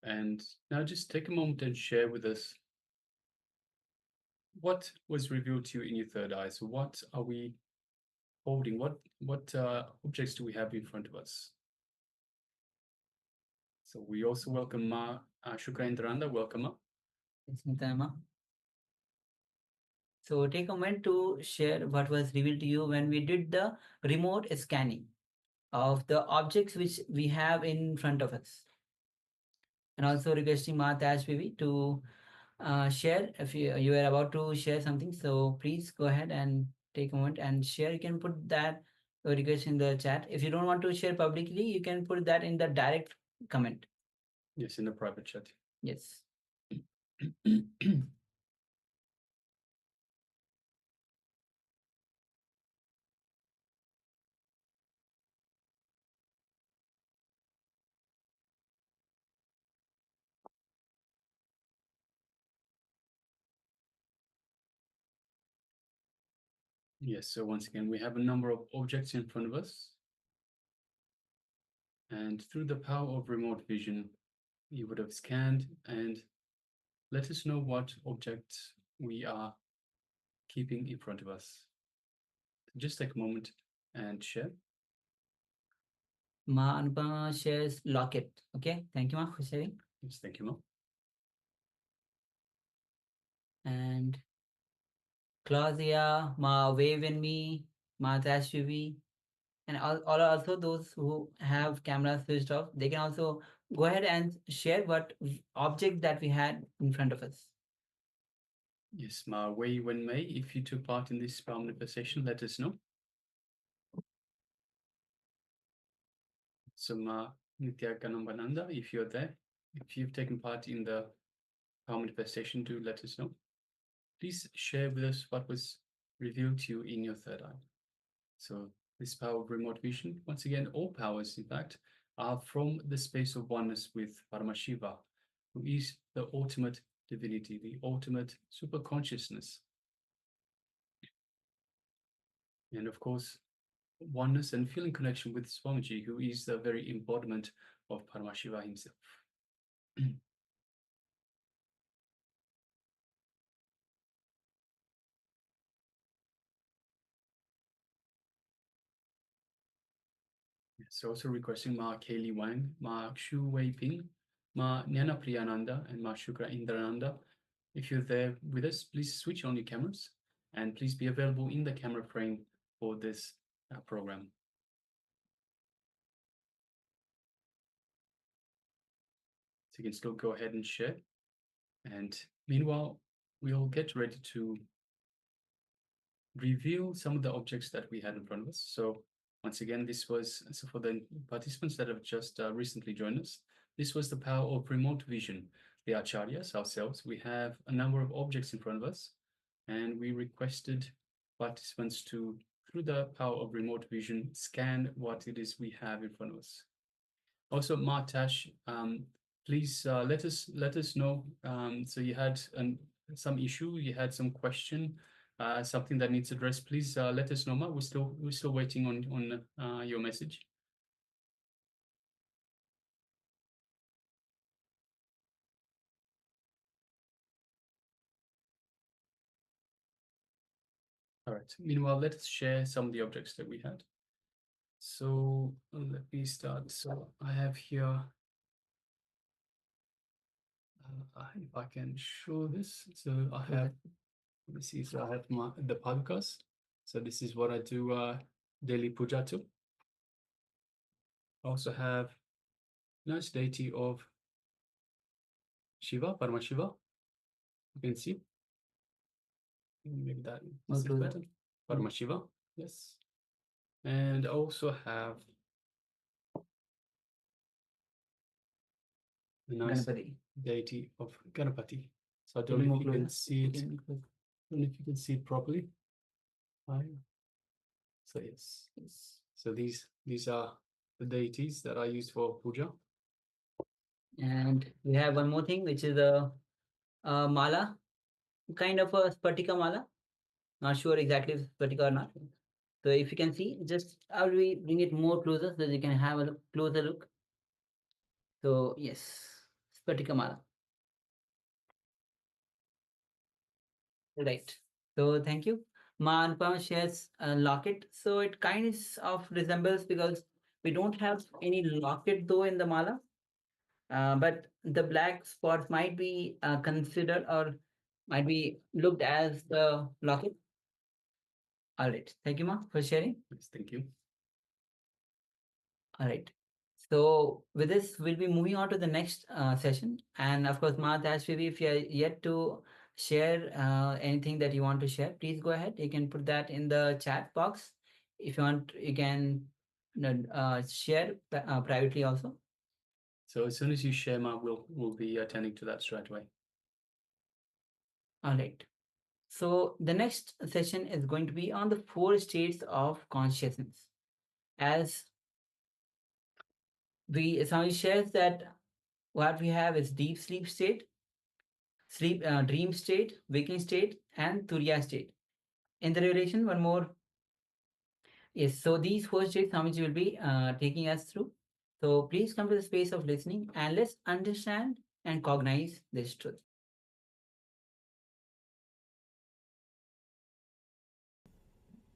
And now just take a moment and share with us what was revealed to you in your third eye. So what are we holding? What objects do we have in front of us? So we also welcome Ma Shukra. Welcome, Ma.
Yes, Nithyananda. So take a moment to share what was revealed to you when we did the remote scanning of the objects which we have in front of us. And also requesting Matash Bibi to share if you are about to share something. So please go ahead and take a moment and share. You can put that request in the chat. If you don't want to share publicly, you can put that in the direct comment.
Yes, in the private chat.
Yes.
Yes, so once again, we have a number of objects in front of us. And through the power of remote vision, you would have scanned and let us know what objects we are keeping in front of us. Just take a moment and share.
Ma Anupama shares locket. Okay, thank you, Ma, for sharing.
Yes, thank you, Ma.
And Claudia, Ma Wave and Me, Ma Tashvivi, and all also those who have cameras switched off, they can also go ahead and share what object that we had in front of us.
Yes, Ma Wei Wen Mei, if you took part in this power manifestation, let us know. So Ma Nithyananda, if you're there, if you've taken part in the power manifestation, do let us know. Please share with us what was revealed to you in your third eye. So this power of remote vision, once again, all powers, in fact, are from the space of oneness with Paramashiva, who is the ultimate divinity, the ultimate super consciousness. And of course, oneness and feeling connection with Swamiji, who is the very embodiment of Paramashiva himself. So also requesting Ma Kaylee Wang, Ma Shu Wei Ping, Ma Nyana Priyananda, and Ma Shukra Indrananda. If you're there with us, please switch on your cameras and please be available in the camera frame for this program. So you can still go ahead and share. And meanwhile, we'll get ready to reveal some of the objects that we had in front of us. So once again, this was, so for the participants that have just recently joined us, this was the power of remote vision. The acharyas, ourselves, we have a number of objects in front of us, and we requested participants to, through the power of remote vision, scan what it is we have in front of us. Also, Martash, please let us know. So you had some issue, you had some question, something that needs addressed. Please let us know, Ma. We're still waiting on your message. All right. Meanwhile, let us share some of the objects that we had. So let me start. So I have here, if I can show this. So I have, let me see. So I have the padkas. So this is what I do daily puja to. I also have nice deity of Shiva, Paramashiva. You can see. Maybe that is better. Paramashiva, yes. And I also have a nice deity of Ganapati. So I don't know if you can see it. I don't know if you can see it properly. So yes. So these are the deities that I use for puja.
And we have one more thing, which is a mala, kind of a Spatika mala. Not sure exactly if it's Spatika or not. So if you can see, just how do we bring it more closer so that you can have a closer look. So yes, Spatika mala. Right. So thank you. Ma Anupama shares a locket. So it kind of resembles, because we don't have any locket though in the mala. But the black spots might be considered or might be looked as the locket. All right. Thank you, Ma, for sharing.
Yes, thank you.
All right. So with this, we'll be moving on to the next session. And of course, Ma, Ashvivi, if you are yet to share anything that you want to share, please go ahead. You can put that in the chat box. If you want, you can share privately also.
So as soon as you share, Mark, we'll be attending to that straight away.
All right. So the next session is going to be on the 4 states of consciousness. As somebody shares that what we have is deep sleep state, dream state, waking state, and turiya state. In the relation, one more. Yes, so these 4 states Swamiji will be taking us through. So please come to the space of listening and let's understand and cognize this truth.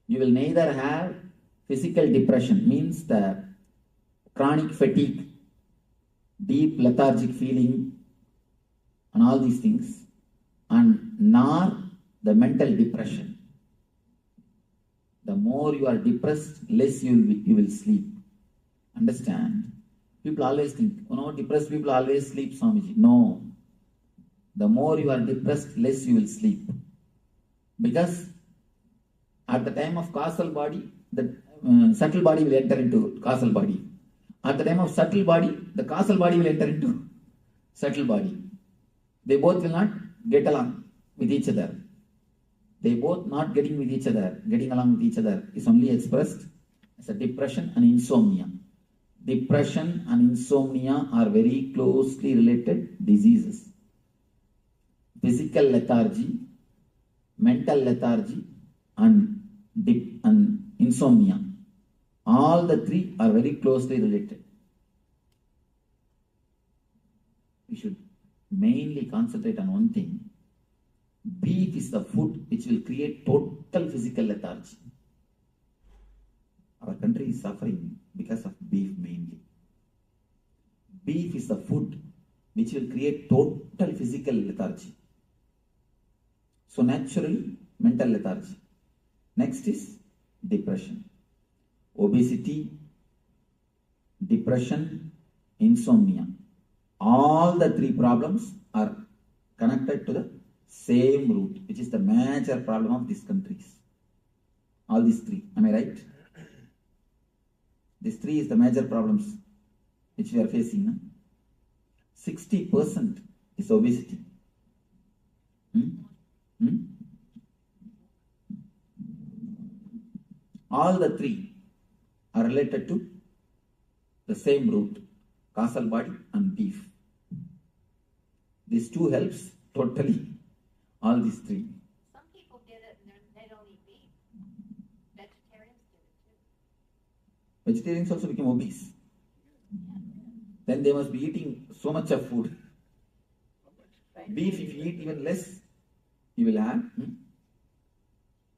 You will neither have physical depression, means the chronic fatigue, deep lethargic feeling, and all these things, and nor the mental depression. The more you are depressed, less you will sleep. Understand? People always think, depressed people always sleep, Swamiji. No. The more you are depressed, less you will sleep. Because at the time of causal body, the subtle body will enter into causal body. At the time of subtle body, the causal body will enter into subtle body. They both will not get along with each other. They both not getting along with each other is only expressed as a depression and insomnia. Depression and insomnia are very closely related diseases. Physical lethargy, mental lethargy, and insomnia. All the 3 are very closely related. We should mainly concentrate on one thing. Beef is the food which will create total physical lethargy. Our country is suffering because of beef mainly. Beef is the food which will create total physical lethargy. So naturally, mental lethargy. Next is depression. Obesity, depression, insomnia. All the 3 problems are connected to the same root, which is the major problem of these countries. All these 3. Am I right? These 3 is the major problems which we are facing. No? 60% is obesity. All the 3 are related to the same root, causal body and beef. These 2 helps totally. All these 3.
Some people get it and they don't eat beef. Vegetarians get it too.
Vegetarians also become obese. Then they must be eating so much of food. Beef, if you eat even less, you will have.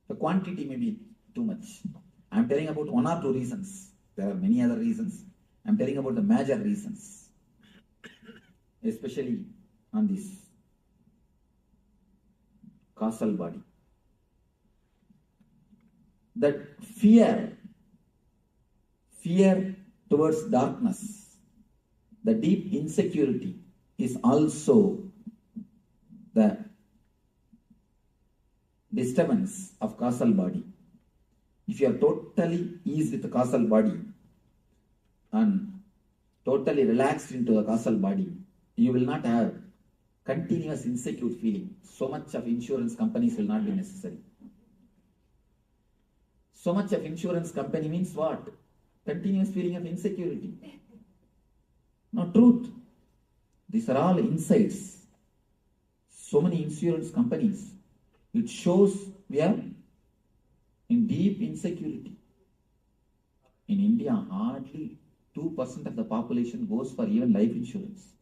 The quantity may be too much. I am telling about 1 or 2 reasons. There are many other reasons. I'm telling about the major reasons, especially on this causal body. That fear towards darkness, the deep insecurity is also the disturbance of causal body. If you are totally eased with the causal body and totally relaxed into the causal body, you will not have continuous insecure feeling. So much of insurance companies will not be necessary. So much of insurance company means what? Continuous feeling of insecurity. No, truth. These are all insights. So many insurance companies. It shows we are in deep insecurity. In India, hardly 2% of the population goes for even life insurance.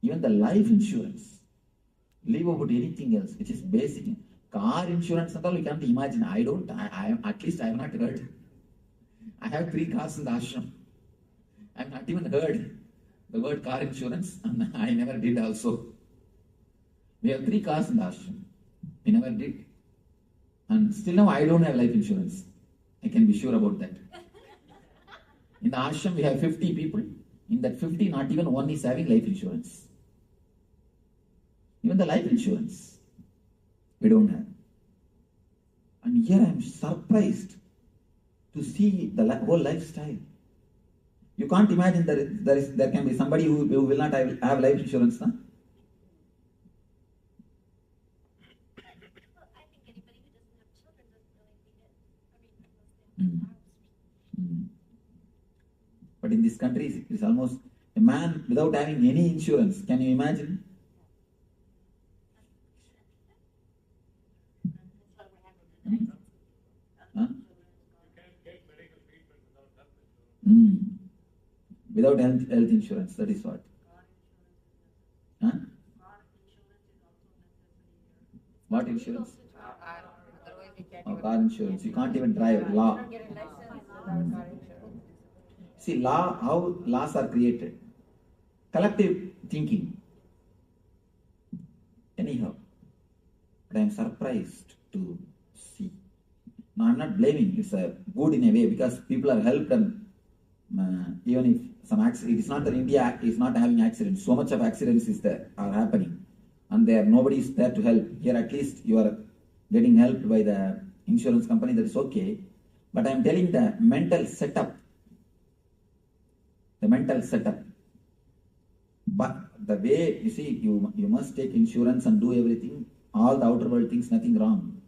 Even the life insurance. Leave about anything else, which is basic. Car insurance and all, you can't imagine. At least I have not heard. I have 3 cars in the ashram. I have not even heard the word car insurance, and I never did also. We have 3 cars in the ashram. We never did. And still now I don't have life insurance. I can be sure about that. In the ashram we have 50 people. In that 50, not even one is having life insurance. Even the life insurance we don't have. And here I am surprised to see the whole lifestyle. You can't imagine there can be somebody who will not have life insurance. Huh?
Well, I think anybody who doesn't have children doesn't really need it. I mean,
But in this country, it is almost a man without having any insurance. Can you imagine? Huh? Without health insurance, that is what? Huh? What insurance? Oh, car insurance. You can't even drive. Law. See, how laws are created. Collective thinking. Anyhow, but I am surprised to see. Now, I am not blaming. It's good in a way because people are helped, and even if some accident, it's not that India is not having accidents. So much of accidents are happening, and nobody is there to help. Here, at least you are getting helped by the insurance company. That is okay. But I am telling the mental setup. The mental setup. But the way, you see, you must take insurance and do everything, all the outer world things, nothing wrong.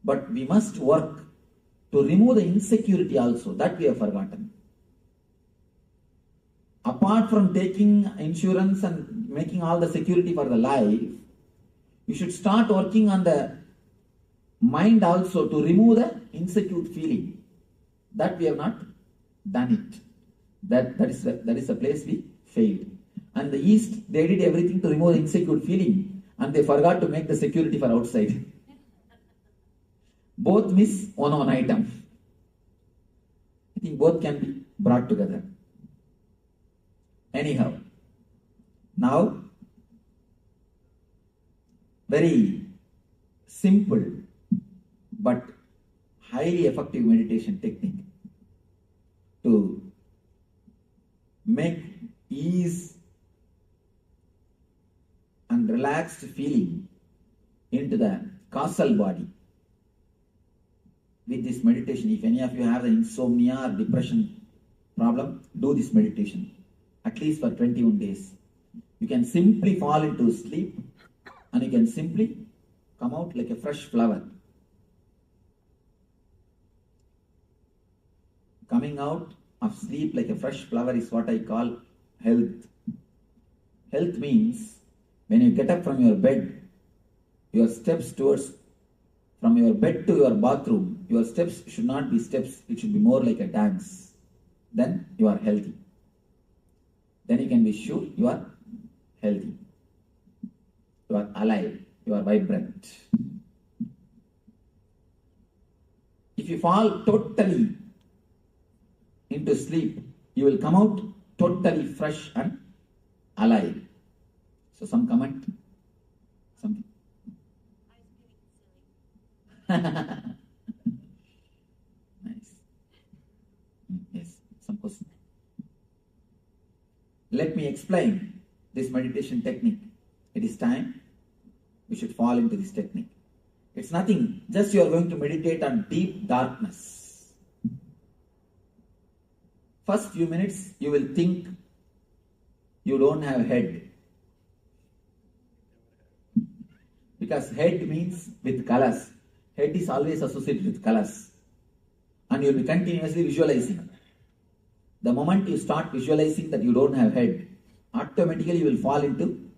But we must work to remove the insecurity also. That we have forgotten. Apart from taking insurance and making all the security for the life, you should start working on the mind also to remove the insecure feeling. That we have not done it. That is the place we failed. And the East, they did everything to remove the insecure feeling, and they forgot to make the security for outside. Both miss one item. I think both can be brought together. Anyhow, now, very simple but highly effective meditation technique to make ease and relaxed feeling into the causal body. With this meditation, if any of you have the insomnia or depression problem, do this meditation at least for 21 days. You can simply fall into sleep and you can simply come out like a fresh flower. Coming out of sleep like a fresh flower is what I call health. Health means when you get up from your bed, your steps from your bed to your bathroom, your steps should not be steps, it should be more like a dance. Then you are healthy. Then you can be sure you are healthy. You are alive. You are vibrant. If you fall totally into sleep, you will come out totally fresh and alive. So some comment? Something?
I was feeling silly.
Nice. Yes, some question. Let me explain this meditation technique. It is time we should fall into this technique. It's nothing, just you are going to meditate on deep darkness. First few minutes you will think you don't have head. Because head means with colors. Head is always associated with colors. And you will be continuously visualizing. The moment you start visualizing that you don't have head, automatically you will fall into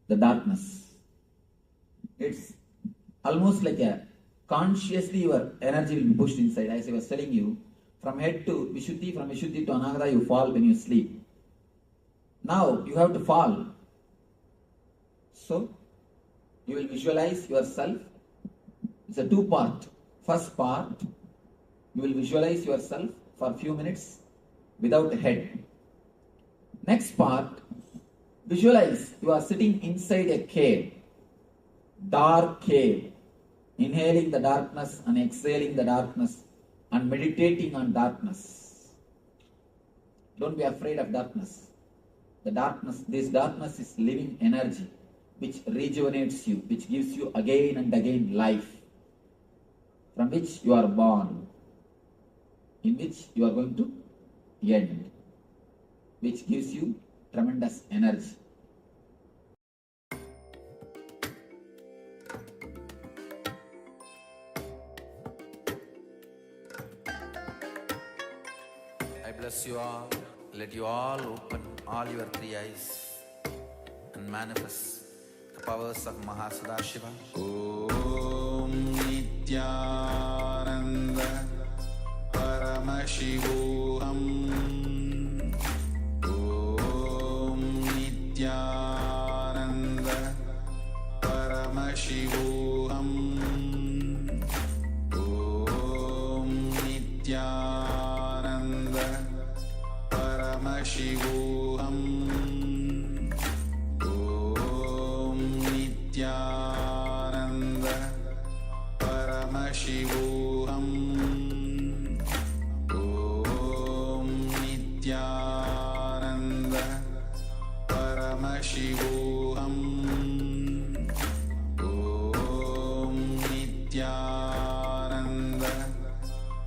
the darkness. It's almost like a consciously your energy will be pushed inside. As I was telling you, from head to Vishuddhi, from Vishuddhi to Anahata, you fall when you sleep. Now you have to fall. So you will visualize yourself. It's a two-part. First part, you will visualize yourself for a few minutes without a head. Next part, visualize you are sitting inside a cave, dark cave, inhaling the darkness and exhaling the darkness and meditating on darkness. Don't be afraid of darkness. The darkness, this darkness is living energy which rejuvenates you, which gives you again and again life, from which you are born, in which you are going to end, which gives you tremendous energy.
I bless you all. Let you all open all your three eyes and manifest the powers of Mahasudashiva. Om Nithyananda Paramashivoham. Om Nithyananda Paramashivoham. Om Nithyananda Paramashivoham. Om Nithyananda Paramashivoham. Om Nithyananda Paramashivoham. Om Nithyananda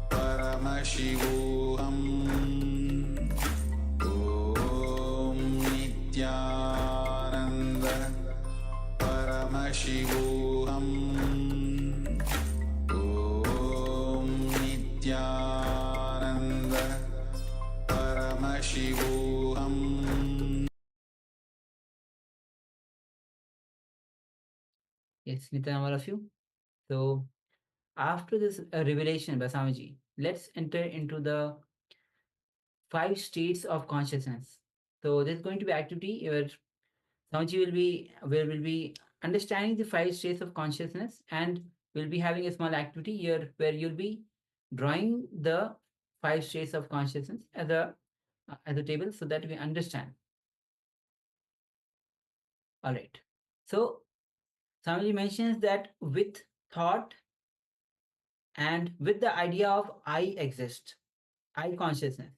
Paramashivoham. Om Nithyananda Paramashivoham. Om Nithyananda Paramashivoham.
Yes, Nithyananda, all of you. So after this revelation by Swamiji, let's enter into the 5 states of consciousness. So there's going to be activity where Swamiji will be understanding the 5 states of consciousness, and we'll be having a small activity here where you'll be drawing the 5 states of consciousness as a table so that we understand. All right. So Swamiji mentions that with thought and with the idea of I exist, I consciousness,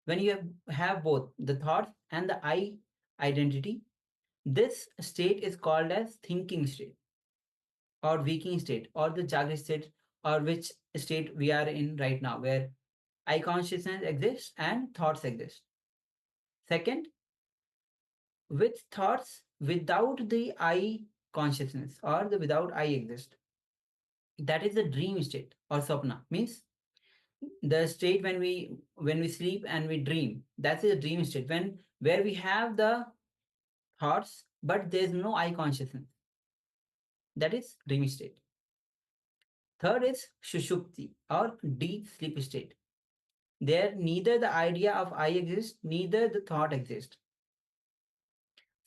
when you have both the thoughts and the I identity, this state is called as thinking state or waking state or the Jagrat state, or which state we are in right now, where I consciousness exists and thoughts exist. Second, with thoughts without the I consciousness or the without I exist, that is the dream state or sapna, means the state when we sleep and we dream. That's a dream state where we have the thoughts but there's no I consciousness. That is dream state. Third is shushupti or deep sleep state. There neither the idea of I exists, neither the thought exists.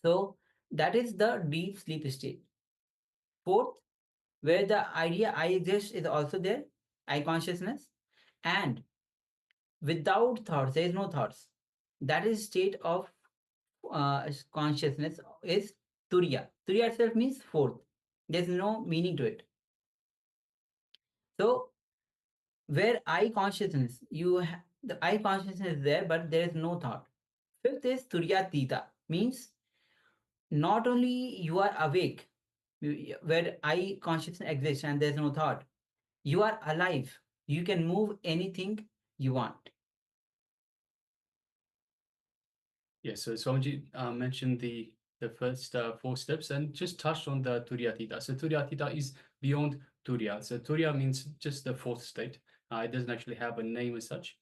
So that is the deep sleep state. Fourth, where the idea I exist is also there, I consciousness, and without thoughts, there is no thoughts. That is state of consciousness is Turiya. Turiya itself means fourth. There's no meaning to it. So where I consciousness, the I consciousness is there, but there is no thought. Fifth is Turyatita, means not only you are awake, where I consciousness exists and there's no thought, you are alive. You can move anything you want.
Yes, so Swamiji mentioned the first 4 steps and just touched on the Turyatita. So Turyatita is beyond Turya. So Turya means just the 4th state. It doesn't actually have a name as such.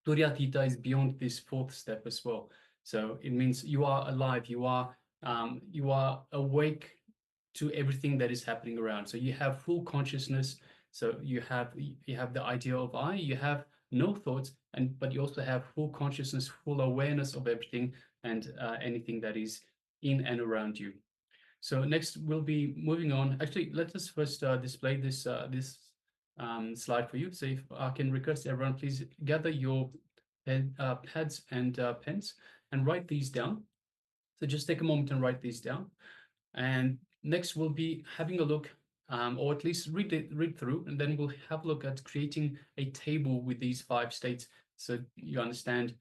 Turyatita is beyond this 4th step as well. So it means you are alive. You are awake to everything that is happening around. So you have full consciousness. So you have the idea of I. You have no thoughts, but you also have full consciousness, full awareness of everything and anything that is in and around you. So next we'll be moving on. Actually, let us first display this slide for you. So if I can request everyone, please gather your pads and pens and write these down. So just take a moment and write these down. And next we'll be having a look, or at least read through, and then we'll have a look at creating a table with these 5 states, so you understand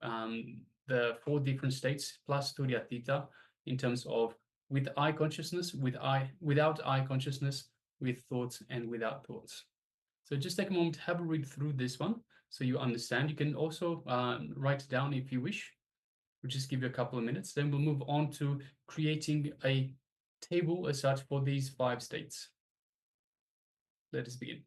the 4 different states plus Turyatita in terms of with I consciousness, without I consciousness, with thoughts and without thoughts. So just take a moment to have a read through this one so you understand. You can also write it down if you wish. We'll just give you a couple of minutes. Then we'll move on to creating a table as such for these 5 states. Let us begin.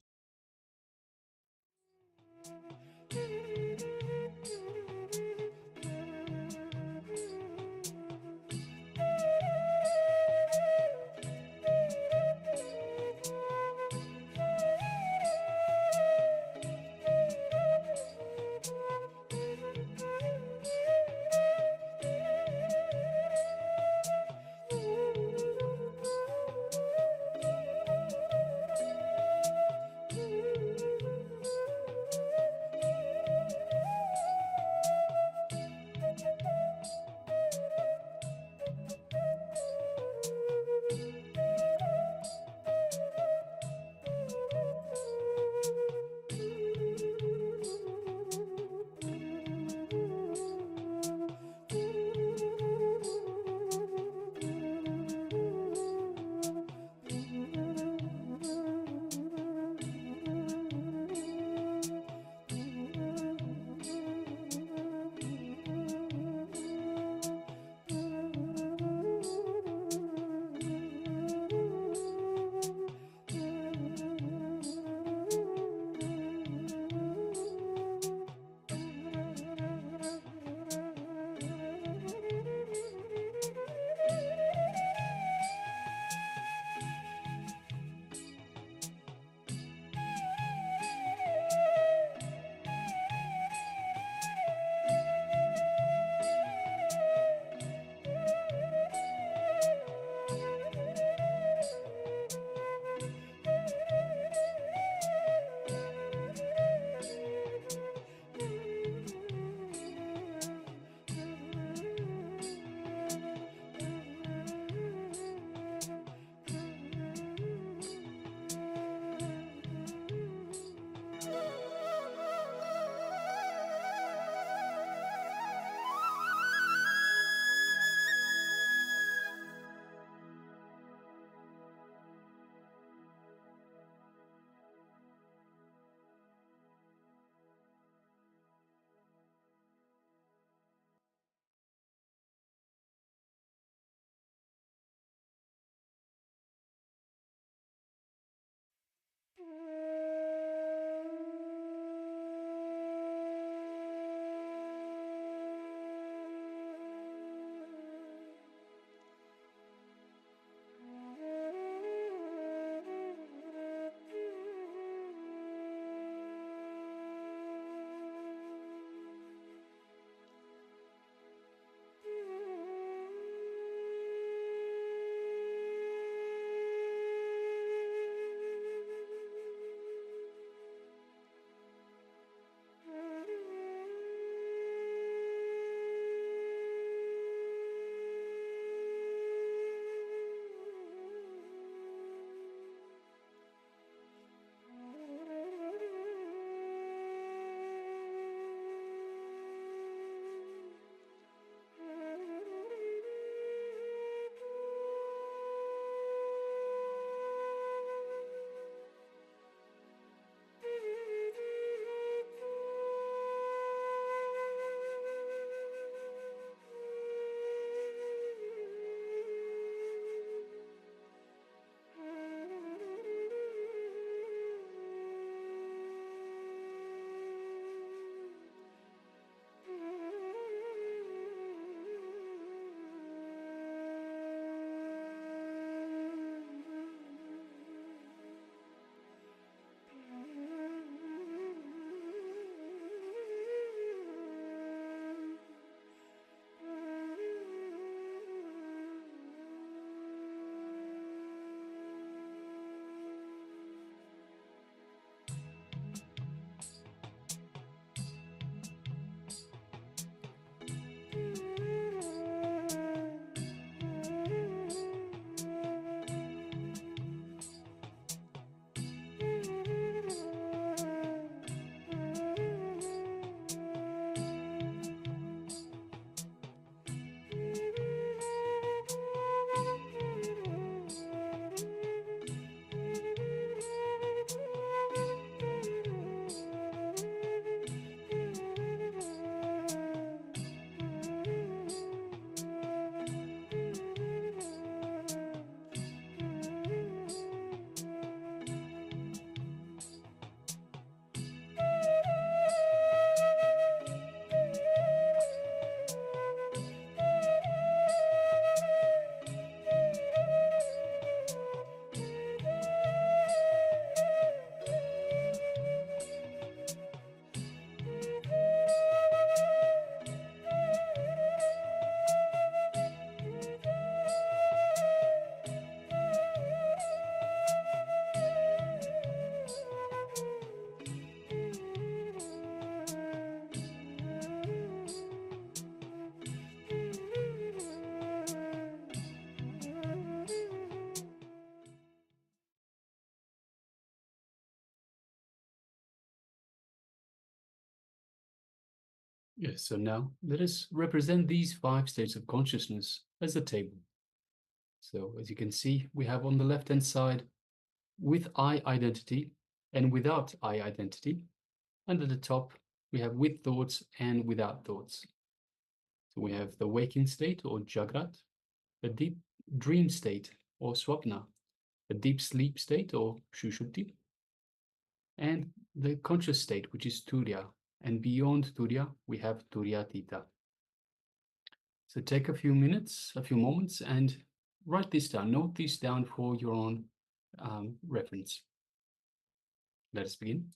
Yes, so now let us represent these 5 states of consciousness as a table. So as you can see, we have on the left-hand side with I identity and without I identity. And at the top, we have with thoughts and without thoughts. So we have the waking state or Jagrat, a deep dream state or Swapna, a deep sleep state or Shushupti, and the conscious state, which is Turiya. And beyond Turiya, we have Turyatita. So take a few minutes, a few moments, and write this down. Note this down for your own reference. Let us begin.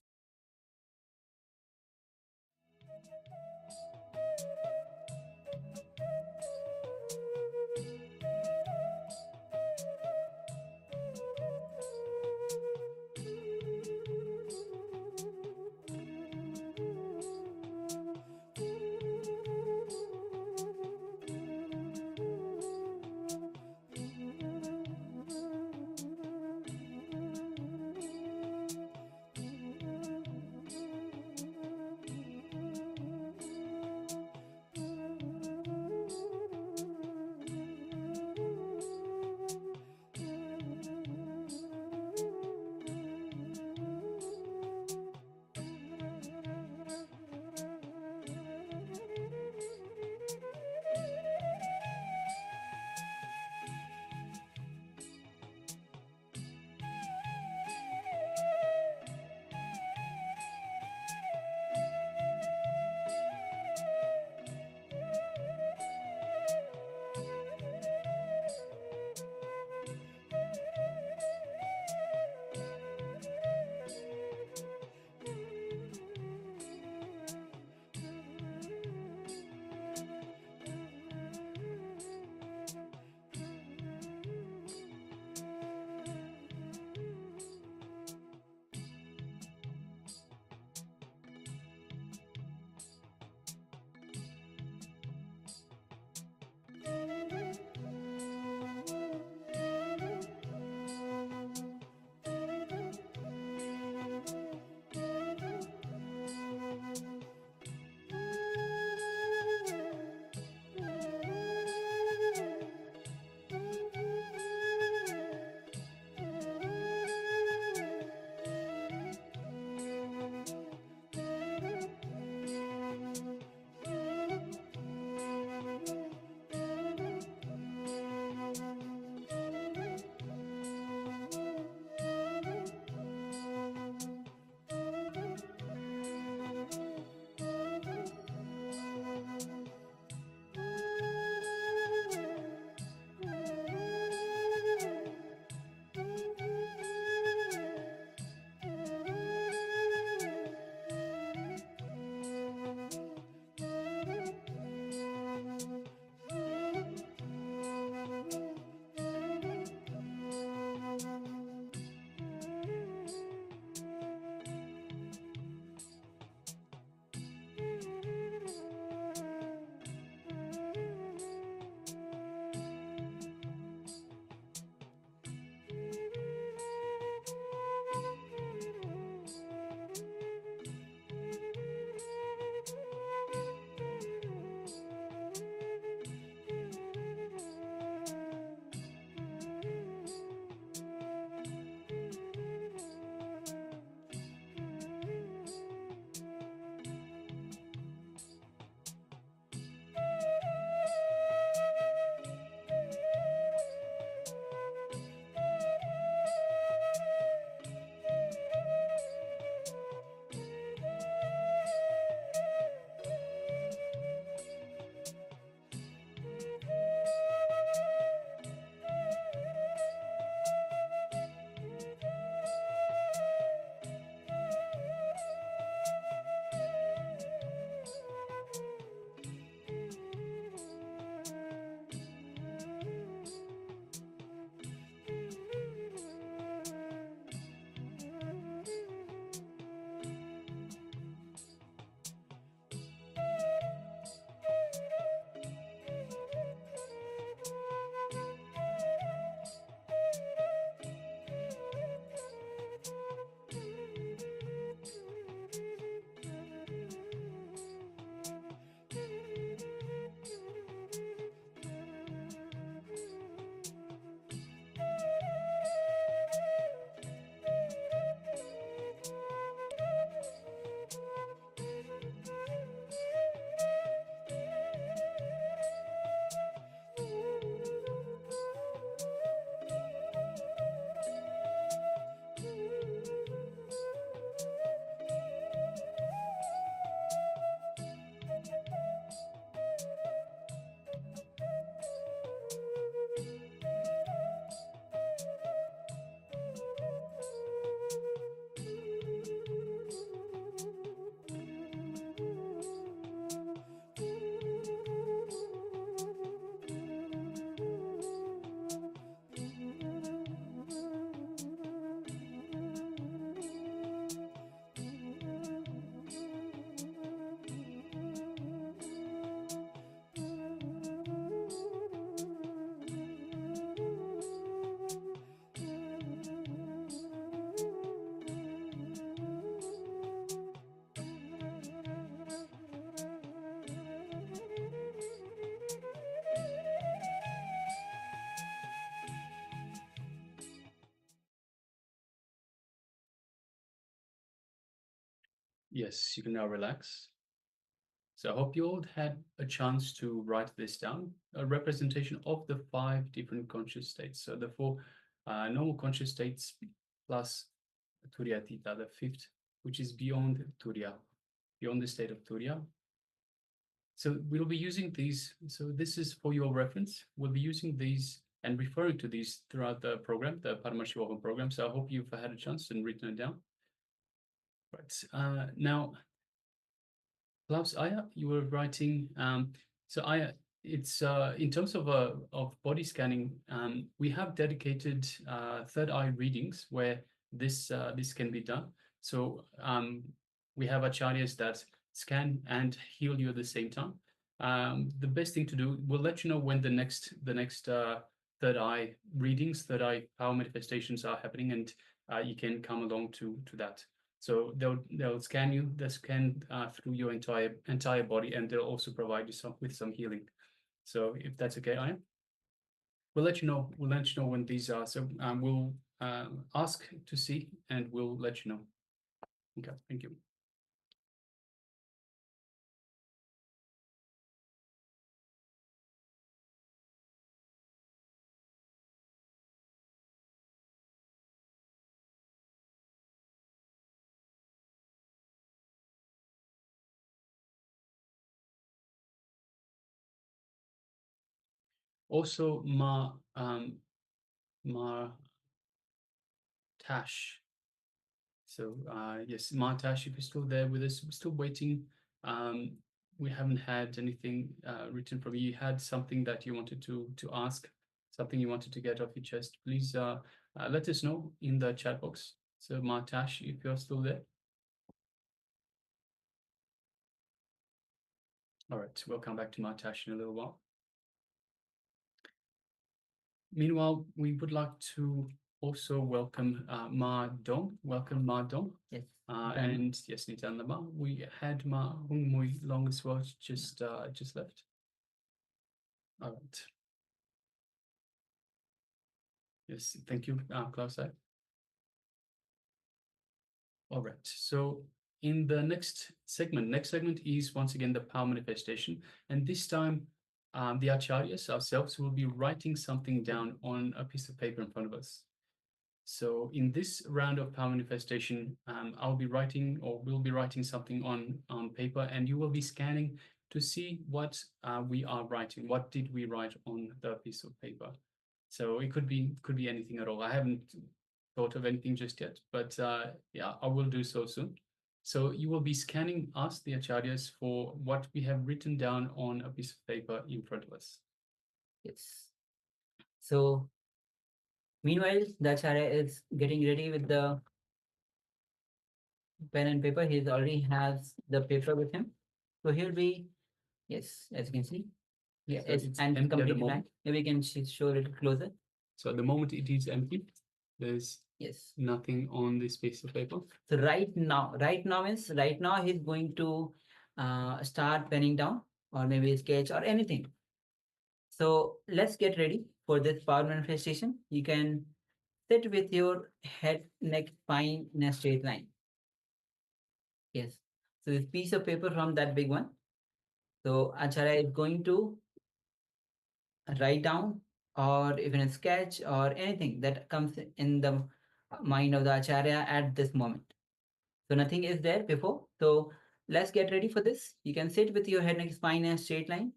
Yes, you can now relax. So I hope you all had a chance to write this down, a representation of the 5 different conscious states. So the 4 normal conscious states plus Turyatita, the 5th, which is beyond Turya, beyond the state of Turya. So we'll be using these. So this is for your reference. We'll be using these and referring to these throughout the program, the Paramashivoham program. So I hope you've had a chance and written it down. Right. Now, Klaus, Aya, you were writing. So Aya, it's in terms of body scanning. We have dedicated third eye readings where this can be done. So we have acharyas that scan and heal you at the same time. The best thing to do, we'll let you know when the next third eye readings, third eye power manifestations are happening, and you can come along to that. So they'll scan you, they'll scan through your entire body, and they'll also provide you with some healing. So if that's okay, Ian, we'll let you know. We'll let you know when these are. So we'll ask to see, and we'll let you know. Okay, thank you. Also, Tash. So yes, Tash, if you're still there with us, we're still waiting. We haven't had anything written from you. You had something that you wanted to ask, something you wanted to get off your chest. Please let us know in the chat box. So Tash, if you're still there. All right, we'll come back to Tash in a little while. Meanwhile, we would like to also welcome Ma Dong. Welcome, Ma Dong.
Yes.
And yes, Nithyananda Ma. We had Ma Hung Mui Long as well, just left. All right. Yes, thank you, Klaus. All right. So in the next segment is once again the power manifestation, and this time the acharyas ourselves will be writing something down on a piece of paper in front of us. So in this round of power manifestation, I'll be writing, or we'll be writing something on paper, and you will be scanning to see what we are writing. What did we write on the piece of paper? So it could be anything at all. I haven't thought of anything just yet, but yeah, I will do so soon. So you will be scanning us, the acharyas, for what we have written down on a piece of paper in front of us.
Yes. So meanwhile, the acharya is getting ready with the pen and paper. He already has the paper with him. So he'll be, yes, as you can see. Yeah,
So it's
and
empty at the
completely blank.
moment.
Maybe we can show a little closer.
So at the moment it is empty. There's
Yes.
nothing on this piece of paper.
So right now he's going to start penning down, or maybe sketch or anything. So let's get ready for this power manifestation. You can sit with your head, neck, spine in a straight line. Yes. So this piece of paper from that big one. So Acharya is going to write down, or even a sketch or anything that comes in the mind of the Acharya at this moment. So nothing is there before. So let's get ready for this. You can sit with your head, neck, spine in a straight line.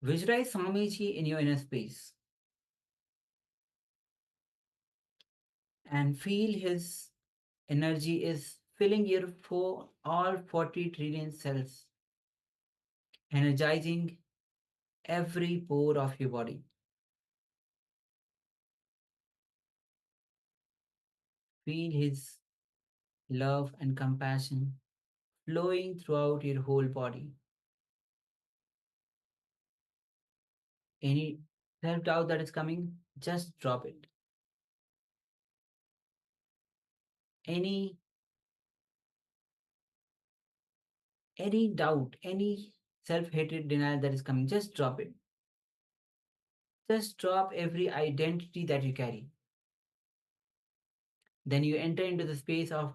Visualize Swamiji in your inner space and feel his energy is filling your all 40 trillion cells, energizing every pore of your body. Feel his love and compassion flowing throughout your whole body. Any self-doubt that is coming, just drop it. Any doubt, any self-hatred, denial that is coming, just drop it. Just drop every identity that you carry. Then you enter into the space of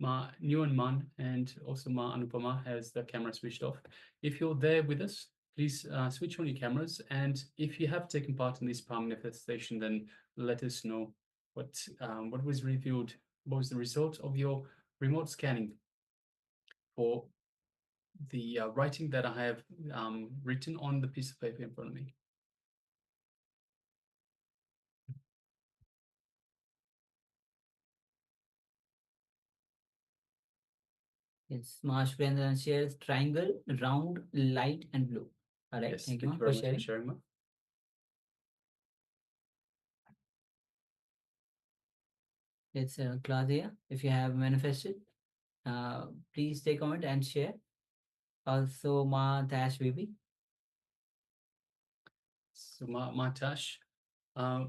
Ma Nguyen Man and also Ma Anupama has the camera switched off. If you're there with us, please switch on your cameras. And if you have taken part in this palm manifestation, then let us know what was revealed, what was the result of your remote scanning for the writing that I have written on the piece of paper in front of me.
Yes, Maharsh Brandon shares triangle, round, light, and blue. All right,
Yes,
thank you, Ma,
very
for
much
sharing.
for sharing, Ma.
It's Claudia. If you have manifested, please take a comment and share. Also, Ma Tash Baby.
So Ma Tash, are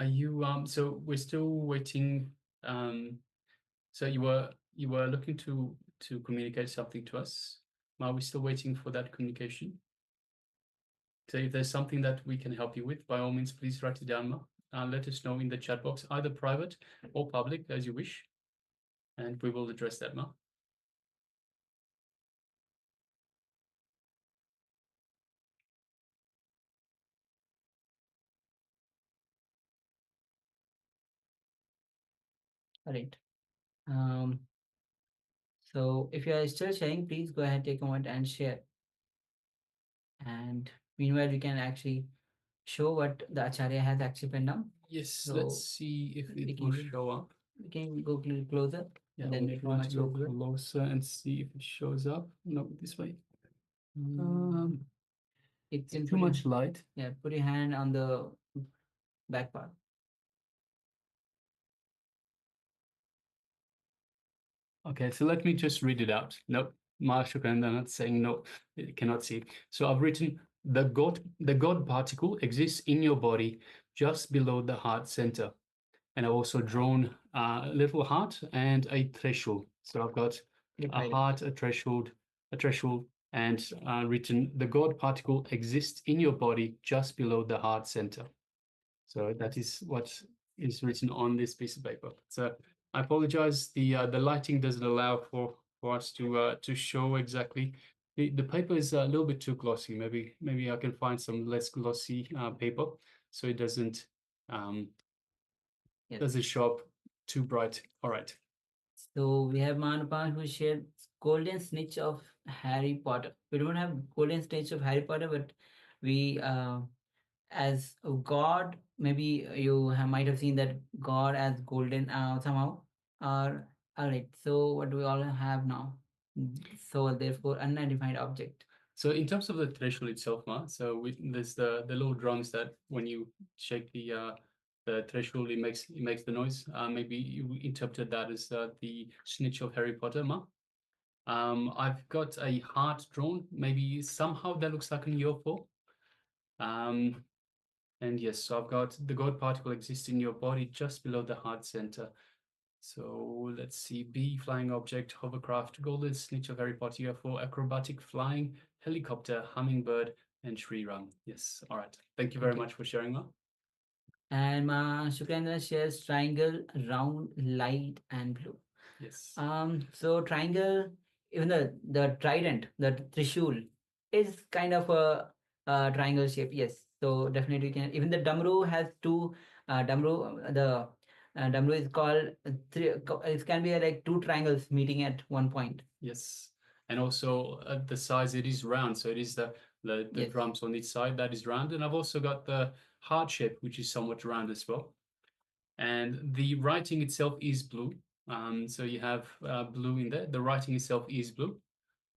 you so we're still waiting. So you were looking to communicate something to us. Are we still waiting for that communication? So if there's something that we can help you with, by all means, please write it down, Ma. Let us know in the chat box, either private or public, as you wish, and we will address that, Ma.
All right. So if you are still sharing, please go ahead, take a moment and share. And meanwhile, we can actually show what the Acharya has actually penned down.
Yes,
So
let's see if
we
it will
can-
show up.
We can go closer.
Yeah,
and then
we'll
it will
try to go
match as well.
closer and see if it shows up. No, this way.
It's
Too much light.
Yeah, put your hand on the back part.
Okay, so let me just read it out. Nope, Shukrananda not saying no, it cannot see. So I've written, the God particle exists in your body just below the heart center. And I've also drawn a little heart and a threshold. So I've got a heart, a threshold, and written, the God particle exists in your body just below the heart center. So that is what is written on this piece of paper. So I apologize, the lighting doesn't allow for us to show exactly. The paper is a little bit too glossy. Maybe I can find some less glossy paper so it doesn't show up too bright. All right.
So we have Manapan who shared golden snitch of Harry Potter. We don't have golden snitch of Harry Potter, but we as a god, maybe you might have seen that god as golden somehow. All right. So what do we all have now? So therefore, unidentified object.
So in terms of the threshold itself, Ma, so there's the little drums that when you shake the threshold, it makes the noise. Maybe you interpreted that as the snitch of Harry Potter, Ma. I've got a heart drawn. Maybe somehow that looks like an UFO. And yes, so I've got the God particle exists in your body just below the heart center. So let's see, B, flying object, hovercraft, golden snitch of Harry Potter, UFO, acrobatic, flying, helicopter, hummingbird, and Sri Ram. Yes, all right. Thank you very much for sharing that.
And Ma Shukrendra shares triangle, round, light, and blue.
Yes.
So triangle, even the trident, the trishul, is kind of a triangle shape. Yes. So definitely can. Even the damru has two damru. The damru is called it can be like two triangles meeting at one point.
Yes. And also at the size, it is round. So it is the
Yes.
drums on each side that is round. And I've also got the heart shape, which is somewhat round as well. And the writing itself is blue. So you have blue in there. The writing itself is blue.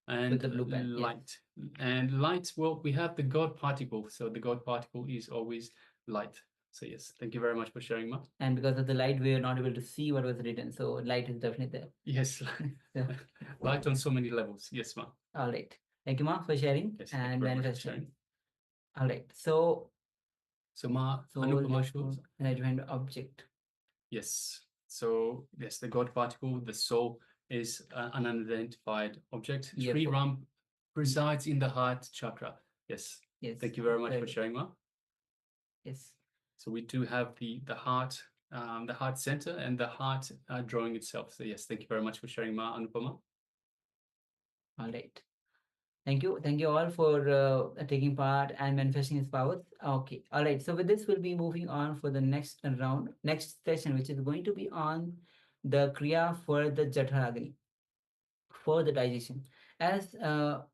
And
With the blue pen,
light. And light, well, we have the God particle. So the God particle is always light. So yes, thank you very much for sharing, Ma.
And because of the light, we are not able to see what was written. So light is definitely there.
Yes, light on so many levels. Yes, Ma.
All right. Thank you, Ma, for sharing
Yes,
and manifesting.
sharing.
All right. So
Ma,
Anupama shows an identified object.
Yes. So yes, the God particle, the soul, is an unidentified object. Sri Ram resides in the heart chakra. Yes.
Yes.
Thank you very much for sharing, Ma.
Yes.
So we do have the heart the heart center and the heart drawing itself. So yes, thank you very much for sharing, Ma Anupama.
All right. Thank you all for taking part and manifesting this power. Okay, all right. So with this, we'll be moving on for the next round, next session, which is going to be on the Kriya for the Jathagni, for the digestion. As all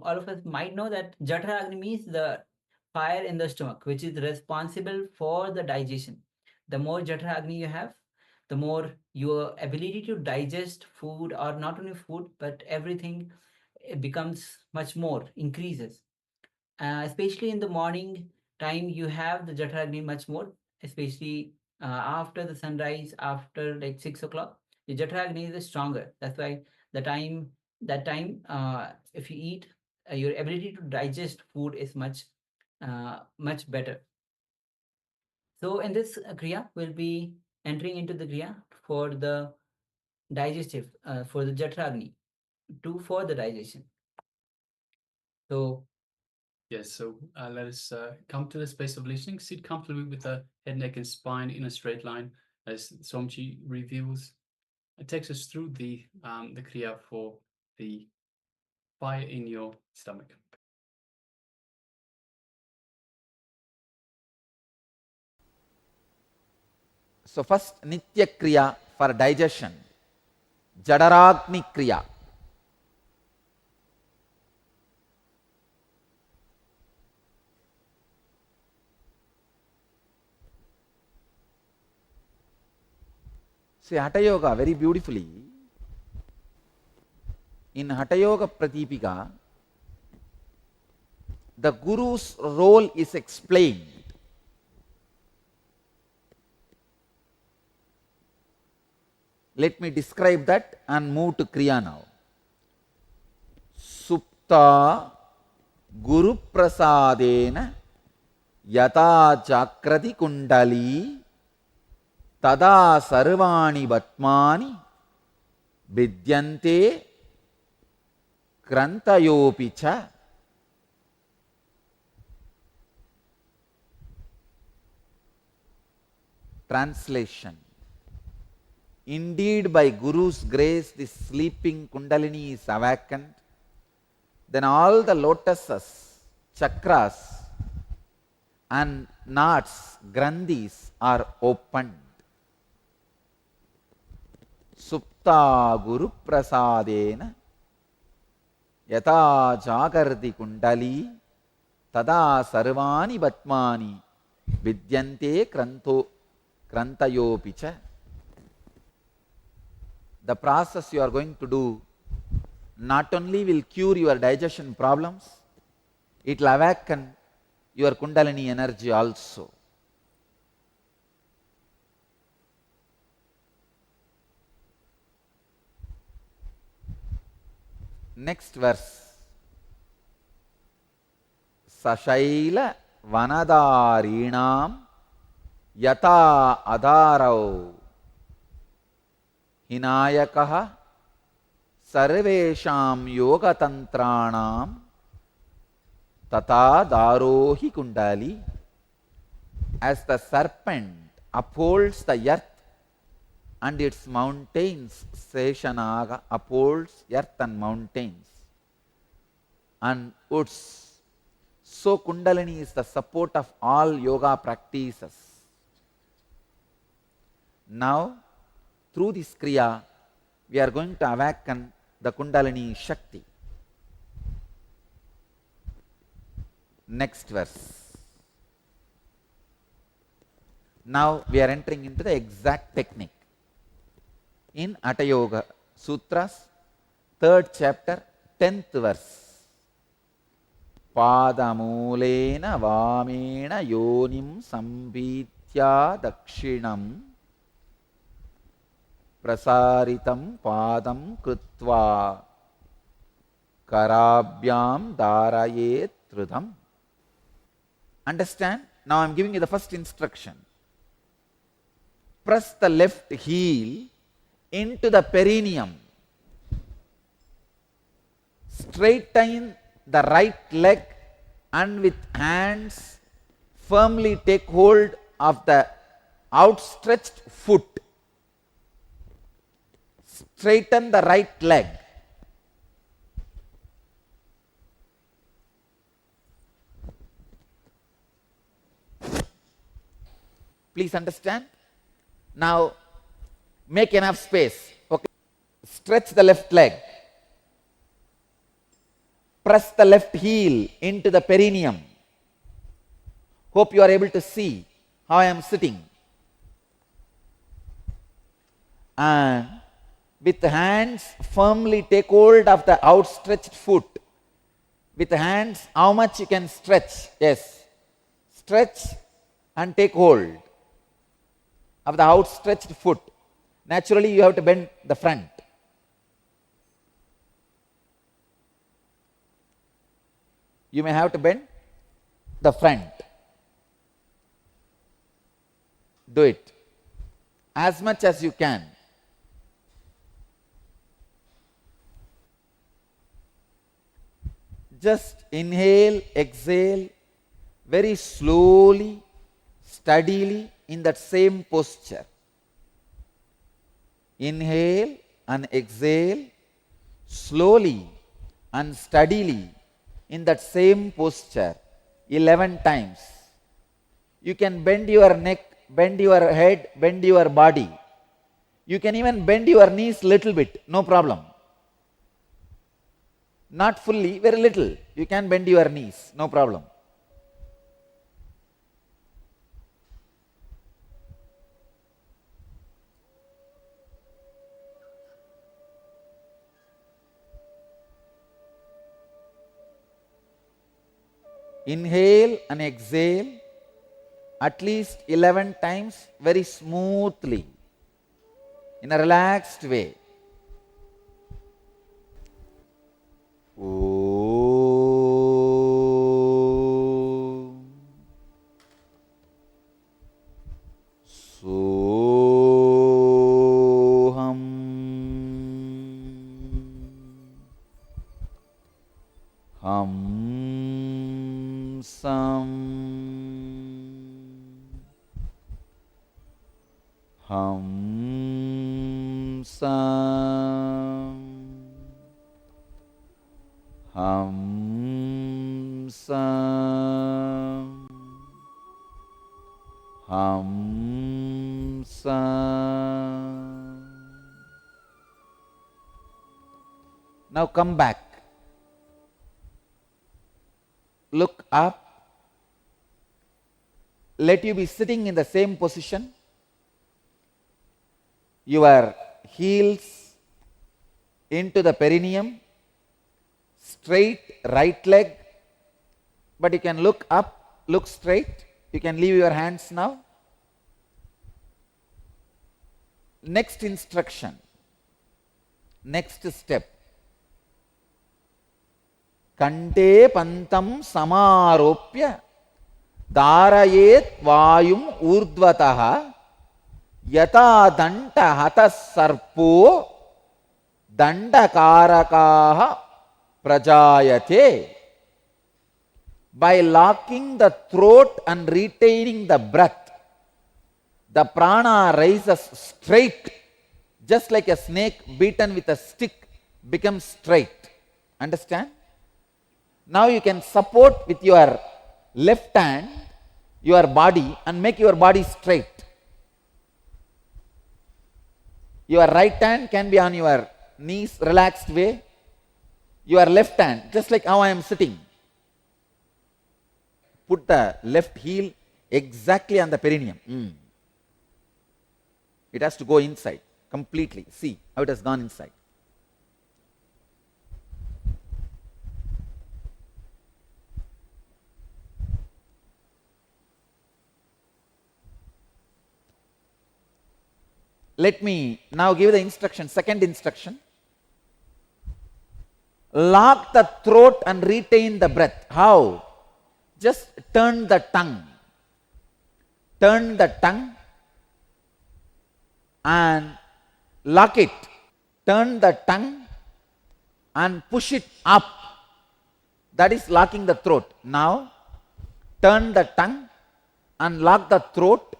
of us might know that Jathagni means the fire in the stomach, which is responsible for the digestion. The more Jathagni you have, the more your ability to digest food, or not only food, but everything, it becomes much more, increases. Especially in the morning time, you have the Jathagni much more, especially after the sunrise, after like 6 o'clock. The Jathagni is stronger. That's why the time that time, if you eat, your ability to digest food is much better. So in this kriya, we'll be entering into the kriya for the digestive, for the Jathagni, for the digestion. So
yes, so let us come to the space of listening. Sit comfortably with the head, neck, and spine in a straight line, as Somchi reveals. It takes us through the kriya for the fire in your stomach.
So first, Nitya Kriya for digestion, Jadaragni Kriya. See, Hatha Yoga very beautifully. In Hatha Yoga Pratipika, the Guru's role is explained. Let me describe that and move to Kriya now. Supta Guru Prasadena Yata Chakrati Kundali Tada Sarvani Batmani Vidyante Krantayopicha. Translation. Indeed, by Guru's grace, this sleeping Kundalini is awakened. Then all the lotuses, chakras, and knots, grandhis are opened. Supta Guru Prasadena Yata Jagardi Kundali Tada Sarvani Batmani Vidyante Krantayopicha. The process you are going to do not only will cure your digestion problems, it will awaken your Kundalini energy also. Next verse. Sashaila Vanadarinam Yata Adarau Hinayakaha Sarvesham Yogatantranam Tata Darohi Kundali. As the serpent upholds the earth and its mountains, Seshanaga upholds earth and mountains and woods. So Kundalini is the support of all yoga practices. Now, through this Kriya, we are going to awaken the Kundalini Shakti. Next verse. Now we are entering into the exact technique. In Hatha Yoga Sutras, 3rd chapter, 10th verse. Padamulena vamena yonim sambhitya dakshinam prasaritam padam krutva karabhyam dharayet trudam. Understand? Now I am giving you the first instruction. Press the left heel into the perineum. Straighten the right leg and with hands firmly take hold of the outstretched foot. Straighten the right leg. Please understand. Now make enough space. Okay. Stretch the left leg. Press the left heel into the perineum. Hope you are able to see how I am sitting. And with hands firmly take hold of the outstretched foot. With hands, how much you can stretch? Yes. Stretch and take hold of the outstretched foot. Naturally, you have to bend the front. You may have to bend the front. Do it as much as you can. Just inhale, exhale very slowly, steadily in that same posture. Inhale and exhale slowly and steadily in that same posture 11 times. You can bend your neck, bend your head, bend your body. You can even bend your knees little bit, no problem. Not fully, very little. You can bend your knees, no problem. Inhale and exhale at least 11 times very smoothly in a relaxed way. Soham Hamsam Hamsam Hamsam Hamsam. Now come back. Look up. Let you be sitting in the same position. Your heels into the perineum. Straight right leg, but you can look up, look straight. You can leave your hands now. Next instruction, next step. Kante pantam samaropya dharayet vayum urdvataha yata danta hatas sarpo dandakarakaha prajayate. By locking the throat and retaining the breath, the prana rises straight, just like a snake beaten with a stick becomes straight. Understand? Now you can support with your left hand your body and make your body straight. Your right hand can be on your knees, relaxed way. Your left hand, just like how I am sitting. Put the left heel exactly on the perineum. It has to go inside completely. See how it has gone inside. Let me now give the instruction, second instruction. Lock the throat and retain the breath. How? Just turn the tongue. Turn the tongue and lock it. Turn the tongue and push it up. That is locking the throat. Now, turn the tongue and lock the throat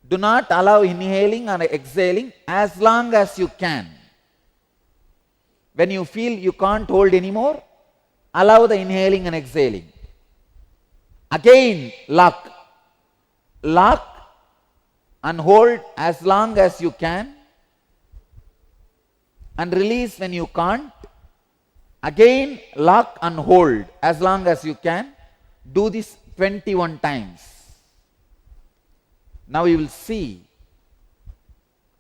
Do not allow inhaling and exhaling as long as you can. When you feel you can't hold anymore, allow the inhaling and exhaling. Again, lock. Lock and hold as long as you can, and release when you can't. Again, lock and hold as long as you can. Do this 21 times. Now you will see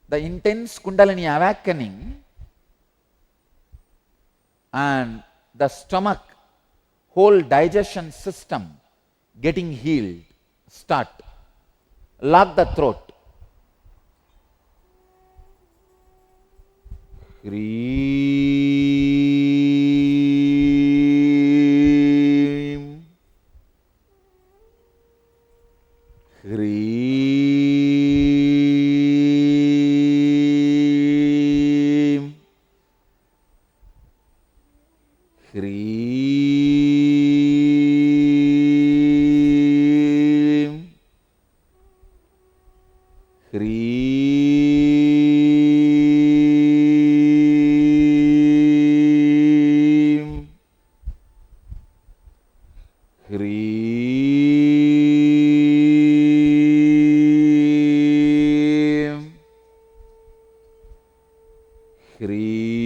the intense Kundalini awakening and the stomach, whole digestion system getting healed. Start. Lock the throat. Hreem. Hreem. Hreem. Hreem. Hreem. Hreem.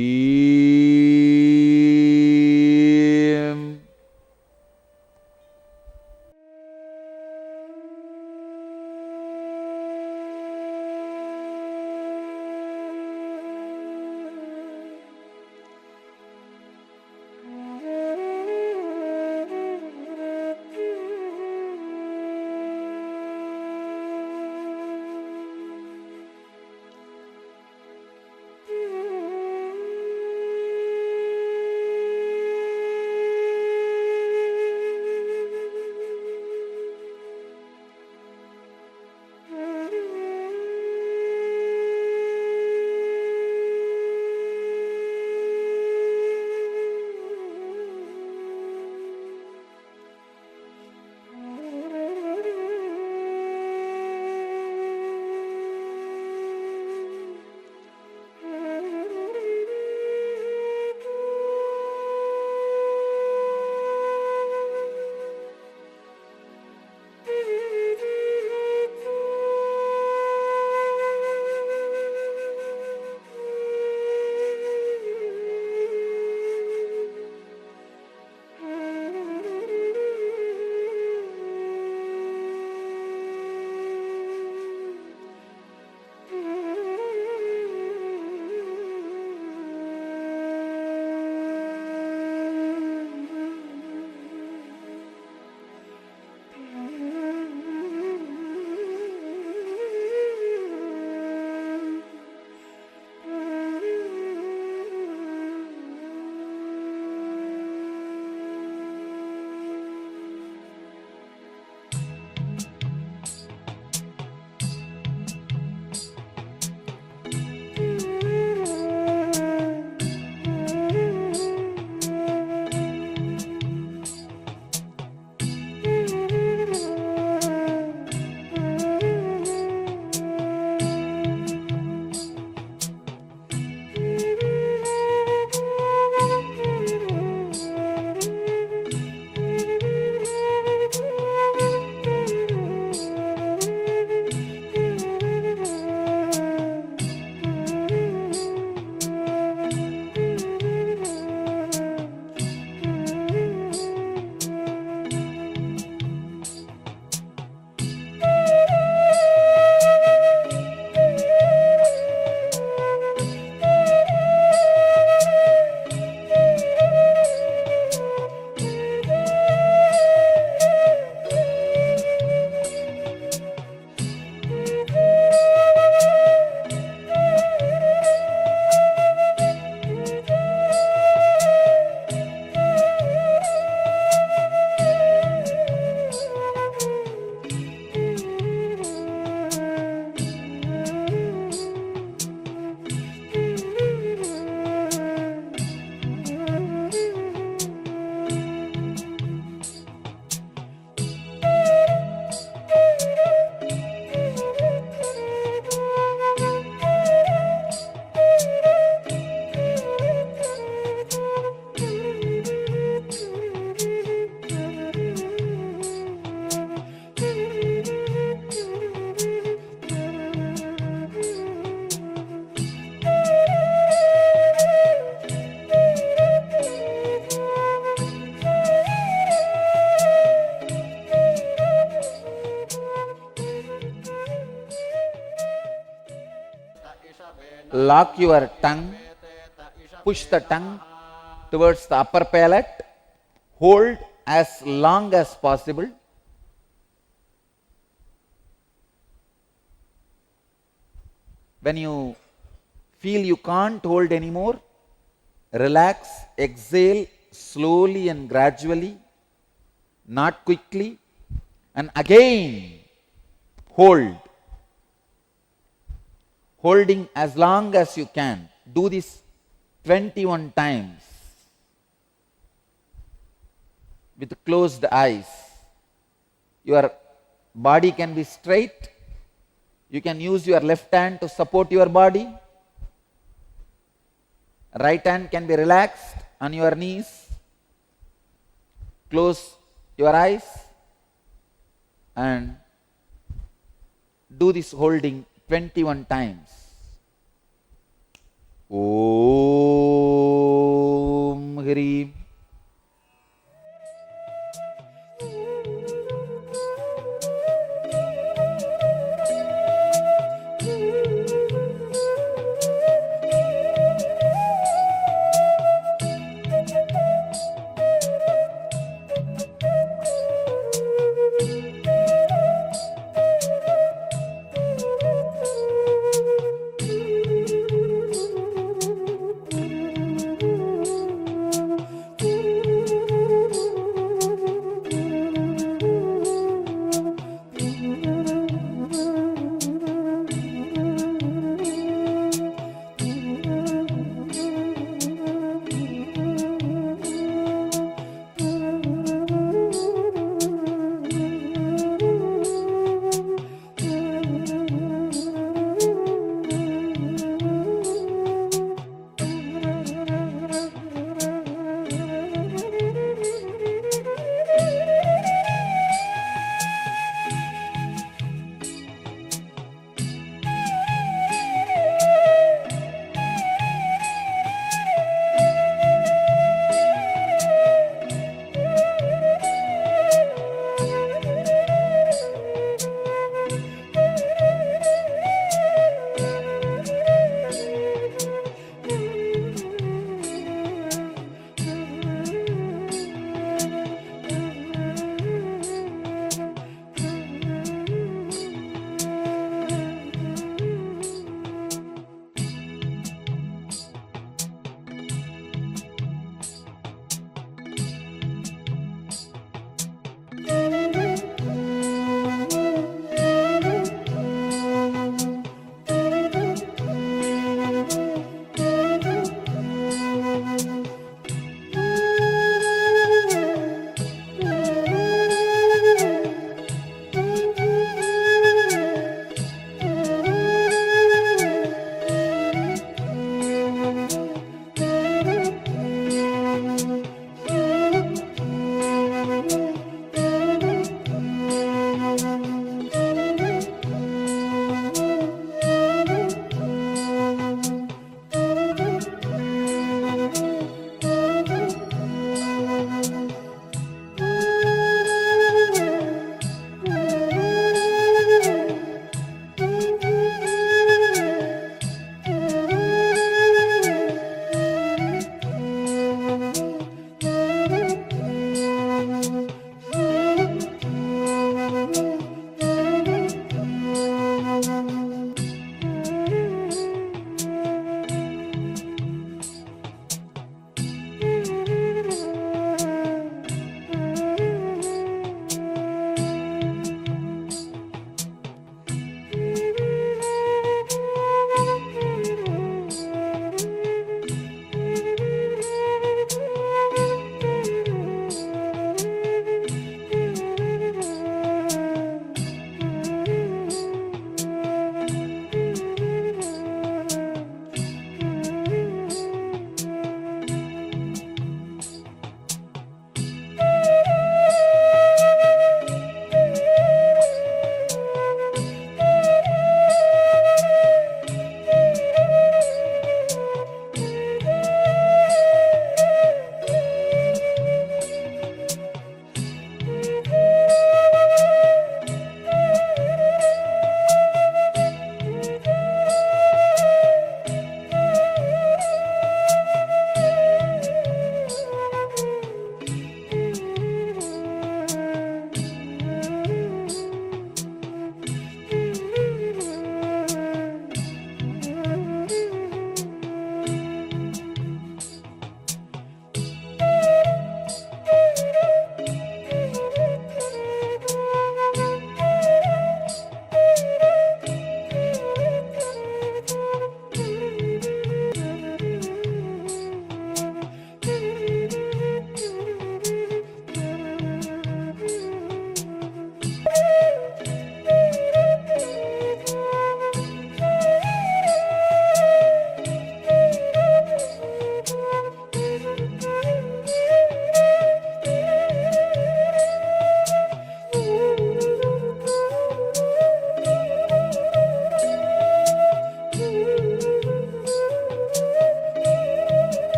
lock your tongue, push the tongue towards the upper palate, hold as long as possible. When you feel you can't hold anymore, relax, exhale slowly and gradually, not quickly, and again hold. Holding as long as you can. Do this 21 times with closed eyes. Your body can be straight. You can use your left hand to support your body. Right hand can be relaxed on your knees. Close your eyes and do this holding 21 times. Om Hri.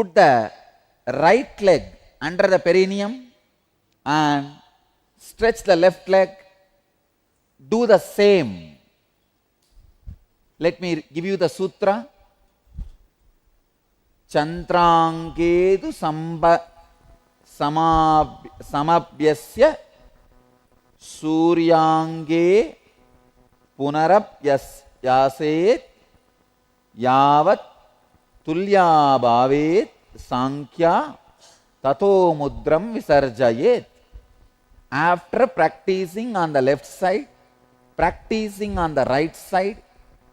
put the right leg under the perineum and stretch the left leg. Do the same. Let me give you the sutra. Chantrangedu samabhyasya suryange punarapyaset yavat tulya bhavet sankhya tato mudram visarjayet. After practicing on the left side, practicing on the right side,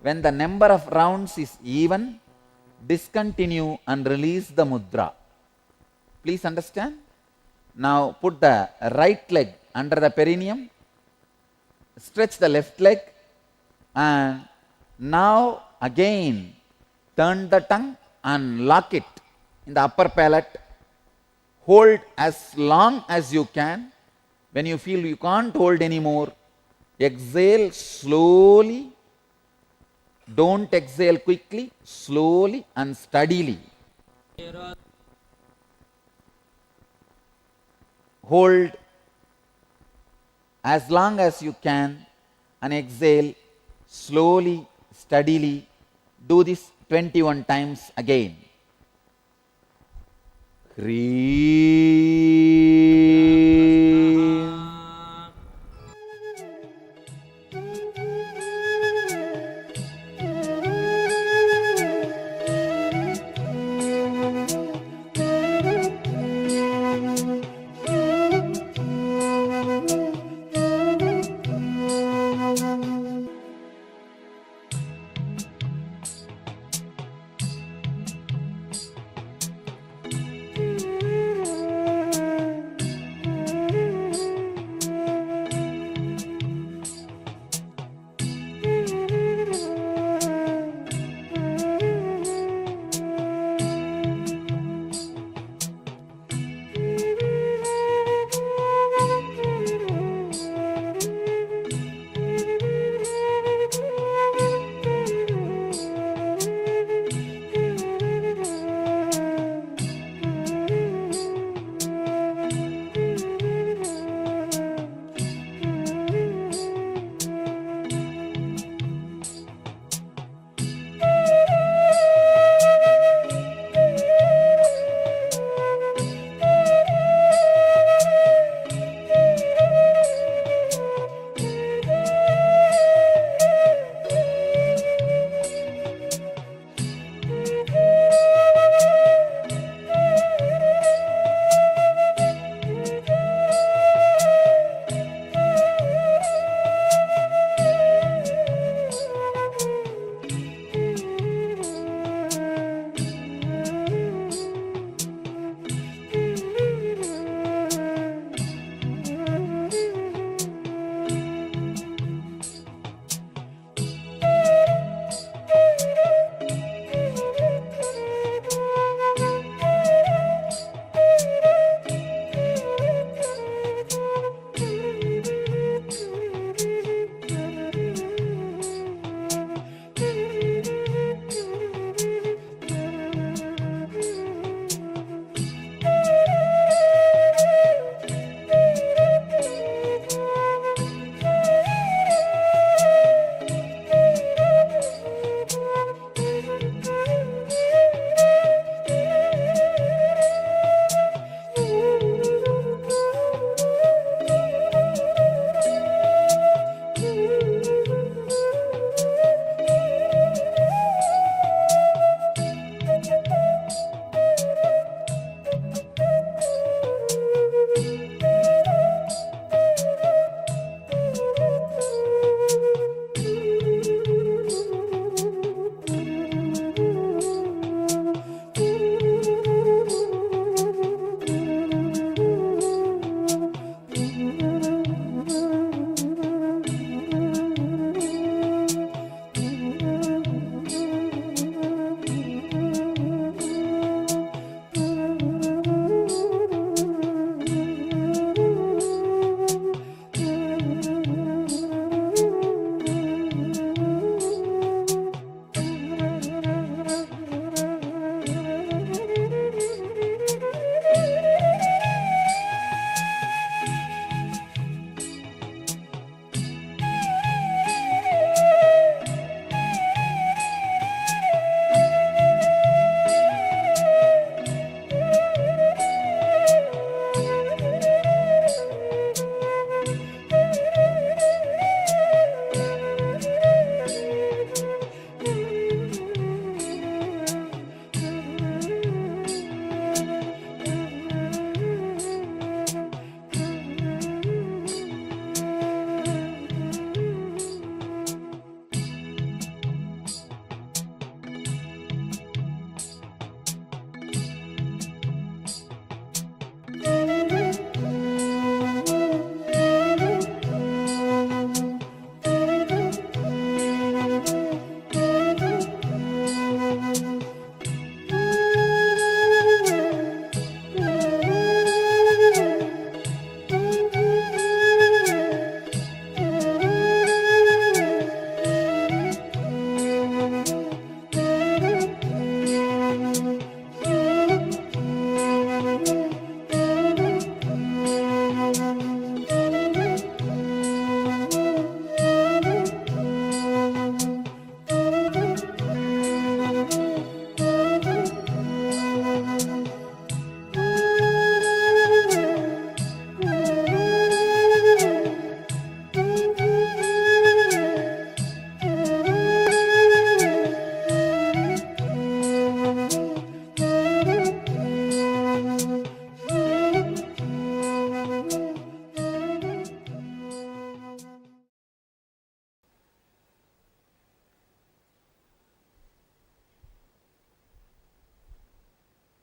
when the number of rounds is even, discontinue and release the mudra. Please understand? Now put the right leg under the perineum, stretch the left leg, and now again turn the tongue and lock it in the upper palate. Hold as long as you can. When you feel you can't hold anymore, exhale slowly. Don't exhale quickly, slowly and steadily. Hold as long as you can and exhale slowly, steadily. Do this 21 times again.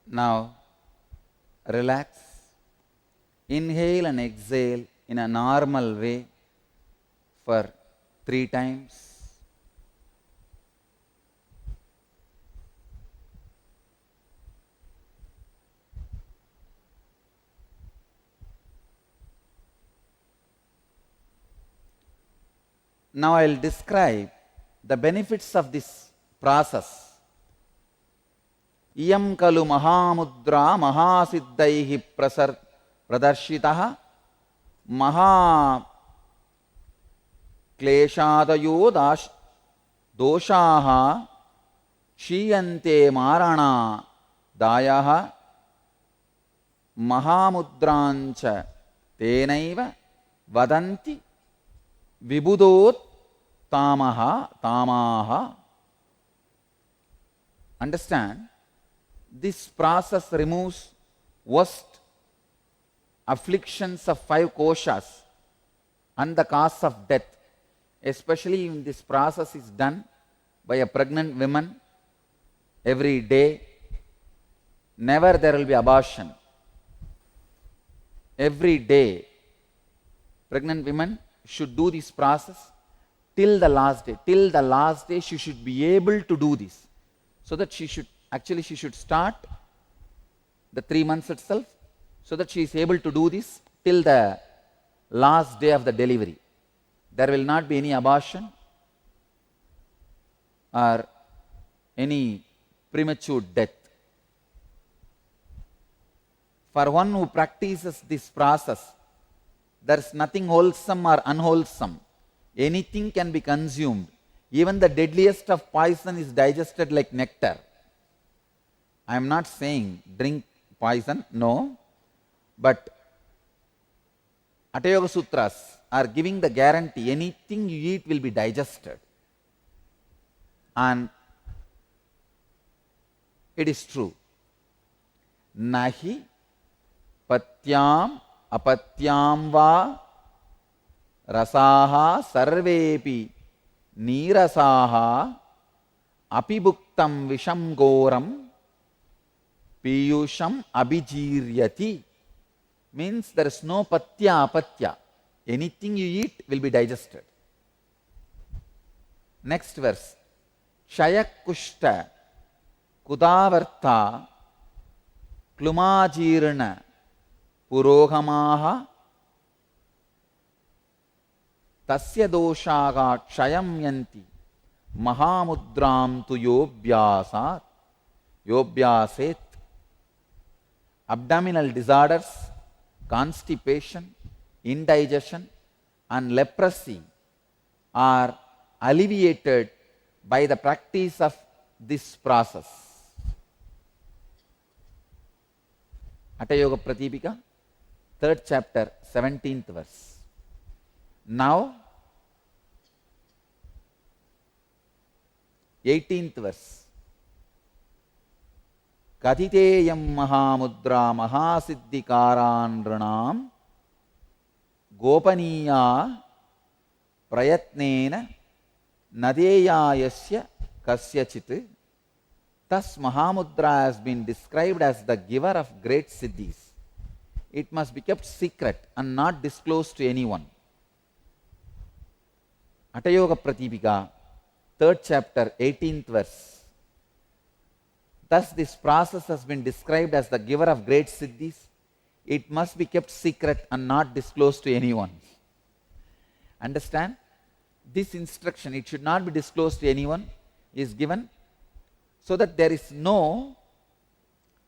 Now relax. Inhale and exhale in a normal way for 3 times. Now I will describe the benefits of this process. Iyam kalu mahamudra mahasiddaihi pradarshitaha maha kleshadayo doshaha shiyante marana dayaha mahamudrancha tenaiva vadanti vibudot tamaha. Understand, this process removes worst afflictions of 5 koshas and the cause of death. Especially when this process is done by a pregnant woman every day, never there will be abortion. Every day, pregnant women should do this process till the last day. Till the last day she should be able to do this. So that she should start the 3 months itself, so that she is able to do this till the last day of the delivery. There will not be any abortion or any premature death. For one who practices this process, there is nothing wholesome or unwholesome. Anything can be consumed. Even the deadliest of poison is digested like nectar. I am not saying drink poison, no. But Hatha Yoga Sutras are giving the guarantee anything you eat will be digested. And it is true. Nahi patyam apatyam va rasaha sarvepi nirasaha apibuktam visham goram piyusham abhijiryati. Means there is no patya apatya. Anything you eat will be digested. Next verse. Shayakushta kudavarta klumajirna purohamaha tasya doshaga kshayam yanti mahamudram tu yobhyaset. Abdominal disorders, constipation, indigestion and leprosy are alleviated by the practice of this process. Hatha Yoga Pratipika, 3rd chapter, 17th verse. Now, 18th verse. Kaditeyam mahamudra mahasiddhikaran ranam gopaniya prayatnena nadeyayasya kasyachit. Thus Mahamudra has been described as the giver of great siddhis. It must be kept secret and not disclosed to anyone. Hatha Yoga Pratipika, 3rd chapter, 18th verse. Thus this process has been described as the giver of great siddhis. It must be kept secret and not disclosed to anyone. Understand? This instruction, it should not be disclosed to anyone, is given so that there is no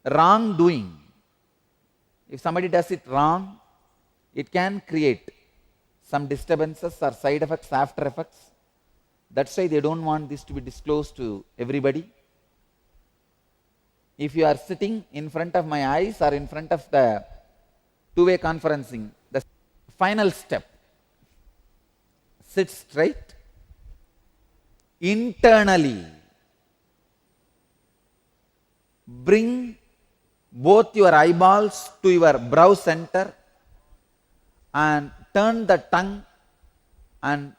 wrongdoing. If somebody does it wrong, it can create some disturbances or side effects, after effects. That's why they don't want this to be disclosed to everybody. If you are sitting in front of my eyes or in front of the two-way conferencing, the final step, sit straight, internally bring both your eyeballs to your brow center and turn the tongue and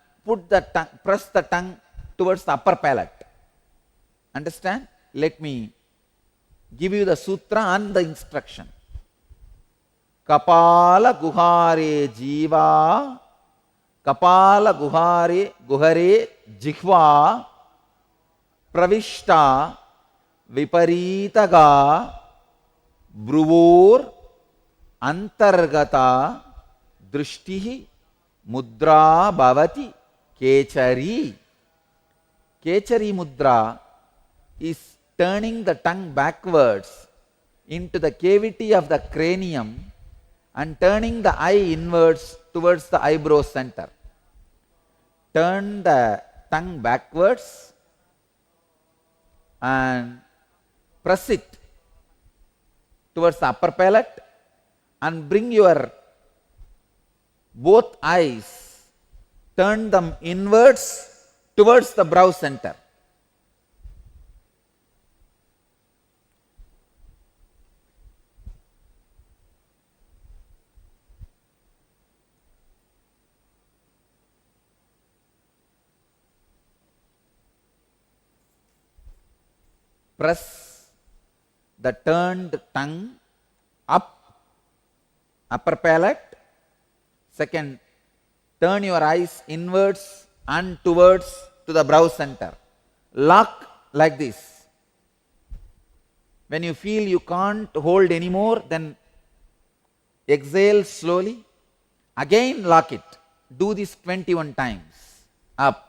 press the tongue towards the upper palate. Understand? Let me give you the sutra and the instruction. Kapala guhare jiva, kapala guhare jihva, pravishta viparitaga, bruvor antargata drishtihi mudra bhavati kechari. Kechari mudra is turning the tongue backwards into the cavity of the cranium and turning the eye inwards towards the eyebrow center. Turn the tongue backwards and press it towards the upper palate and bring your both eyes, turn them inwards towards the brow center. Press the turned tongue up, upper palate. Second, turn your eyes inwards and towards to the brow center. Lock like this. When you feel you can't hold anymore, then exhale slowly. Again lock it. Do this 21 times. Up.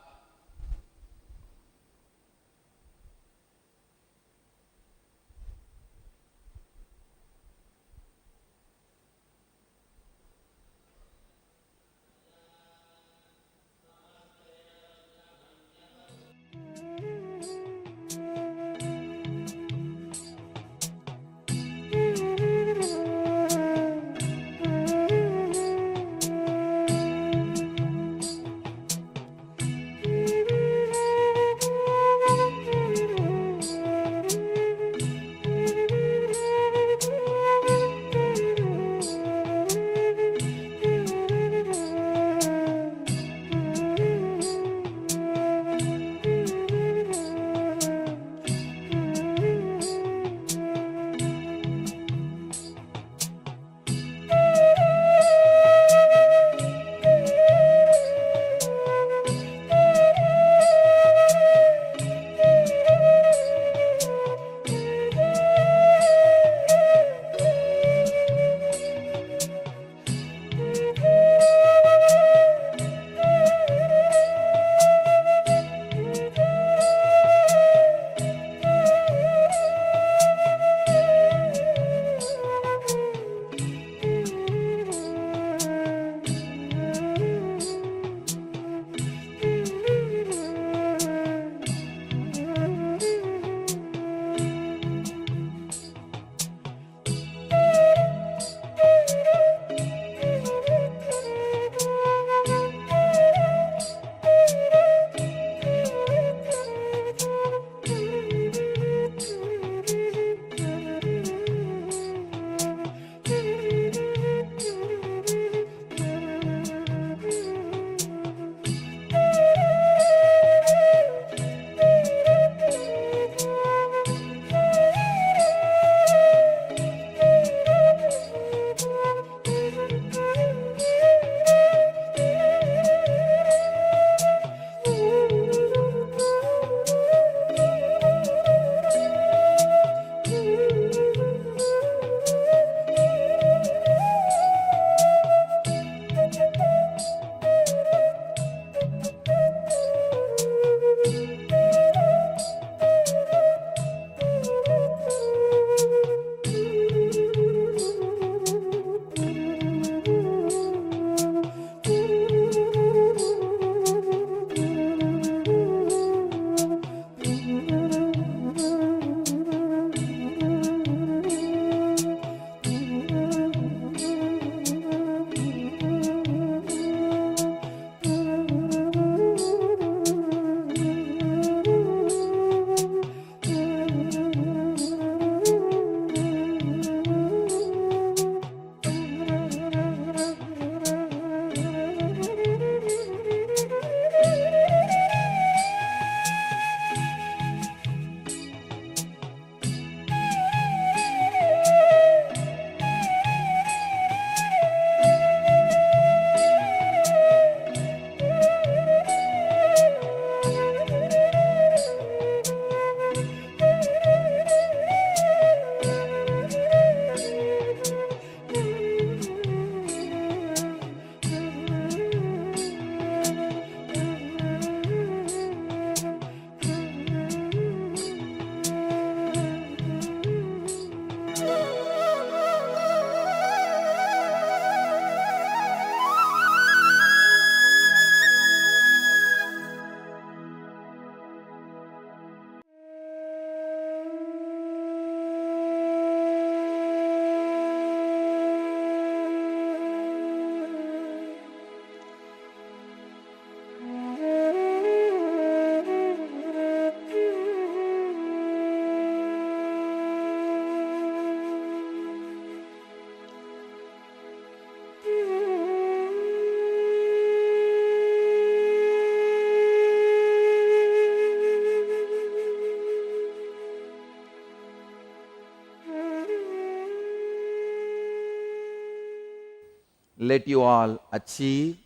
let you all achieve,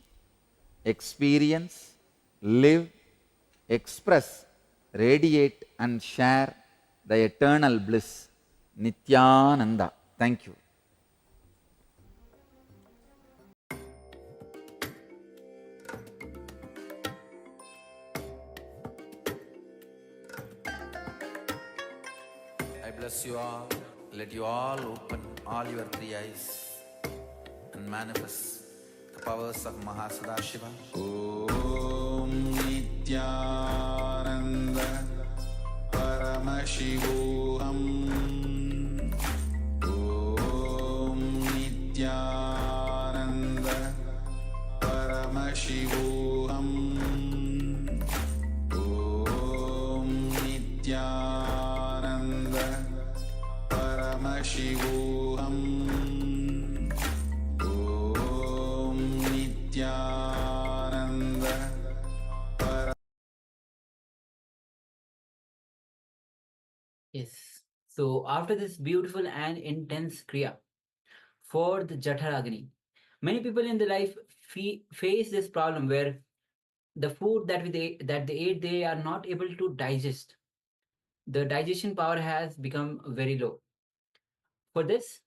experience, live, express, radiate and share the eternal bliss. Nithyananda. Thank you.
I bless you all. Let you all open all your three eyes and manifest the powers of Mahasadashiva. Om Nithyananda Paramashivoham. Om Nithyananda Paramashivoham. Om Nithyananda Paramashivoham. Om Nithyananda.
Yes. So after this beautiful and intense kriya for the Jatharagni, many people in their life face this problem where the food that they ate, they are not able to digest. The digestion power has become very low. For this,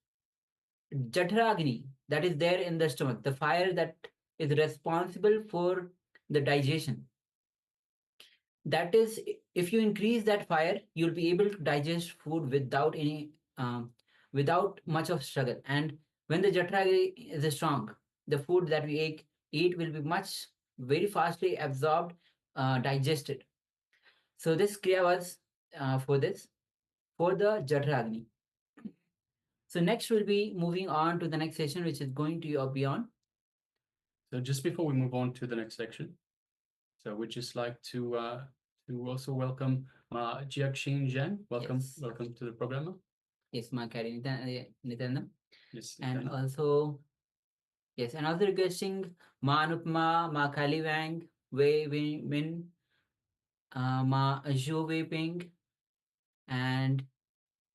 Jatharagni that is there in the stomach, the fire that is responsible for the digestion, that is, if you increase that fire, you'll be able to digest food without any without much of struggle. And when the Jatharagni is strong, the food that we eat will be much very fastly absorbed, digested. So this kriya was for the Jatharagni. So next we'll be moving on to the next session, which is going to be on.
So just before we move on to the next section, so we'd just like to also welcome Ma Jiaxin Zhang. Welcome,
Yes.
welcome to the program.
Yes, Ma Kari Nithyananda.
Yes,
And
Nithyananda.
also, yes, and also requesting Ma Anupma, Ma Kali Wang, Wei Min, Ma Zhu Wei Ping, and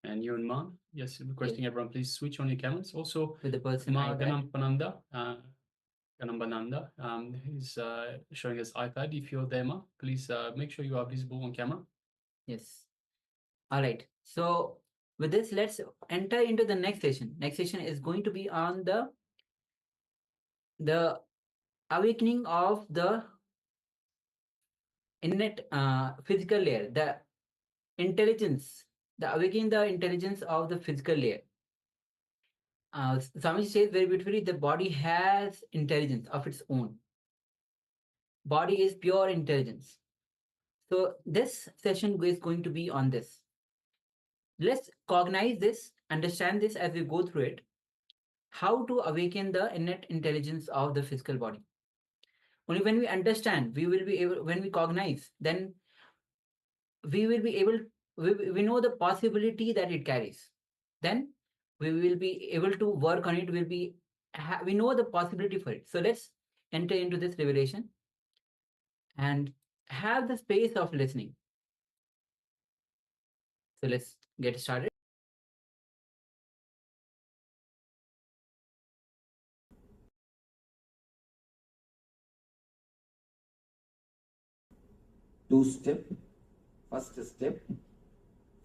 Yun Ma. Yes, requesting everyone please switch on your cameras. Also,
with the person
Ma
iPad.
Ganambananda, he's showing his iPad. If you're there, Ma, please make sure you are visible on camera.
Yes. All right. So with this, let's enter into the next session. Next session is going to be on the awakening of the innate physical layer, the intelligence, the awakening the intelligence of the physical layer. Swamiji says very beautifully, the body has intelligence of its own. Body is pure intelligence. So this session is going to be on this. Let's cognize this, understand this as we go through it. How to awaken the innate intelligence of the physical body. Only when we understand, we will be able, when we cognize, then we will be able, we know the possibility that it carries. Then we will be able to work on it. We know the possibility for it. So let's enter into this revelation and have the space of listening. So let's get started.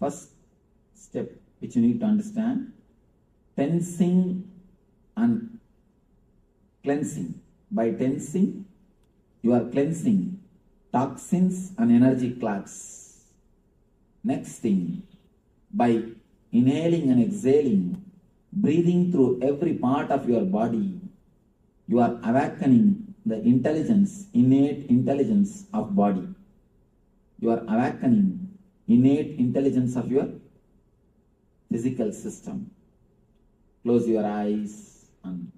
First step which you need to understand, tensing and cleansing. By tensing, you are cleansing toxins and energy clogs. Next thing, by inhaling and exhaling, breathing through every part of your body, you are awakening the intelligence, innate intelligence of body. You are awakening innate intelligence of your physical system. Close your eyes. And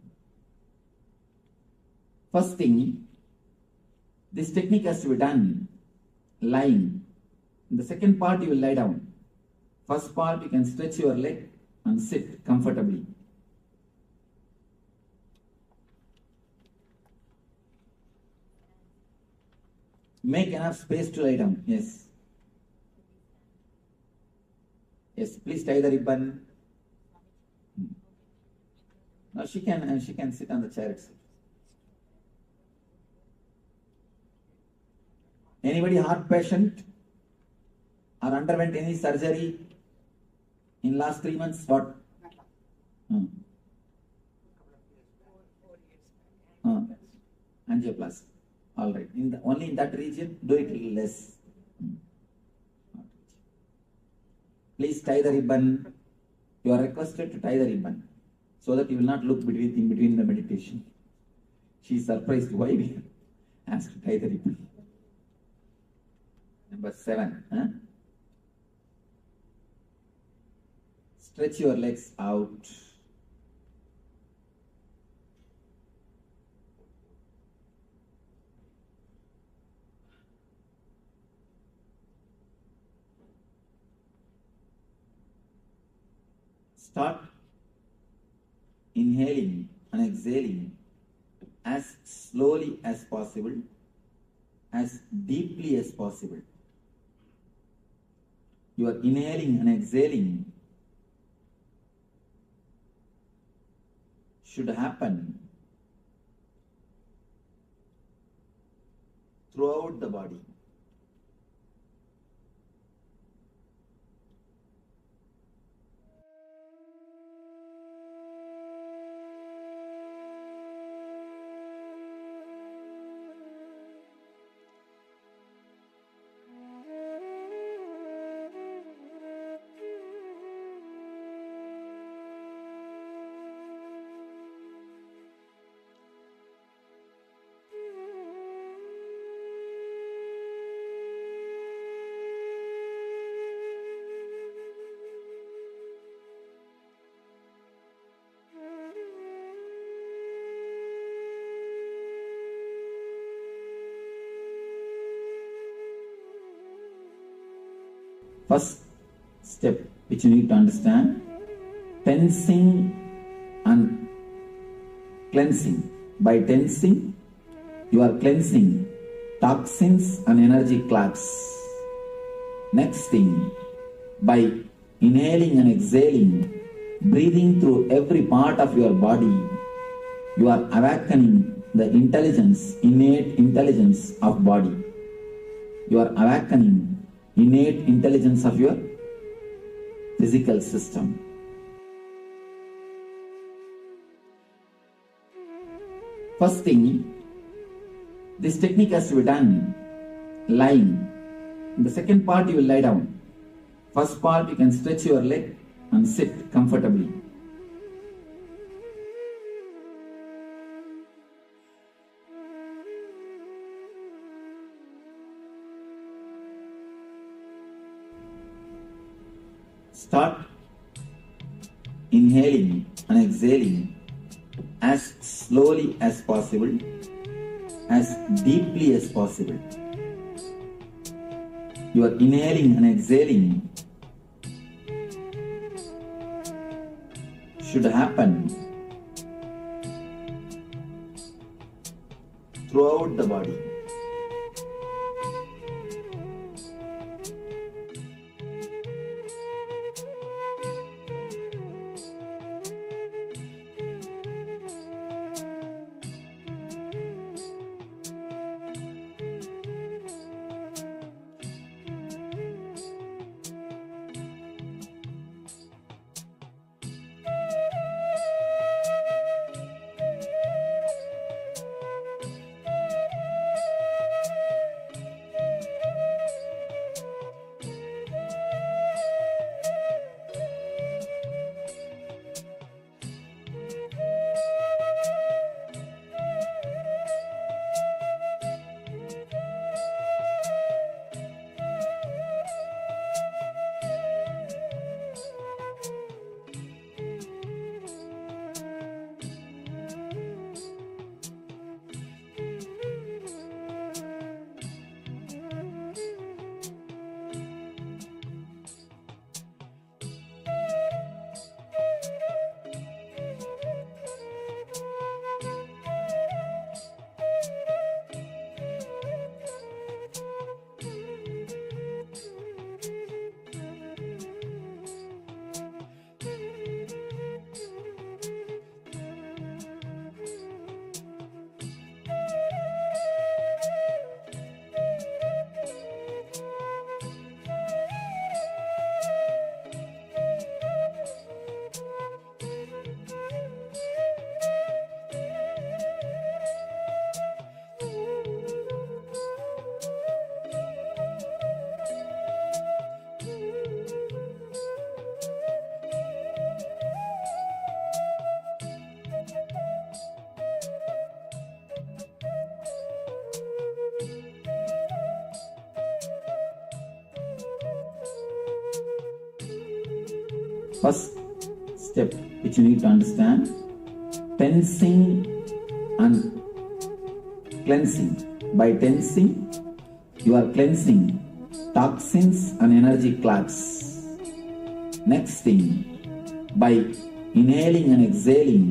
first thing, this technique has to be done lying. In the second part, you will lie down. First part, you can stretch your leg and sit comfortably. Make enough space to lie down. Yes. Yes, please tie the ribbon. Now she can sit on the chair itself. Anybody heart patient or underwent any surgery in last 3 months? What? Angioplasty. All right. Only in that region, do it little less. Please tie the ribbon. You are requested to tie the ribbon so that you will not look in between the meditation. She is surprised why we asked to tie the ribbon. Number 7. Stretch your legs out. Start inhaling and exhaling as slowly as possible, as deeply as possible. Your inhaling and exhaling should happen throughout the body. First step which you need to understand, tensing and cleansing. By tensing, you are cleansing toxins and energy clots. Next thing, by inhaling and exhaling, breathing through every part of your body, you are awakening the intelligence, innate intelligence of body. You are awakening innate intelligence of your physical system. First thing, this technique has to be done lying. In the second part, you will lie down. First part, you can stretch your leg and sit comfortably. Start inhaling and exhaling as slowly as possible, as deeply as possible. You are inhaling and exhaling should happen throughout the body. First step which you need to understand, tensing and cleansing. By tensing, you are cleansing toxins and energy clouds. Next thing, by inhaling and exhaling,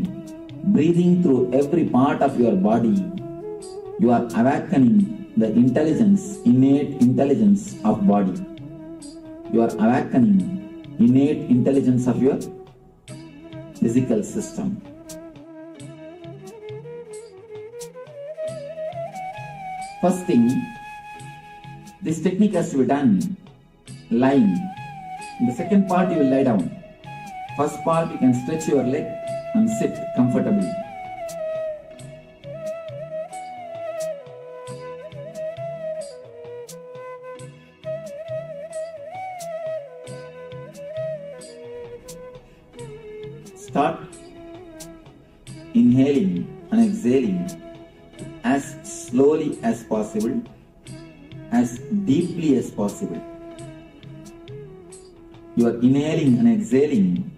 breathing through every part of your body, you are awakening the intelligence, innate intelligence of body. You are awakening innate intelligence of your physical system. First thing, this technique has to be done lying. In the second part, you will lie down. First part, you can stretch your leg and sit comfortably. Start inhaling and exhaling as slowly as possible, as deeply as possible. Your inhaling and exhaling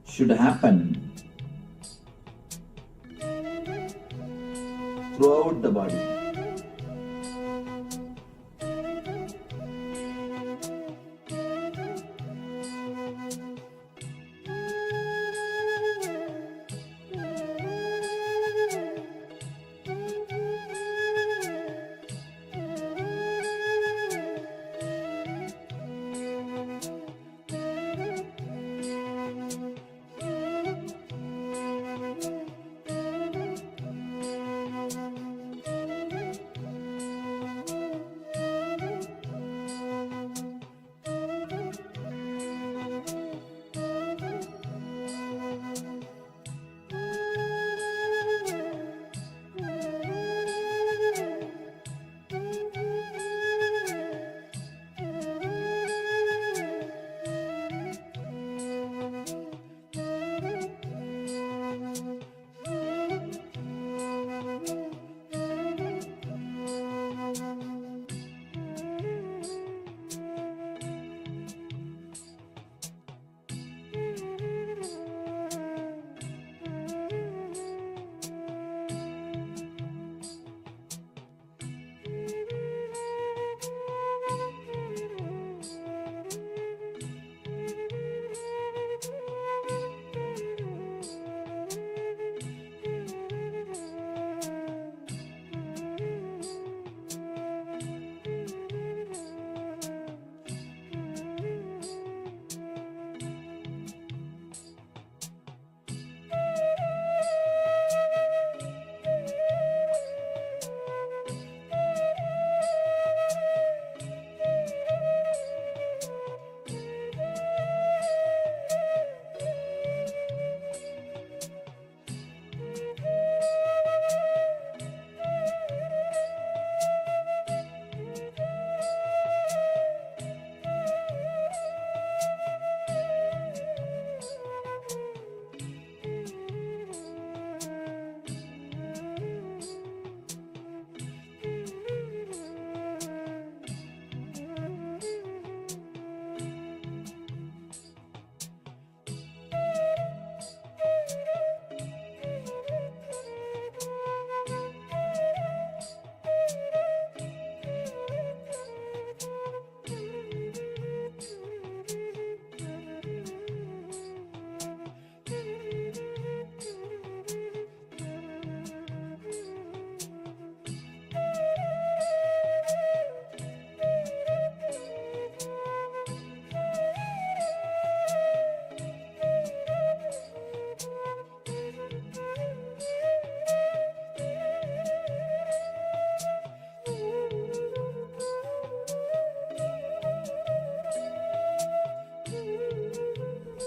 should happen throughout the body.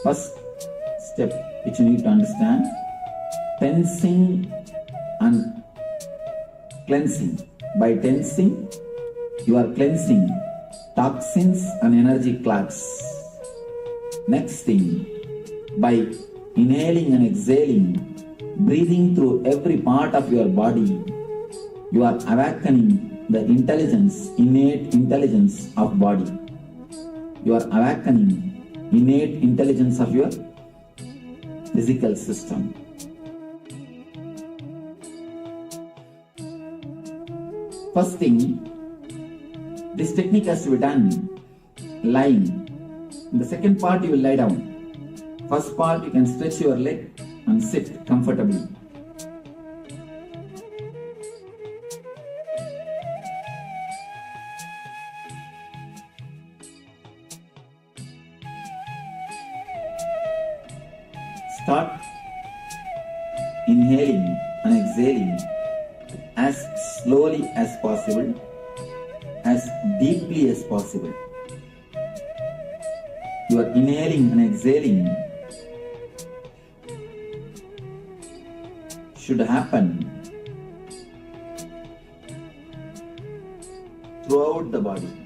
First step which you need to understand, tensing and cleansing. By tensing, you are cleansing toxins and energy clouds. Next thing, by inhaling and exhaling, breathing through every part of your body, you are awakening the intelligence, innate intelligence of body. You are awakening innate intelligence of your physical system. First thing, this technique has to be done lying. In the second part, you will lie down. First part, you can stretch your leg and sit comfortably. Start inhaling and exhaling as slowly as possible, as deeply as possible. You are inhaling and exhaling should happen throughout the body.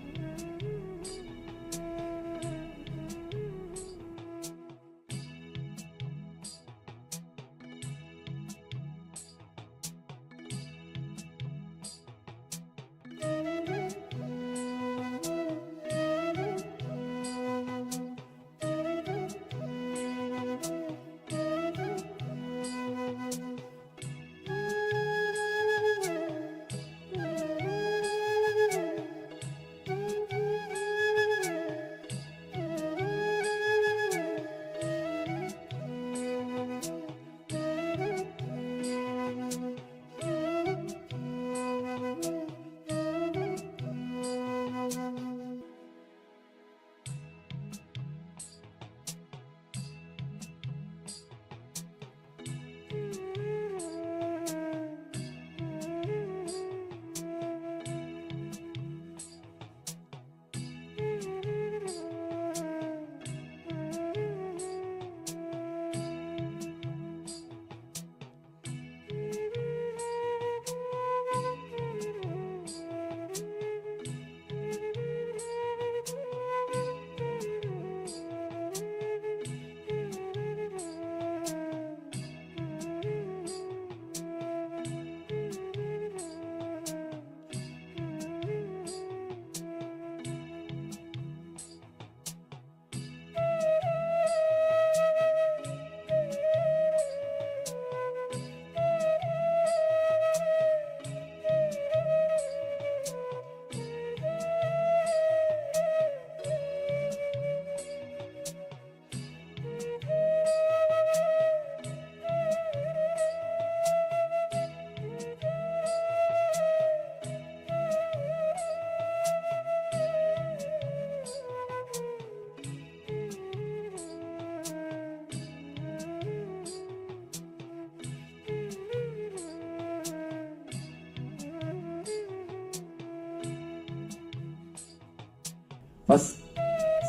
First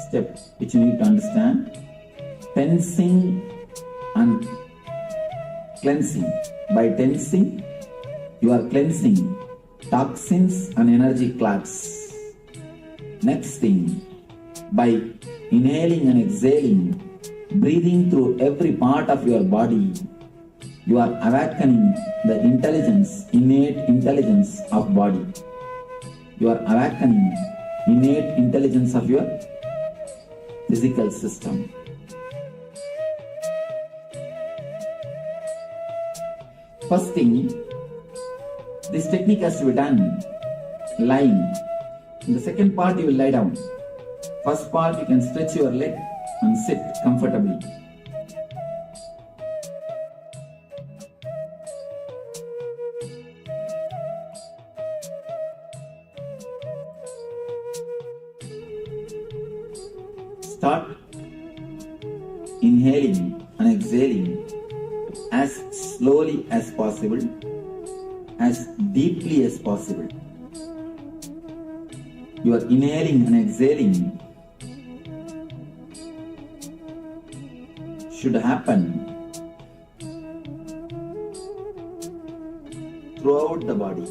step which you need to understand, tensing and cleansing. By tensing, you are cleansing toxins and energy clots. Next thing, by inhaling and exhaling, breathing through every part of your body, you are awakening the intelligence, innate intelligence of body. You are awakening innate intelligence of your physical system. First thing, this technique has to be done lying. In the second part, you will lie down. First part, you can stretch your leg and sit comfortably. Start inhaling and exhaling as slowly as possible, as deeply as possible. You are inhaling and exhaling should happen throughout the body.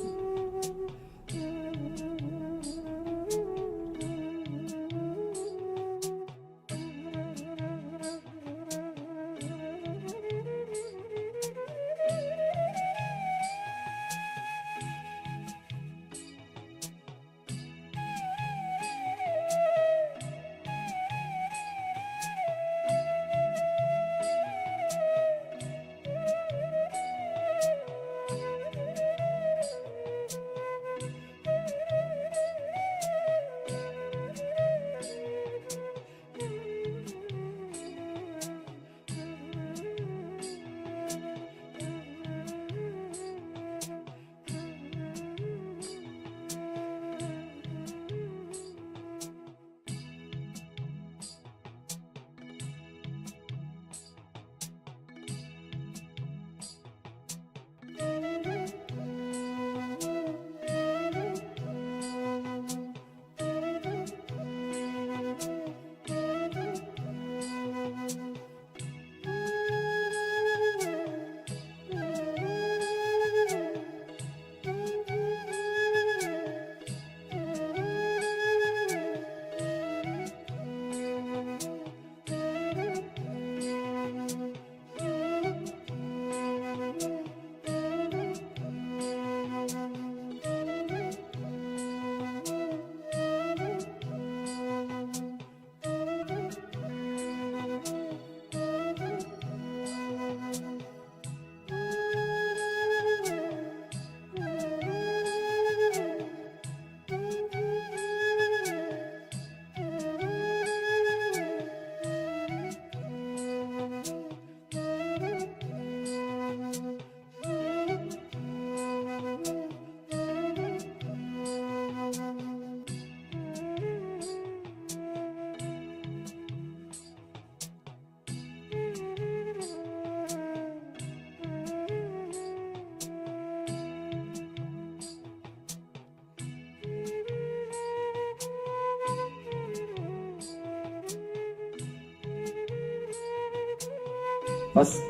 first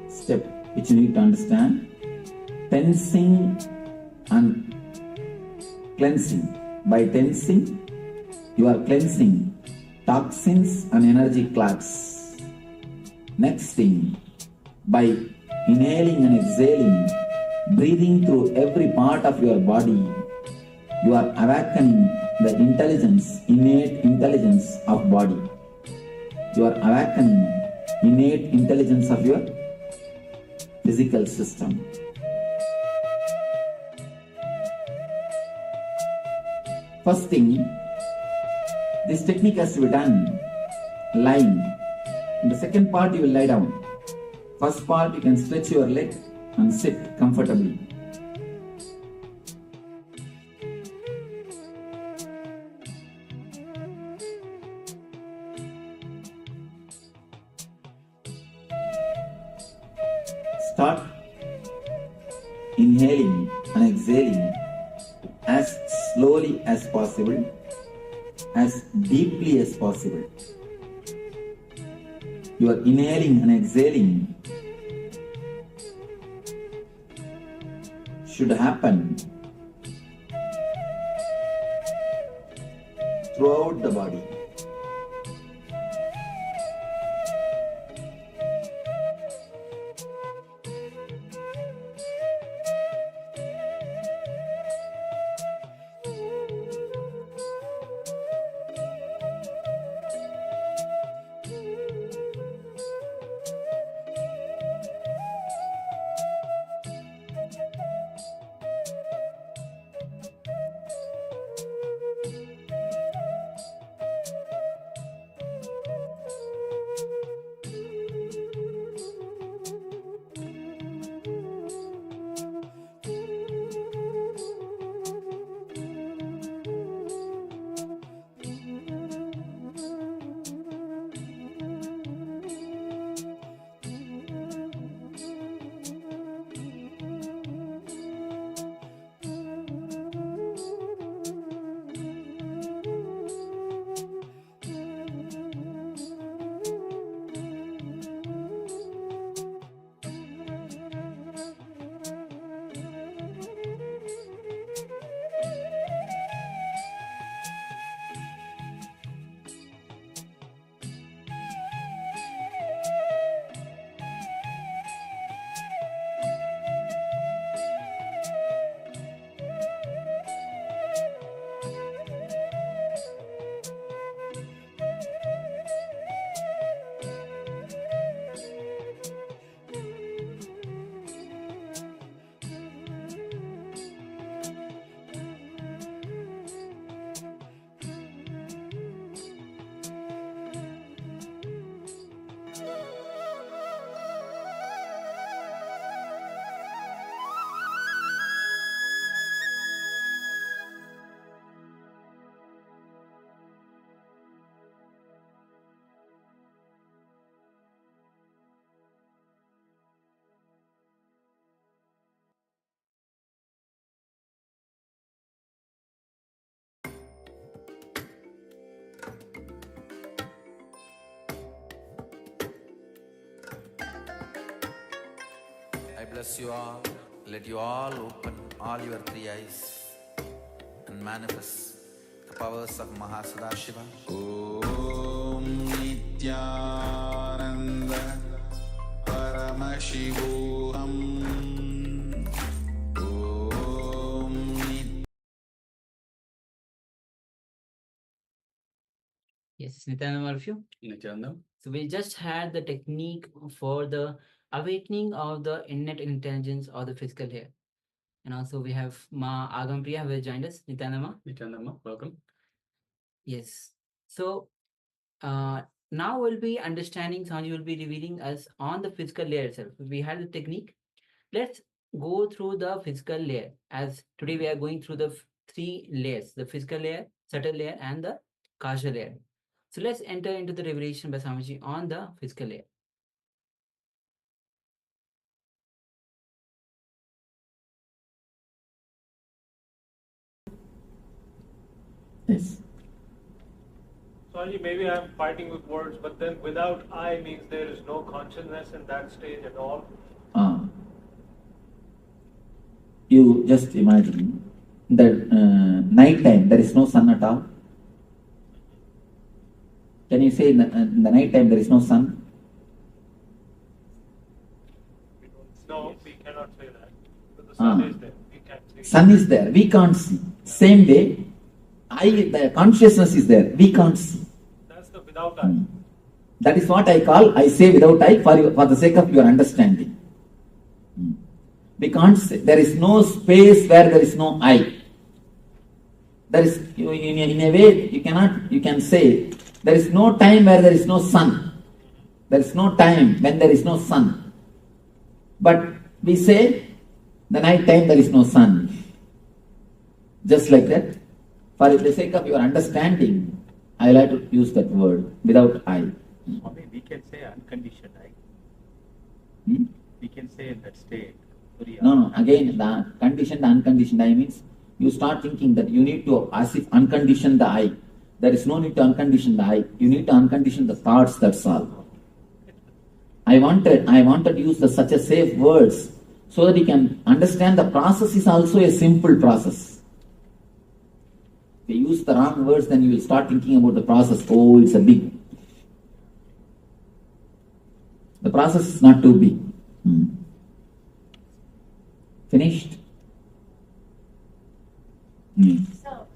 step which you need to understand, tensing and cleansing. By tensing, you are cleansing toxins and energy clots. Next thing, by inhaling and exhaling, breathing through every part of your body, you are awakening the intelligence, innate intelligence of body. You are awakening innate intelligence of your physical system. First thing, this technique has to be done lying. In the second part, you will lie down. First part, you can stretch your leg and sit comfortably. Start inhaling and exhaling as slowly as possible, as deeply as possible. You are inhaling and exhaling should happen throughout the body.
I bless you all. Let you all open all your three eyes and manifest the powers of Mahasadashiva. Om Nithyananda Paramashivoham. Om
Yes, Nithyananda, all of you.
Nithyananda.
So we just had the technique for the awakening of the innate intelligence of the physical layer. And also we have Ma Agampriya who has joined us. Nithyananda.
Nithyananda, welcome.
Yes. So now we'll be understanding, Sanji will be revealing us on the physical layer itself. We had the technique. Let's go through the physical layer, as today we are going through the three layers: the physical layer, subtle layer, and the causal layer. So let's enter into the revelation by Swamiji on the physical layer.
Yes.
Swami, maybe I'm fighting with words, but then without I means there is no consciousness in that stage at all.
You just imagine that night time there is no sun at all. Can you say in the night time there is no sun?
No, we cannot say that. But the sun is there. We can't see.
Sun is there. We can't see. Same way, the consciousness is there. We can't see.
That's the without I.
That is what I say without I for the sake of your understanding. We can't say. There is no space where there is no I. There is, in a way, you can say, there is no time where there is no sun. There is no time when there is no sun. But we say, the night time there is no sun. Just like that. For the sake of your understanding, I like to use that word, without I.
Swami, we can say unconditioned I. We can say in that state.
No. Again, the conditioned, unconditioned I means you start thinking that you need to, as if uncondition the I. There is no need to uncondition the I. You need to uncondition the thoughts, that's all. I wanted to use such a safe words so that you can understand the process is also a simple process. If you use the wrong words, then you will start thinking about the process. Oh, it's a big. The process is not too big. Finished?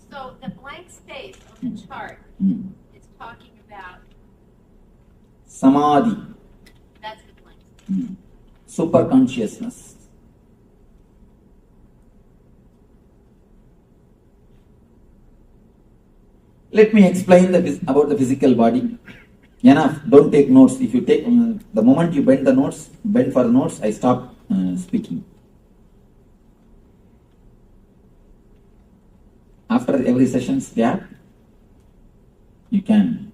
So the blank space on the chart is talking about
Samadhi.
that's the blank space.
Super consciousness. Let me explain about the physical body. Enough, don't take notes. If you take, the moment you bend for the notes, I stop speaking. After every session's gap, you can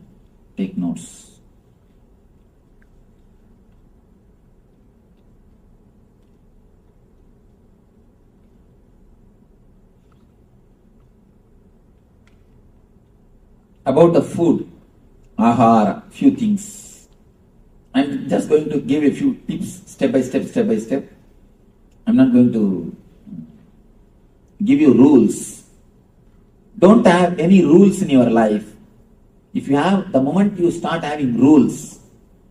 take notes. About the food, ahara, few things. I'm just going to give a few tips, step by step. I'm not going to give you rules. Don't have any rules in your life. If you have, the moment you start having rules,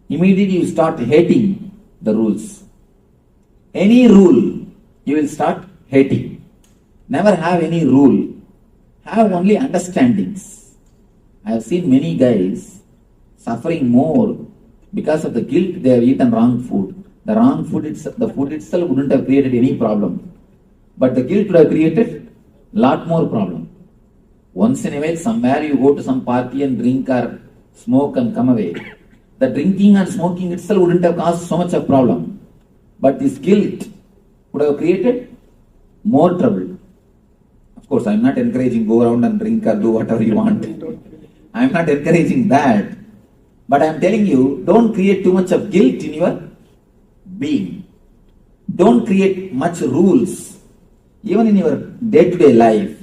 immediately you start hating the rules. Any rule, you will start hating. Never have any rule. Have only understandings. I have seen many guys suffering more because of the guilt they have eaten wrong food. The wrong food, the food itself wouldn't have created any problem. But the guilt would have created lot more problem. Once in a while, somewhere you go to some party and drink or smoke and come away. The drinking and smoking itself wouldn't have caused so much of problem. But this guilt would have created more trouble. Of course, I am not encouraging go around and drink or do whatever you want. I am not encouraging that. But I am telling you, don't create too much of guilt in your being. Don't create much rules. Even in your day-to-day life.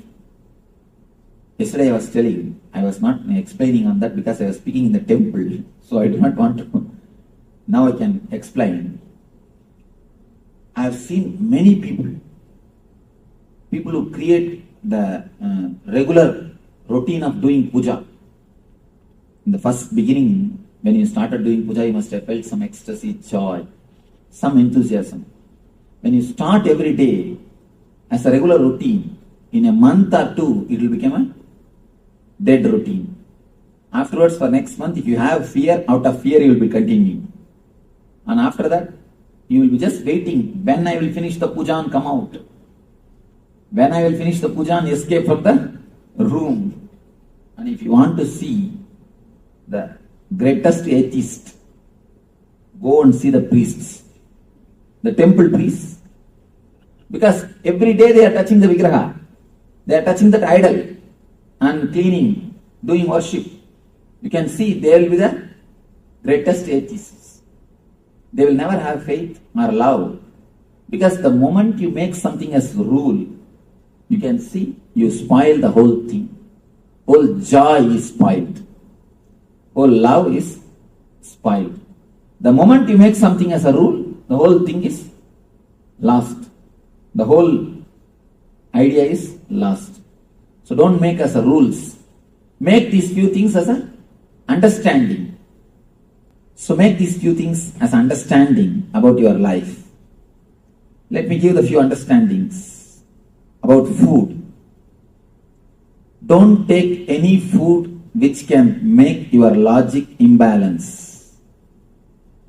Yesterday I was telling, I was not explaining on that because I was speaking in the temple. So I do not want to. Now I can explain. I have seen many people who create the regular routine of doing puja. In the first beginning, when you started doing puja, you must have felt some ecstasy, joy, some enthusiasm. When you start every day as a regular routine, in a month or two, it will become a dead routine. Afterwards, for next month, if you have fear, out of fear, you will be continuing. And after that, you will be just waiting when I will finish the puja and come out. When I will finish the puja and escape from the room. And if you want to see the greatest atheist, go and see the priests, the temple priests. Because every day they are touching the vigraha, they are touching that idol and cleaning, doing worship. You can see they will be the greatest atheists. They will never have faith or love. Because the moment you make something as rule, you can see you spoil the whole thing. Whole joy is spoiled. whole love is spoiled. The moment you make something as a rule, the whole thing is lost. The whole idea is lost. So don't make as a rules. Make these few things as a understanding. So make these few things as understanding about your life. Let me give the few understandings about food. Don't take any food which can make your logic imbalance,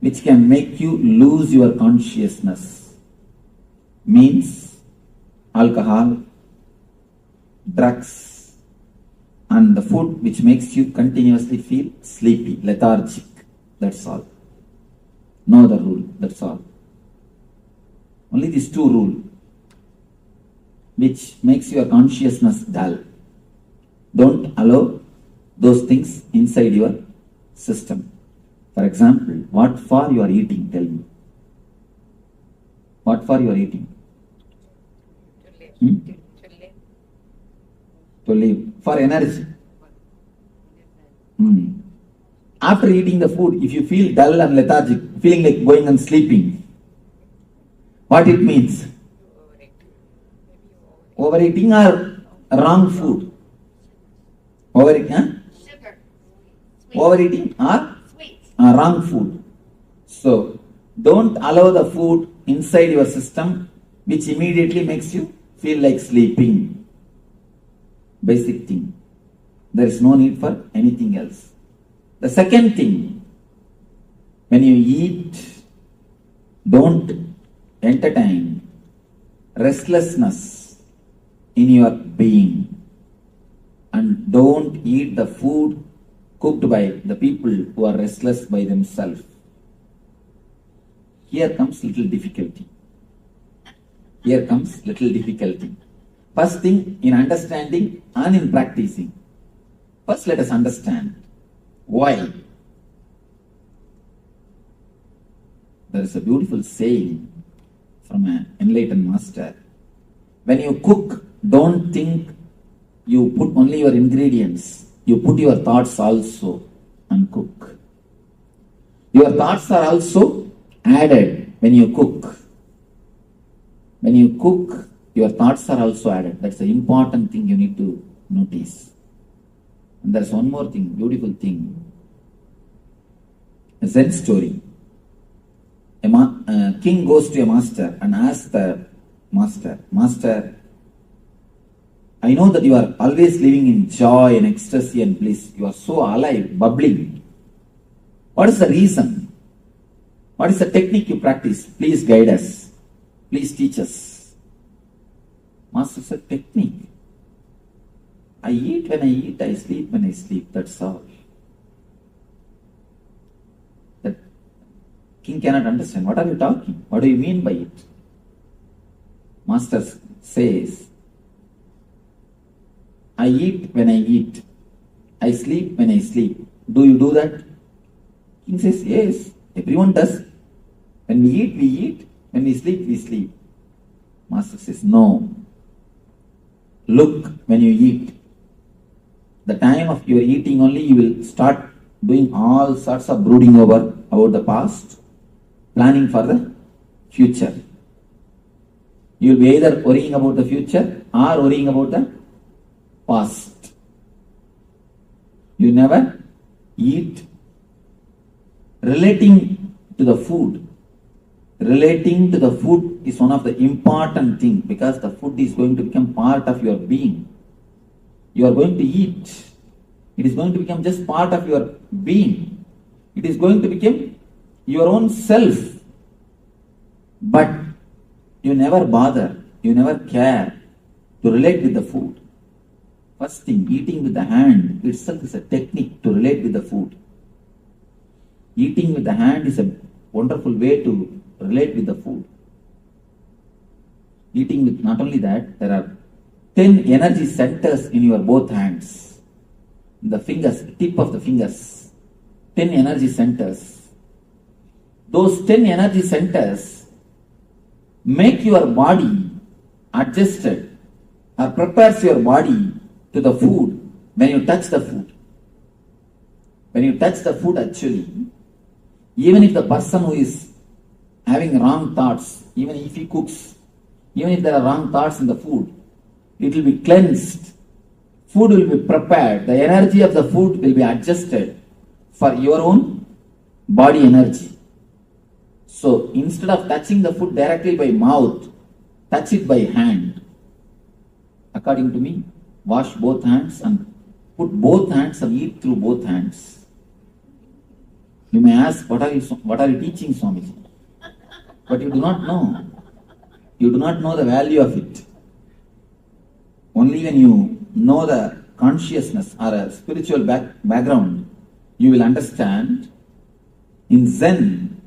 which can make you lose your consciousness. Means alcohol, drugs, and the food which makes you continuously feel sleepy, lethargic. That's all. No other rule. That's all. Only these two rules, which makes your consciousness dull. Don't allow those things inside your system. For example, what for you are eating? Tell me. What for you are eating? To live. For energy. After eating the food, if you feel dull and lethargic, feeling like going and sleeping, what it means? Overeating or wrong food?
Sugar.
Overeating or
Sweets.
wrong food. So, don't allow the food inside your system which immediately makes you feel like sleeping. Basic thing. There is no need for anything else. The second thing, when you eat, don't entertain restlessness in your being, and don't eat the food cooked by the people who are restless by themselves. Here comes little difficulty. Here comes little difficulty. First thing, in understanding and in practicing. First, let us understand why. There is a beautiful saying from an enlightened master. When you cook, don't think you put only your ingredients. You put your thoughts also and cook. Your thoughts are also added when you cook. When you cook, your thoughts are also added. That's the important thing you need to notice. And there's one more thing, beautiful thing. A Zen story. A king goes to a master and asks the master, Master, I know that you are always living in joy and ecstasy and bliss. You are so alive, bubbling. What is the reason? What is the technique you practice? Please guide us. Please teach us. Master said, technique. I eat when I eat, I sleep when I sleep. That's all. The king cannot understand. What are you talking? What do you mean by it? Master says, I eat when I eat. I sleep when I sleep. Do you do that? King says, yes, everyone does. When we eat, we eat. When we sleep, we sleep. Master says, no. Look when you eat. The time of your eating only, you will start doing all sorts of brooding over about the past, planning for the future. You will be either worrying about the future or worrying about the past. You never eat relating to the food. Relating to the food is one of the important things because the food is going to become part of your being. You are going to eat. It is going to become just part of your being. It is going to become your own self. But you never bother, you never care to relate with the food. First thing, eating with the hand itself is a technique to relate with the food. Eating with the hand is a wonderful way to relate with the food. Eating with, not only that, there are 10 energy centers in your both hands. The fingers, tip of the fingers. 10 energy centers. Those 10 energy centers make your body adjusted or prepares your body to the food when you touch the food. when you touch the food actually, even if the person who is having wrong thoughts, even if he cooks, even if there are wrong thoughts in the food, it will be cleansed. Food will be prepared. The energy of the food will be adjusted for your own body energy. So instead of touching the food directly by mouth, touch it by hand. According to me, wash both hands and put both hands and eat through both hands. You may ask, what are you teaching, Swamiji? But you do not know. You do not know the value of it. Only when you know the consciousness or a spiritual background, you will understand. In Zen,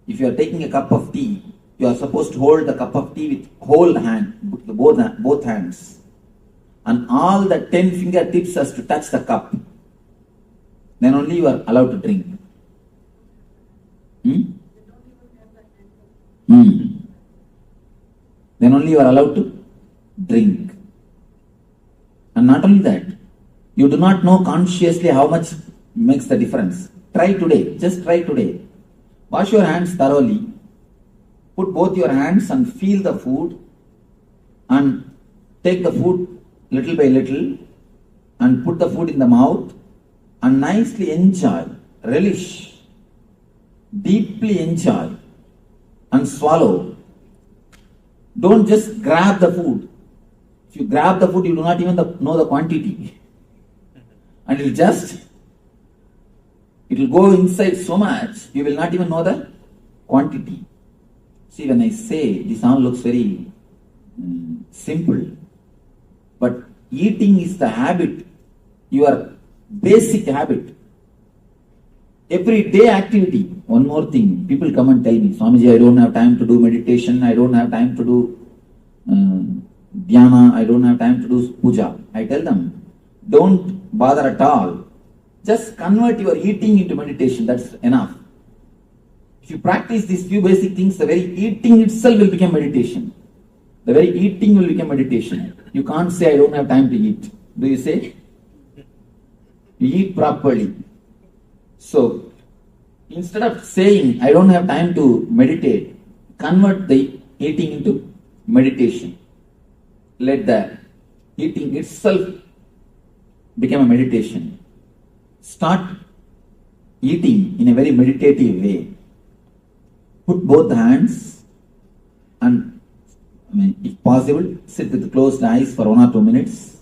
if you are taking a cup of tea, you are supposed to hold the cup of tea with whole hand, both hands. And all the 10 fingertips has to touch the cup. Then only you are allowed to drink. Then only you are allowed to drink. And not only that, you do not know consciously how much makes the difference. Try today, just try today. Wash your hands thoroughly. Put both your hands and feel the food and take the food little by little and put the food in the mouth and nicely enjoy, relish, deeply enjoy and swallow. Don't just grab the food. If you grab the food, you do not even know the quantity. And it will go inside so much, you will not even know the quantity. See, when I say, this all looks very simple. But eating is the habit, your basic habit. Everyday activity. One more thing, people come and tell me, Swamiji, I don't have time to do meditation, I don't have time to do dhyana, I don't have time to do puja. I tell them, don't bother at all. Just convert your eating into meditation, that's enough. If you practice these few basic things, the very eating itself will become meditation. The very eating will become meditation. You can't say, I don't have time to eat. Do you say? You eat properly. So, instead of saying, I don't have time to meditate, convert the eating into meditation. Let the eating itself become a meditation. Start eating in a very meditative way. Put both hands and, if possible, sit with closed eyes for 1 or 2 minutes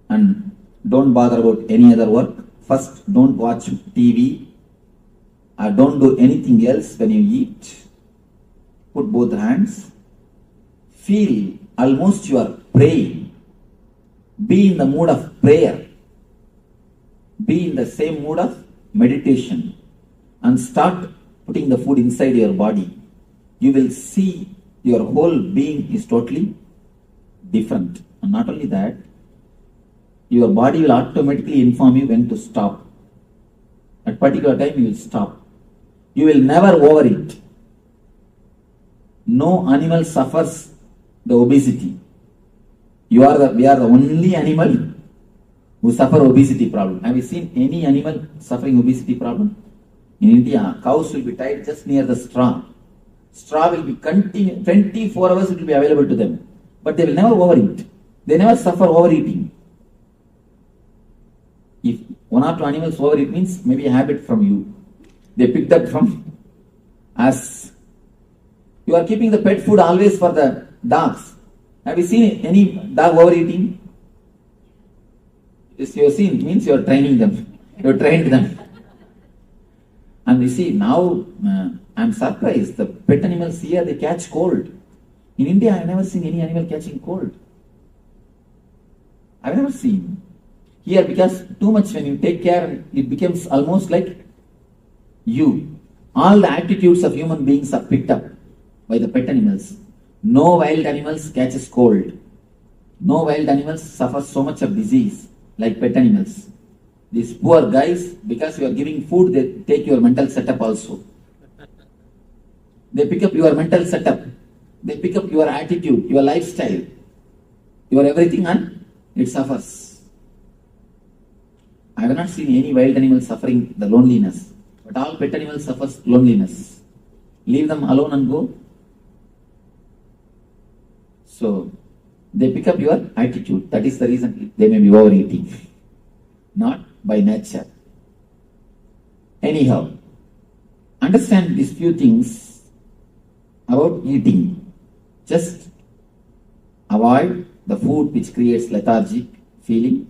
and don't bother about any other work. First, don't watch TV or don't do anything else when you eat. Put both hands. Feel almost you are praying. Be in the mood of prayer. Be in the same mood of meditation and start putting the food inside your body. You will see your whole being is totally different. And not only that, your body will automatically inform you when to stop. At particular time you will stop. You will never overeat. No animal suffers the obesity. We are the only animal who suffer obesity problem. Have you seen any animal suffering obesity problem? In India, cows will be tied just near the straw. Straw will be 24 hours it will be available to them. But they will never overeat. They never suffer overeating. If 1 or 2 animals overeat means maybe a habit from you. They picked that from us. You are keeping the pet food always for the dogs. Have you seen any dog overeating? Yes, you have seen, it means you are training them. You have trained them. And you see, now I am surprised. The pet animals here, they catch cold. In India, I have never seen any animal catching cold. I have never seen. Here, because too much when you take care, it becomes almost like you. All the attitudes of human beings are picked up by the pet animals. No wild animals catches cold. No wild animals suffer so much of disease like pet animals. These poor guys, because you are giving food, they take your mental setup also. They pick up your mental setup. They pick up your attitude, your lifestyle, your everything, and it suffers. I have not seen any wild animal suffering the loneliness, but all pet animals suffer loneliness. Leave them alone and go. So they pick up your attitude. That is the reason they may be overeating, not by nature. Anyhow, understand these few things about eating. Just avoid the food which creates lethargic feeling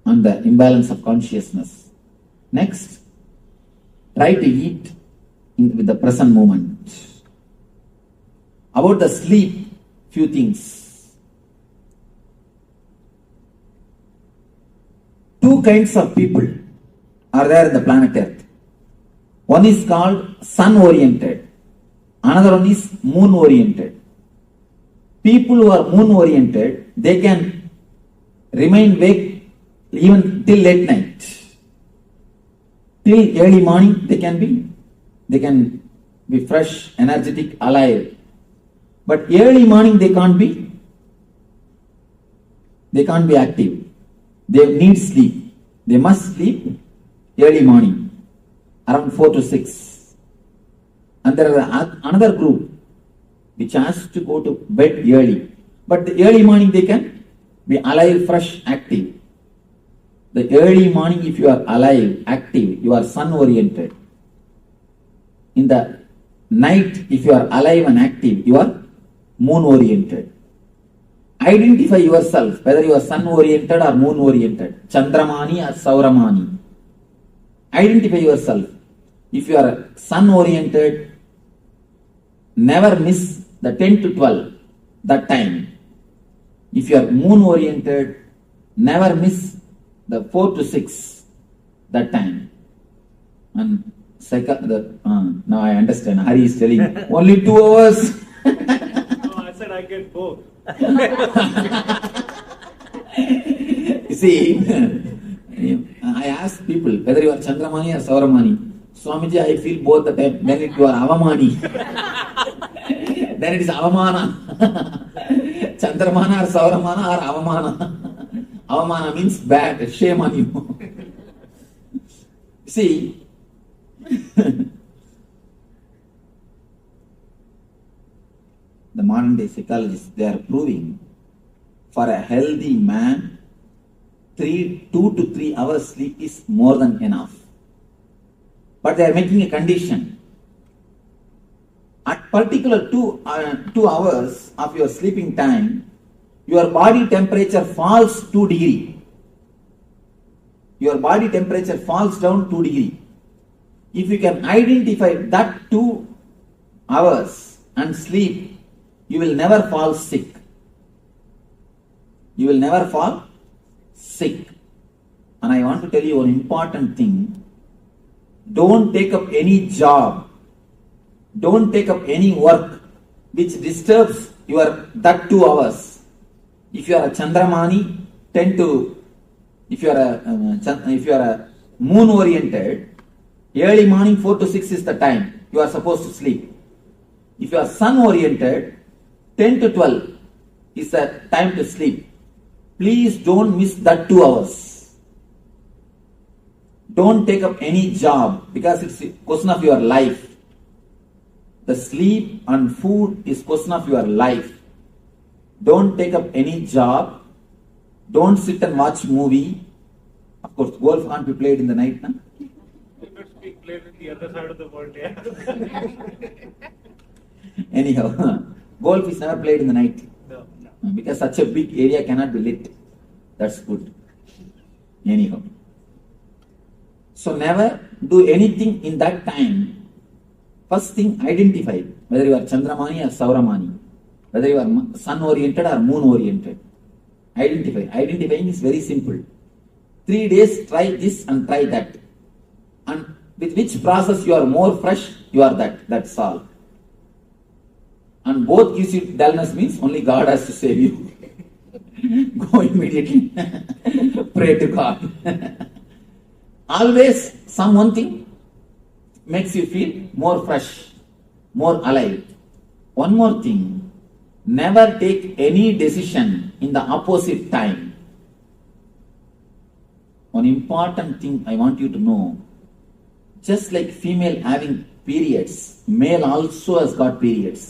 and the imbalance of consciousness. Next, try to eat with the present moment. About the sleep, few things. Two kinds of people are there in the planet Earth. One is called sun-oriented, another one is moon-oriented. People who are moon-oriented, they can remain awake even till late night. Till early morning, they can be fresh, energetic, alive. But early morning, they can't be active. They need sleep. They must sleep early morning, around 4 to 6. And there are another group which has to go to bed early. But the early morning they can be alive, fresh, active. The early morning, if you are alive, active, you are sun-oriented. In the night, if you are alive and active, you are moon-oriented. Identify yourself, whether you are sun-oriented or moon-oriented, Chandramani or Sauramani. Identify yourself. If you are sun-oriented, never miss the 10 to 12, that time. If you are moon-oriented, never miss the 4 to 6, that time. And now I understand. Hari is telling only 2 hours.
No, I said I get both.
You see, I ask people whether you are Chandramani or Sauramani. Swamiji, I feel both the time. Then you are Avamani. Then it is Avamana. Chandramana or Sauramana or Avamana. Avamana means bad, shame on you. See, the modern day psychologists, they are proving for a healthy man, 2 to 3 hours sleep is more than enough. But they are making a condition. At particular 2 hours of your sleeping time, your body temperature falls 2 degrees. Your body temperature falls down 2 degrees. If you can identify that 2 hours and sleep, you will never fall sick. You will never fall sick. And I want to tell you an important thing. Don't take up any job. Don't take up any work which disturbs that 2 hours. If you are a Chandramani, if you are a moon oriented, early morning 4 to 6 is the time you are supposed to sleep. If you are sun oriented, 10 to 12 is the time to sleep. Please don't miss that 2 hours. Don't take up any job because it's a question of your life. The sleep and food is question of your life. Don't take up any job. Don't sit and watch movie. Of course, golf can't be played in the night. No?
If it's being played in the other side of the world, yeah.
Anyhow, golf is never played in the night.
No.
Because such a big area cannot be lit. That's good. Anyhow. So never do anything in that time. First thing, identify whether you are Chandramani or Sauramani, whether you are sun-oriented or moon-oriented. Identify. Identifying is very simple. 3 days, try this and try that. And with which process you are more fresh, you are that. That's all. And both gives you dullness means only God has to save you. Go immediately. Pray to God. Always one thing makes you feel more fresh, more alive. One more thing, never take any decision in the opposite time. one important thing I want you to know. Just like female having periods, male also has got periods.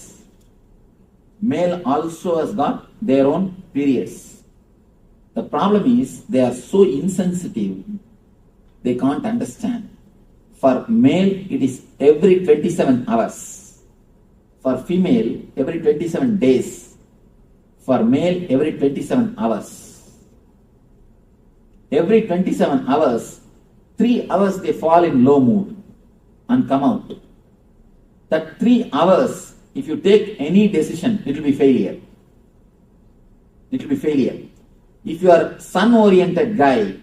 Male also has got their own periods. The problem is they are so insensitive, they can't understand. For male, it is every 27 hours. For female, every 27 days. For male, every 27 hours. Every 27 hours, 3 hours they fall in low mood and come out. That 3 hours, if you take any decision, it will be failure. It will be failure. If you are sun-oriented guy,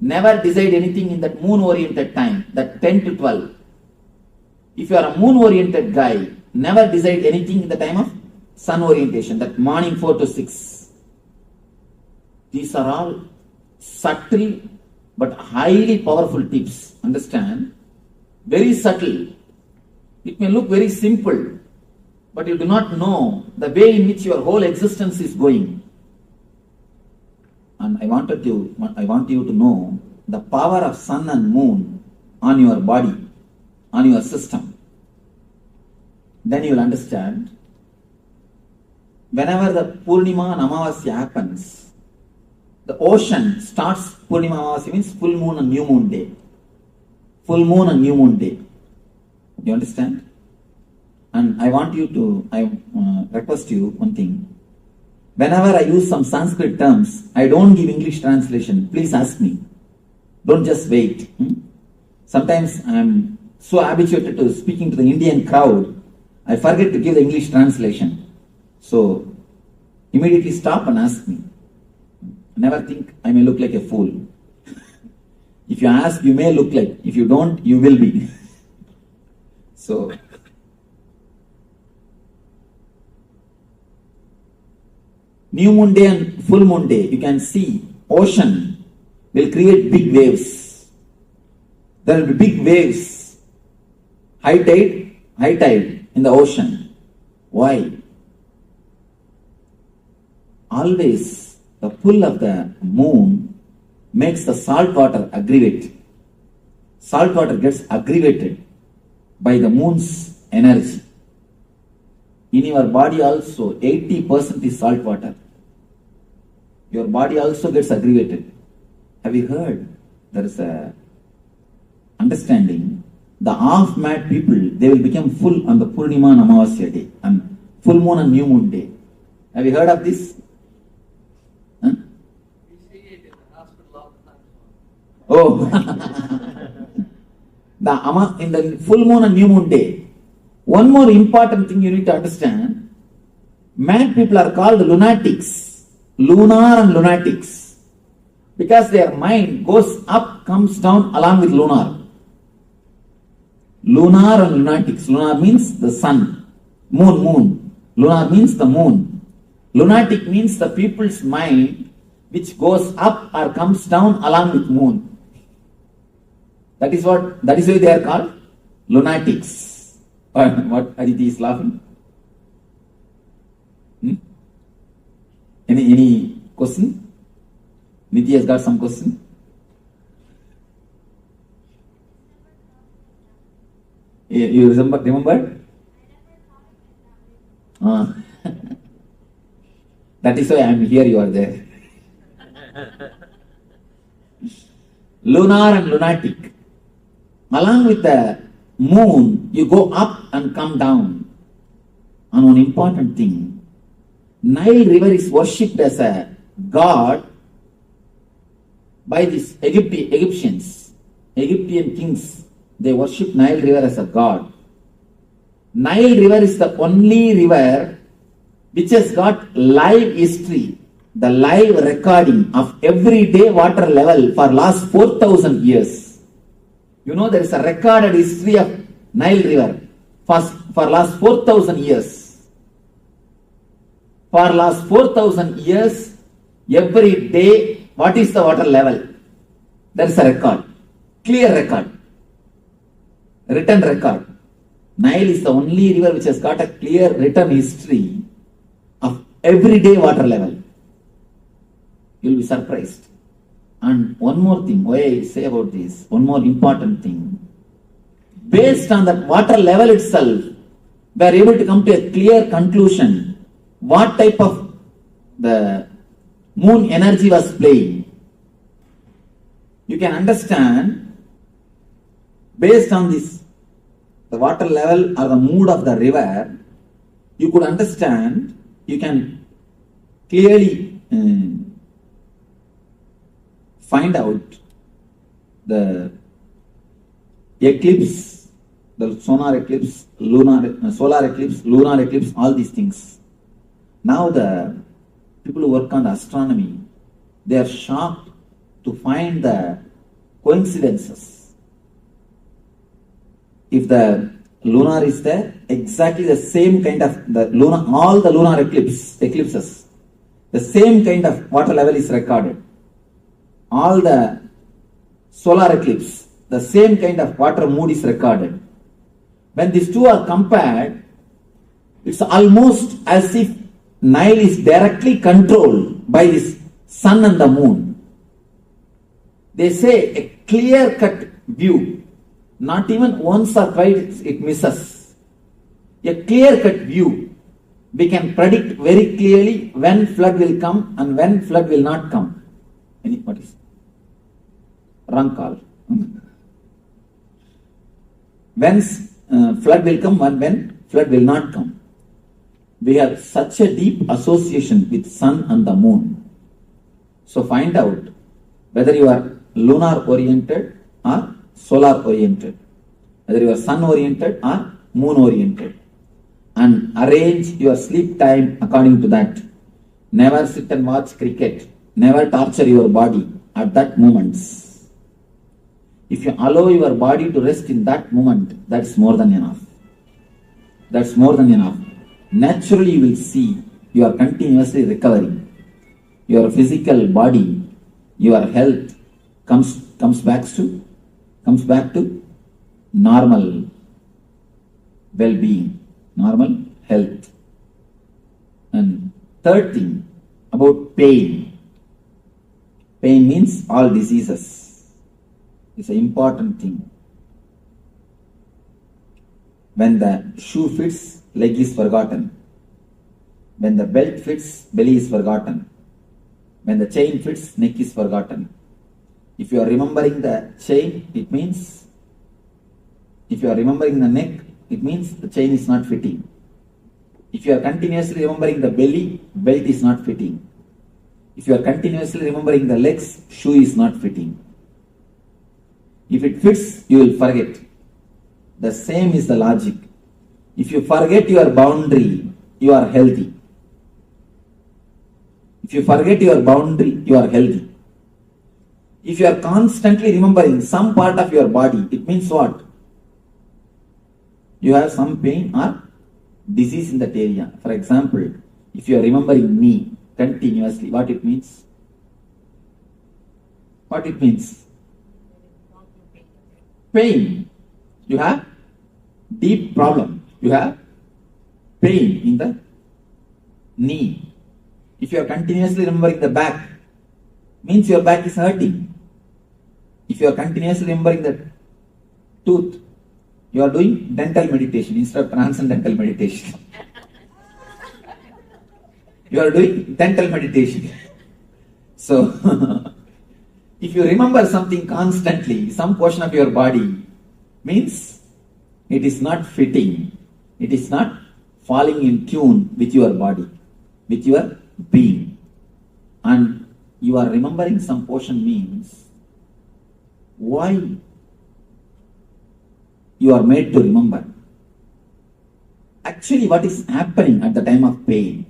never decide anything in that moon-oriented time, that 10 to 12. If you are a moon-oriented guy, never decide anything in the time of sun orientation, that morning 4 to 6. These are all subtle but highly powerful tips. Understand? Very subtle. It may look very simple, but you do not know the way in which your whole existence is going. And I want you to know the power of sun and moon on your body, on your system. Then you will understand. Whenever the Purnima and Amavasya happens, the ocean starts. Purnima Amavasya means full moon and new moon day. Full moon and new moon day. You understand? And I request you one thing. Whenever I use some Sanskrit terms, I don't give English translation. Please ask me. Don't just wait. Sometimes I am so habituated to speaking to the Indian crowd, I forget to give the English translation. So, immediately stop and ask me. Never think I may look like a fool. If you ask, you may look like. If you don't, you will be. So, new moon day and full moon day, you can see ocean will create big waves. There will be big waves. High tide in the ocean. Why? Always the pull of the moon makes the salt water aggravate. Salt water gets aggravated by the moon's energy. In your body also, 80% is salt water. Your body also gets aggravated. Have you heard? There is a understanding. The half-mad people, they will become full on the Purnima and Amavasya day, and full moon and new moon day. Have you heard of this? Huh?
We see it in the hospital all the time.
Oh, in the full moon and new moon day. One more important thing you need to understand. Mad people are called lunatics, lunar and lunatics, because their mind goes up, comes down along with lunar. Lunar and lunatics. Lunar means the sun. Moon. Lunar means the moon. Lunatic means the people's mind which goes up or comes down along with moon. That is why they are called lunatics. What Aditi is laughing? Any question? Nidhi has got some question? You remember? That is why I am here, you are there. Lunar and lunatic. Along with the moon, you go up and come down. And one important thing, Nile River is worshipped as a god by these Egyptians, Egyptian kings. They worship Nile River as a god. Nile River is the only river which has got live history, the live recording of everyday water level for last 4,000 years. You know there is a recorded history of Nile River for last 4,000 years. For last 4,000 years, every day, what is the water level? There is a record, clear record. Written record. Nile is the only river which has got a clear written history of everyday water level. You will be surprised. And one more thing, why I say about this, one more important thing. Based on that water level itself, we are able to come to a clear conclusion what type of the moon energy was playing. You can understand based on this, the water level or the mood of the river, you could understand, you can clearly find out the eclipse, the solar eclipse, solar eclipse, lunar eclipse, all these things. Now the people who work on the astronomy, they are shocked to find the coincidences. If the lunar is there, exactly the same kind of the lunar, all the lunar eclipses, the same kind of water level is recorded. All the solar eclipse, the same kind of water mood is recorded. When these two are compared, it's almost as if Nile is directly controlled by this sun and the moon. They say a clear-cut view, not even once or twice it misses. A clear-cut view. We can predict very clearly when flood will come and when flood will not come. What is wrong call? When flood will come and when flood will not come. We have such a deep association with sun and the moon. So find out whether you are lunar oriented or solar oriented, whether you are sun oriented or moon oriented, and arrange your sleep time according to that. Never sit and watch cricket. Never torture your body at that moment. If you allow your body to rest in that moment, that's more than enough. That's more than enough. Naturally you will see you are continuously recovering. Your physical body, your health comes back to normal well-being, normal health. And third thing about pain. Pain means all diseases. It's an important thing. When the shoe fits, leg is forgotten. When the belt fits, belly is forgotten. When the chain fits, neck is forgotten. If you are remembering the chain, it means, if you are remembering the neck, it means the chain is not fitting. If you are continuously remembering the belly, belt is not fitting. If you are continuously remembering the legs, shoe is not fitting. If it fits, you will forget. The same is the logic. If you forget your boundary, you are healthy. If you forget your boundary, you are healthy. If you are constantly remembering some part of your body, it means what? You have some pain or disease in that area. For example, if you are remembering knee continuously, what it means? What it means? Pain. You have deep problem. You have pain in the knee. If you are continuously remembering the back, means your back is hurting. If you are continuously remembering the tooth, you are doing dental meditation instead of transcendental meditation. You are doing dental meditation. So, if you remember something constantly, some portion of your body, means it is not fitting. It is not falling in tune with your body, with your being. And you are remembering some portion means why you are made to remember. Actually, what is happening at the time of pain?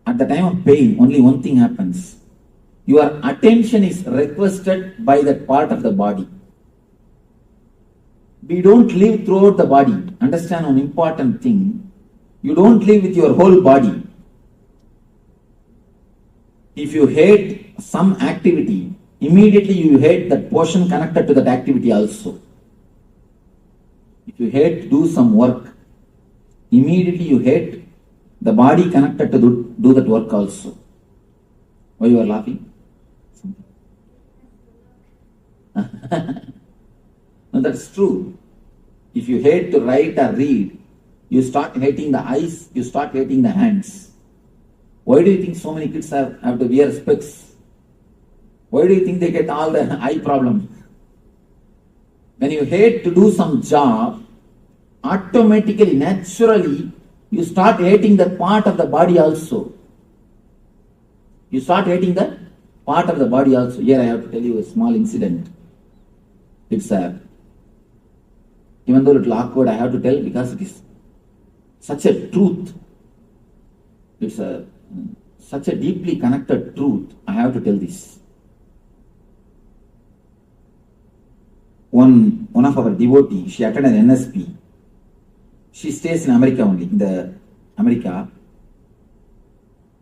At the time of pain, only one thing happens. Your attention is requested by that part of the body. We don't live throughout the body. Understand one important thing. You don't live with your whole body. If you hate some activity, immediately you hate that portion connected to that activity also. If you hate to do some work, immediately you hate the body connected to do that work also. Why you are laughing? No, that's true. If you hate to write or read, you start hating the eyes, you start hating the hands. Why do you think so many kids have to wear specs? Why do you think they get all the eye problems? When you hate to do some job, automatically, naturally, you start hating that part of the body also. You start hating that part of the body also. Here I have to tell you a small incident. It's even though a little awkward, I have to tell because it is such a truth. It's such a deeply connected truth. I have to tell this. One of our devotees, she attended an NSP. She stays in America only, in America.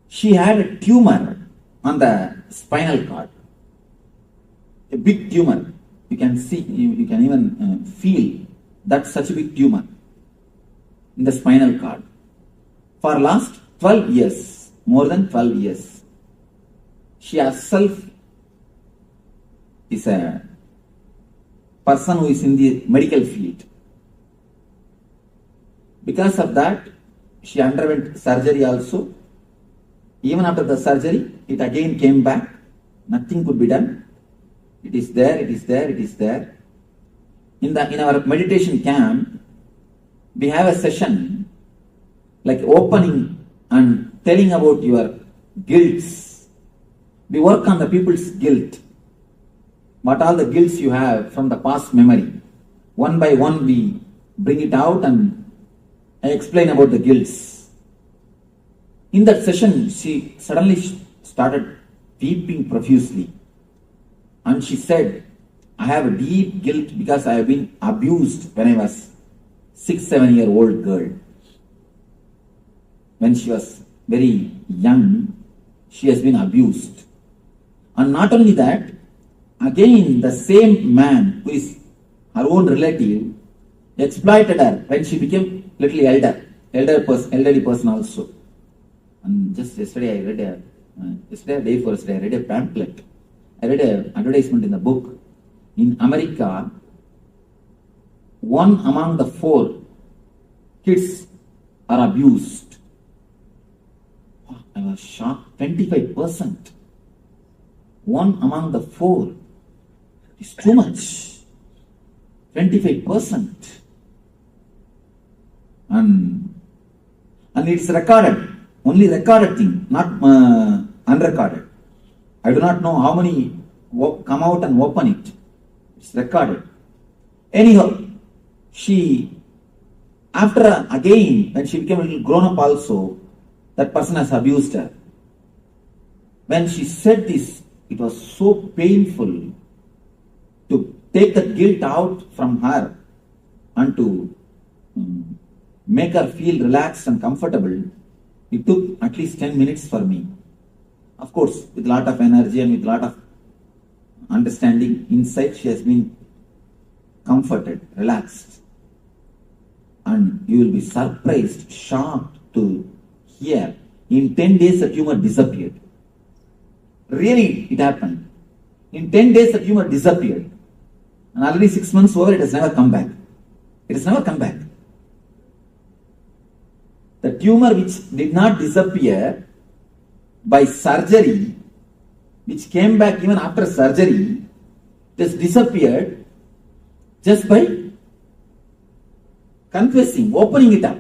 She had a tumor on the spinal cord. A big tumor. You can see, you can even feel that such a big tumor in the spinal cord. For last 12 years, more than 12 years, she herself is a person who is in the medical field. Because of that, she underwent surgery also. Even after the surgery, it again came back. Nothing could be done. It is there, it is there, it is there. In our meditation camp, we have a session like opening and telling about your guilts. We work on the people's guilt. What all the guilts you have from the past memory. One by one we bring it out and I explain about the guilts. In that session, she suddenly started weeping profusely. And she said, I have a deep guilt because I have been abused when I was 6-7-year-old girl. When she was very young, she has been abused. And not only that, again the same man who is her own relative exploited her when she became little elderly person also. And just yesterday I read I read a pamphlet. I read an advertisement in the book. In America, 1 among the 4 kids are abused. I was shocked. 25%. 1 among the 4 is too much. 25%. And it's recorded. Only recorded thing, not unrecorded. I do not know how many come out and open it. It's recorded. Anyhow, she, after again, when she became a little grown up also, that person has abused her. When she said this, it was so painful to take the guilt out from her and to make her feel relaxed and comfortable. It took at least 10 minutes for me. Of course, with a lot of energy and with a lot of understanding, insight, she has been comforted, relaxed. And you will be surprised, shocked to hear. In 10 days, the tumor disappeared. Really, it happened. In 10 days, the tumor disappeared. And already 6 months over, it has never come back. It has never come back. The tumor which did not disappear by surgery, which came back even after surgery, just disappeared just by confessing, opening it up.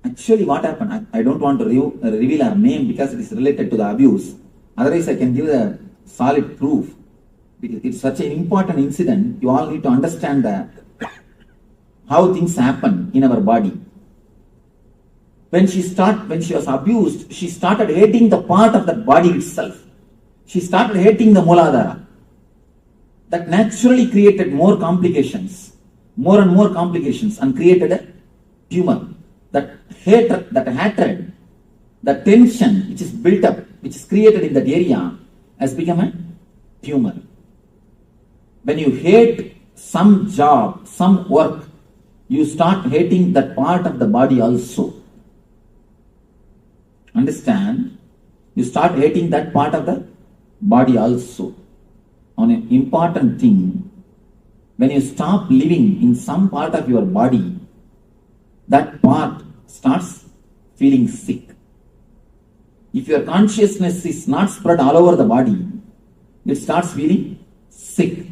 Actually, what happened? I don't want to reveal her name because it is related to the abuse. Otherwise, I can give a solid proof. It's such an important incident. You all need to understand how things happen in our body. When she was abused, she started hating the part of that body itself. She started hating the Mooladhara. That naturally created more complications, more and more complications, and created a tumor. That hatred, the tension which is built up, which is created in that area, has become a tumor. When you hate some job, some work, you start hating that part of the body also. Understand? you start hating that part of the body also. On an important thing, when you stop living in some part of your body, that part starts feeling sick. If your consciousness is not spread all over the body, it starts feeling sick.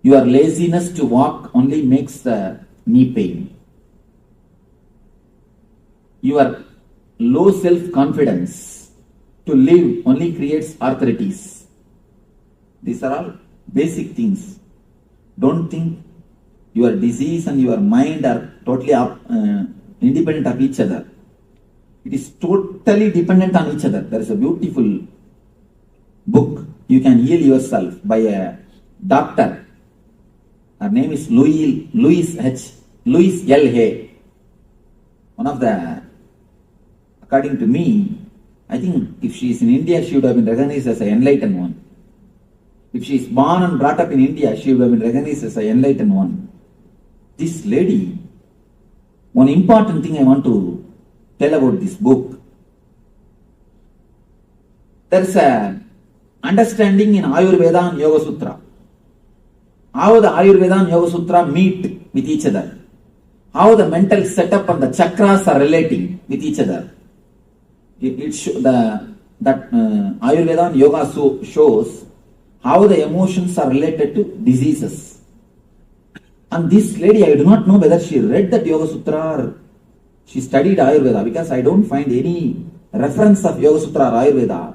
Your laziness to walk only makes the knee pain. Your low self-confidence to live only creates arthritis. These are all basic things. Don't think your disease and your mind are totally independent of each other. It is totally dependent on each other. There is a beautiful book, You Can Heal Yourself, by a doctor. Her name is Louise L. Hay. One of the, according to me, I think if she is in India, she would have been recognized as an enlightened one. If she is born and brought up in India, she would have been recognized as an enlightened one. This lady, one important thing I want to tell about this book. There is an understanding in Ayurveda and Yoga Sutra. How the Ayurveda and Yoga Sutra meet with each other. How the mental setup and the chakras are relating with each other. Ayurveda and Yoga shows how the emotions are related to diseases. And this lady, I do not know whether she read that Yoga Sutra or she studied Ayurveda, because I don't find any reference of Yoga Sutra or Ayurveda.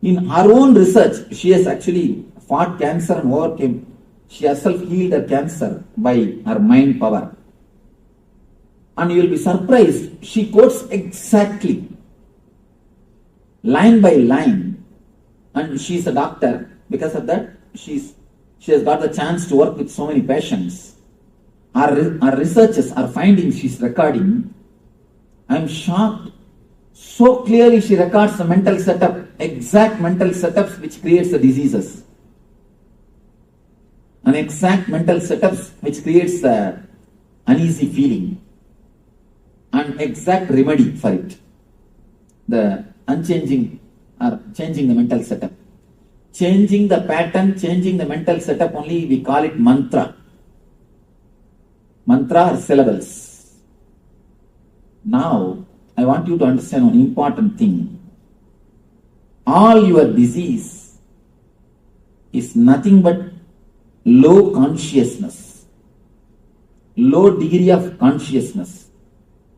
In her own research, she has actually fought cancer and overcame. She herself healed her cancer by her mind power. And you will be surprised, she quotes exactly, line by line. And she is a doctor. Because of that, she has got the chance to work with so many patients. Our researches, our findings she's recording, I'm shocked. So clearly she records the mental setup, exact mental setups which creates the diseases. And exact mental setups which creates the uneasy feeling. And exact remedy for it. The unchanging or changing the mental setup. Changing the pattern, changing the mental setup only, we call it mantra. Mantra are syllables. Now, I want you to understand one important thing. All your disease is nothing but low consciousness. Low degree of consciousness.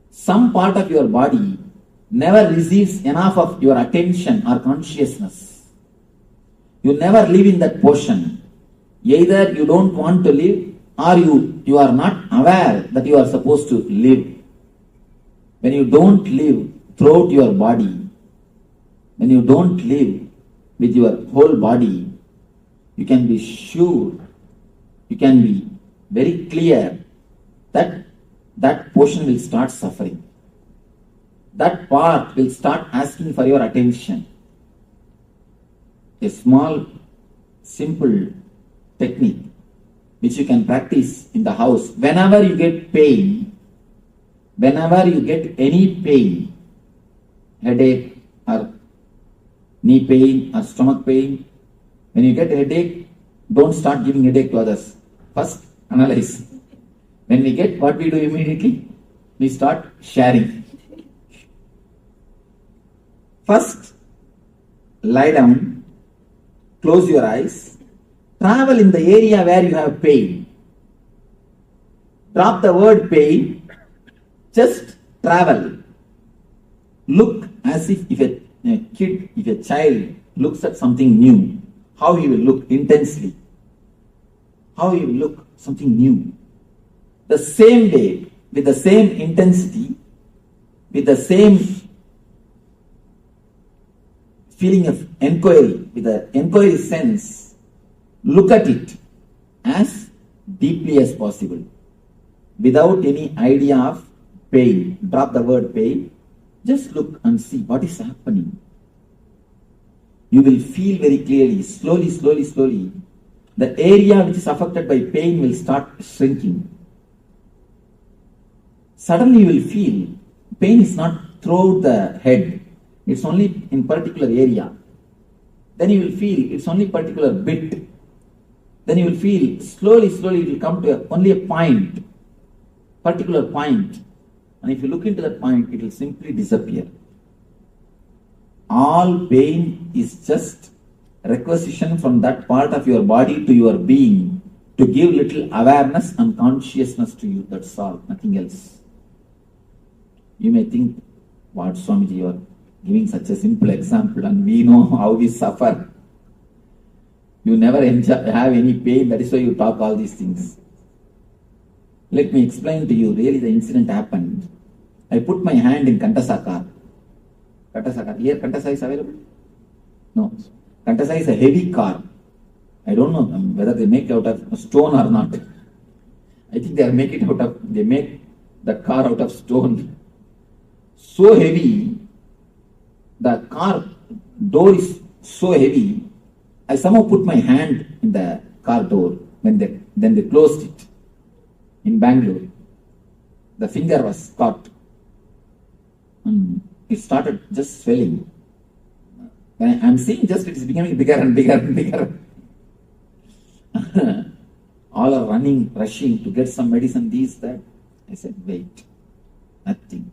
Some part of your body never receives enough of your attention or consciousness. You never live in that portion. Either you don't want to live or you are not aware that you are supposed to live. When you don't live throughout your body, when you don't live with your whole body, you can be sure, you can be very clear that that portion will start suffering. That part will start asking for your attention. A small, simple technique which you can practice in the house. Whenever you get pain, whenever you get any pain, headache or knee pain or stomach pain, when you get headache, don't start giving headache to others. First, analyze. When we get, what we do immediately? We start sharing. First, lie down, close your eyes, travel in the area where you have pain. Drop the word pain, just travel. Look as if a child looks at something new, how he will look intensely. How he will look something new. The same way, with the same intensity, with the same feeling of inquiry, with the inquiry sense, look at it as deeply as possible, without any idea of pain. Drop the word pain. Just look and see what is happening. You will feel very clearly, slowly, the area which is affected by pain will start shrinking. Suddenly you will feel pain is not throughout the head. it's only in particular area. Then you will feel it's only particular bit. Then you will feel slowly it will come to only a point, particular point. And if you look into that point, it will simply disappear. All pain is just requisition from that part of your body to your being to give little awareness and consciousness to you. That's all, nothing else. You may think, what Swamiji, you are giving such a simple example and we know how we suffer. You never have any pain, that is why you talk all these things. Let me explain to you, really the incident happened. I put my hand in Kantasa car. Kantasa car. Here Kantasa is available? No. Kantasa is a heavy car. I don't know whether they make it out of stone or not. I think they make the car out of stone. So heavy, the car door is so heavy, I somehow put my hand in the car door then they closed it in Bangalore. The finger was caught and it started just swelling. When I'm seeing just it is becoming bigger and bigger and bigger. All are running, rushing to get some medicine, these, that. I said, wait, nothing.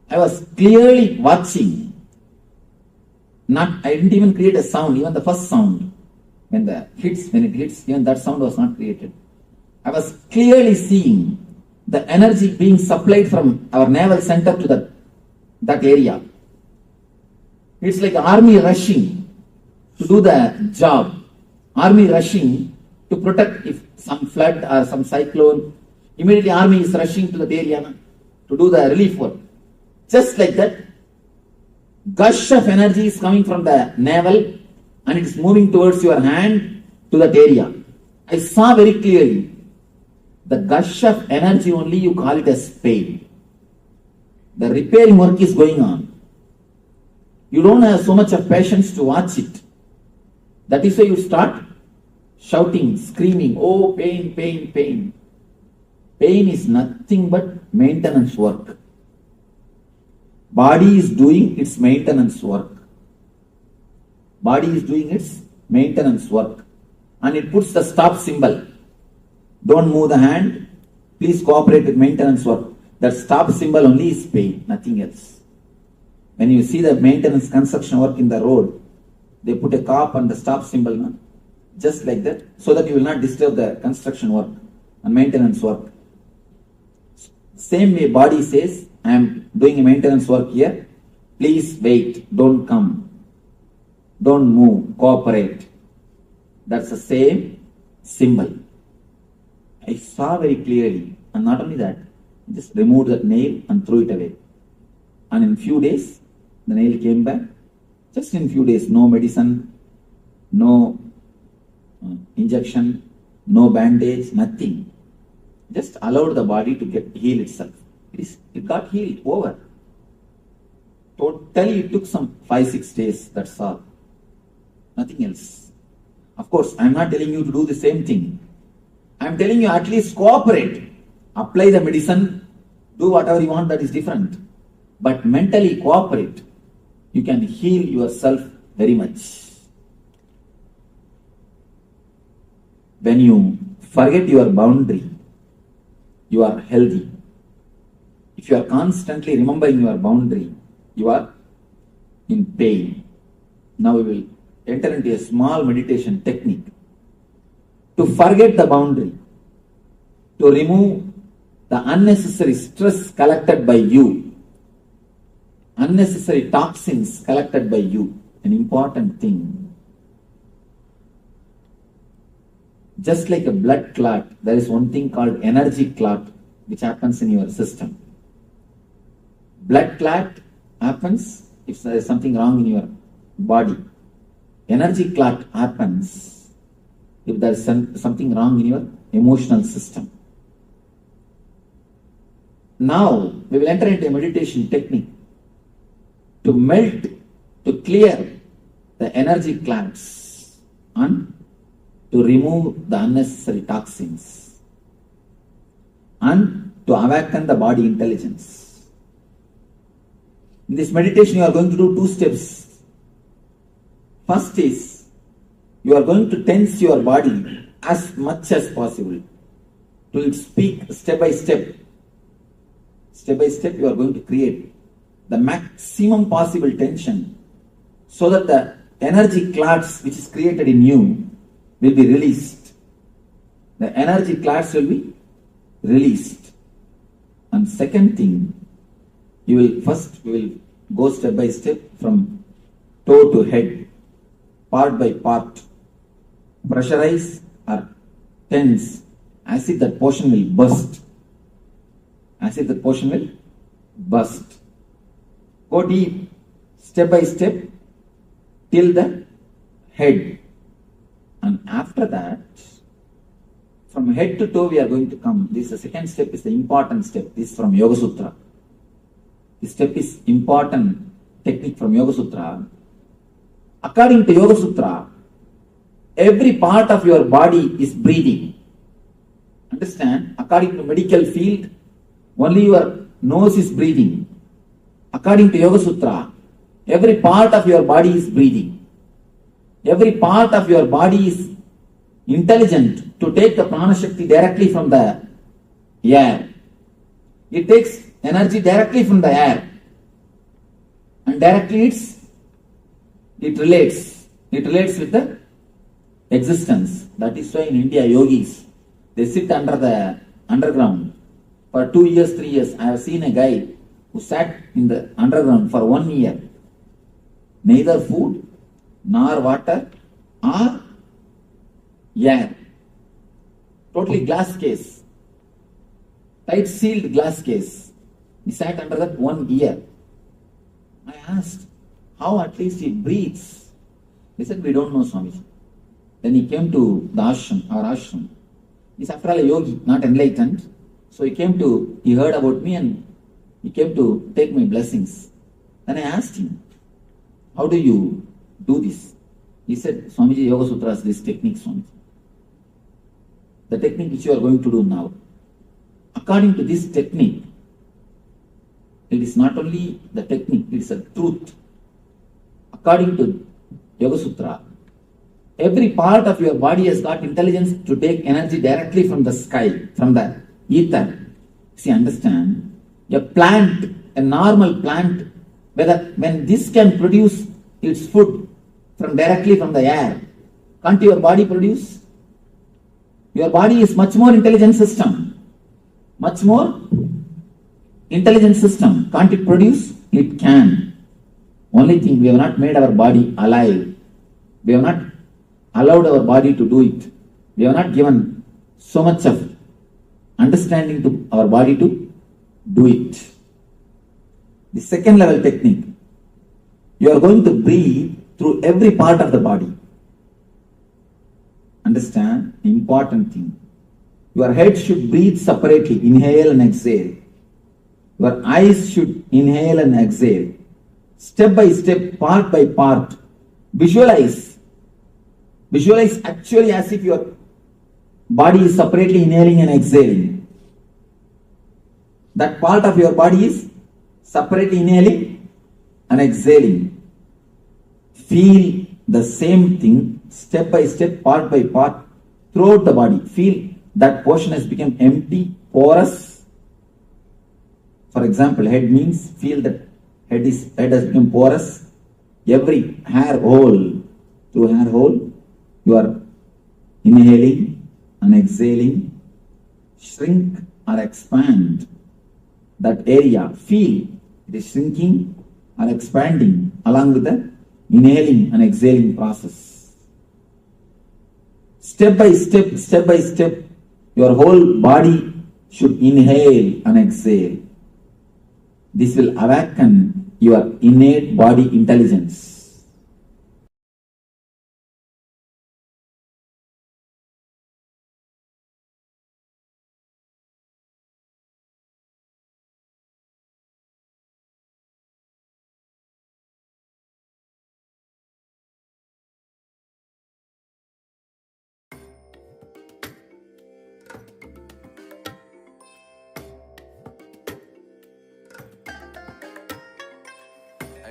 I was clearly watching. I didn't even create a sound, even the first sound. When it hits, even that sound was not created. I was clearly seeing the energy being supplied from our navel center to that area. It's like army rushing to do the job. Army rushing to protect if some flood or some cyclone. Immediately army is rushing to that area to do the relief work. Just like that, gush of energy is coming from the navel and it is moving towards your hand to that area. I saw very clearly the gush of energy only you call it as pain. The repairing work is going on. You don't have so much of patience to watch it. That is why you start shouting, screaming, oh pain, pain, pain. Pain is nothing but maintenance work. Body is doing its maintenance work. Body is doing its maintenance work. And it puts the stop symbol. Don't move the hand. Please cooperate with maintenance work. That stop symbol only is pain, nothing else. When you see the maintenance construction work in the road, they put a cop on the stop symbol, no? Just like that, so that you will not disturb the construction work and maintenance work. Same way body says, I am doing a maintenance work here. Please wait, don't come. Don't move, cooperate. That's the same symbol. I saw very clearly, and not only that, just removed that nail and threw it away. And in few days, the nail came back. Just in few days, no medicine, no injection, no bandage, nothing. Just allowed the body to heal itself. It got healed, over. Totally it took some 5-6 days, that's all. Nothing else. Of course, I am not telling you to do the same thing. I am telling you at least cooperate. Apply the medicine, do whatever you want, that is different. But mentally cooperate. You can heal yourself very much. When you forget your boundary, you are healthy. If you are constantly remembering your boundary, you are in pain. Now we will enter into a small meditation technique to forget the boundary, to remove the unnecessary stress collected by you, unnecessary toxins collected by you. An important thing. Just like a blood clot, there is one thing called energy clot which happens in your system. Blood clot happens if there is something wrong in your body. Energy clot happens if there is something wrong in your emotional system. Now we will enter into a meditation technique to melt, to clear the energy clots and to remove the unnecessary toxins and to awaken the body intelligence. In this meditation, you are going to do 2 steps. First is, you are going to tense your body as much as possible to its peak, step by step. Step by step, you are going to create the maximum possible tension so that the energy clouds which is created in you will be released. The energy clouds will be released. And second thing, we will go step by step from toe to head, part by part. Pressurize or tense as if that portion will burst. As if that portion will burst. Go deep, step by step, till the head. And after that, from head to toe we are going to come. This is the second step, is the important step. This is from Yoga Sutra. This step is important technique from Yoga Sutra. According to Yoga Sutra, every part of your body is breathing. Understand? According to medical field, only your nose is breathing. According to Yoga Sutra, every part of your body is breathing. Every part of your body is intelligent to take the prana shakti directly from the air. It takes energy directly from the air. And directly it relates. It relates with the existence. That is why in India, yogis, they sit under the underground for 2 years, 3 years. I have seen a guy who sat in the underground for 1 year. Neither food, nor water, or air. Totally glass case. Tight sealed glass case. He sat under that 1 year. I asked, how at least he breathes? He said, we don't know, Swamiji. Then he came to the ashram, our ashram. He's after all a yogi, not enlightened. So he heard about me and he came to take my blessings. Then I asked him, how do you do this? He said, Swamiji, Yoga Sutra is this technique, Swamiji. The technique which you are going to do now. According to this technique, it is not only the technique, it is a truth. According to Yoga Sutra, every part of your body has got intelligence to take energy directly from the sky, from the ether. See, understand? A plant, a normal plant, when this can produce its food directly from the air, can't your body produce? Your body is much more intelligent system. Much more intelligent system. Can't it produce? It can. Only thing, we have not made our body alive. We have not allowed our body to do it. We have not given so much of understanding to our body to do it. The second level technique, you are going to breathe through every part of the body. Understand? Important thing. Your head should breathe separately, inhale and exhale. Your eyes should inhale and exhale. Step by step, part by part. Visualize actually as if your body is separately inhaling and exhaling. That part of your body is separately inhaling and exhaling. Feel the same thing step by step, part by part, throughout the body. Feel that portion has become empty, porous. For example, head means feel that head has become porous. Every hair hole, through hair hole, you are inhaling and exhaling. Shrink or expand that area. Feel it is shrinking or expanding along with the inhaling and exhaling process. Step by step, your whole body should inhale and exhale. This will awaken your innate body intelligence.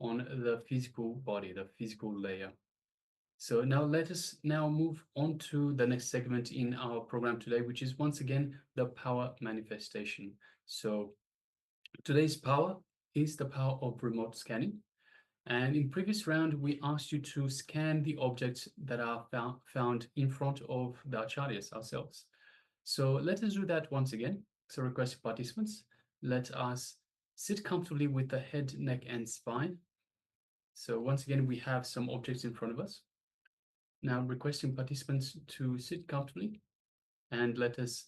on the physical body, the physical layer. So now let us now move on to the next segment in our program today, which is once again the power manifestation. So today's power is the power of remote scanning. And in previous round, we asked you to scan the objects that are found in front of the acharyas ourselves. So let us do that once again. So requested participants, let us sit comfortably with the head, neck, and spine. So once again, we have some objects in front of us. Now requesting participants to sit comfortably and let us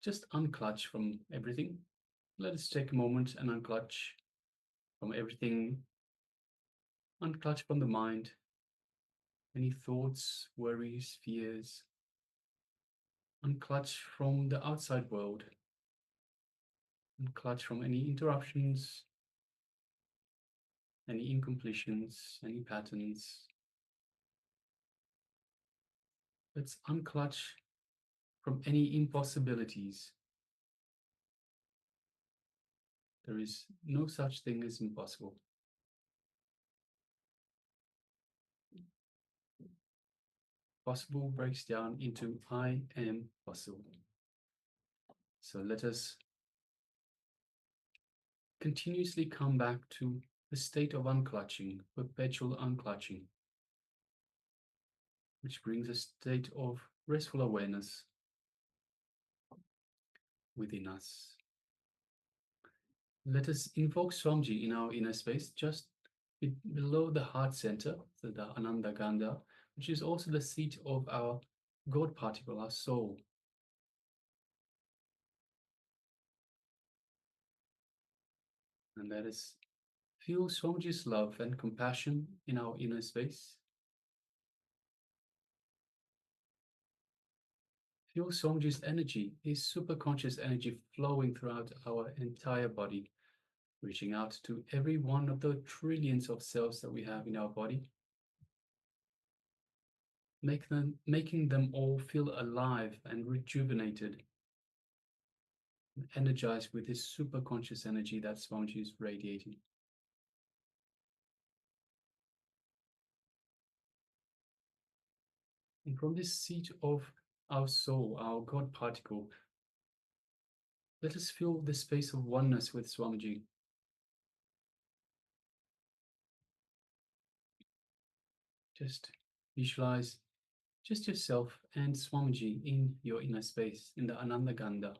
just unclutch from everything. Let us take a moment and unclutch from everything. Unclutch from the mind, any thoughts, worries, fears. Unclutch from the outside world. Unclutch from any interruptions, any incompletions, any patterns. Let's unclutch from any impossibilities. There is no such thing as impossible. Possible breaks down into I am possible. So let us continuously come back to the state of unclutching, perpetual unclutching, which brings a state of restful awareness within us. Let us invoke Swamiji in our inner space, just below the heart center, so the Ananda Gandha, which is also the seat of our God particle, our soul. And let us feel Swamiji's love and compassion in our inner space. Feel Swamiji's energy, his super conscious energy flowing throughout our entire body, reaching out to every one of the trillions of cells that we have in our body, making them all feel alive and rejuvenated, and energized with this super conscious energy that Swamiji is radiating. And from this seat of our soul, our God particle, let us feel the space of oneness with Swamiji. Just visualize just yourself and Swamiji in your inner space, in the Ananda Gandha.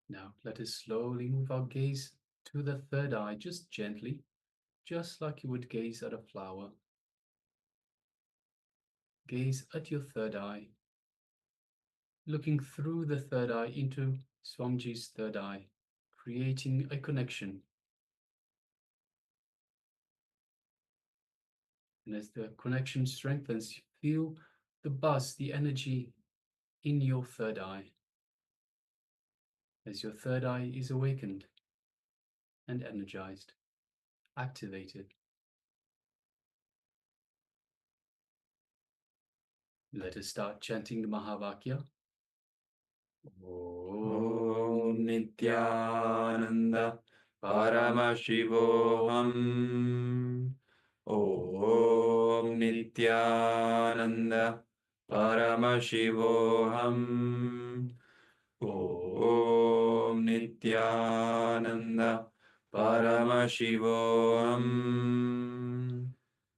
Now let us slowly move our gaze to the third eye, just gently, just like you would gaze at a flower. Gaze at your third eye, looking through the third eye into Swamiji's third eye, creating a connection. And as the connection strengthens, feel the buzz, the energy in your third eye, as your third eye is awakened and energized, activated. Let us start chanting the Mahavakya. Om Nithyananda Paramashivoham. Om Nithyananda Paramashivoham. Om Nithyananda Paramashivoham.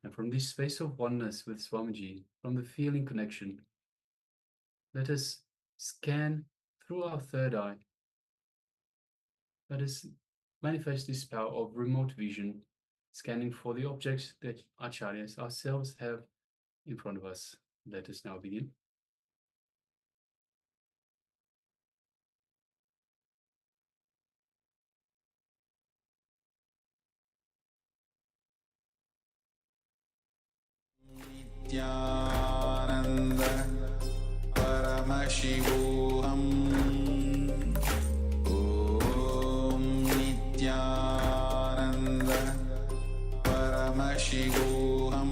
And from this space of oneness with Swamiji, from the feeling connection, let us scan through our third eye. Let us manifest this power of remote vision, scanning for the objects that acharyas ourselves have in front of us. Let us now begin.
Nithyananda Paramashivoham. Om Nithyananda Paramashivoham.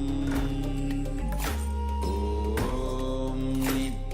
Om Nithyananda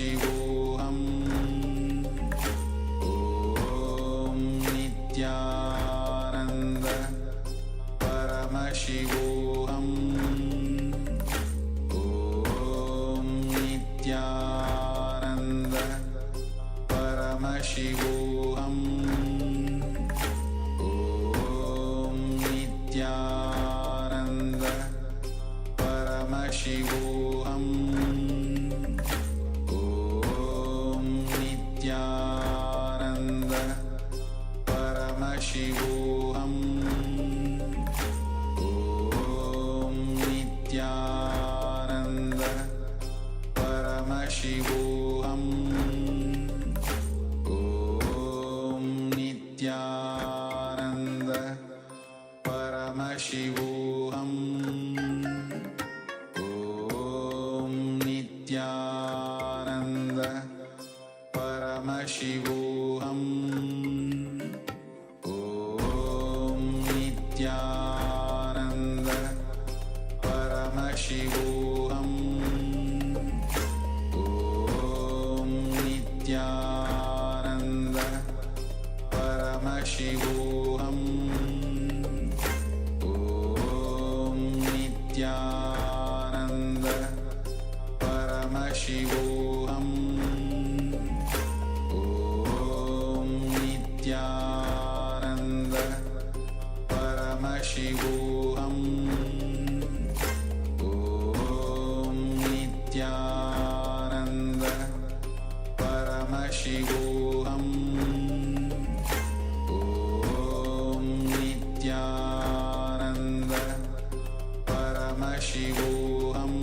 Paramashivoham Om Nithyananda Paramashivoham Om Nithyananda Paramashivoham Om Nithyananda Paramashivoham Om Nithyananda Paramashivoham Om Nithyananda Paramashivoham Om Nithyananda Paramashivoham Om Nithyananda Paramashivoham Om Nithyananda Paramashivoham Om Nithyananda Paramashivoham Om Nithyananda Paramashivoham Om Nithyananda Paramashivoham Om Nithyananda Paramashivoham Om Nithyananda Paramashivoham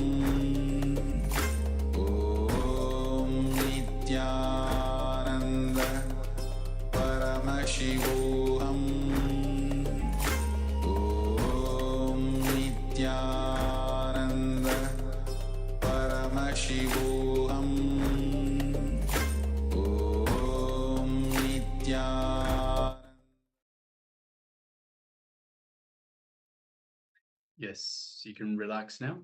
Om Nithyananda Paramashivoham Om Nithyananda Paramashivoham Om Nithyananda.
Yes, you can relax now.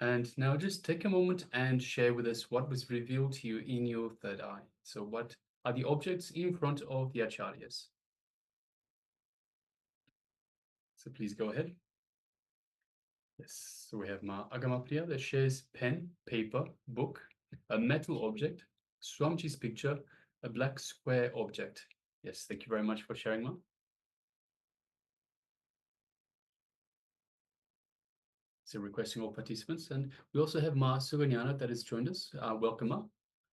And now just take a moment and share with us what was revealed to you in your third eye. So what are the objects in front of the acharyas? So please go ahead. Yes, so we have Ma Agamapriya that shares pen, paper, book, a metal object, Swamiji's picture, a black square object. Yes, thank you very much for sharing, Ma. So requesting all participants. And we also have Ma Suganyana that has joined us. Welcome, Ma.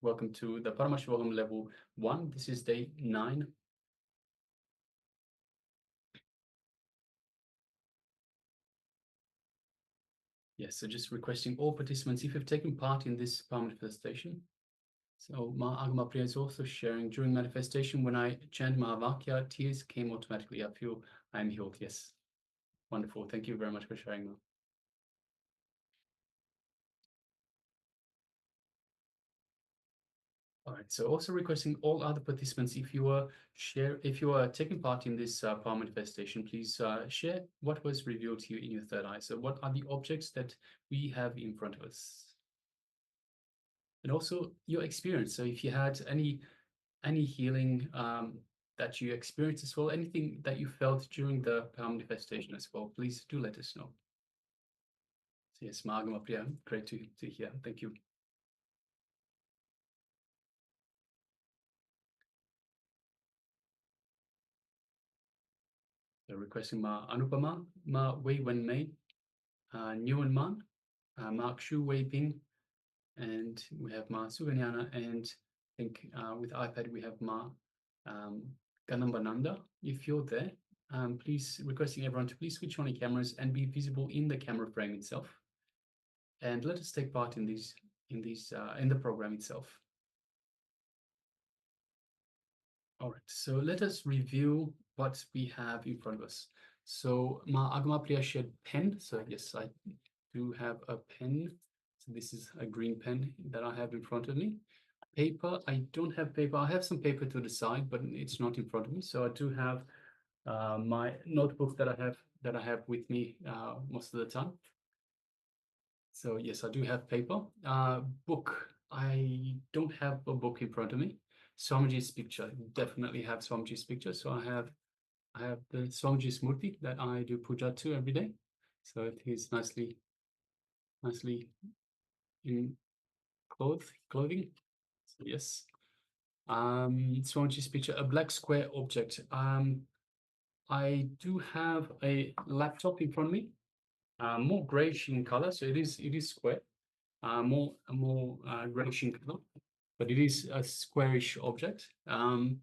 Welcome to the Paramashivoham Level 1. This is day 9. Yes, so just requesting all participants, if you've taken part in this power manifestation. So Ma Agamapriya is also sharing, during manifestation, when I chant Mahavakya, tears came automatically. I feel I'm healed. Yes. Wonderful. Thank you very much for sharing, Ma. All right. So also requesting all other participants, if you are taking part in this power manifestation, please share what was revealed to you in your third eye. So what are the objects that we have in front of us? And also your experience. So if you had any healing that you experienced as well, anything that you felt during the power manifestation as well, please do let us know. So yes, Magamapriya, great to hear. Thank you. So requesting Ma Anupama, Ma Wei Wen Mei, Nguyen Man, Mark Shu Wei Ping, and we have Ma Suganyana, and I think with iPad we have Ma Ganambananda. If you're there, please requesting everyone to please switch on your cameras and be visible in the camera frame itself, and let us take part in the program itself. All right, so let us review what we have in front of us. So Ma Agamapriya shared pen. So yes, I do have a pen. So this is a green pen that I have in front of me. Paper, I don't have paper. I have some paper to the side, but it's not in front of me. So I do have my notebook that I have with me most of the time. So yes, I do have paper. Book, I don't have a book in front of me. Swamiji's picture, definitely have Swamiji's picture. So I have the Swamiji's Murti that I do puja to every day. So it is nicely in clothing. So yes. Swamiji's picture, a black square object. I do have a laptop in front of me, more grayish in color, so it is square, more grayish in color, but it is a squarish object. And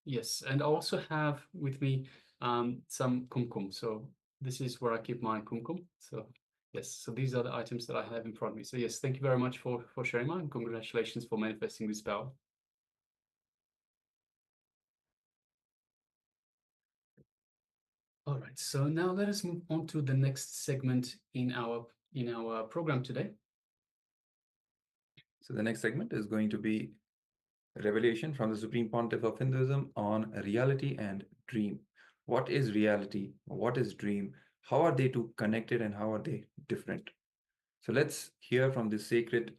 yes, and I also have with me some kumkum. So this is where I keep my kumkum. So yes, so these are the items that I have in front of me. So yes, thank you very much for sharing mine. Congratulations for manifesting this power. All right, so now let us move on to the next segment in our program today.
So the next segment is going to be a revelation from the Supreme Pontiff of Hinduism on reality and dream. What is reality? What is dream? How are they two connected and how are they different? So let's hear from this sacred,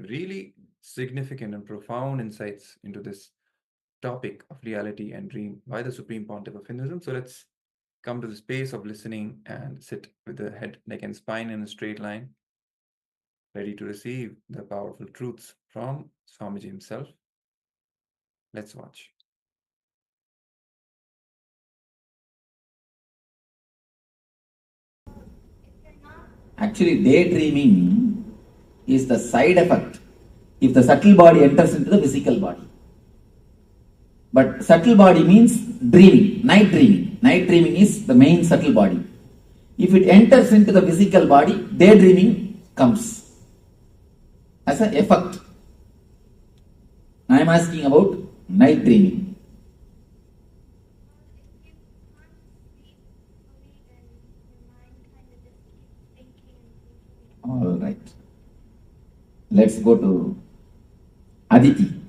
really significant and profound insights into this topic of reality and dream by the Supreme Pontiff of Hinduism. So let's come to the space of listening and sit with the head, neck, and spine in a straight line, ready to receive the powerful truths from Swamiji himself. Let's watch.
Actually, daydreaming is the side effect if the subtle body enters into the physical body. But subtle body means dreaming, night dreaming. Night dreaming is the main subtle body. If it enters into the physical body, daydreaming comes as an effect. I am asking about night dreaming. All right. Let's go to Aditi.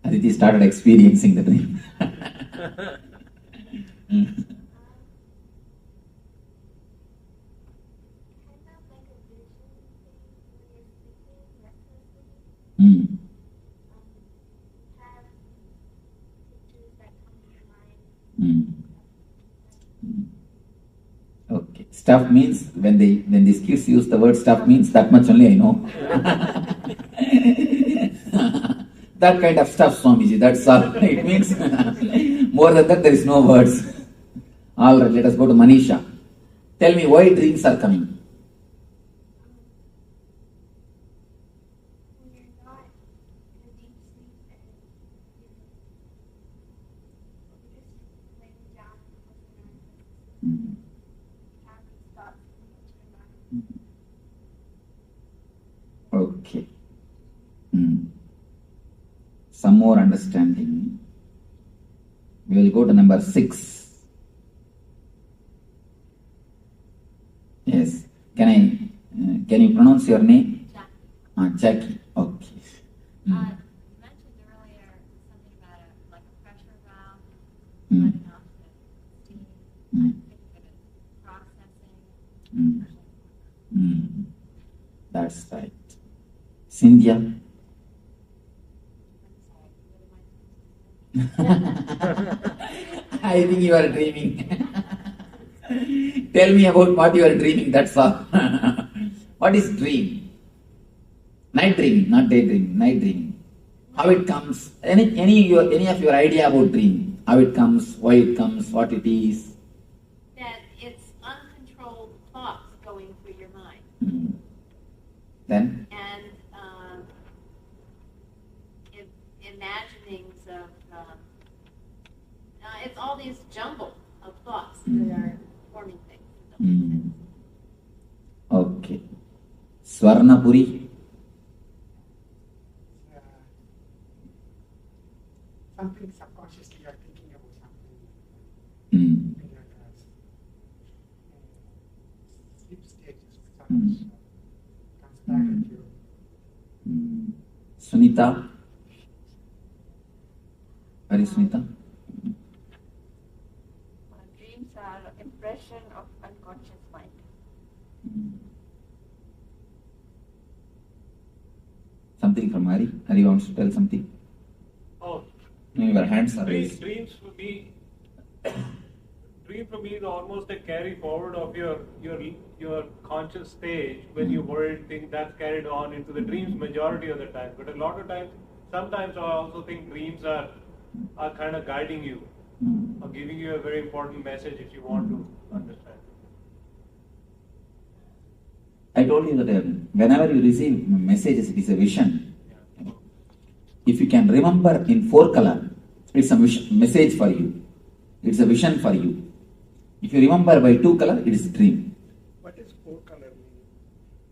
Aditi started experiencing the dream. Okay. Stuff means when these kids use the word stuff means that much only I know. That kind of stuff, Swamiji, that's all. It means more than that there is no words. All right, let us go to Manisha. Tell me why dreams are coming. Okay. Some more understanding. We will go to number 6. Yes. Can you pronounce your name?
Jackie.
Jackie. Okay.
You mentioned earlier something about a pressure valve, letting off the steam, processing.
That's right. Cynthia. I think you are dreaming. Tell me about what you are dreaming, that's all. What is dream? Night dreaming, not daydreaming, night dreaming. How it comes, any of your idea about dream, how it comes, why it comes, what it is.
That it's uncontrolled thoughts going through your mind.
Then?
And imaginings of, it's all these jumble of thoughts that are forming things.
Okay. Swarnapuri.
Something subconsciously you are thinking about something. Sleep stage comes back at you.
Sunita. Where is Sunita?
Dreams are impression of unconscious mind.
Something from Hari. Hari wants to tell something.
Oh,
No, your hands are raised.
dreams for me. Dream for me is almost a carry forward of your conscious stage when you worried, think that's carried on into the dreams majority of the time. But a lot of times, sometimes I also think dreams are kind of guiding you or giving you a very important message if you want to understand.
I told you that whenever you receive messages, it is a vision. If you can remember in 4 color, it's a message for you. It's a vision for you. If you remember by 2 color, it is a dream.
What is 4 color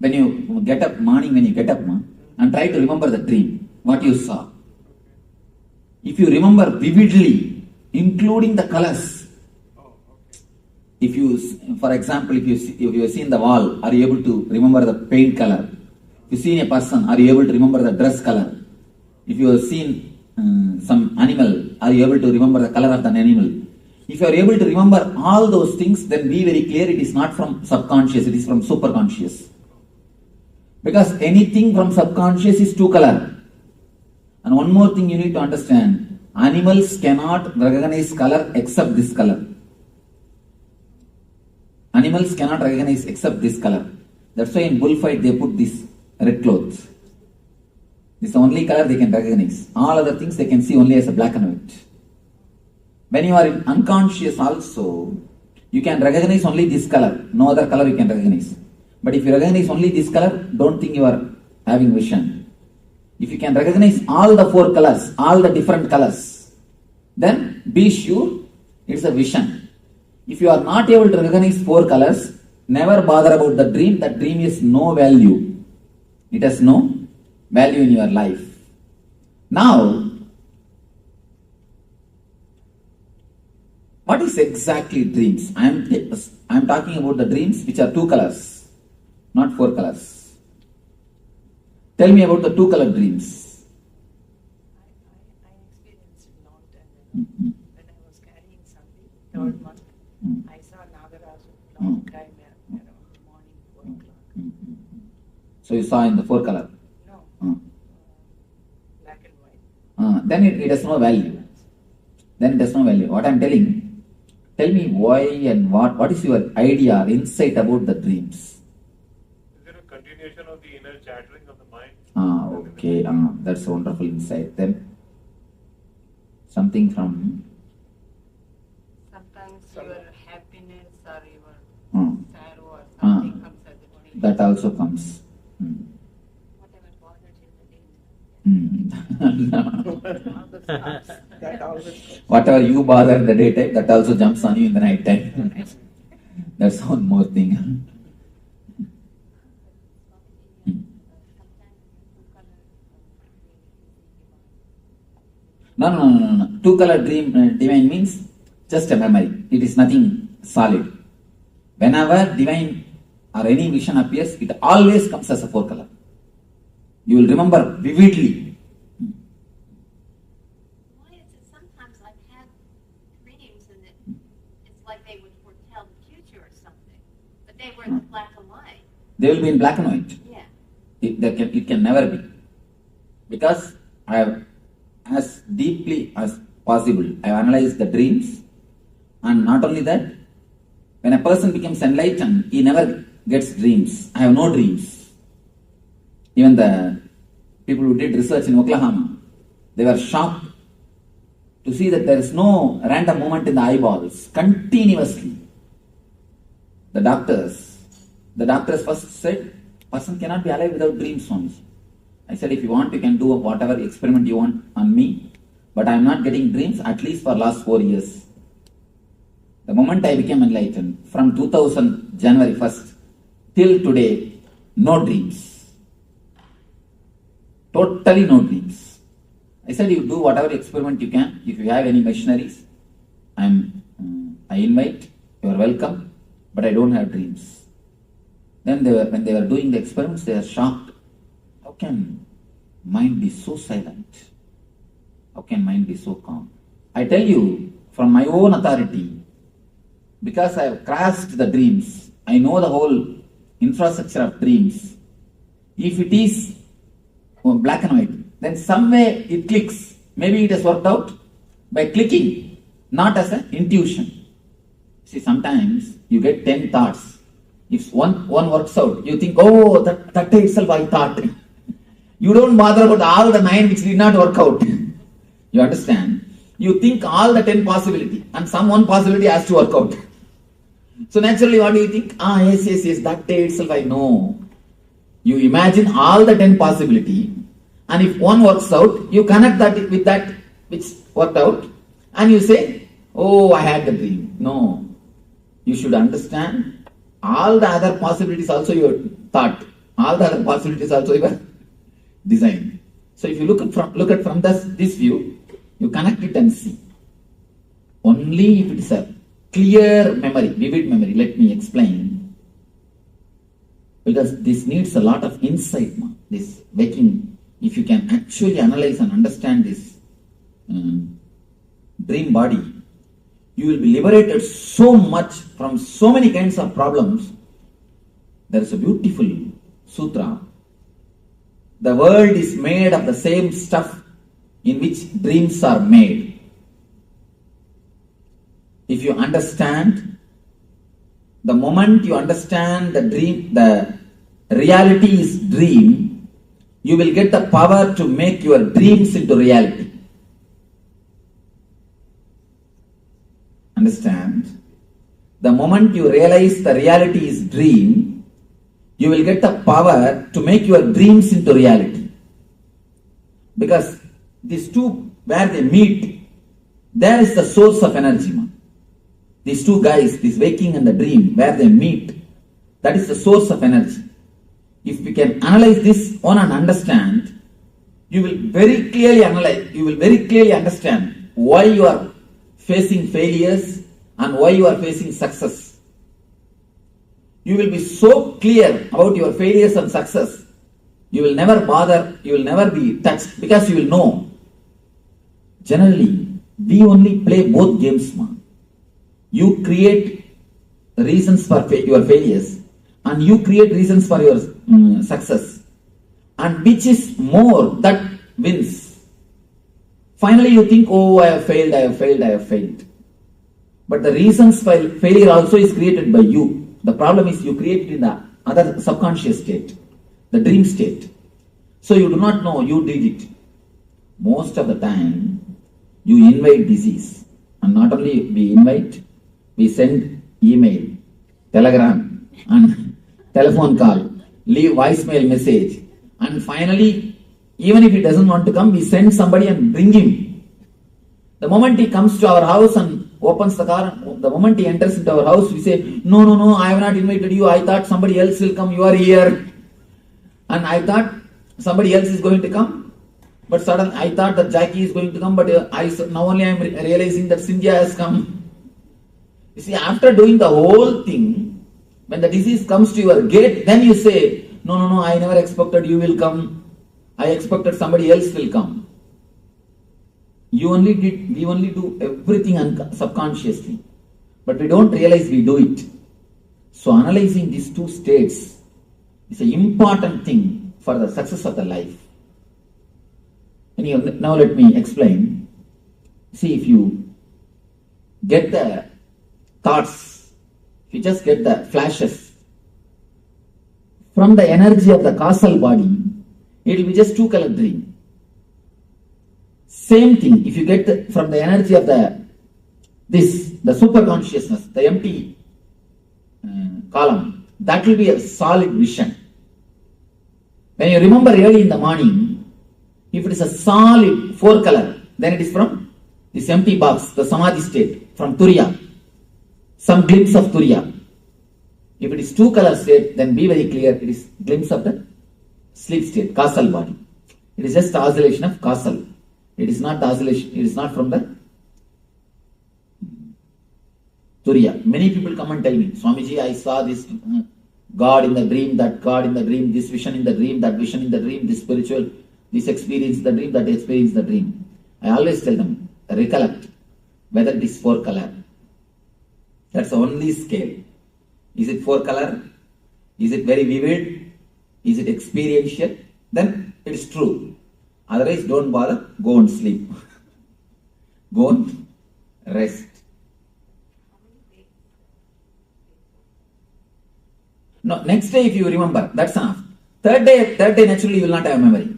meaning?
When you get up, morning when you get up, and try to remember the dream, what you saw. If you remember vividly, including the colors. If you, for example, if you have seen the wall, are you able to remember the paint color? If you see a person, are you able to remember the dress color? If you have seen some animal, are you able to remember the color of the animal? If you are able to remember all those things, then be very clear, it is not from subconscious, it is from superconscious. Because anything from subconscious is 2 color. And one more thing you need to understand, animals cannot recognize color except this color. Animals cannot recognize except this color. That's why in bullfight they put this red clothes. This is the only color they can recognize. All other things they can see only as a black and white. When you are in unconscious also, you can recognize only this color. No other color you can recognize. But if you recognize only this color, don't think you are having vision. If you can recognize all the 4 colors, all the different colors, then be sure it's a vision. If you are not able to recognize 4 colors, never bother about the dream. That dream is no value. It has no value in your life. Now, what is exactly dreams? I am talking about the dreams which are 2 colors, not 4 colors. Tell me about the 2 color dreams.
I experienced it long time ago. When I was carrying something, 3rd month, I saw Nagaraj long time around the morning, 4 o'clock.
So you saw in the 4 color?
No. Black and white.
Then it has no value. Then it has no value. What I am telling, tell me why and what is your idea, insight about the dreams?
Is there a continuation of the inner chattering of the mind?
Okay. That's a wonderful insight. Then something from...
Sometimes your happiness or your sorrow or something comes as a dream.
That also comes.
Whatever bothers you in the day.
That always
Whatever you bother in the daytime, that also jumps on you in the night time. That's one more thing. No. 2 color dream divine means just a memory. It is nothing solid. Whenever divine or any vision appears, it always comes as a 4 color. You will remember vividly.
Why is it sometimes I've had dreams and it's like they would foretell the future or something, but they were in the black and white.
They will be in black and white.
Yeah.
It can never be. Because I have, as deeply as possible, I have analyzed the dreams, and not only that, when a person becomes enlightened, he never gets dreams. I have no dreams. Even the people who did research in Oklahoma, they were shocked to see that there is no random movement in the eyeballs continuously. The doctors first said, person cannot be alive without dreams only. I said, if you want, you can do whatever experiment you want on me, but I am not getting dreams at least for last 4 years. The moment I became enlightened, from 2000 January 1st till today, no dreams. Totally no dreams. I said, you do whatever experiment you can. If you have any missionaries, I invite, you are welcome, but I don't have dreams. Then when they were doing the experiments, they were shocked. How can mind be so silent? How can mind be so calm? I tell you from my own authority, because I have crashed the dreams, I know the whole infrastructure of dreams. If it is black and white, then somewhere it clicks. Maybe it has worked out by clicking, not as an intuition. See, sometimes you get 10 thoughts. If one works out, you think, oh, that day itself I thought. You don't bother about all the 9 which did not work out. You understand? You think all the 10 possibility, and some one possibility has to work out. So naturally, what do you think? Yes, that day itself I know. You imagine all the 10 possibility, and if one works out, you connect that with that which worked out, and you say, oh, I had the dream. No. You should understand all the other possibilities also your thought. All the other possibilities also your design. So if you look at from this view, you connect it and see. Only if it is a clear memory, vivid memory. Let me explain. Because this needs a lot of insight. This waking, if you can actually analyze and understand this dream body, you will be liberated so much from so many kinds of problems. There is a beautiful sutra. The world is made of the same stuff in which dreams are made. If you understand, the moment you understand the dream, the reality is dream, you will get the power to make your dreams into reality. Understand? The moment you realize the reality is dream, you will get the power to make your dreams into reality. Because these two, where they meet, there is the source of energy. These two guys, this waking and the dream, where they meet, that is the source of energy. If we can analyze this one and understand, you will very clearly understand why you are facing failures and why you are facing success. You will be so clear about your failures and success, you will never bother, you will never be touched, because you will know. Generally, we only play both games, man. You create reasons for your failures, and you create reasons for your success. And which is more, that wins. Finally you think, oh, I have failed. But the reasons for failure also is created by you. The problem is you create it in the other subconscious state, the dream state. So you do not know you did it. Most of the time, you invite disease. And not only we invite, we send email, telegram, and telephone call, leave voicemail message. And finally, even if he doesn't want to come, we send somebody and bring him. The moment he comes to our house and opens the car, the moment he enters into our house, we say, no, I have not invited you. I thought somebody else will come. You are here. And I thought somebody else is going to come. But suddenly I thought that Jackie is going to come. But now only I am realizing that Cynthia has come. You see, after doing the whole thing, when the disease comes to your gate, then you say, no, I never expected you will come. I expected somebody else will come. We only do everything subconsciously. But we don't realize we do it. So analyzing these two states is an important thing for the success of the life. And now let me explain. See, if you get the thoughts, if you just get the flashes from the energy of the causal body, it will be just two-color dream. Same thing, if you get from the energy of the super consciousness, the empty column, that will be a solid vision. When you remember early in the morning, if it is a solid 4-color, then it is from this empty box, the samadhi state, from Turiya, some glimpse of Turiya. If it is 2-color state, then be very clear, it is glimpse of the sleep state, causal body. It is just the oscillation of causal. It is not the oscillation, it is not from the Turiya. Many people come and tell me, Swamiji, I saw this God in the dream, that God in the dream, this vision in the dream, that vision in the dream, this spiritual. This experience the dream, that experience the dream. I always tell them, recollect whether it is 4 color. That's the only scale. Is it 4 color? Is it very vivid? Is it experiential? Then it is true. Otherwise, don't bother. Go and sleep. Go and rest. No, next day if you remember, that's enough. Third day naturally you will not have memory.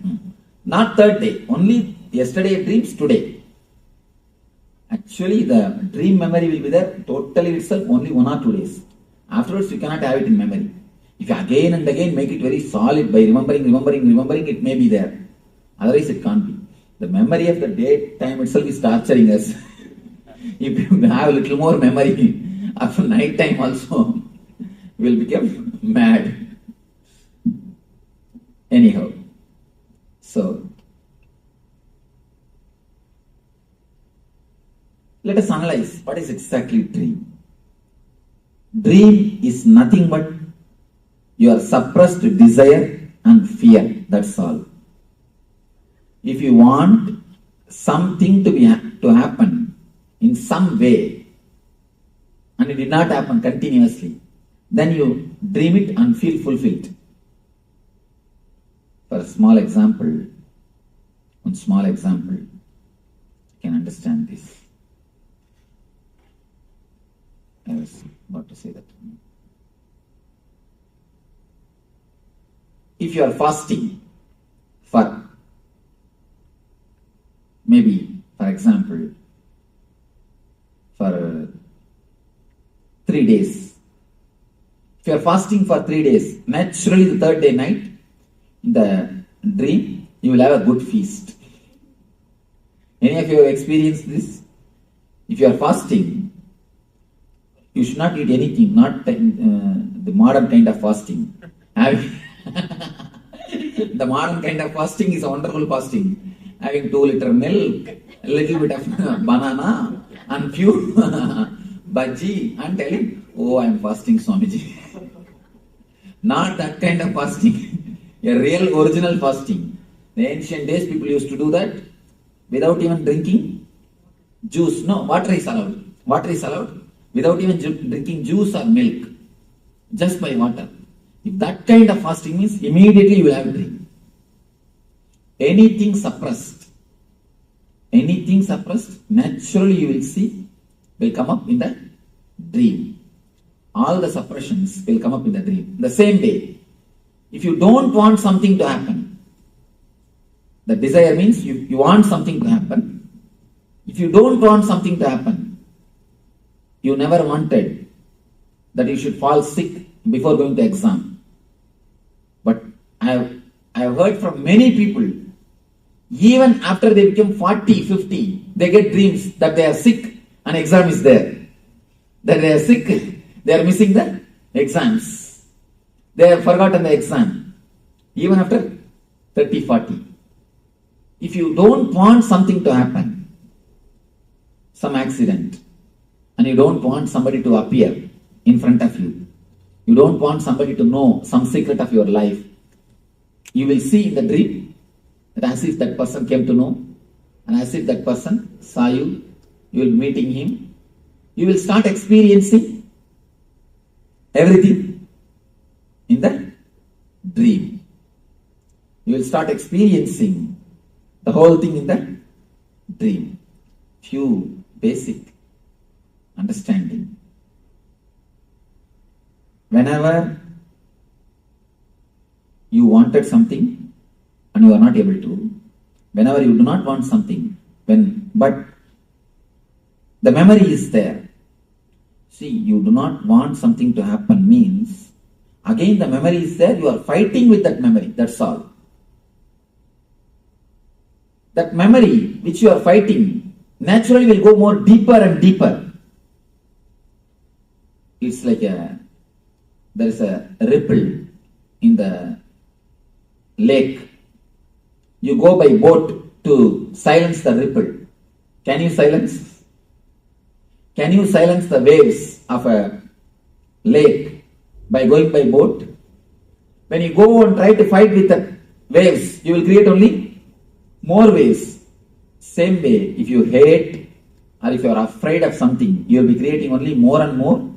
Not third day, only yesterday dreams today. Actually, the dream memory will be there totally itself only 1 or 2 days. Afterwards, you cannot have it in memory. If you again and again make it very solid by remembering, it may be there. Otherwise, it can't be. The memory of the daytime itself is torturing us. If you have a little more memory after night time also, you will become mad. Anyhow, so let us analyze what is exactly dream. Dream is nothing but your suppressed desire and fear. That's all. If you want something to happen in some way and it did not happen continuously, then you dream it and feel fulfilled. For a small example, you can understand this. I was about to say that. If you are fasting for maybe, for example, for 3 days. If you are fasting for 3 days, naturally the third day night, in the dream, you will have a good feast. Any of you have experienced this? If you are fasting, you should not eat anything, not the modern kind of fasting. The modern kind of fasting is a wonderful fasting. Having 2 liter milk, a little bit of banana, and few bhaji, and telling, oh, I am fasting, Swamiji. Not that kind of fasting. A real original fasting. The ancient days, people used to do that without even drinking juice. No, water is allowed. Water is allowed without even drinking juice or milk. Just by water. If that kind of fasting means, immediately you will have a dream. Anything suppressed, naturally you will see, will come up in the dream. All the suppressions will come up in the dream. The same way, if you don't want something to happen, the desire means you want something to happen. If you don't want something to happen, you never wanted that you should fall sick before going to exam. But I have heard from many people, even after they become 40, 50, they get dreams that they are sick and exam is there. That they are sick, they are missing the exams. They have forgotten the exam. Even after 30, 40. If you don't want something to happen, some accident, and you don't want somebody to appear in front of you, you don't want somebody to know some secret of your life, you will see in the dream that as if that person came to know, and as if that person saw you, you will be meeting him, you will start experiencing everything in the dream. You will start experiencing the whole thing in the dream. Few basic understanding. Whenever you wanted something and you are not able to, whenever you do not want something, but the memory is there. See, you do not want something to happen means, again the memory is there, you are fighting with that memory, that's all. That memory which you are fighting naturally will go more deeper and deeper. It's like there is a ripple in the lake. You go by boat to silence the ripple. Can you silence? Can you silence the waves of a lake by going by boat? When you go and try to fight with the waves, you will create only more ways. Same way, if you hate or if you are afraid of something, you will be creating only more and more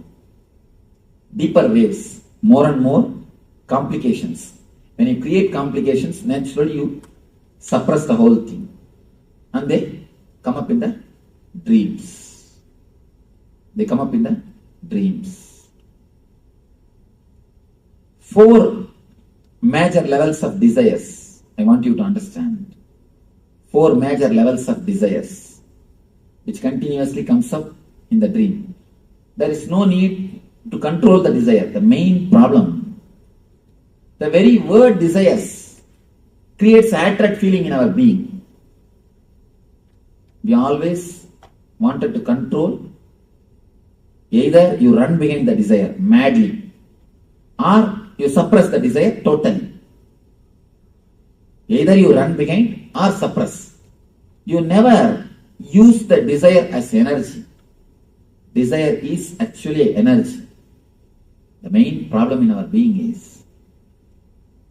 deeper waves, more and more complications. When you create complications, naturally you suppress the whole thing. And they come up in the dreams. They come up in the dreams. 4 major levels of desires. I want you to understand. 4 major levels of desires, which continuously comes up in the dream. There is no need to control the desire. The main problem, the very word desires creates attract feeling in our being. We always wanted to control. Either you run behind the desire madly, or you suppress the desire totally. Either you run behind or suppress. You never use the desire as energy. Desire is actually energy. The main problem in our being is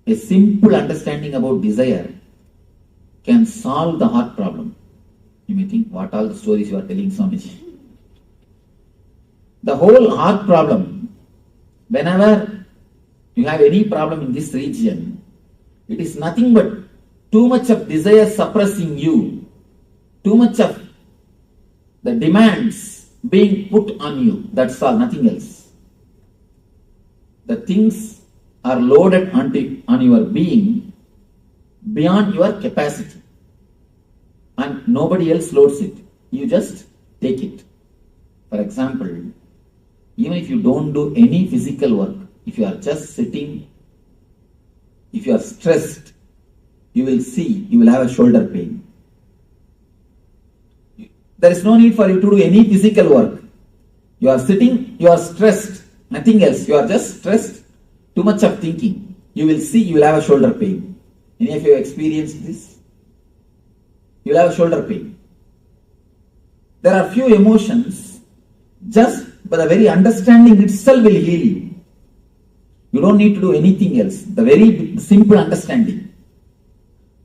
a simple understanding about desire can solve the heart problem. You may think, what all the stories you are telling, Swamiji? The whole heart problem, whenever you have any problem in this region, it is nothing but too much of desire suppressing you, too much of the demands being put on you. That's all, nothing else. The things are loaded on your being beyond your capacity, and nobody else loads it. You just take it. For example, even if you don't do any physical work, if you are just sitting, if you are stressed, you will have a shoulder pain. There is no need for you to do any physical work. You are sitting, you are stressed, nothing else. You are just stressed, too much of thinking. You will have a shoulder pain. Any of you have experienced this? You will have a shoulder pain. There are few emotions, just by the very understanding itself will heal you. You don't need to do anything else. The very simple understanding.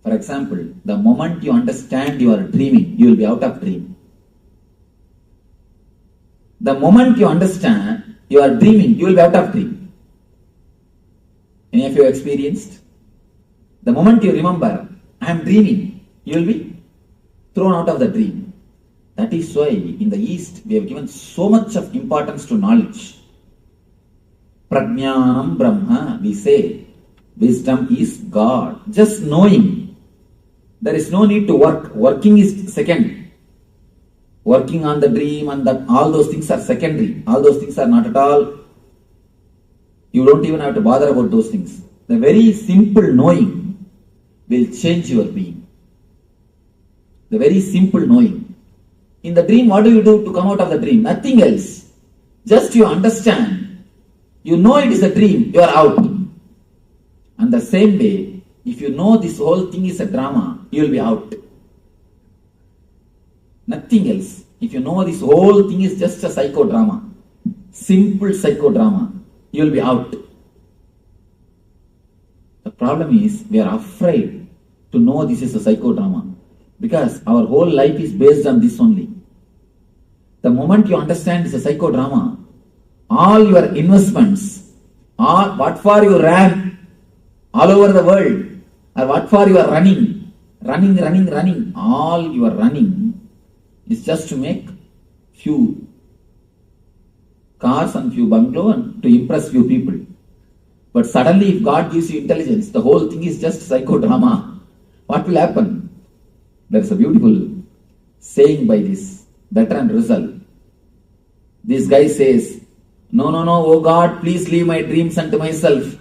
For example, the moment you understand you are dreaming, you will be out of dream. The moment you understand you are dreaming, you will be out of dream. Any of you have experienced? The moment you remember, I am dreaming, you will be thrown out of the dream. That is why in the East we have given so much of importance to knowledge. Prajnanam Brahma, we say. Wisdom is God. Just knowing. There is no need to work. Working is second. Working on the dream and that, all those things are secondary. All those things are not at all. You don't even have to bother about those things. The very simple knowing will change your being. The very simple knowing. In the dream, what do you do to come out of the dream? Nothing else. Just you understand. You know it is a dream, you are out. And the same way, if you know this whole thing is a drama, you will be out. Nothing else. If you know this whole thing is just a psychodrama, simple psychodrama, you will be out. The problem is, we are afraid to know this is a psychodrama because our whole life is based on this only. The moment you understand it's a psychodrama, all your investments, all what for you ran all over the world, or what for you are running, all you are running is just to make few cars and few bungalow and to impress few people. But suddenly if God gives you intelligence, the whole thing is just psychodrama. What will happen? There is a beautiful saying by this Bertrand Russell. This guy says, no, oh God, please leave my dreams unto myself.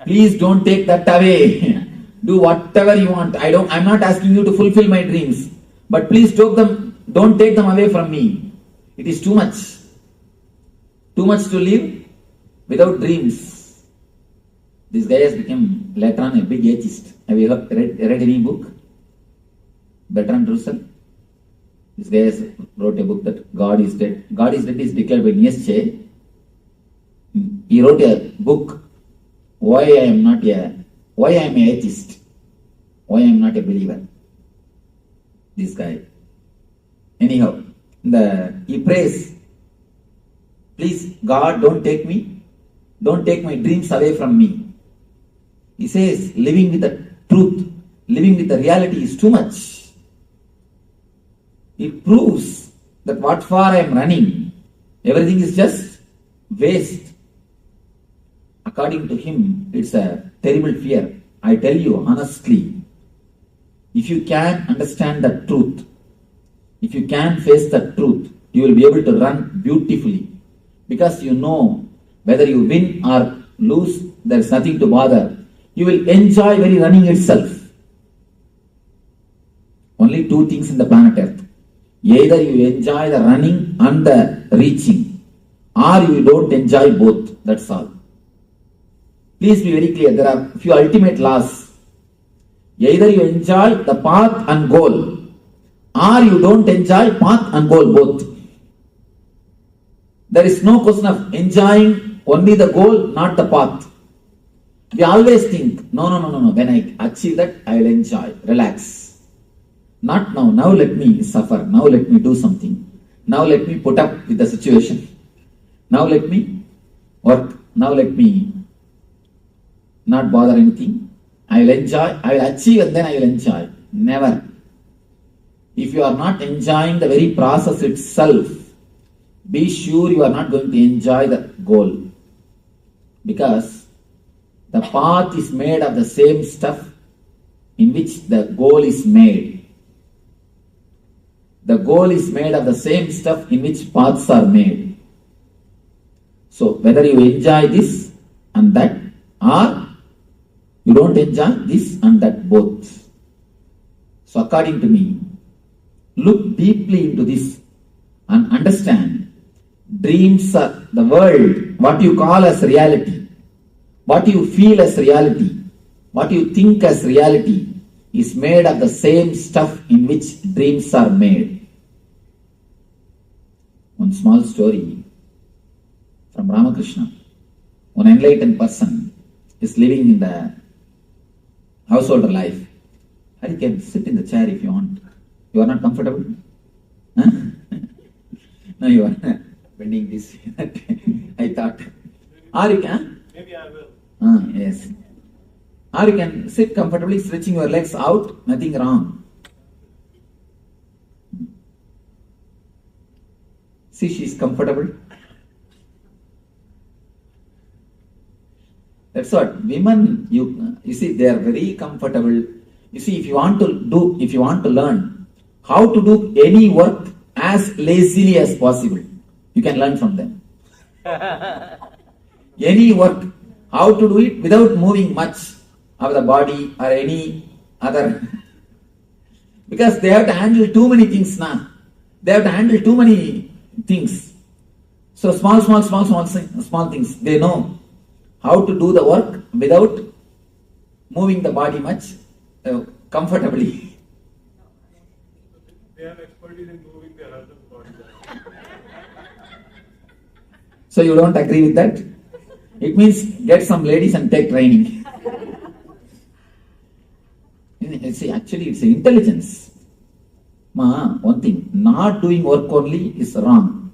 Please don't take that away. Do whatever you want. I'm not asking you to fulfill my dreams. But please don't take them away from me. It is too much. Too much to live without dreams. This guy has become later on a big atheist. Have you read any book? Bertrand Russell? This guy has wrote a book that God is dead. God is dead is declared by Nietzsche. He wrote a book, Why I am an atheist. Why I am not a believer. this guy. Anyhow, he prays, please God, don't take my dreams away from me. He says, living with the truth, living with the reality is too much. It proves that what for I am running, everything is just waste. According to him, it's a terrible fear. I tell you honestly, if you can understand the truth, if you can face the truth, you will be able to run beautifully. Because you know whether you win or lose, there is nothing to bother. You will enjoy very running itself. Only two things in the planet Earth. Either you enjoy the running and the reaching, or you don't enjoy both. That's all. Please be very clear. There are few ultimate laws. Either you enjoy the path and goal, or you don't enjoy path and goal both. There is no question of enjoying only the goal, not the path. We always think, no. When I achieve that, I will enjoy, relax. Not now. Now let me suffer. Now let me do something. Now let me put up with the situation. Now let me work. Now let me not bother anything. I will enjoy, I will achieve, and then I will enjoy. Never. If you are not enjoying the very process itself, be sure you are not going to enjoy the goal. Because the path is made of the same stuff in which the goal is made. The goal is made of the same stuff in which paths are made. So whether you enjoy this and that, or you don't enjoy this and that both. So according to me, look deeply into this and understand dreams are the world, what you call as reality, what you feel as reality, what you think as reality is made of the same stuff in which dreams are made. One small story from Ramakrishna. One enlightened person is living in the householder life. You can sit in the chair if you want. You are not comfortable? Huh? No, you are bending this. I thought. Or you can?
Maybe I will.
Yes. Or you can sit comfortably, stretching your legs out, nothing wrong. See, she is comfortable. That's what women, you see, they are very comfortable. You see, if you want to learn how to do any work as lazily as possible, you can learn from them. Any work, how to do it without moving much of the body or any other. Because they have to handle too many things now. They have to handle too many things. So small things. They know how to do the work without moving the body much comfortably.
They have expertise in moving their husband's body.
So you don't agree with that? It means get some ladies and take training. See, actually it's intelligence. One thing, not doing work only is wrong.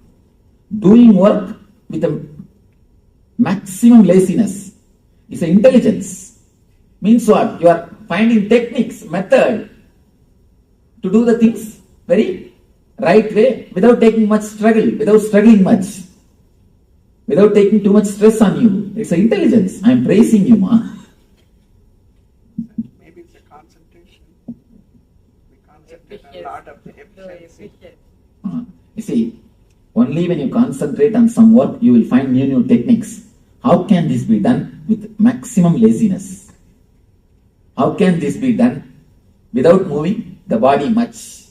Doing work with a maximum laziness is intelligence. Means what? You are finding techniques, method to do the things very right way without taking much struggle, without struggling much, without taking too much stress on you. It's an intelligence. I am praising you, ma.
Maybe it's a concentration. We concentrate a lot of the efficiency.
You see, only when you concentrate on some work, you will find new techniques. How can this be done with maximum laziness? How can this be done without moving the body much?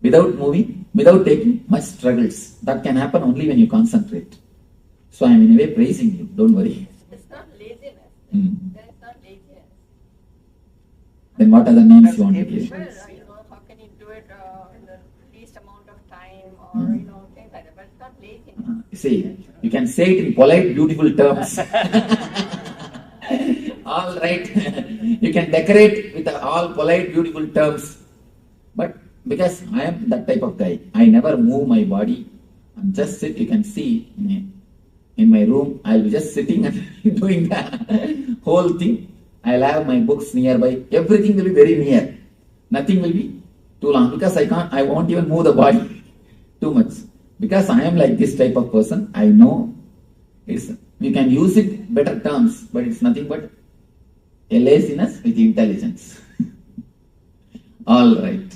Without moving, without taking much struggles. That can happen only when you concentrate. So I am in a way praising you. Don't worry.
It's not laziness. That is not laziness.
Then what are the names you want to give?
Well, how can you do it in the least amount of time or things like that. But it's not laziness.
You see, you can say it in polite, beautiful terms. All right. You can decorate with all polite, beautiful terms. But Because I am that type of guy. I never move my body and just sit. You can see in my room, I'll be just sitting and doing the whole thing. I'll have my books nearby. Everything will be very near. Nothing will be too long because I won't even move the body too much. Because I am like this type of person, I know you can use it better terms, but it's nothing but a laziness with intelligence. All right.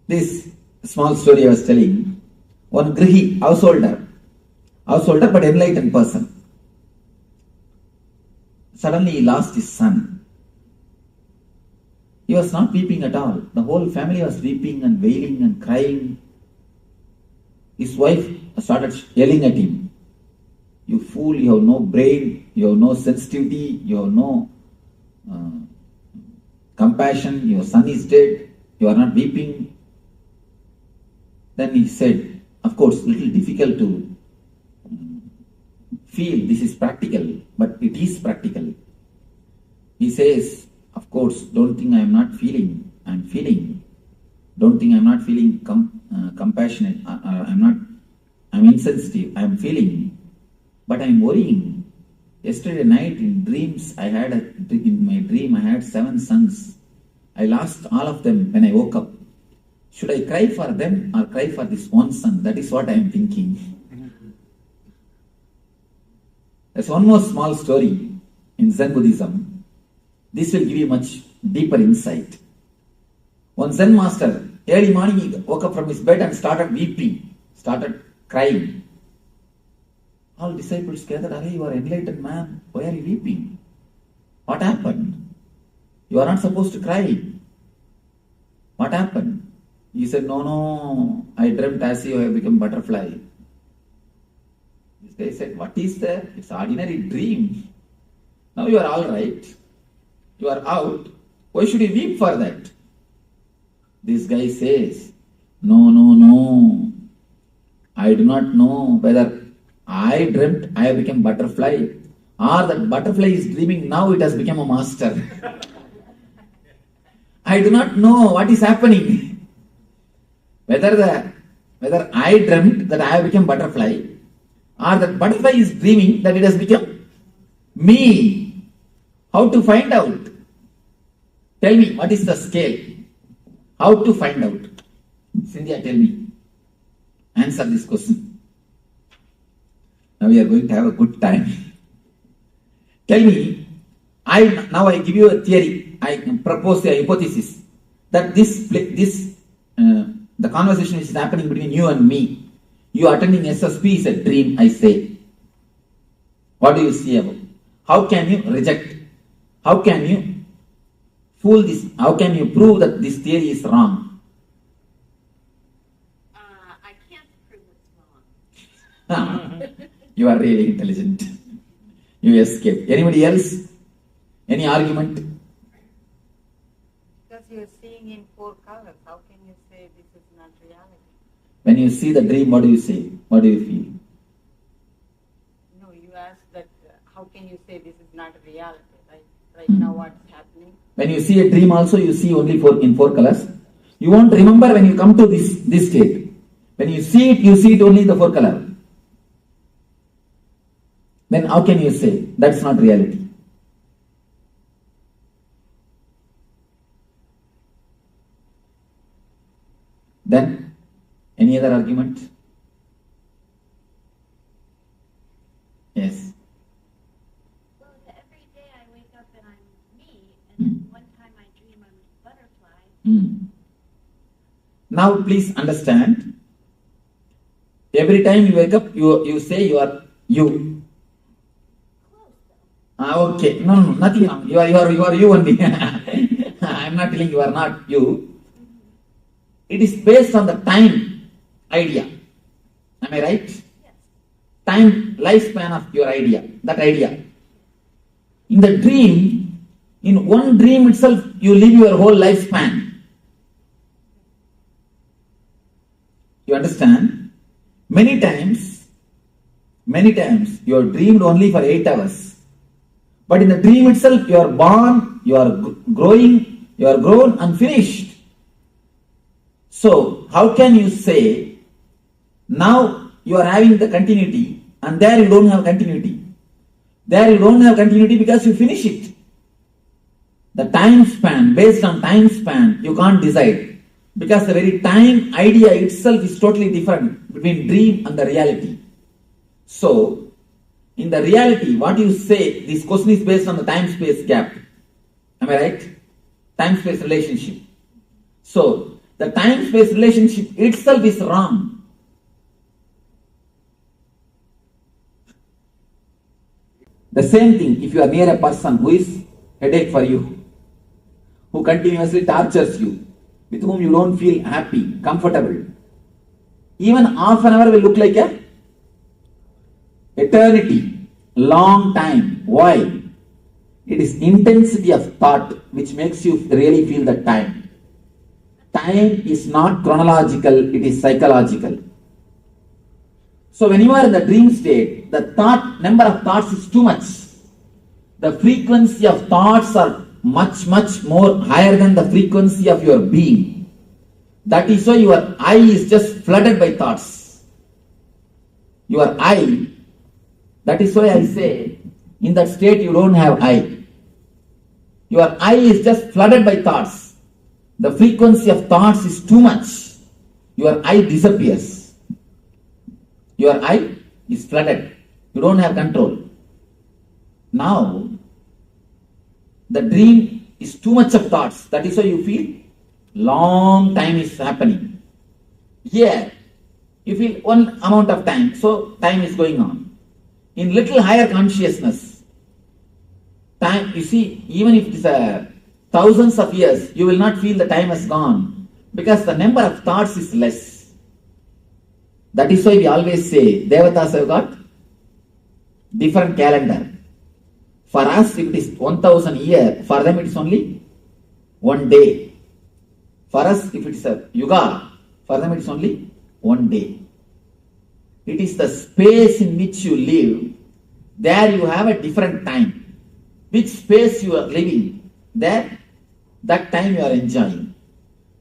This small story I was telling, one grihi, householder but enlightened person. Suddenly he lost his son. He was not weeping at all. The whole family was weeping and wailing and crying. His wife started yelling at him. You fool, you have no brain, you have no sensitivity, you have no compassion, your son is dead, you are not weeping. Then he said, of course, little difficult to feel this is practical, but it is practical. He says, of course, don't think I am not feeling, I am feeling. Don't think I am not feeling compassionate, I'm insensitive, I am feeling, but I am worrying. Yesterday night in dreams, in my dream I had 7 sons. I lost all of them when I woke up. Should I cry for them or cry for this one son? That is what I am thinking. There's one more small story in Zen Buddhism. This will give you much deeper insight. One Zen master, early morning he woke up from his bed and started weeping, started crying. All disciples gathered, "Arey, you are an enlightened man, why are you weeping? What happened? You are not supposed to cry. What happened?" He said, no, I dreamt as if I have become butterfly. This guy said, what is there? It's ordinary dream. Now you are all right. You are out. Why should you weep for that? This guy says, no. I do not know whether I dreamt I have become butterfly or that butterfly is dreaming now it has become a master. I do not know what is happening. Whether I dreamt that I have become butterfly or that butterfly is dreaming that it has become me. How to find out? Tell me, what is the scale? How to find out? Cynthia, tell me. Answer this question. Now we are going to have a good time. Tell me, now I give you a theory. I propose a hypothesis that the conversation which is happening between you and me, you attending SSP is a dream, I say. What do you see about? How can you reject? How can you fool this? How can you prove that this theory is wrong?
I can't prove it's wrong.
You are really intelligent. You escaped. Anybody else? Any argument?
Because you are seeing in 4 colors, how can you say this is not reality?
When you see the dream, what do you say? What do you feel?
No, you asked that, how can you say this is not reality, right? Right now what's happening?
When you see a dream also, you see only in 4 colors. You won't remember when you come to this state. When you see it only in the 4 color. Then how can you say that's not reality? Then, any other argument? Yes.
Well, every day I wake up and I'm me, and then one time I dream I'm a butterfly.
Now please understand, every time you wake up, you say you are you. Okay, no, nothing wrong. You are you only. I am not telling you are not you. It is based on the time idea. Am I right? Yes. Time, lifespan of your idea, that idea. In the dream, in one dream itself, you live your whole lifespan. You understand? Many times, you are dreamed only for 8 hours. But in the dream itself, you are born, you are growing, You are grown and finished. So, how can you say, now you are having the continuity and there you don't have continuity? There you don't have continuity because you finish it. The time span, based on time span, you can't decide. Because the very time idea itself is totally different between dream and the reality. So, in the reality, what you say, this question is based on the time-space gap. Am I right? Time-space relationship. So, the time-space relationship itself is wrong. The same thing if you are near a person who is headache for you, who continuously tortures you, with whom you don't feel happy, comfortable. Even half an hour will look like a eternity, long time. Why? It is intensity of thought which makes you really feel the time. Time is not chronological, it is psychological. So when you are in the dream state, the number of thoughts is too much. The frequency of thoughts are much more higher than the frequency of your being. That is why your eye is just flooded by thoughts. Your eye, that is why I say, in that state you don't have eye. Your eye is just flooded by thoughts. The frequency of thoughts is too much. Your eye disappears. Your eye is flooded. You don't have control. Now, the dream is too much of thoughts. That is why you feel long time is happening. Here, you feel one amount of time. So, time is going on. In little higher consciousness, time, you see, even if it is thousands of years, you will not feel the time has gone because the number of thoughts is less. That is why we always say, Devatas have got different calendar. For us, if it is 1000 years, for them it is only one day. For us, if it is a yuga, for them it is only one day. It is the space in which you live. There you have a different time. Which space you are living, there, that time you are enjoying.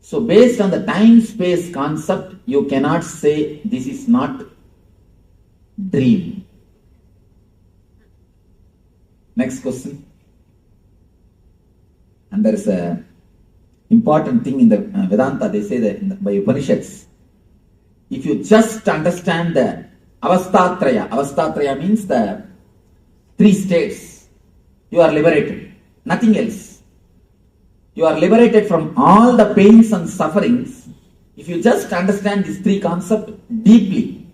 So based on the time-space concept, you cannot say this is not dream. Next question. And there is a important thing in the Vedanta, they say that by Upanishads, if you just understand the avastatraya means the 3 states, you are liberated, nothing else. You are liberated from all the pains and sufferings if you just understand these 3 concepts deeply,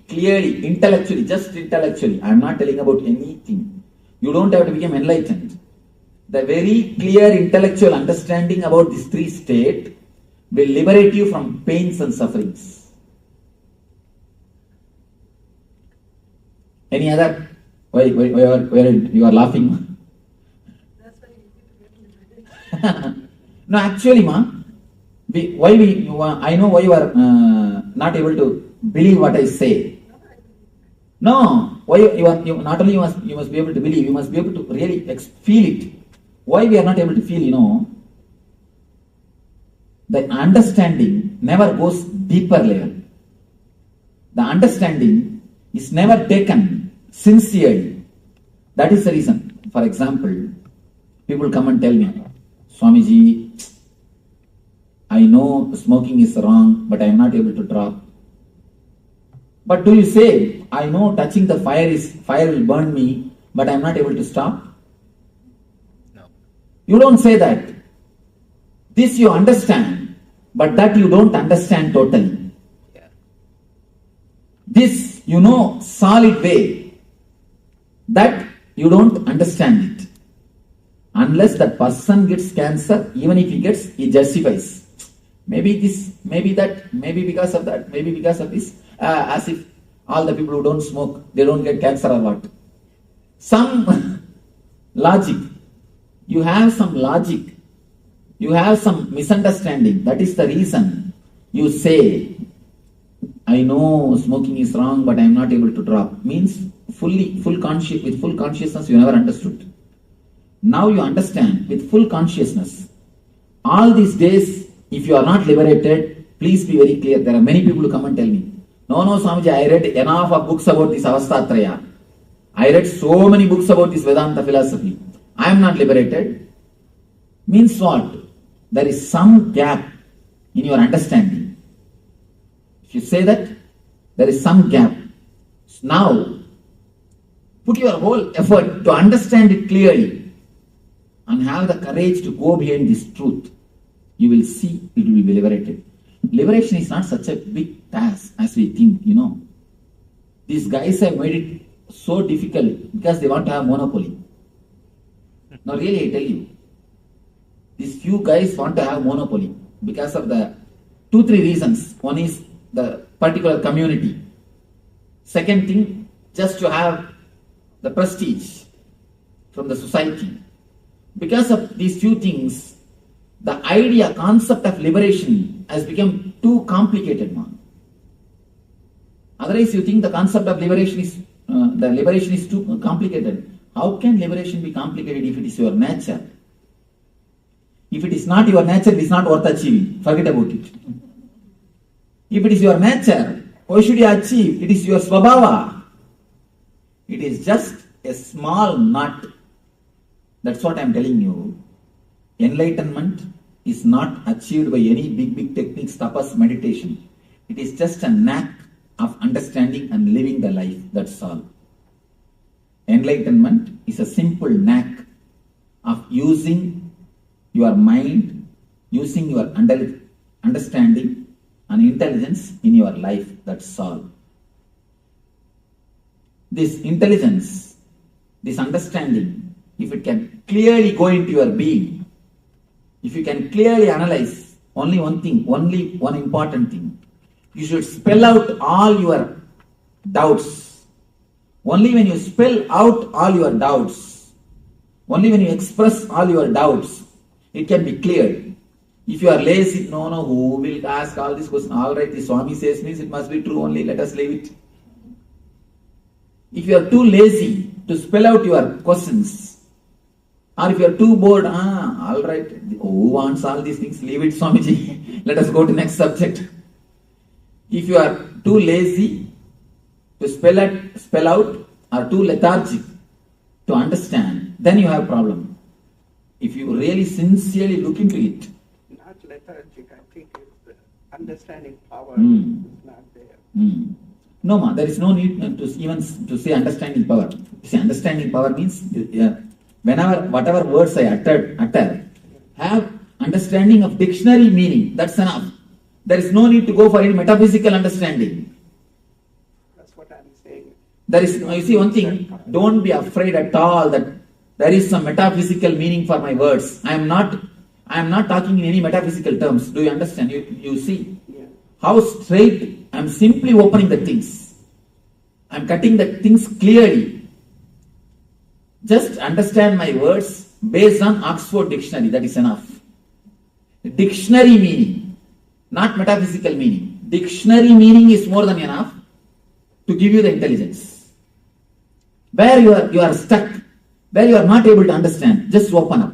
clearly, intellectually, just intellectually. I am not telling about anything. You don't have to become enlightened. The very clear intellectual understanding about these 3 states will liberate you from pains and sufferings. Any other? Why you are laughing? No, actually, I know why you are not able to believe what I say. No, why you not only you must be able to believe, you must be able to really feel it. Why we are not able to feel, the understanding never goes deeper level. The understanding is never taken sincerely. That is the reason. For example, people come and tell me, Swamiji, I know smoking is wrong, but I am not able to drop. But do you say, I know touching the fire will burn me, but I am not able to stop? No. You don't say that. This you understand, but that you don't understand totally. Yeah. This you know solid way, that you don't understand it. Unless that person gets cancer, even if he gets, he justifies. Maybe this, maybe that, maybe because of that, maybe because of this. As if all the people who don't smoke, they don't get cancer or what. Some logic. You have some logic. You have some misunderstanding. That is the reason you say, I know smoking is wrong, but I am not able to drop. Means with full consciousness, you never understood. Now you understand with full consciousness. All these days, if you are not liberated, please be very clear. There are many people who come and tell me, no, Swamiji, I read enough of books about this Avastatraya. I read so many books about this Vedanta philosophy. I am not liberated. Means what? There is some gap in your understanding. If you say that, there is some gap. Now, put your whole effort to understand it clearly and have the courage to go behind this truth. You will see it will be liberated. Liberation is not such a big task as we think, These guys have made it so difficult because they want to have monopoly. Now really I tell you, these few guys want to have monopoly because of the 2-3 reasons. One is the particular community. Second thing, just to have the prestige from the society. Because of these few things, the concept of liberation has become too complicated, man. Otherwise, you think the concept of liberation is too complicated. How can liberation be complicated if it is your nature? If it is not your nature, it is not worth achieving. Forget about it. If it is your nature, why should you achieve? It is your svabhava. It is just a small nut. That's what I am telling you. Enlightenment is not achieved by any big techniques, tapas, meditation. It is just a knack of understanding and living the life. That's all. Enlightenment is a simple knack of using your mind, using your understanding and intelligence in your life. That's all. This intelligence, this understanding, if it can clearly go into your being, if you can clearly analyze only one thing, only one important thing, you should spell out all your doubts. Only when you spell out all your doubts, only when you express all your doubts, it can be cleared. If you are lazy, no, who will ask all these questions? All right, the Swami says means it must be true only, let us leave it. If you are too lazy to spell out your questions, or if you are too bored, all right, who wants all these things? Leave it, Swamiji. Let us go to next subject. If you are too lazy to spell out, or too lethargic to understand, then you have a problem. If you really sincerely look into it.
Not lethargic, I think it's the understanding power is not there.
No, ma, there is no need to say understanding power. See, understanding power means whatever words I utter, have understanding of dictionary meaning. That's enough. There is no need to go for any metaphysical understanding.
That's what I'm saying.
There is, you see one thing, don't be afraid at all that there is some metaphysical meaning for my words. I am not talking in any metaphysical terms. Do you understand? You see how straight I am simply opening the things. I am cutting the things clearly. Just understand my words based on Oxford Dictionary. That is enough. Dictionary meaning, not metaphysical meaning. Dictionary meaning is more than enough to give you the intelligence. Where you are stuck, where you are not able to understand, just open up.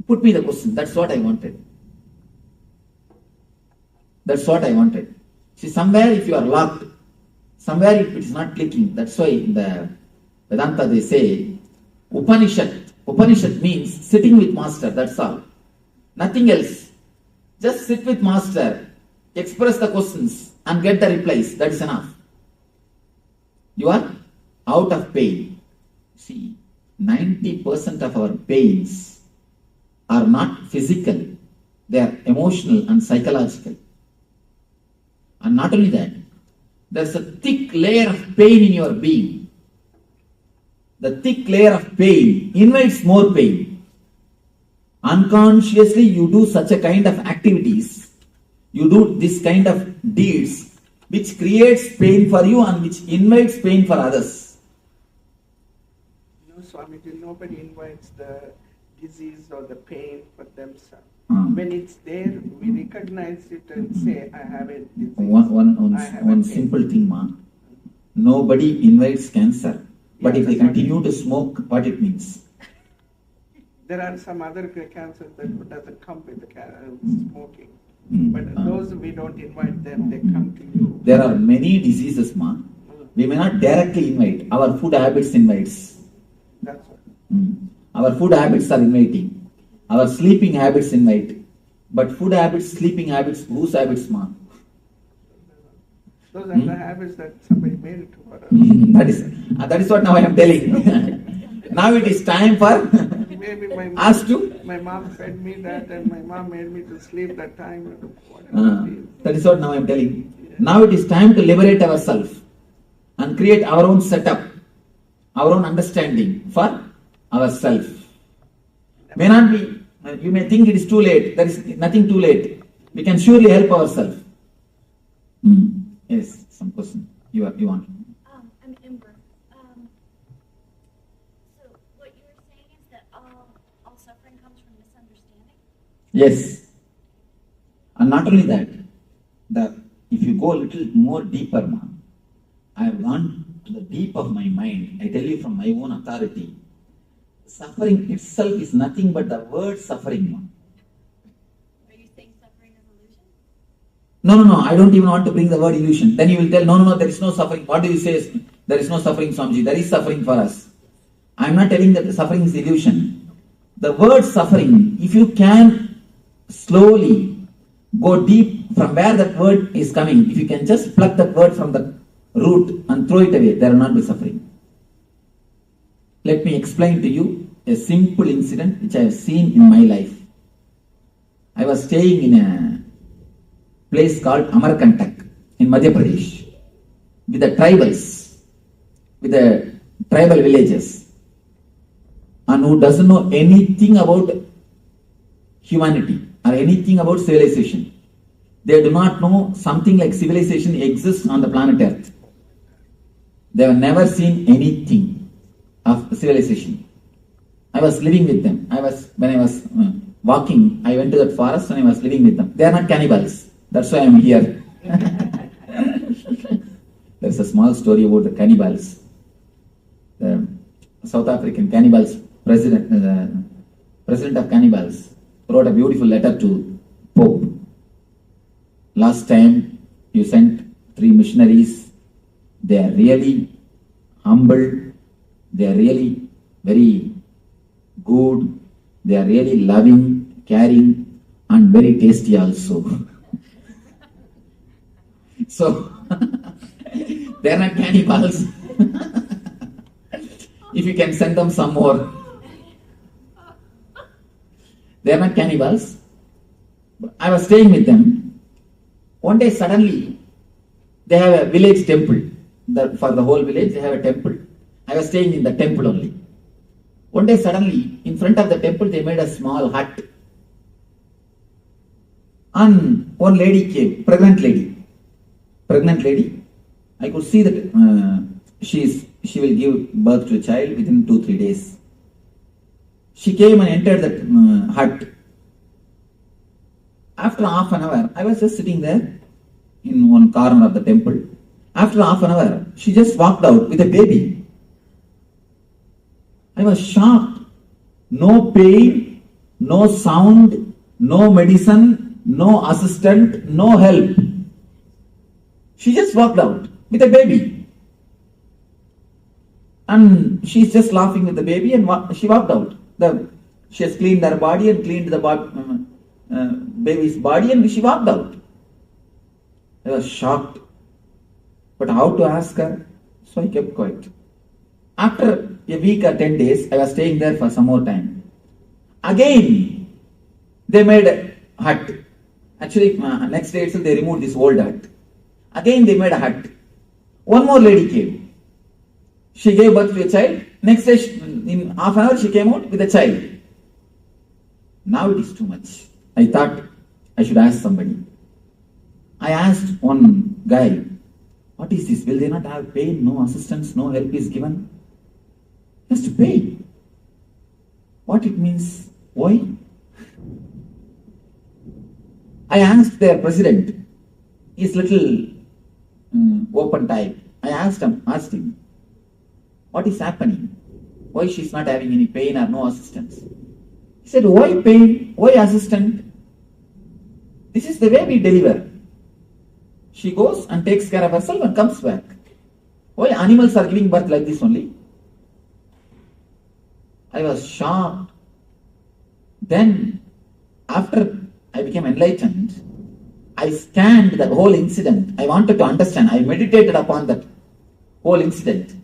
Put me the question. That's what I wanted. That's what I wanted. See, somewhere if you are locked, somewhere if it is not clicking, that's why in the Vedanta they say, Upanishad means sitting with master, that's all. Nothing else. Just sit with master, express the questions and get the replies, that is enough. You are out of pain. See, 90% of our pains are not physical, they are emotional and psychological. And not only that, there's a thick layer of pain in your being. The thick layer of pain invites more pain. Unconsciously, you do such a kind of activities, you do this kind of deeds, which creates pain for you and which invites pain for others.
No, Swamiji, nobody invites the disease or the pain for themselves. When it's there, we recognize it and say, I have a disease.
One simple thing, ma. Nobody invites cancer. But if they continue to smoke, what it means?
There are some other cancers that doesn't come with the smoking. But those we don't invite them, they come to you.
There are many diseases, ma. We may not directly invite. Our food habits invites.
That's right.
Our food habits are inviting. Our sleeping habits invite. But food habits, sleeping habits, whose habits, ma?
Those are the habits that somebody made it to us.
That is what now I am telling. Now it is time for
maybe
us to.
My mom fed me that, and my mom made me to sleep that time.
That is what now I am telling. Now it is time to liberate ourselves and create our own setup, our own understanding for ourselves. May not be. You may think it is too late. There is nothing too late. We can surely help ourselves. Yes, some question you want.
I'm embark. So what you were saying is that all suffering comes from misunderstanding?
Yes. And not only that, if you go a little more deeper, I have gone to the deep of my mind. I tell you from my own authority. Suffering itself is nothing but the word suffering.
Are you saying suffering is illusion?
No, I don't even want to bring the word illusion. Then you will tell, no, there is no suffering. What do you say? There is no suffering, Swamiji. There is suffering for us. I am not telling that the suffering is illusion. The word suffering, if you can slowly go deep from where that word is coming, if you can just pluck that word from the root and throw it away, there will not be suffering. Let me explain to you a simple incident which I have seen in my life. I was staying in a place called Amarkantak in Madhya Pradesh with the tribals, with the tribal villages, and who doesn't know anything about humanity or anything about civilization. They do not know something like civilization exists on the planet Earth. They have never seen anything of civilization. I was living with them. When I was walking, I went to that forest and I was living with them. They are not cannibals. That's why I am here. There's a small story about the cannibals. The South African cannibals, president of cannibals, wrote a beautiful letter to Pope. Last time you sent 3 missionaries. They are really humble. They are really very good. They are really loving, caring, and very tasty also. So, they are not cannibals. If you can send them some more. They are not cannibals. I was staying with them. One day suddenly, they have a village temple. For the whole village, they have a temple. I was staying in the temple only. One day suddenly, in front of the temple, they made a small hut. And one lady came, pregnant lady. I could see that she will give birth to a child within 2-3 days. She came and entered that hut. After half an hour, I was just sitting there in one corner of the temple. After half an hour, she just walked out with a baby. I was shocked. No pain, no sound, no medicine, no assistant, no help. She just walked out with a baby. And she's just laughing with the baby and she walked out. She has cleaned her body and cleaned the baby's body and she walked out. I was shocked. But how to ask her? So I kept quiet. After a week or 10 days, I was staying there for some more time. Again, they made a hut. Actually, next day itself they removed this old hut. Again they made a hut. One more lady came. She gave birth to a child. Next day, in half an hour, she came out with a child. Now it is too much. I thought I should ask somebody. I asked one guy, what is this? Will they not have pain? No assistance, no help is given? Just pay. What it means? Why? I asked their president. He's little open type. I asked him, what is happening? Why she's not having any pain or no assistance? He said, why pain? Why assistant? This is the way we deliver. She goes and takes care of herself and comes back. Why animals are giving birth like this only? I was shocked. Then, after I became enlightened, I scanned the whole incident. I wanted to understand. I meditated upon that whole incident.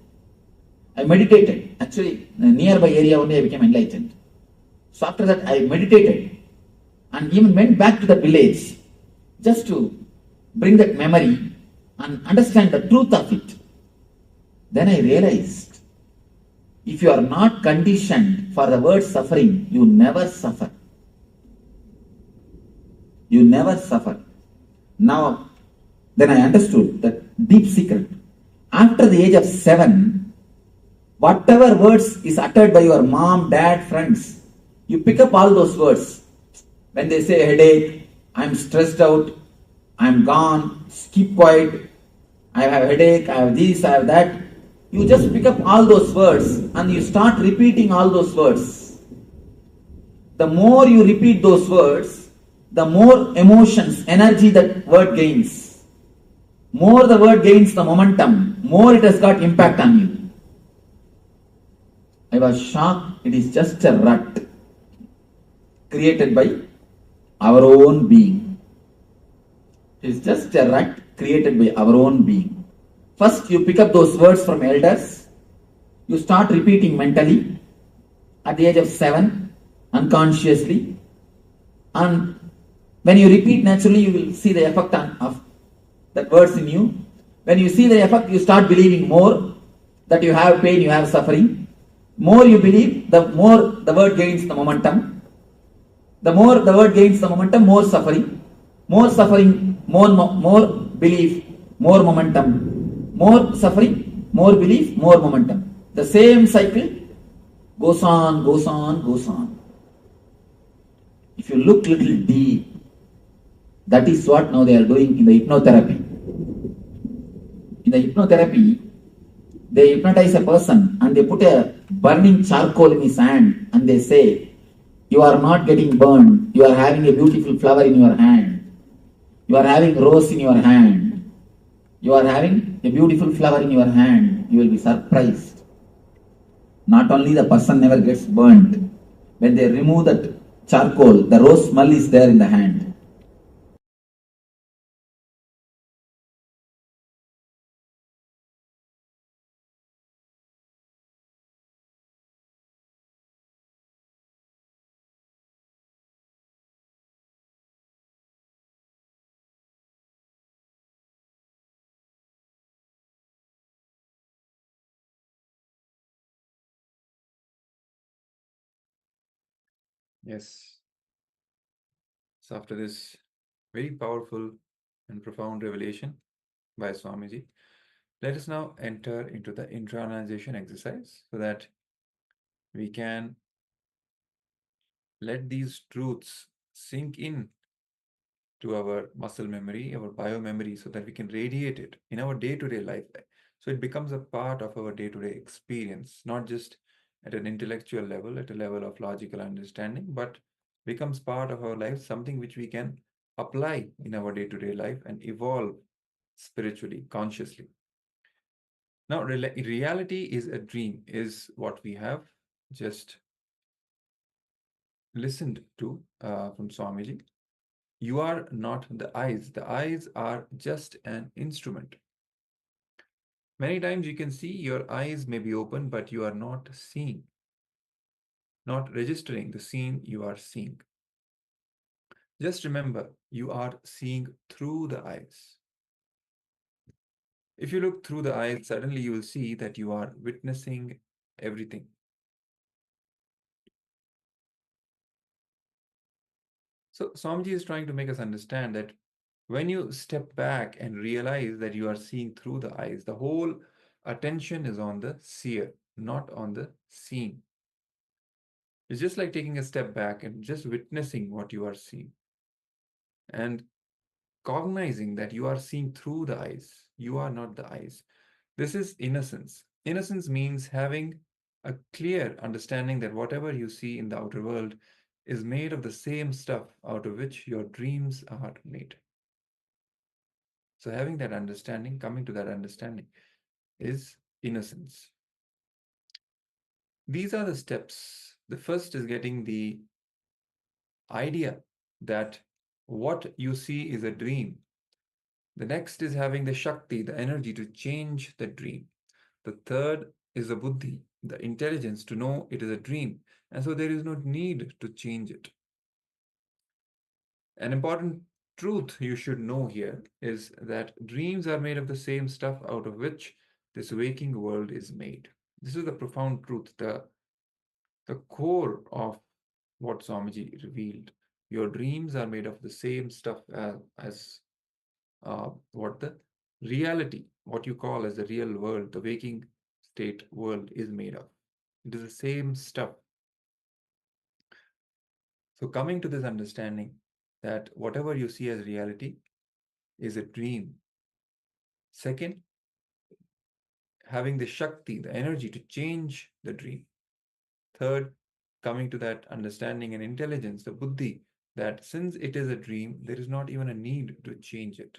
I meditated. Actually, in a nearby area only I became enlightened. So after that, I meditated and even went back to the village just to bring that memory and understand the truth of it. Then I realized, if you are not conditioned for the word suffering, you never suffer. You never suffer. Now, then I understood that deep secret. After the age of 7, whatever words is uttered by your mom, dad, friends, you pick up all those words. When they say headache, I'm stressed out, I'm gone, keep quiet, I have a headache, I have this, I have that. You just pick up all those words and you start repeating all those words. The more you repeat those words, the more emotions, energy that word gains. More the word gains the momentum, more it has got impact on you. I was shocked. It is just a rut created by our own being. It is just a rut created by our own being. First, you pick up those words from elders. You start repeating mentally at the age of 7, unconsciously. And when you repeat naturally, you will see the effect of that words in you. When you see the effect, you start believing more that you have pain, you have suffering. More you believe, the more the word gains the momentum. The more the word gains the momentum, more suffering. More suffering, more belief, more momentum. More suffering, more belief, more momentum. The same cycle goes on, goes on, goes on. If you look little deep, that is what now they are doing in the hypnotherapy. In the hypnotherapy, they hypnotize a person and they put a burning charcoal in his hand and they say, you are not getting burned, you are having a beautiful flower in your hand, you are having rose in your hand, you are having a beautiful flower in your hand, you will be surprised. Not only the person never gets burned, when they remove that charcoal, the rose smell is there in the hand.
Yes. So after this very powerful and profound revelation by Swamiji, let us now enter into the internalization exercise so that we can let these truths sink in to our muscle memory, our bio memory, so that we can radiate it in our day-to-day life. So it becomes a part of our day-to-day experience, not just at an intellectual level, at a level of logical understanding, but becomes part of our life, something which we can apply in our day-to-day life and evolve spiritually, consciously. Now, reality is a dream, is what we have just listened to from Swamiji. You are not the eyes. The eyes are just an instrument. Many times you can see your eyes may be open, but you are not seeing, not registering the scene you are seeing. Just remember, you are seeing through the eyes. If you look through the eyes, suddenly you will see that you are witnessing everything. So Swamiji is trying to make us understand that when you step back and realize that you are seeing through the eyes, the whole attention is on the seer, not on the seen. It's just like taking a step back and just witnessing what you are seeing and cognizing that you are seeing through the eyes. You are not the eyes. This is innocence. Innocence means having a clear understanding that whatever you see in the outer world is made of the same stuff out of which your dreams are made. So having that understanding, coming to that understanding, is innocence. These are the steps. The first is getting the idea that what you see is a dream. The next is having the Shakti, the energy to change the dream. The third is the Buddhi, the intelligence to know it is a dream, and so there is no need to change it. An important truth you should know here is that dreams are made of the same stuff out of which this waking world is made. This is the profound truth, the core of what Swamiji revealed. Your dreams are made of the same stuff as what the reality, what you call as the real world, the waking state world is made of. It is the same stuff. So coming to this understanding that whatever you see as reality is a dream. Second, having the Shakti, the energy to change the dream. Third, coming to that understanding and intelligence, the Buddhi, that since it is a dream, there is not even a need to change it.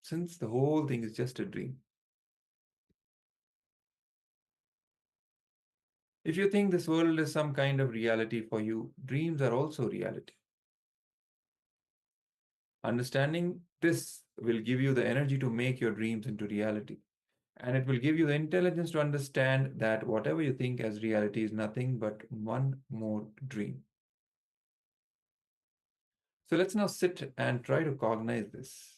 Since the whole thing is just a dream. If you think this world is some kind of reality for you, dreams are also reality. Understanding this will give you the energy to make your dreams into reality. And it will give you the intelligence to understand that whatever you think as reality is nothing but one more dream. So let's now sit and try to cognize this.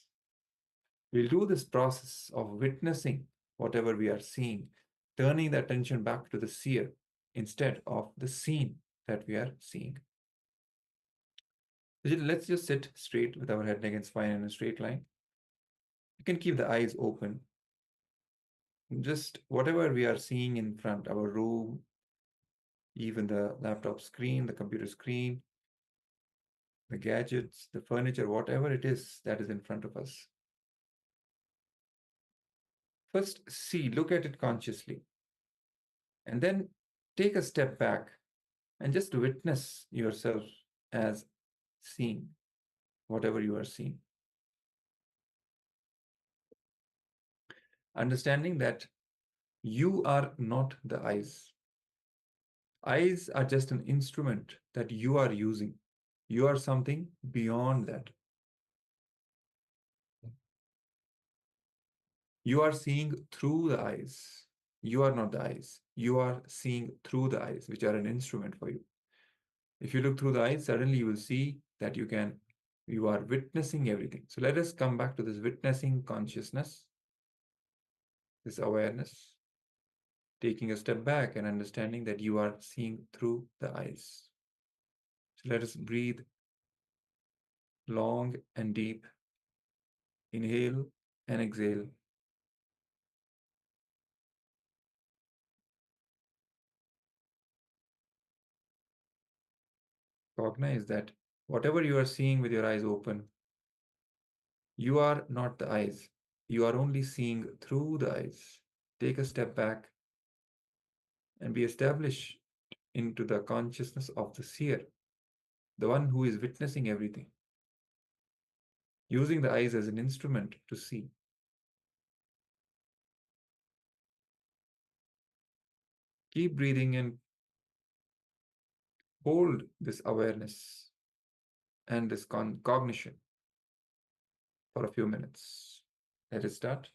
We'll do this process of witnessing whatever we are seeing, turning the attention back to the seer instead of the scene that we are seeing. Let's just sit straight with our head, neck, and spine in a straight line. You can keep the eyes open. Just whatever we are seeing in front, our room, even the laptop screen, the computer screen, the gadgets, the furniture, whatever it is that is in front of us. First, look at it consciously. And then take a step back and just witness yourself as seeing whatever you are seeing. Understanding that you are not the eyes. Eyes are just an instrument that you are using. You are something beyond that. You are seeing through the eyes. You are not the eyes. You are seeing through the eyes, which are an instrument for you. If you look through the eyes, suddenly you will see that you are witnessing everything. So let us come back to this witnessing consciousness, this awareness, taking a step back and understanding that you are seeing through the eyes. So let us breathe long and deep. Inhale and exhale. Cognize that whatever you are seeing with your eyes open, you are not the eyes. You are only seeing through the eyes. Take a step back and be established into the consciousness of the seer, the one who is witnessing everything, using the eyes as an instrument to see. Keep breathing and hold this awareness and this cognition for a few minutes. Let us start.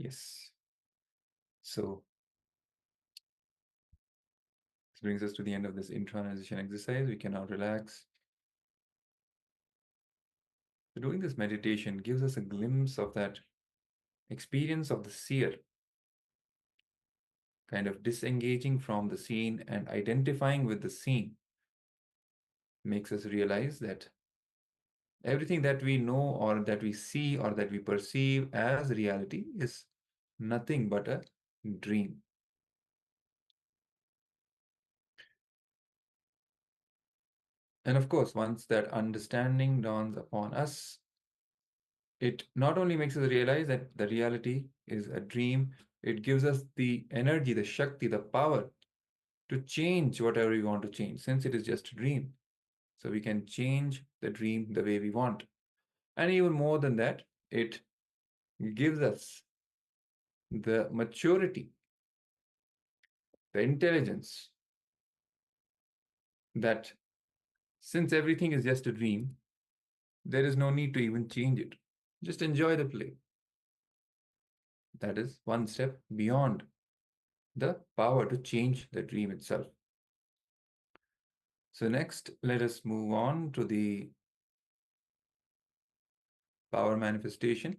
Yes. So this brings us to the end of this intransition exercise. We can now relax. So doing this meditation gives us a glimpse of that experience of the seer, kind of disengaging from the scene and identifying with the scene, makes us realize that everything that we know or that we see or that we perceive as reality is nothing but a dream. And of course, once that understanding dawns upon us, it not only makes us realize that the reality is a dream, it gives us the energy, the Shakti, the power to change whatever we want to change, since it is just a dream. So we can change the dream the way we want. And even more than that, it gives us the maturity, the intelligence that since everything is just a dream, there is no need to even change it. Just enjoy the play. That is one step beyond the power to change the dream itself. So next, let us move on to the power manifestation.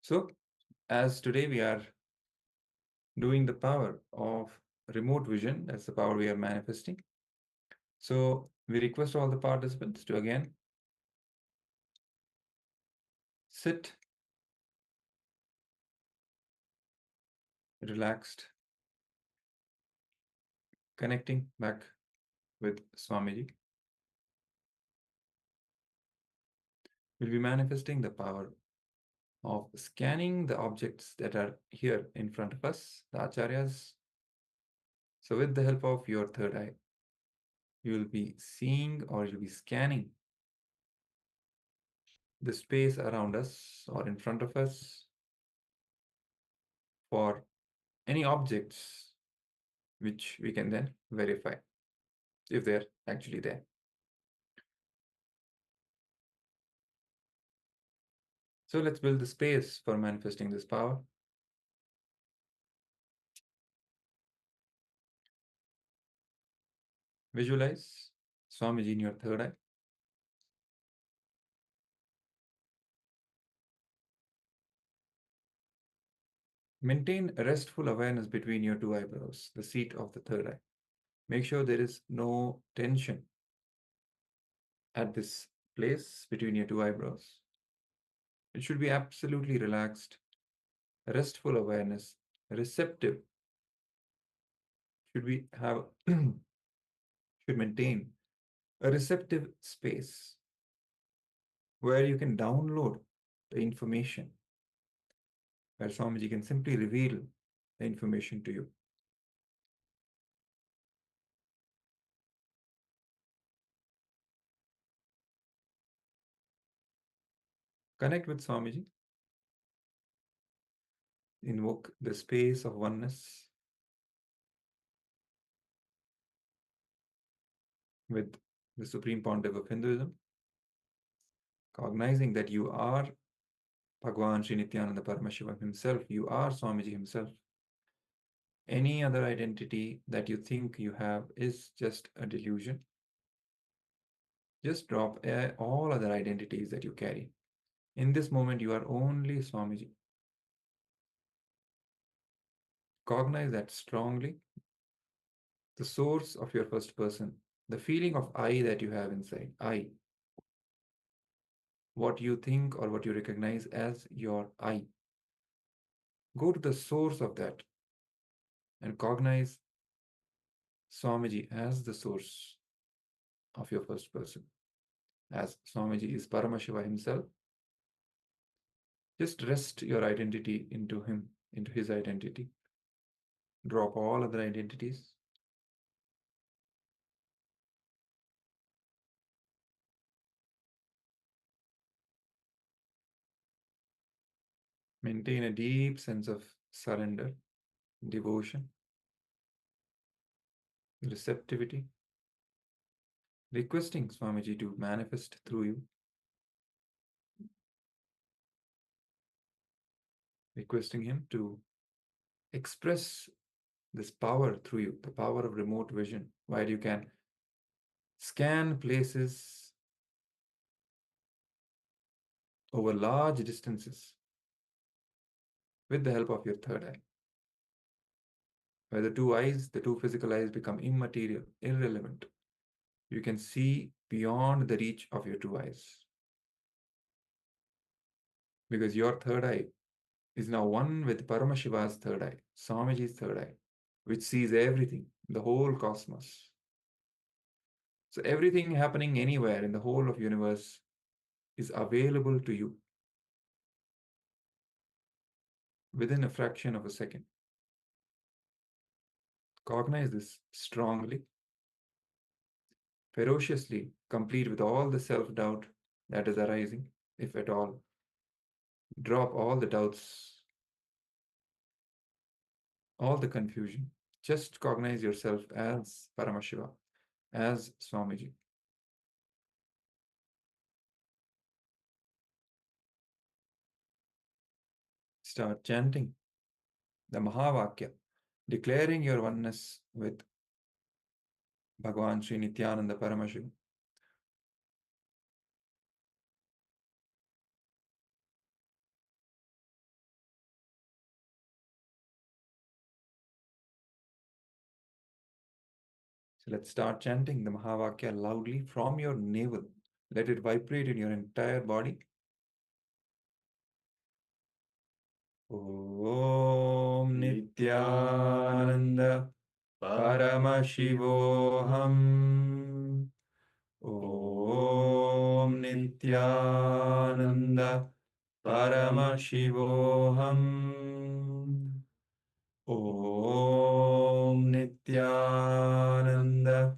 So as today we are doing the power of remote vision, that's the power we are manifesting. So we request all the participants to again sit relaxed, connecting back with Swamiji. We'll be manifesting the power of scanning the objects that are here in front of us, the acharyas. So with the help of your third eye, you will be seeing or you'll be scanning the space around us or in front of us for any objects which we can then verify if they're actually there. So let's build the space for manifesting this power. Visualize Swamiji in your third eye. Maintain restful awareness between your two eyebrows, the seat of the third eye. Make sure there is no tension at this place between your two eyebrows. It should be absolutely relaxed, restful awareness, receptive. Should maintain a receptive space where you can download the information, where Swamiji can simply reveal the information to you. Connect with Swamiji. Invoke the space of oneness with the Supreme Pontiff of Hinduism, cognizing that you are Bhagwan Sri Nithyananda Paramashivoham himself, you are Swamiji himself. Any other identity that you think you have is just a delusion. Just drop all other identities that you carry. In this moment, you are only Swamiji. Cognize that strongly. The source of your first person, the feeling of I that you have inside, I. What you think or what you recognize as your I. Go to the source of that and cognize Swamiji as the source of your first person. As Swamiji is Paramashiva himself, just rest your identity into him, into his identity. Drop all other identities. Maintain a deep sense of surrender, devotion, receptivity, requesting Swamiji to manifest through you, requesting him to express this power through you, the power of remote vision, while you can scan places over large distances with the help of your third eye. Where the two eyes, the two physical eyes become immaterial, irrelevant. You can see beyond the reach of your two eyes. Because your third eye is now one with Paramashiva's third eye, Swamiji's third eye, which sees everything, the whole cosmos. So everything happening anywhere in the whole of universe is available to you within a fraction of a second. Cognize this strongly, ferociously, complete with all the self-doubt that is arising, if at all. Drop all the doubts, all the confusion. Just cognize yourself as Paramashiva, as Swamiji. Start chanting the Mahavakya, declaring your oneness with Bhagavan Sri Nithyananda Paramashiva. So let's start chanting the Mahavakya loudly from your navel. Let it vibrate in your entire body. Om Nithyananda Paramashivoham. Om Nithyananda Paramashivoham. Om Nithyananda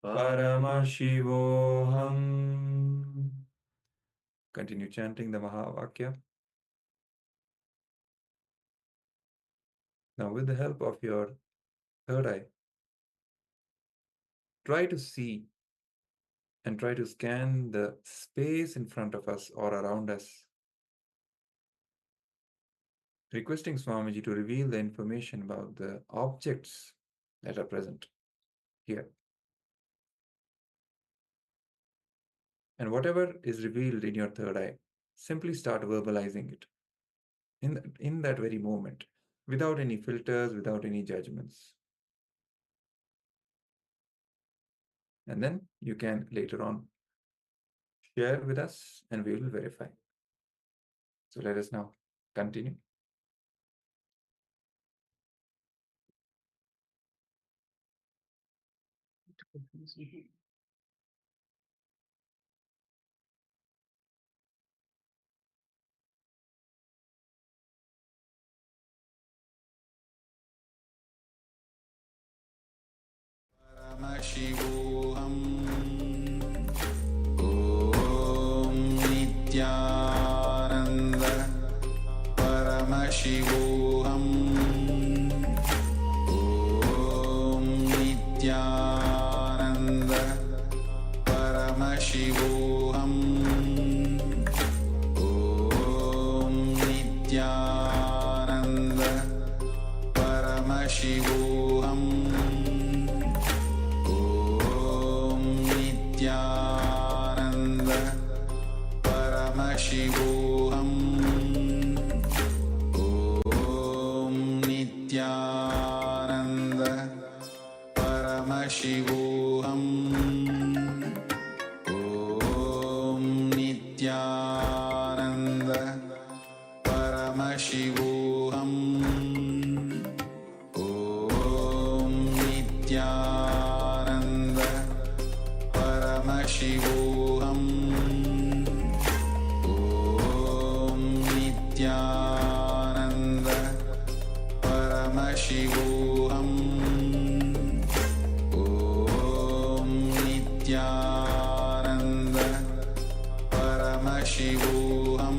Paramashivoham. Continue chanting the Mahavakya. Now, with the help of your third eye, try to see and try to scan the space in front of us or around us, requesting Swamiji to reveal the information about the objects that are present here. And whatever is revealed in your third eye, simply start verbalizing it in that very moment, without any filters, without any judgments. And then you can later on share with us and we will verify. So let us now continue.
Paramashivoham. Om Nithyananda Paramashivoham. Om Nithyananda Paramashivoham. Om Nithyananda Paramashivoham. Nithyananda Paramashivoham. Om Nithyananda Paramashivoham. Om Nithyananda Paramashivoham. Om Nithyananda Paramashivoham. Om Nithyananda Paramashivoham. Om Nithyananda Paramashivoham.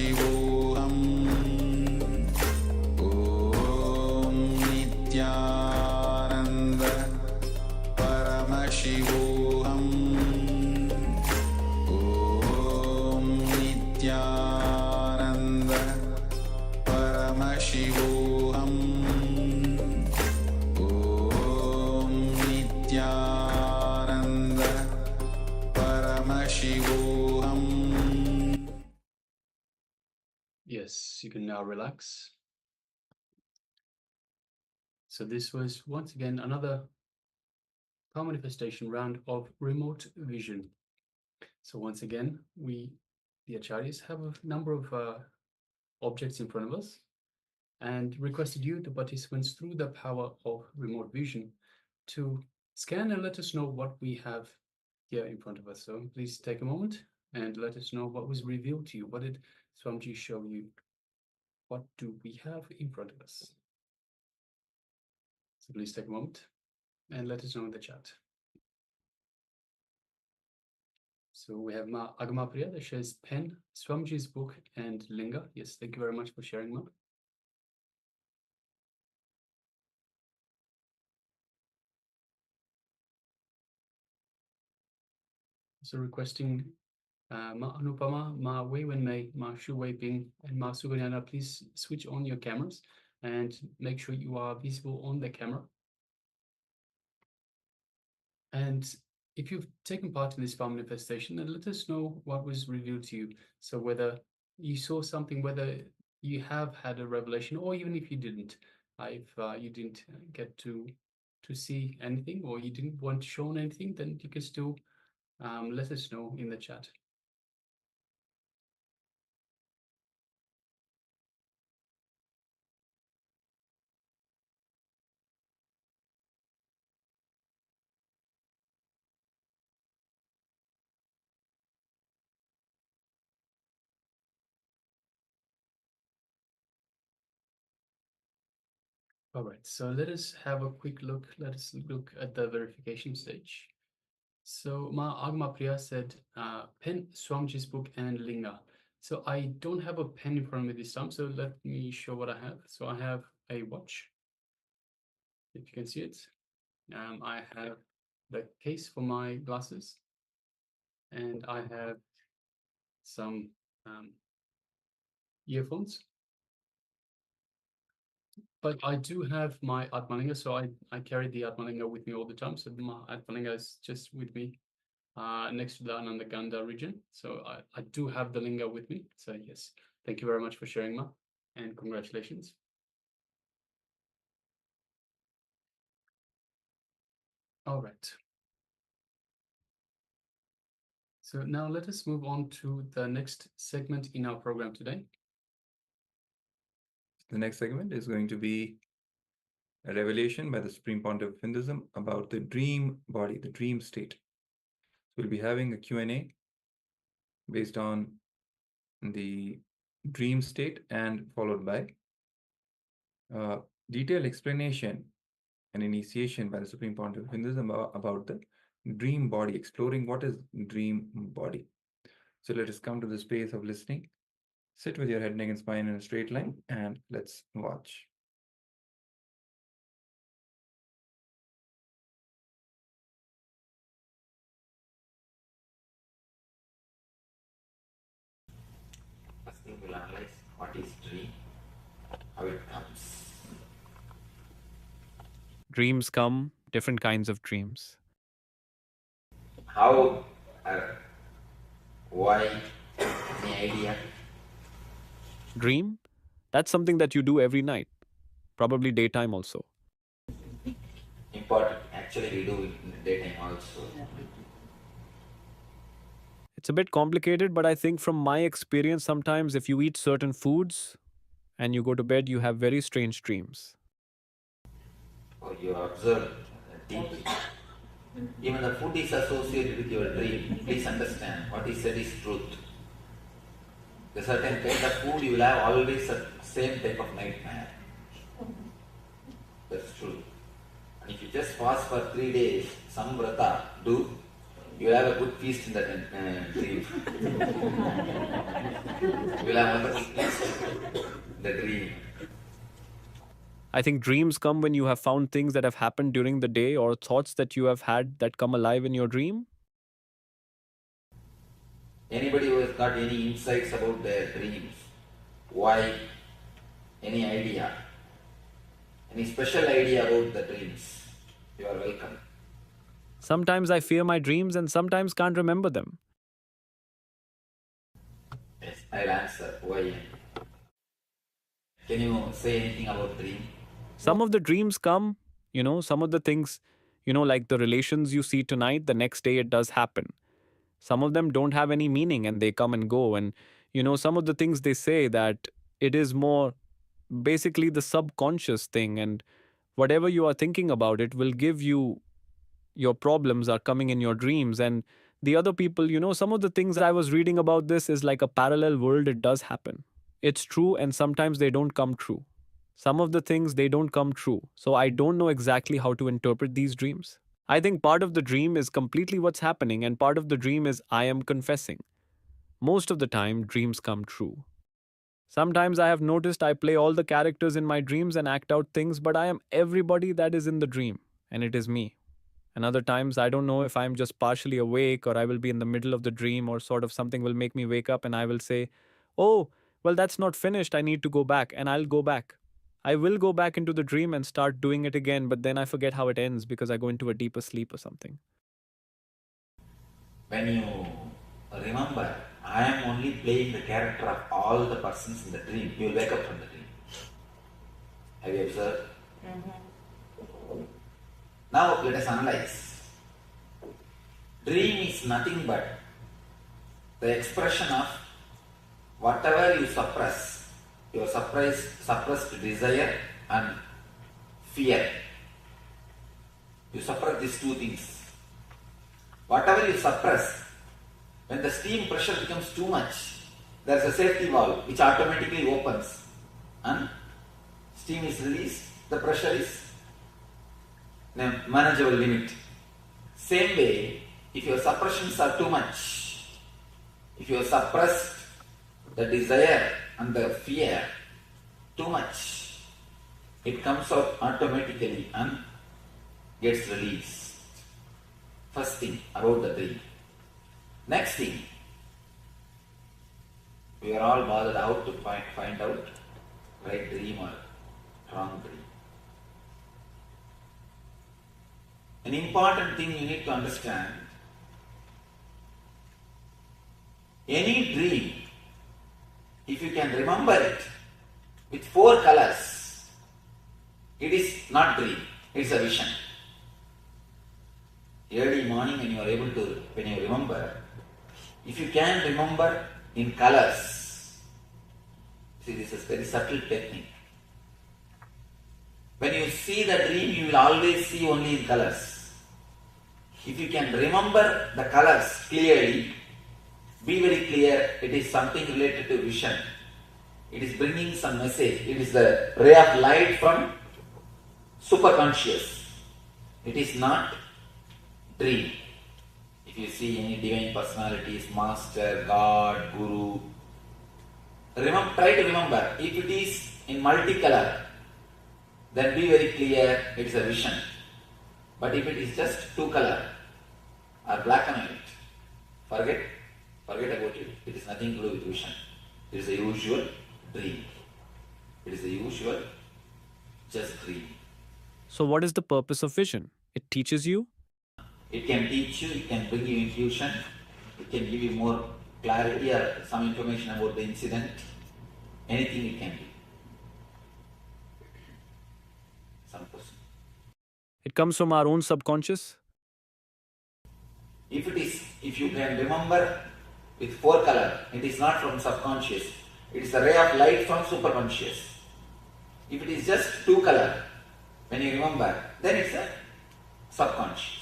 Paramashivoham Om Nithyananda Paramashivoham Om Nithyananda Paramashivoham Om Nithyananda Paramashivoham.
Yes, you can now relax. So this was once again another power manifestation round of remote vision. So once again, we, the acharyas, have a number of objects in front of us and requested you, the participants, through the power of remote vision, to scan and let us know what we have here in front of us. So please take a moment and let us know what was revealed to you. What did Swamiji show you? What do we have in front of us? So please take a moment and let us know in the chat. So we have Ma Agama Priya that shares pen, Swamiji's book, and linga. Yes, thank you very much for sharing, Ma. So requesting Ma Anupama, Ma Wei Wen Mei, Ma Shu Wei Ping, and Ma Suganyana, please switch on your cameras and make sure you are visible on the camera. And if you've taken part in this power manifestation, then let us know what was revealed to you. So whether you saw something, whether you have had a revelation, or even if you didn't, if you didn't get to see anything, or you didn't want shown anything, then you can still let us know in the chat. All right, so let us have a quick look. Let us look at the verification stage. So Ma Agma Priya said, pen, Swamiji's book, and linga. So I don't have a pen in front of me this time, so let me show what I have. So I have a watch, if you can see it. I have the case for my glasses, and I have some earphones. But I do have my Atmalinga, so I carry the Atmalinga with me all the time. So my Atmalinga is just with me next to the Anandagandha region. So I do have the linga with me. So yes, thank you very much for sharing, Ma, and congratulations. All right. So now let us move on to the next segment in our program today.
The next segment is going to be a revelation by the Supreme Pontiff of Hinduism about the dream body, the dream state. So we'll be having a Q&A based on the dream state and followed by detailed explanation and initiation by the Supreme Pontiff of Hinduism about the dream body, exploring what is dream body. So let us come to the space of listening. Sit with your head, neck, and spine in a straight line, and let's watch.
First thing we'll analyze what is dream, how it comes.
Dreams come, different kinds of dreams.
How, why, any idea?
Dream? That's something that you do every night, probably daytime also.
Important. Actually, we do it in the daytime also.
It's a bit complicated, but I think from my experience, sometimes if you eat certain foods and you go to bed, you have very strange dreams.
Or you observe deeply. Even the food is associated with your dream. Please understand what is said is truth. The certain kind of food you will have always the same type of nightmare. That's true. And if you just fast for 3 days, some vrata do,
You will have a good feast in that dream. You will have a wonderful feast in the dream.
I think dreams come when you have found things that have happened during the day or thoughts that you have had that come alive in your dream.
Anybody who has got any insights about their dreams, why, any idea, any special idea about the dreams, you are welcome.
Sometimes I fear my dreams and sometimes can't remember them.
Yes, I'll answer why. Can you say anything about dream?
Some of the dreams come, some of the things, like the relations you see tonight, the next day it does happen. Some of them don't have any meaning and they come and go. And, some of the things they say that it is more basically the subconscious thing, and whatever you are thinking about it will give you, your problems are coming in your dreams. And the other people, some of the things I was reading about this is like a parallel world. It does happen. It's true, and sometimes they don't come true. Some of the things, they don't come true. So I don't know exactly how to interpret these dreams. I think part of the dream is completely what's happening, and part of the dream is I am confessing. Most of the time, dreams come true. Sometimes I have noticed I play all the characters in my dreams and act out things, but I am everybody that is in the dream, and it is me. And other times, I don't know if I'm just partially awake or I will be in the middle of the dream or sort of something will make me wake up and I will say, oh, well, that's not finished. I need to go back, and I'll go back. I will go back into the dream and start doing it again, but then I forget how it ends because I go into a deeper sleep or something.
When you remember, I am only playing the character of all the persons in the dream, you will wake up from the dream. Have you observed? Now let us analyze. Dream is nothing but the expression of whatever you suppress. Your suppressed desire and fear. You suppress these two things. Whatever you suppress, when the steam pressure becomes too much, there is a safety valve which automatically opens and steam is released, the pressure is in a manageable limit. Same way, if your suppressions are too much, if you have suppressed the desire and the fear too much, it comes out automatically and gets released. First thing about the dream. Next thing, we are all bothered out to find out right dream or wrong dream. An important thing you need to understand, any dream, if you can remember it with 4 colors, it is not dream, it is a vision. Early morning when you remember, if you can remember in colors, see, this is very subtle technique. When you see the dream, you will always see only in colors. If you can remember the colors clearly, be very clear, it is something related to vision. It is bringing some message. It is the ray of light from superconscious. It is not dream. If you see any divine personalities, master, God, guru, try to remember. If it is in multicolor, then be very clear, it is a vision. But if it is just 2 color or black and white, forget about it. It is nothing to do with vision. It is a usual dream. It is a usual just dream.
So what is the purpose of vision? It teaches you?
It can teach you, it can bring you intuition, it can give you more clarity or some information about the incident. Anything it can be. Some question.
It comes from our own subconscious?
If you can remember with 4 color, it is not from subconscious. It is a ray of light from superconscious. If it is just 2 color, when you remember, then it's a subconscious.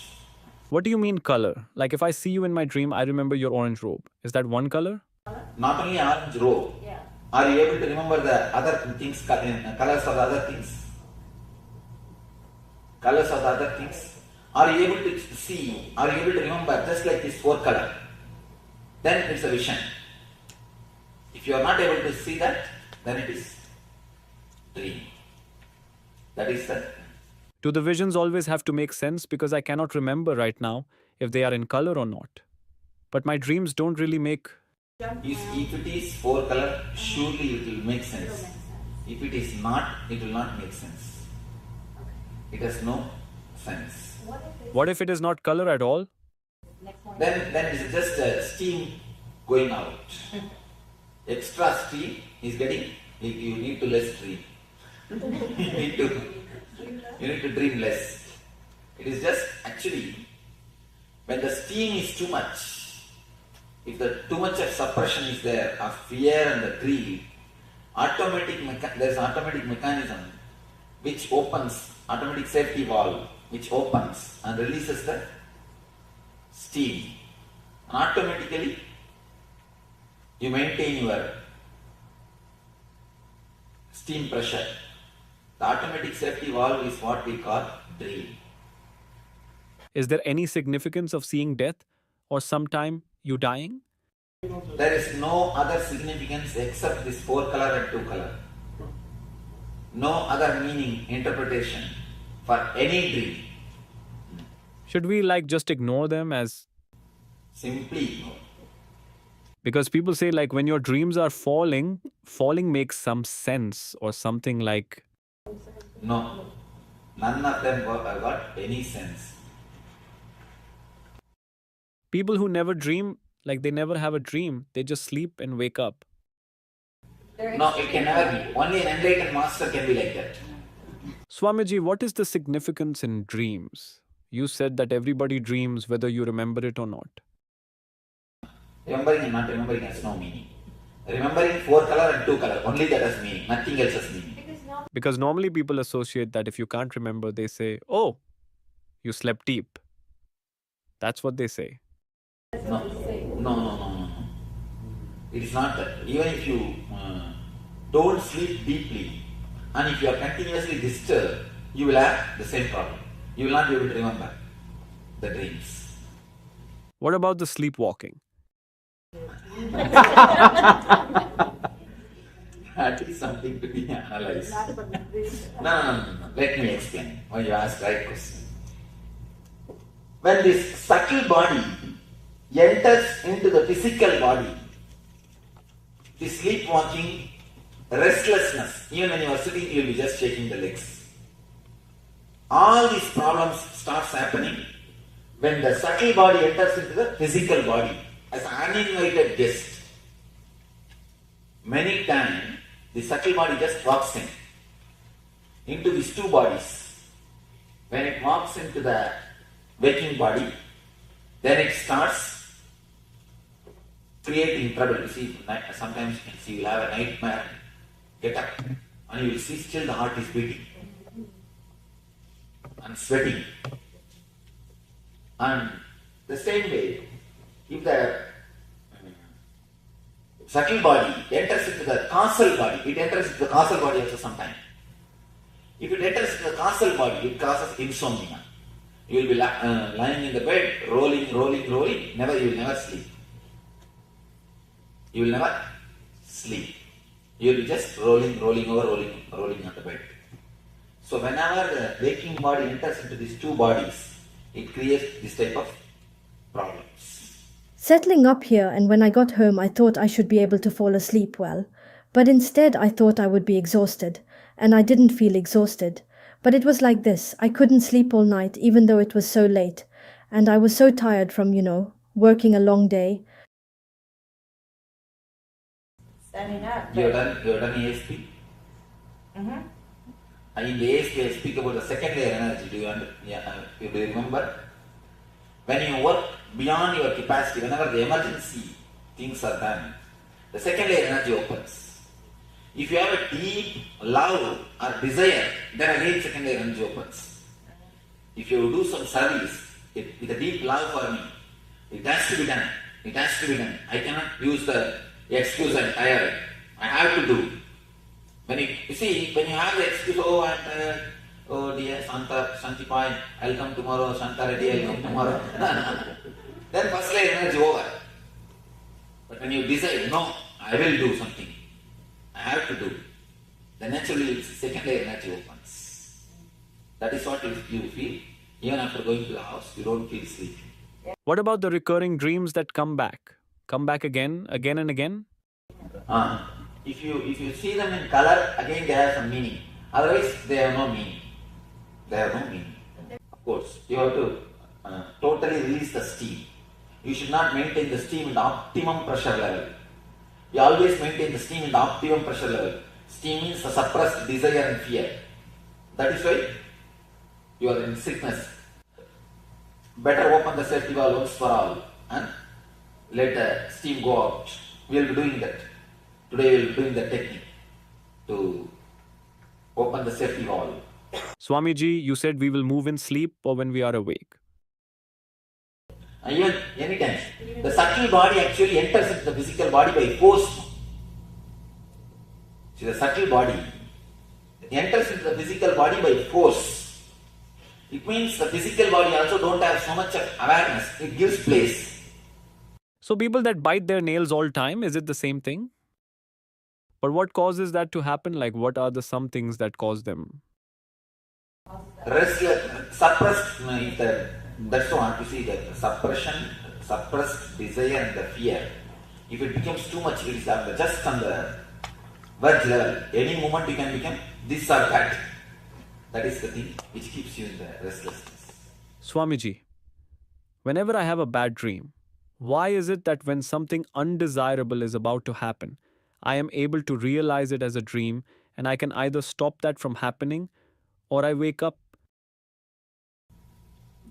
What do you mean color? Like if I see you in my dream, I remember your orange robe. Is that one color?
Not only orange robe.
Yeah.
Are you able to remember the other things, colors of the other things? Colors of the other things?
Are you able to see? Are you able to remember just like this 4 color? Then it's a vision. If you are not able to see that, then it is dream. That is the...
Do the visions always have to make sense? Because I cannot remember right now if they are in color or not. But my dreams don't really make...
If it is 4 color, surely it will make sense. If it is not, it will not make sense. It has no sense.
What if it is not color at all?
Then it's just steam going out. Extra steam is getting, you need to less dream. you need to dream less. It is just actually, when the steam is too much, if too much of suppression is there, of fear and the greed, there is an automatic mechanism which opens, automatic safety valve, which opens and releases the steam. And automatically, you maintain your steam pressure. The automatic safety valve is what we call dream.
Is there any significance of seeing death or sometime you dying?
There is no other significance except this 4 color and 2 color. No other meaning, interpretation for any dream.
Should we just ignore them as...
Simply ignore.
Because people say when your dreams are falling makes some sense or something like...
No, none of them have got any sense.
People who never dream, they never have a dream, they just sleep and wake up.
No, it can never be. Only an enlightened master can be like that.
Swamiji, what is the significance in dreams? You said that everybody dreams whether you remember it or not.
Remembering and not remembering has no meaning. Remembering 4 color and 2 color, only that has meaning, nothing else has meaning.
Because normally people associate that if you can't remember, they say, oh, you slept deep. That's what they say.
No. It is not that. Even if you don't sleep deeply and if you are continuously disturbed, you will have the same problem. You will not be able to remember the dreams.
What about the sleepwalking?
That is something to be analyzed. No. Let me explain when you ask right question. When this subtle body enters into the physical body, the sleepwalking, restlessness, even when you are sitting, you will be just shaking the legs. All these problems starts happening when the subtle body enters into the physical body as an uninvited guest. Many times, the subtle body just walks into these 2 bodies. When it walks into the waking body, then it starts creating trouble. You see, sometimes you can see you will have a nightmare, get up, and you will see still the heart is beating and sweating. And the same way, if the subtle body enters into the causal body, it enters into the causal body also sometimes. If it enters into the causal body, it causes insomnia. You will be lying in the bed, rolling, you will never sleep. You will never sleep. You will be just rolling on the bed. So whenever the waking body enters into these 2 bodies, it creates this type of problems.
Settling up here, and when I got home I thought I should be able to fall asleep well, but instead I thought I would be exhausted, and I didn't feel exhausted. But it was like this, I couldn't sleep all night even though it was so late, and I was so tired from, working a long day.
Standing up.
You have done ASP?
Mm-hmm.
In the ASP I speak about the second layer energy. Do you remember? When you work beyond your capacity, whenever the emergency things are done, the second layer energy opens. If you have a deep love or desire, then again second layer energy opens. If you do some service with a deep love for me, it has to be done. I cannot use the excuse I'm tired. I have to do. When you have the excuse, oh I'm tired, oh dear, Shanta, Shantipai, I'll come tomorrow, Shanta Reddy, I'll come tomorrow. Then first layer energy over. But when you decide, no, I will do something, I have to do, then naturally second layer energy opens. That is what you feel. Even after going to the house, you don't feel sleepy.
What about the recurring dreams that come back? Come back again and again?
If you see them in color, again they have some meaning. Otherwise, they have no meaning. They have no meaning. Of course, you have to totally release the steam. You should not maintain the steam in the optimum pressure level. You always maintain the steam in the optimum pressure level. Steam means the suppressed desire and fear. That is why you are in sickness. Better open the safety valve once for all and let the steam go out. We will be doing that. Today we will be doing the technique to open the safety valve.
Swamiji, you said we will move in sleep or when we are awake.
Even anytime. The subtle body actually enters into the physical body by force. See, the subtle body enters into the physical body by force. It means the physical body also don't have so much of awareness. It gives place.
So people that bite their nails all time, is it the same thing? But what causes that to happen? Like what are the some things that cause them?
Restless, suppressed, that's what you see, the suppression, suppressed desire and the fear. If it becomes too much, it is just on the verge level. Any moment you can become this or that. That is the thing which keeps you in the restlessness.
Swamiji, whenever I have a bad dream, why is it that when something undesirable is about to happen, I am able to realize it as a dream and I can either stop that from happening or I wake up?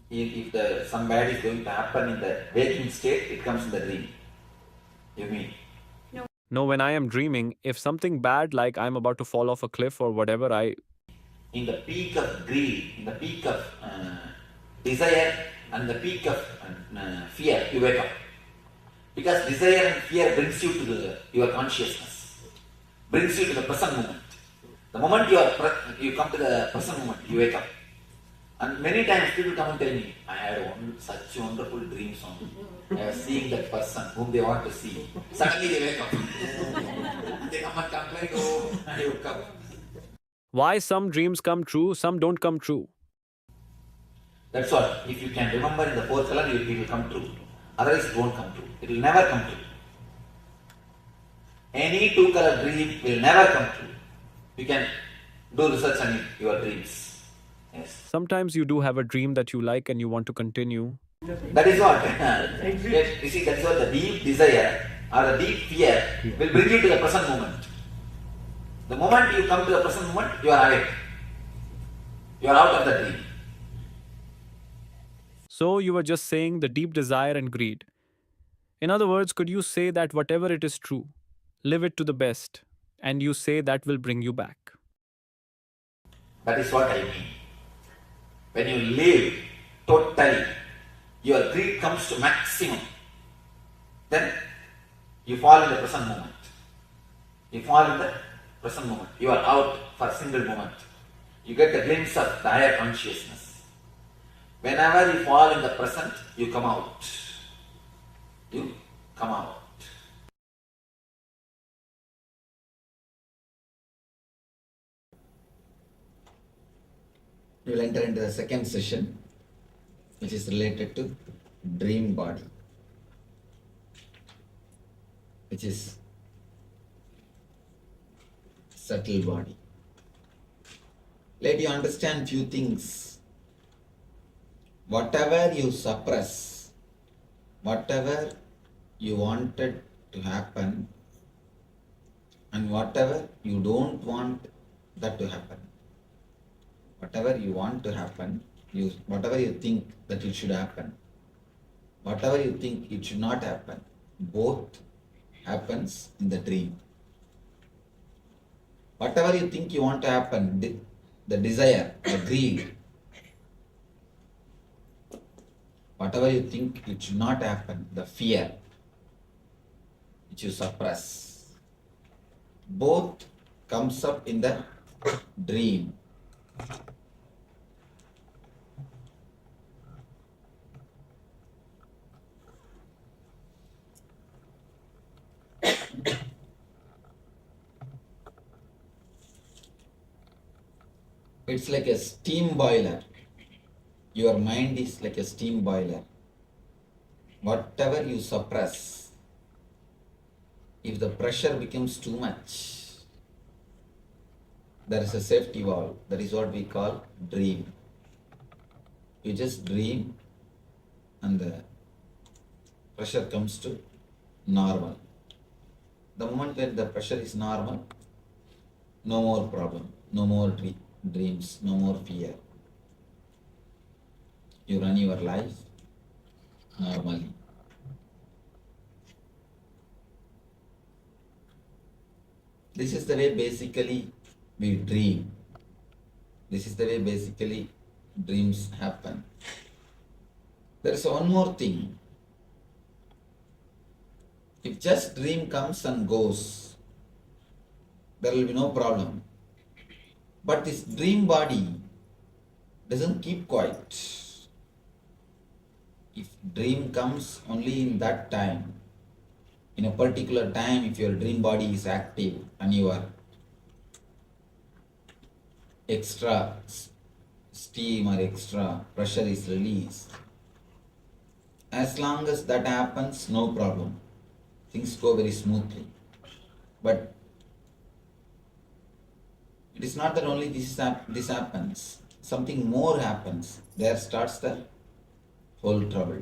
If some bad is going to happen in the waking state, it comes in the dream. You mean?
No, when I am dreaming, if something bad like I'm about to fall off a cliff or whatever,
in the peak of greed, in the peak of desire and the peak of fear, you wake up. Because desire and fear brings you to your consciousness, brings you to the present moment. The moment you come to the present moment, you wake up. And many times people come and tell me, I had such wonderful dreams on. I was seeing that person whom they want to see. Suddenly they wake up. They come and complain, oh, I woke up.
why some dreams come true, some don't come true?
That's what. If you can remember in the fourth color, it will come true. Otherwise, it won't come true. It will never come true. Any two-color dream will never come true. You can do research on your dreams. Yes.
Sometimes you do have a dream that you like and you want to continue.
That is what. Yes, you see, that is what the deep desire or the deep fear will bring you to the present moment. The moment you come to the present moment, you are awake. You are out of the dream.
So you were just saying the deep desire and greed. In other words, could you say that whatever it is true, live it to the best, and you say that will bring you back?
That is what I mean. When you live totally, your greed comes to maximum. Then you fall in the present moment. You fall in the present moment. You are out for a single moment. You get a glimpse of the higher consciousness. Whenever you fall in the present, you come out. You come out. We will enter into the second session, which is related to dream body, which is subtle body. Let you understand few things. Whatever you suppress, whatever you wanted to happen, and whatever you don't want that to happen, whatever you want to happen, whatever you think that it should happen, whatever you think it should not happen, both happens in the dream. Whatever you think you want to happen, the desire, the greed, whatever you think it should not happen, the fear, which you suppress, both comes up in the dream. It's like a steam boiler. Your mind is like a steam boiler. Whatever you suppress, if the pressure becomes too much, there is a safety valve. That is what we call dream. You just dream and the pressure comes to normal. The moment that the pressure is normal, no more problem, no more dreams, no more fear. You run your life normally. This is the way basically we dream. This is the way basically dreams happen. There is one more thing. If just dream comes and goes, there will be no problem. But this dream body doesn't keep quiet. If dream comes only in that time, in a particular time, if your dream body is active and your extra steam or extra pressure is released, as long as that happens, no problem. Things go very smoothly. But it is not that only this happens. Something more happens. There starts the whole trouble.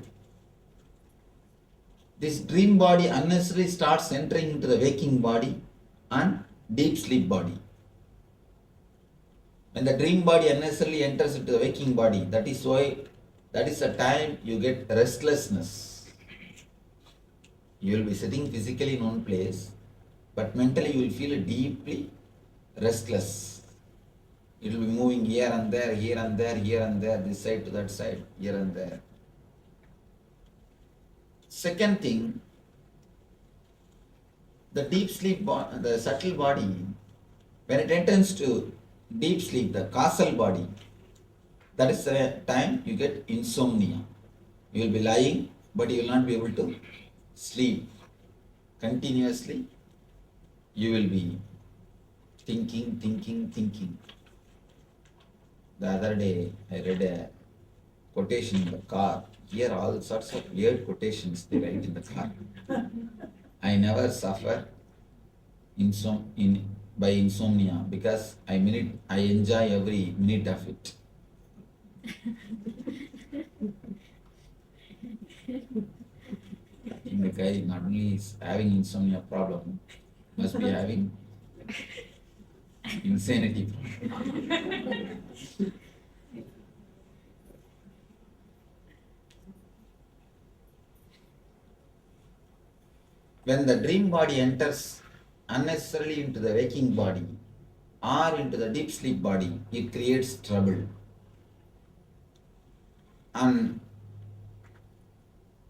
This dream body unnecessarily starts entering into the waking body and deep sleep body. When the dream body unnecessarily enters into the waking body, that is the time you get restlessness. You will be sitting physically in one place, but mentally you will feel deeply restless. It will be moving here and there, here and there, here and there, this side to that side, here and there. Second thing, the deep sleep, the subtle body, when it enters to deep sleep, the causal body, that is the time you get insomnia. You will be lying, but you will not be able to sleep. Continuously, you will be thinking. The other day, I read a quotation in the car. Here all sorts of weird quotations they write in the car. I never suffer by insomnia because I enjoy every minute of it. I think the guy not only is having insomnia problem, must be having insanity problem. When the dream body enters unnecessarily into the waking body or into the deep sleep body, it creates trouble. And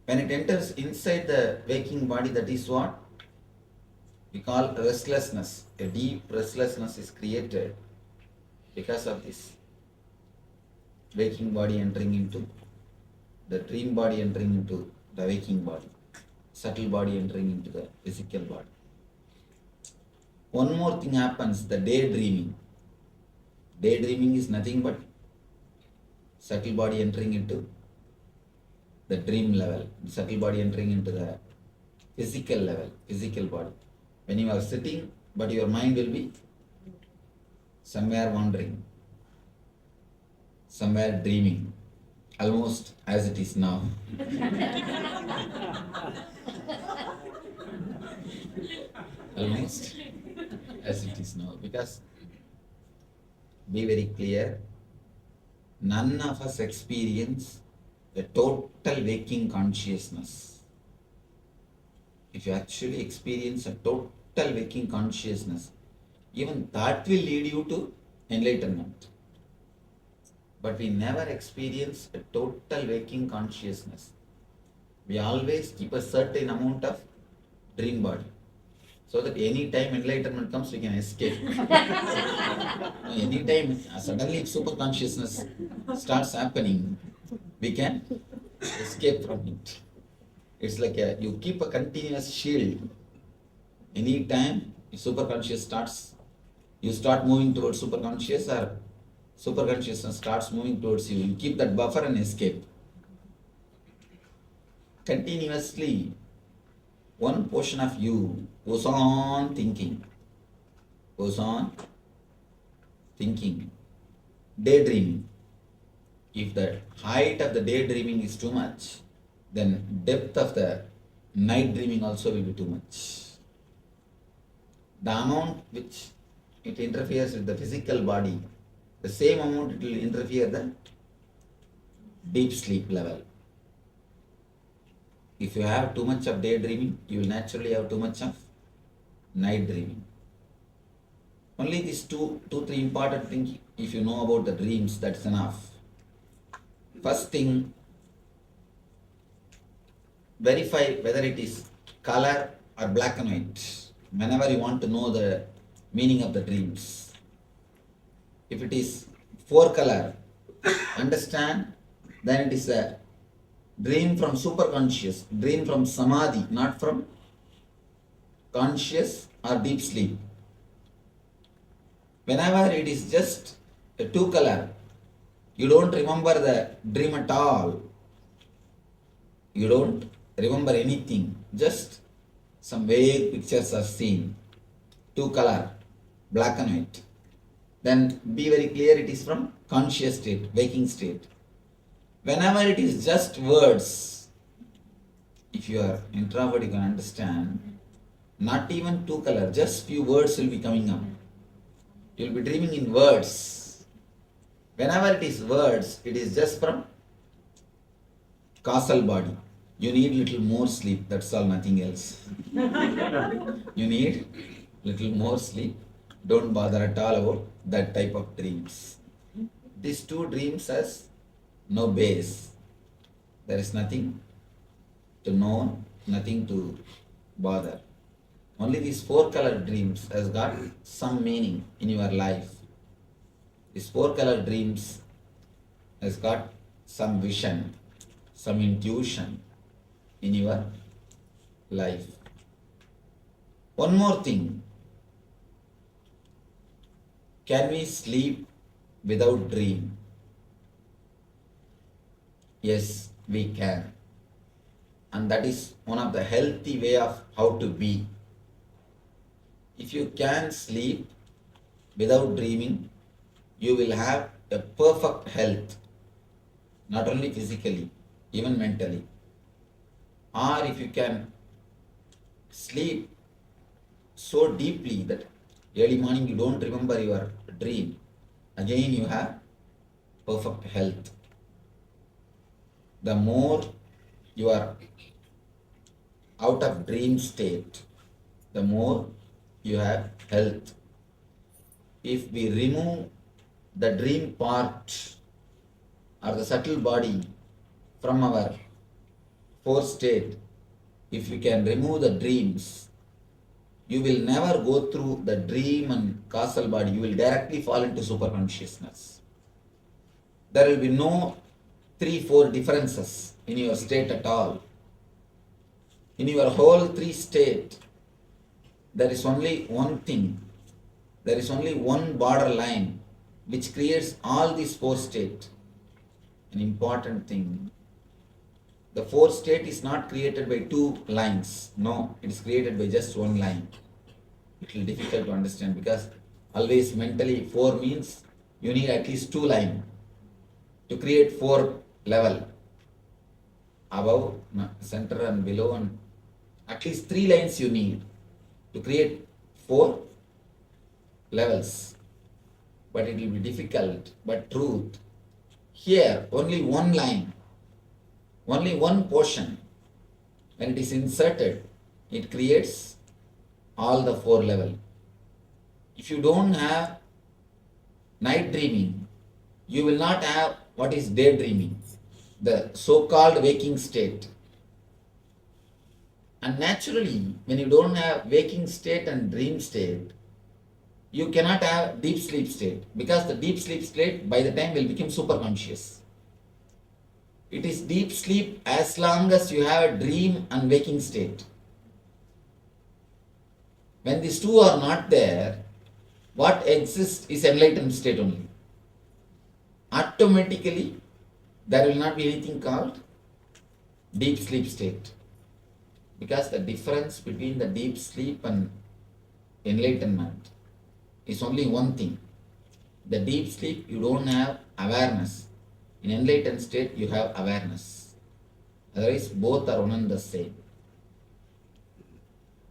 when it enters inside the waking body, that is what we call restlessness. A deep restlessness is created because of this waking body entering into the dream body, entering into the waking body, subtle body entering into the physical body. One more thing happens, the daydreaming. Daydreaming is nothing but subtle body entering into the dream level, subtle body entering into the physical level, physical body. When you are sitting, but your mind will be somewhere wandering, somewhere dreaming, almost as it is now. Almost as it is now. Because, be very clear, none of us experience the total waking consciousness. If you actually experience a total waking consciousness, even that will lead you to enlightenment. But we never experience a total waking consciousness. We always keep a certain amount of dream body, so that any time enlightenment comes, we can escape. Any time suddenly super consciousness starts happening, we can escape from it. It's like you keep a continuous shield. Any time super conscious starts, you start moving towards super conscious, or superconsciousness starts moving towards you, you keep that buffer and escape. Continuously, one portion of you goes on thinking, daydreaming. If the height of the daydreaming is too much, then depth of the night dreaming also will be too much. The amount which it interferes with the physical body, the same amount it will interfere the deep sleep level. If you have too much of daydreaming, you will naturally have too much of night dreaming. Only these two, three important things, if you know about the dreams, that's enough. First thing, verify whether it is color or black and white. Whenever you want to know the meaning of the dreams. If it is 4 color, understand, then it is a dream from superconscious, dream from samadhi, not from conscious or deep sleep. Whenever it is just a 2 color, you don't remember the dream at all. You don't remember anything, just some vague pictures are seen. 2 color, black and white. Then be very clear it is from conscious state, waking state. Whenever it is just words, if you are introvert, you can understand, not even 2 color, just few words will be coming up. You will be dreaming in words. Whenever it is words, it is just from causal body. You need little more sleep, that's all, nothing else. You need little more sleep. Don't bother at all about that type of dreams. These 2 dreams has no base. There is nothing to know, nothing to bother. Only these 4 color dreams has got some meaning in your life. These 4 color dreams has got some vision, some intuition in your life. One more thing. Can we sleep without dream? Yes, we can. And that is one of the healthy way of how to be. If you can sleep without dreaming, you will have a perfect health, not only physically, even mentally. Or if you can sleep so deeply that early morning you don't remember your dream, again you have perfect health. The more you are out of dream state, the more you have health. If we remove the dream part or the subtle body from our 4th state, if you can remove the dreams, you will never go through the dream and causal body. You will directly fall into superconsciousness. There will be no 3-4 differences in your state at all. In your whole 3 state, there is only one thing. There is only one border line which creates all these 4 states. An important thing. The 4th state is not created by 2 lines. No, it is created by just 1 line. It will be difficult to understand because always mentally 4 means you need at least 2 lines to create 4 level. Above, center and below, and at least 3 lines you need to create 4 levels. But it will be difficult, but truth. Here, only 1 line, only 1 portion. When it is inserted, it creates all the 4 level. If you don't have night dreaming, you will not have what is daydreaming, the so-called waking state. And naturally, when you don't have waking state and dream state, you cannot have deep sleep state, because the deep sleep state by the time will become superconscious. It is deep sleep as long as you have a dream and waking state. When these 2 are not there, what exists is enlightened state only. automatically there will not be anything called deep sleep state. Because the difference between the deep sleep and enlightenment is only one thing. The deep sleep, you don't have awareness. In enlightened state, you have awareness. Otherwise, both are one and the same.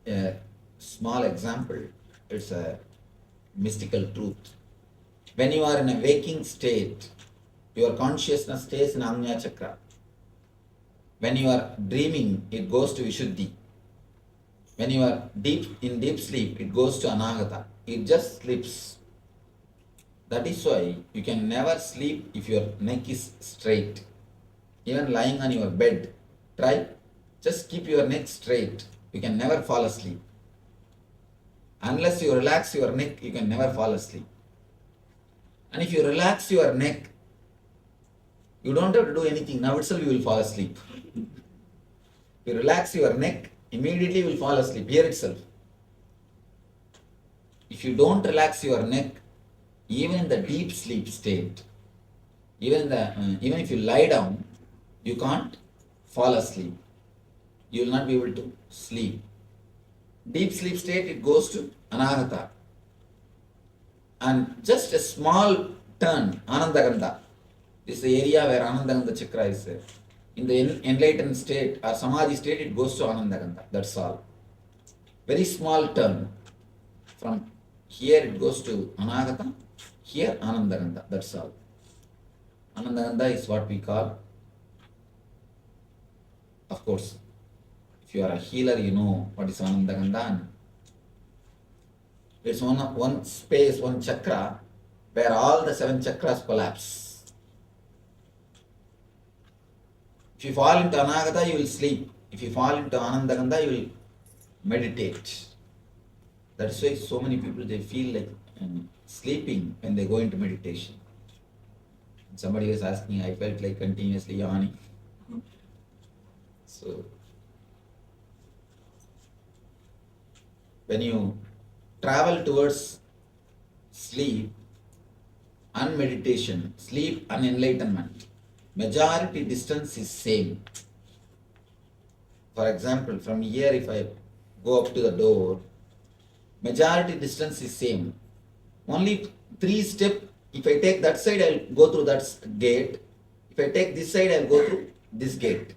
A small example, it's a mystical truth. When you are in a waking state, your consciousness stays in Agnya Chakra. When you are dreaming, it goes to Vishuddhi. When you are in deep sleep, it goes to Anahata. It just sleeps. That is why you can never sleep if your neck is straight. Even lying on your bed, try. Just keep your neck straight. You can never fall asleep. Unless you relax your neck, you can never fall asleep. And if you relax your neck, you don't have to do anything. Now itself you will fall asleep. If you relax your neck, immediately you will fall asleep, here itself. If you don't relax your neck, even in the deep sleep state, even if you lie down, you can't fall asleep. You will not be able to sleep. Deep sleep state, it goes to Anahata. And just a small turn, Anandagandha. This is the area where Anandagandha chakra is there. In the enlightened state or Samadhi state, it goes to Anandagandha. That's all. Very small turn. From here it goes to Anahata, here Anandagandha. That's all. Anandagandha is what we call, of course, if you are a healer, you know what is Anandagandha. It's one space, one chakra, where all the 7 chakras collapse. If you fall into Anagata, you will sleep. If you fall into Anandagandha, you will meditate. That's why so many people, they feel like sleeping when they go into meditation. Somebody was asking, I felt like continuously yawning. So, when you travel towards sleep and meditation, sleep and enlightenment, majority distance is same. For example, from here if I go up to the door, majority distance is same. Only 3 steps, if I take that side, I'll go through that gate. If I take this side, I'll go through this gate.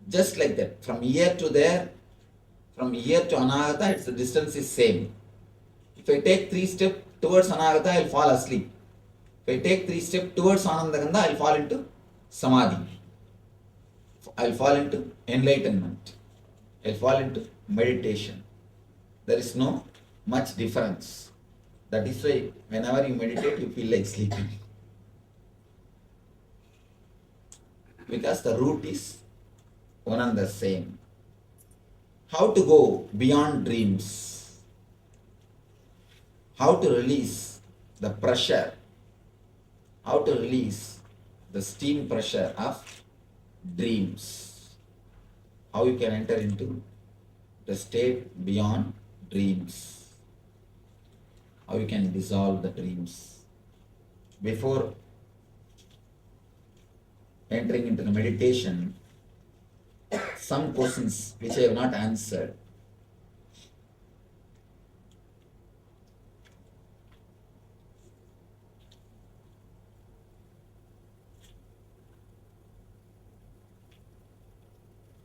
Just like that. From here to there, from here to Anahata, the distance is same. If I take 3 steps towards Anahata, I'll fall asleep. If I take 3 steps towards Anandagandha, I'll fall into Samadhi. I'll fall into enlightenment. I'll fall into meditation. There is no much difference. That is why whenever you meditate, you feel like sleeping. Because the root is one and the same. How to go beyond dreams? How to release the pressure? How to release the steam pressure of dreams? How you can enter into the state beyond dreams? How you can dissolve the dreams? Before entering into the meditation, some questions which I have not answered.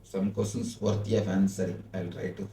Some questions worthy of answering. I'll try to.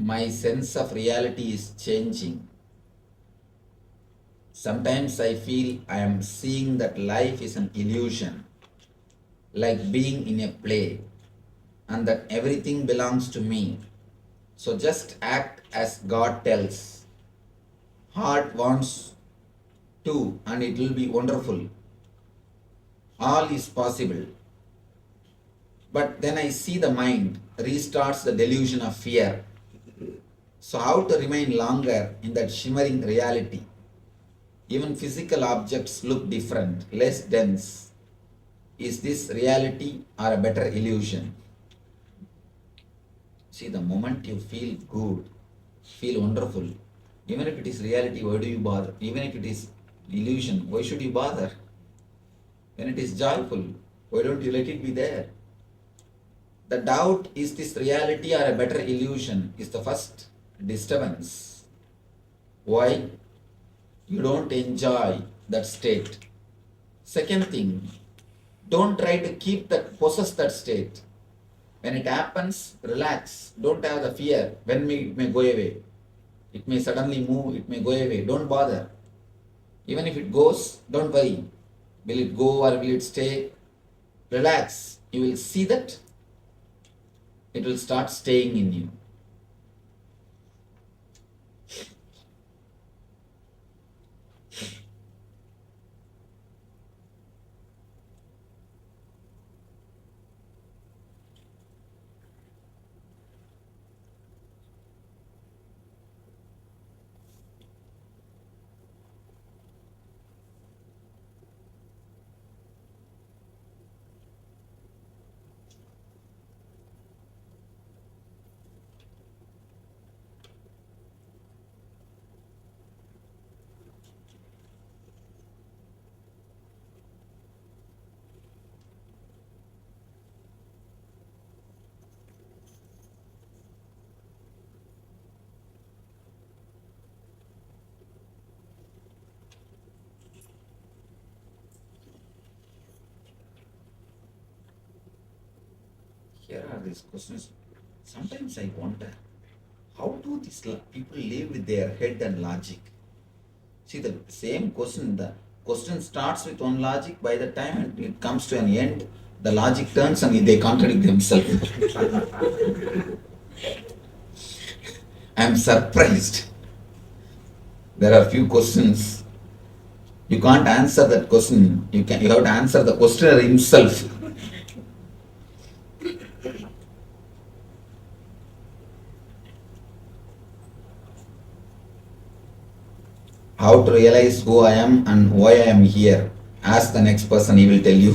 my sense of reality is changing. Sometimes I feel I am seeing that life is an illusion, like being in a play, and that everything belongs to me. So just act as God tells. Heart wants to, and it will be wonderful. All is possible. But then I see the mind restarts the delusion of fear. So how to remain longer in that shimmering reality? Even physical objects look different, less dense. Is this reality or a better illusion? See, the moment you feel good, feel wonderful, even if it is reality, why do you bother? Even if it is illusion, why should you bother? When it is joyful, why don't you let it be there? The doubt, is this reality or a better illusion, is the first disturbance. Why? You don't enjoy that state. Second thing, don't try to possess that state. When it happens, relax. Don't have the fear. When it may go away. It may suddenly move, it may go away. Don't bother. Even if it goes, don't worry. Will it go or will it stay? Relax. You will see that it will start staying in you. Here are these questions. Sometimes I wonder, how do these people live with their head and logic? See, the same question, the question starts with one logic, by the time it comes to an end, the logic turns and they contradict themselves. I am surprised. There are few questions. You can't answer that question. You have to answer the questioner himself. How to realize who I am and why I am here? Ask the next person, he will tell you.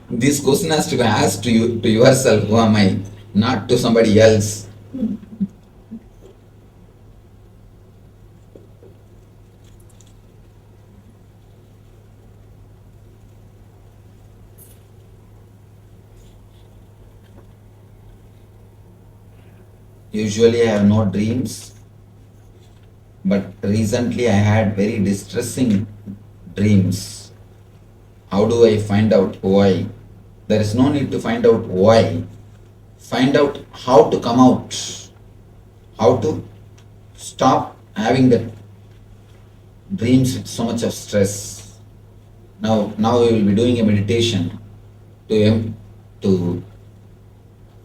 This question has to be asked to you, to yourself, who am I? Not to somebody else. Usually I have no dreams, but recently I had very distressing dreams. How do I find out why? There is no need to find out why. Find out how to come out, how to stop having the dreams with so much of stress. Now we will be doing a meditation to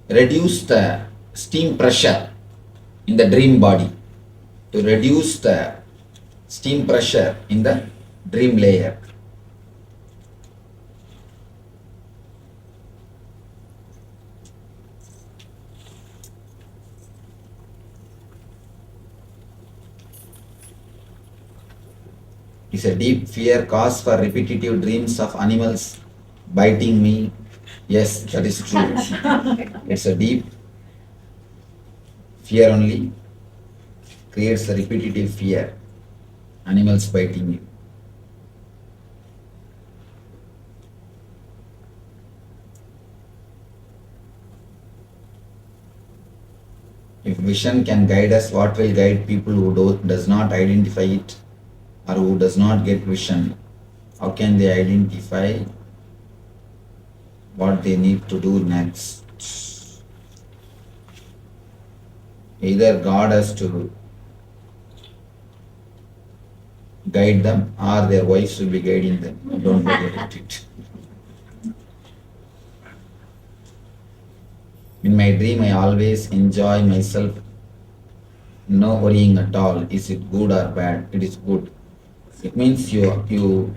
reduce the steam pressure in the dream body, to reduce the steam pressure in the dream layer. Is a deep fear cause for repetitive dreams of animals biting me? Yes, that is true. It's a deep fear only creates a repetitive fear. Animals biting you. If vision can guide us, what will guide people who does not identify it or who does not get vision? How can they identify what they need to do next? Either God has to guide them or their wives will be guiding them. Don't worry about it. In my dream, I always enjoy myself. No worrying at all. Is it good or bad? It is good. It means you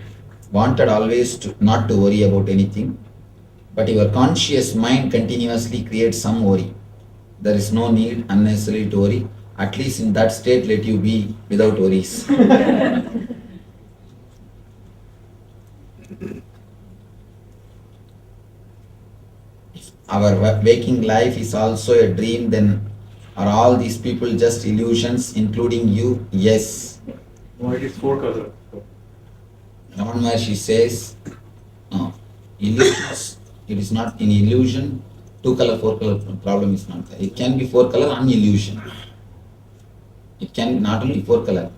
wanted always to not to worry about anything, but your conscious mind continuously creates some worry. There is no need unnecessarily to worry. At least in that state, let you be without worries. Our waking life is also a dream, then are all these people just illusions, including you? Yes.
No, it is 4 color.
Ramana Maharshi says, no, illusions, it is not an illusion. 2 color, 4 color problem is not there. It can be 4 color and illusion. It can not only 4 color.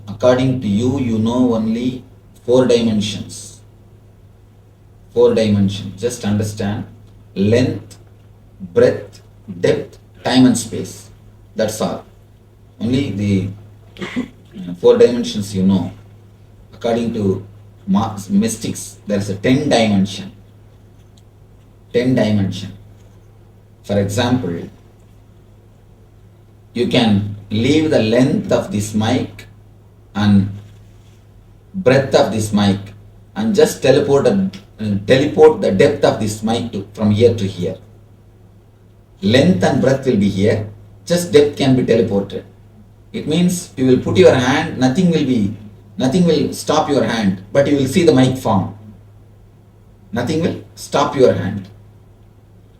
According to you, you know only 4 dimensions. 4 dimensions. Just understand length, breadth, depth, time and space. That's all. Only the 4 dimensions you know. According to mystics, there is a 10 dimension. 10 dimension. For example, you can leave the length of this mic and breadth of this mic and just teleport the depth of this mic from here to here. Length and breadth will be here, just depth can be teleported. It means you will put your hand, nothing will stop your hand, but you will see the mic form. Nothing will stop your hand.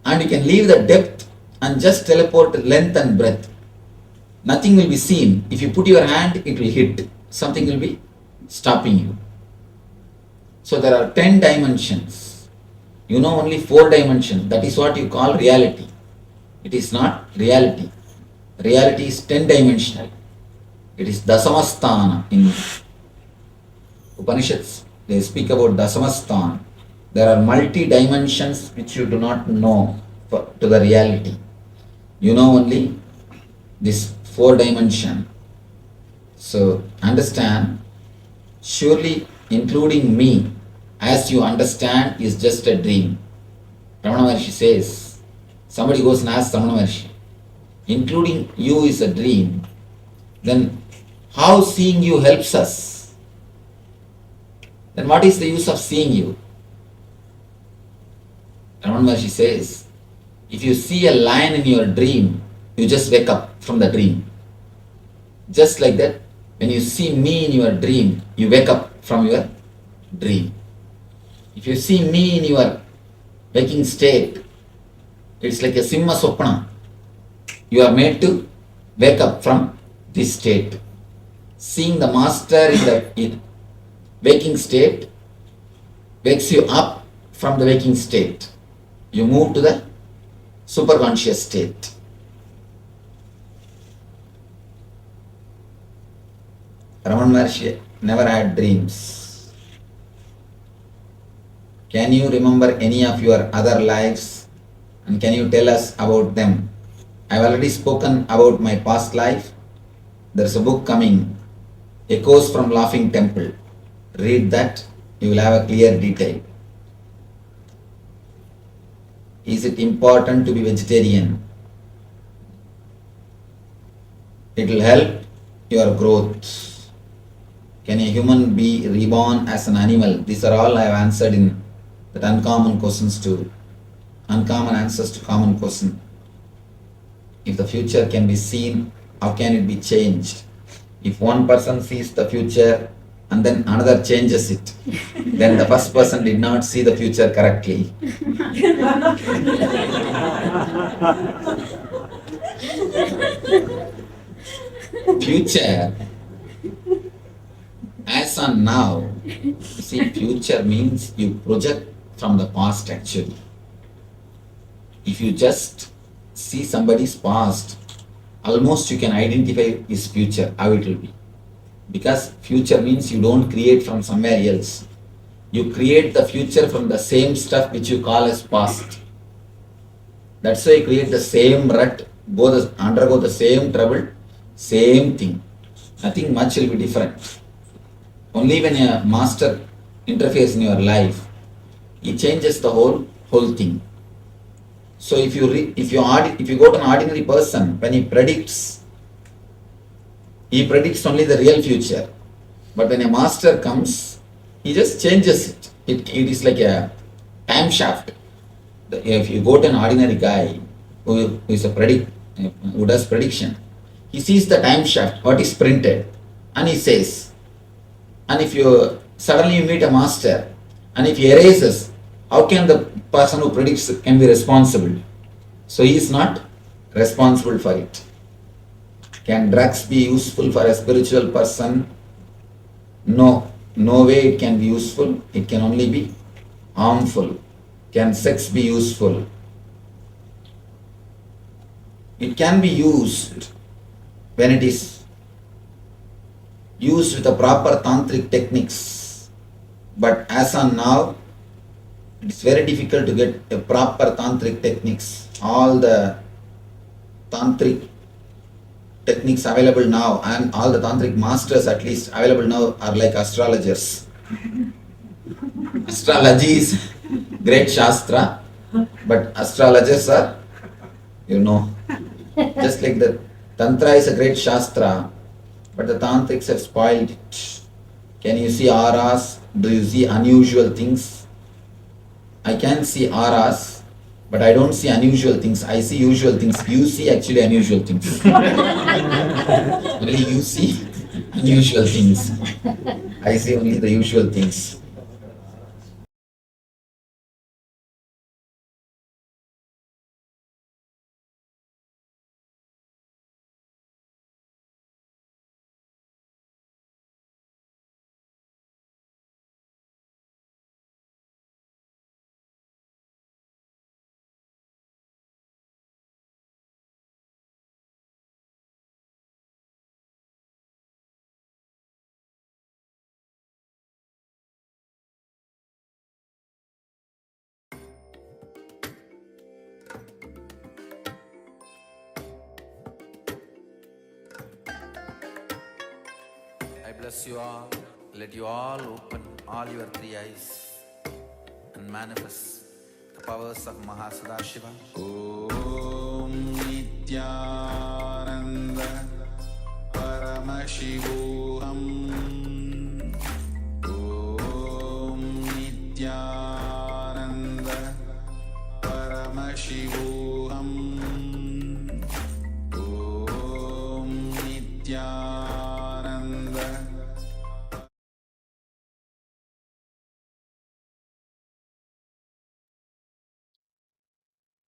And you can leave the depth and just teleport length and breadth. Nothing will be seen. If you put your hand, it will hit. Something will be stopping you. So there are 10 dimensions. You know only 4 dimensions. That is what you call reality. It is not reality. Reality is 10 dimensional. It is Dasamasthana. In Upanishads, they speak about Dasamasthana. There are multi-dimensions which you do not know to the reality. You know only this 4 dimension. So understand, surely including me, as you understand, is just a dream. Ramana Maharshi says, somebody goes and asks Ramana Maharshi, including you is a dream, then how seeing you helps us? Then what is the use of seeing you? Ramana Maharshi says, if you see a lion in your dream, you just wake up from the dream. Just like that, when you see me in your dream, you wake up from your dream. If you see me in your waking state, it's like a Simha Sopana. You are made to wake up from this state. Seeing the master in the waking state wakes you up from the waking state. You move to the superconscious state. Ramana Maharshi never had dreams. Can you remember any of your other lives and can you tell us about them? I have already spoken about my past life. There is a book coming, Echoes from Laughing Temple. Read that, you will have a clear detail. Is it important to be vegetarian? It will help your growth. Can a human be reborn as an animal? These are all I have answered in that uncommon questions to uncommon answers to common question. If the future can be seen, how can it be changed? If one person sees the future and then another changes it, then the first person did not see the future correctly. Future, as on now, see, future means you project from the past actually. If you just see somebody's past, almost you can identify his future, how it will be. Because future means you don't create from somewhere else. You create the future from the same stuff which you call as past. That's why you create the same rut both undergo the same trouble, same thing. Nothing much will be different. Only when a master interferes in your life, he changes the whole thing. So if you go to an ordinary person, when he predicts only the real future. But when a master comes, he just changes it. It is like a time shaft. If you go to an ordinary guy who does prediction, he sees the time shaft, what is printed, and he says. And if you suddenly you meet a master, and if he erases, how can the person who predicts can be responsible? So he is not responsible for it. Can drugs be useful for a spiritual person? No, no way it can be useful. It can only be harmful. Can sex be useful? It can be used when it is used with the proper tantric techniques. But as on now, it's very difficult to get a proper tantric techniques. All the tantric techniques available now and all the tantric masters at least available now are like astrologers. Astrology is great shastra, but astrologers are, just like the tantra is a great shastra, but the tantrics have spoiled it. Can you see auras? Do you see unusual things? I can see auras, but I don't see unusual things. I see usual things. You see actually unusual things. Only you see unusual things. I see only the usual things.
I bless you all. Let you all open all your three eyes and manifest the powers of Mahasudashiva. Om Nithyananda Paramashivoham. Om Nithyananda Paramashivoham. Om Nithyananda.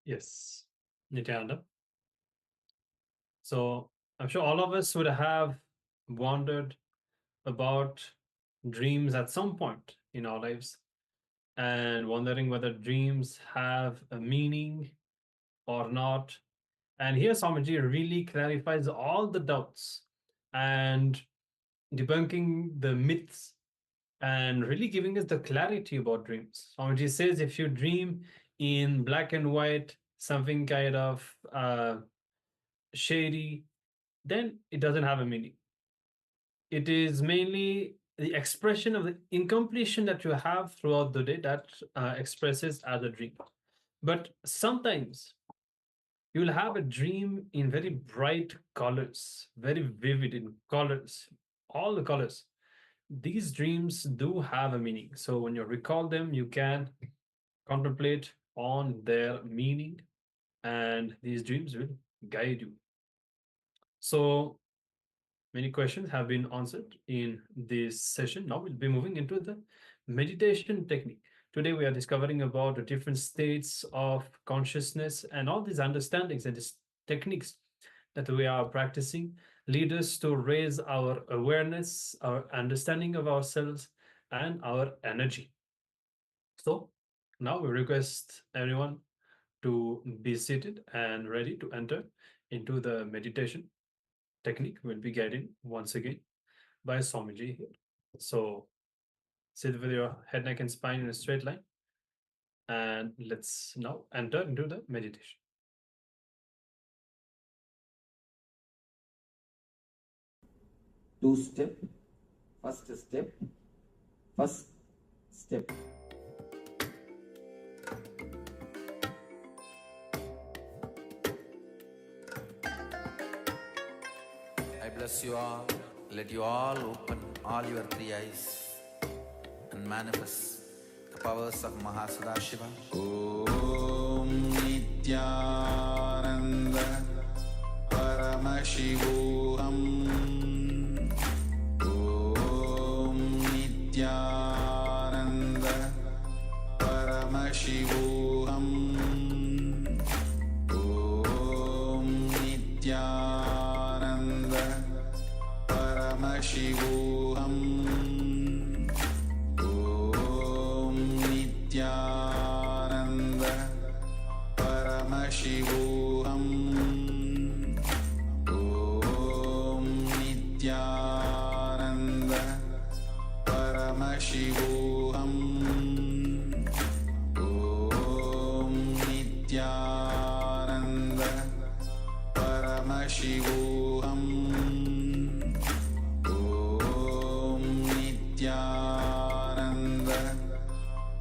Yes, Nithyananda. So I'm sure all of us would have wondered about dreams at some point in our lives and wondering whether dreams have a meaning or not. And here Swamiji really clarifies all the doubts and debunking the myths and really giving us the clarity about dreams. Swamiji says if you dream in black and white, something kind of shady, then it doesn't have a meaning. It is mainly the expression of the incompletion that you have throughout the day that expresses as a dream. But sometimes you'll have a dream in very bright colors, very vivid in colors, all the colors. These dreams do have a meaning. So when you recall them, you can contemplate on their meaning, and these dreams will guide you. So many questions have been answered in this session. Now we'll be moving into the meditation technique. Today we are discovering about the different states of consciousness, and all these understandings and these techniques that we are practicing lead us to raise our awareness, our understanding of ourselves, and our energy. So now we request everyone to be seated and ready to enter into the meditation technique. We'll be guided once again by Swamiji here. So sit with your head, neck, and spine in a straight line. And let's now enter into the meditation.
two-step, first step, first step.
I bless you all. Let you all open all your three eyes and manifest the powers of Mahasudashiva. Om Nithyananda Paramashivoham. Om Nithyananda Paramashivoham. Om Nithyananda Paramashivoham. Om Nithyananda Paramashivoham. Om Nithyananda Paramashivoham. Om Nithyananda Paramashivoham. Om Nithyananda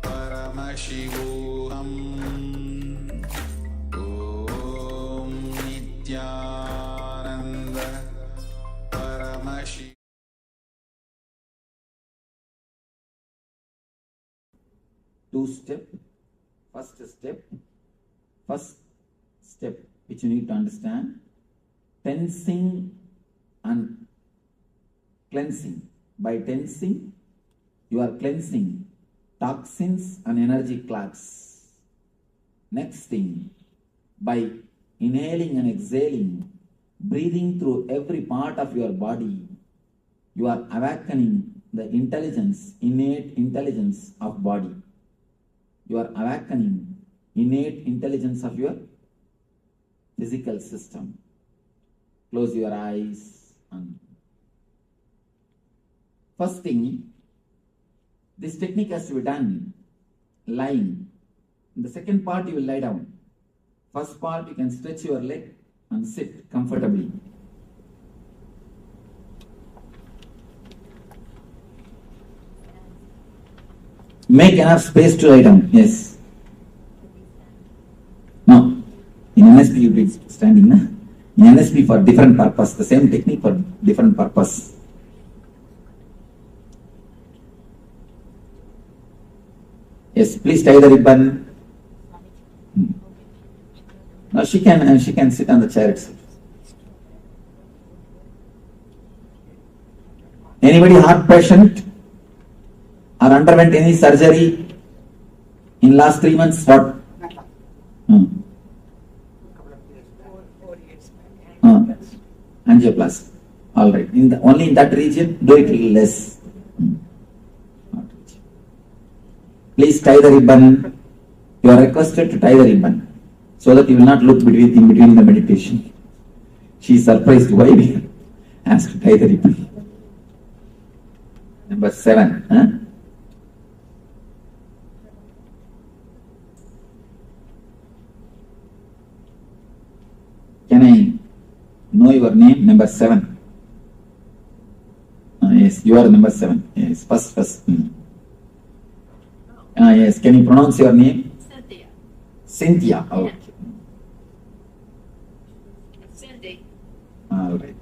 Paramashivoham. Om Nithyananda Paramashi.
Two-step, first step, which you need to understand, tensing and cleansing. By tensing, you are cleansing toxins and energy clogs. Next thing, by inhaling and exhaling, breathing through every part of your body, you are awakening the intelligence, innate intelligence of body. You are awakening innate intelligence of your physical system. Close your eyes. And first thing, this technique has to be done lying. In the second part, you will lie down. First part, you can stretch your leg and sit comfortably. Make enough space to lie down. Yes. No. In NSP, you do standing. Na? In NSP for different purpose. The same technique for different purpose. Yes. Please tie the ribbon. Now she can sit on the chair itself. Anybody heart patient or underwent any surgery in last 3 months? What? Angioplasty. All right. Only in that region, do it little less. Please tie the ribbon. You are requested to tie the ribbon so that you will not look in between the meditation. She is surprised why we asked to tie the ribbon. Number 7. Huh? Can I know your name? Number 7. Yes, you are number 7. Yes, first. Yes, can you pronounce your name?
Cynthia.
Cynthia. Okay.
Cindy.
All right.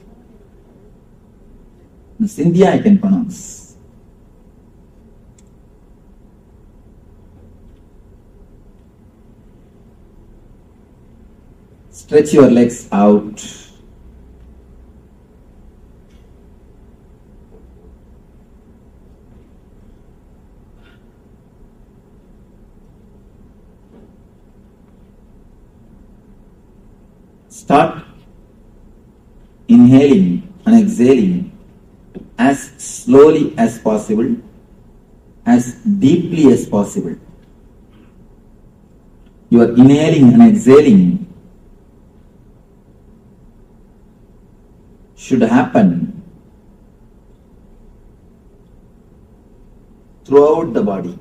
Cynthia I can pronounce. Stretch your legs out. Start inhaling and exhaling as slowly as possible, as deeply as possible. Your inhaling and exhaling should happen throughout the body.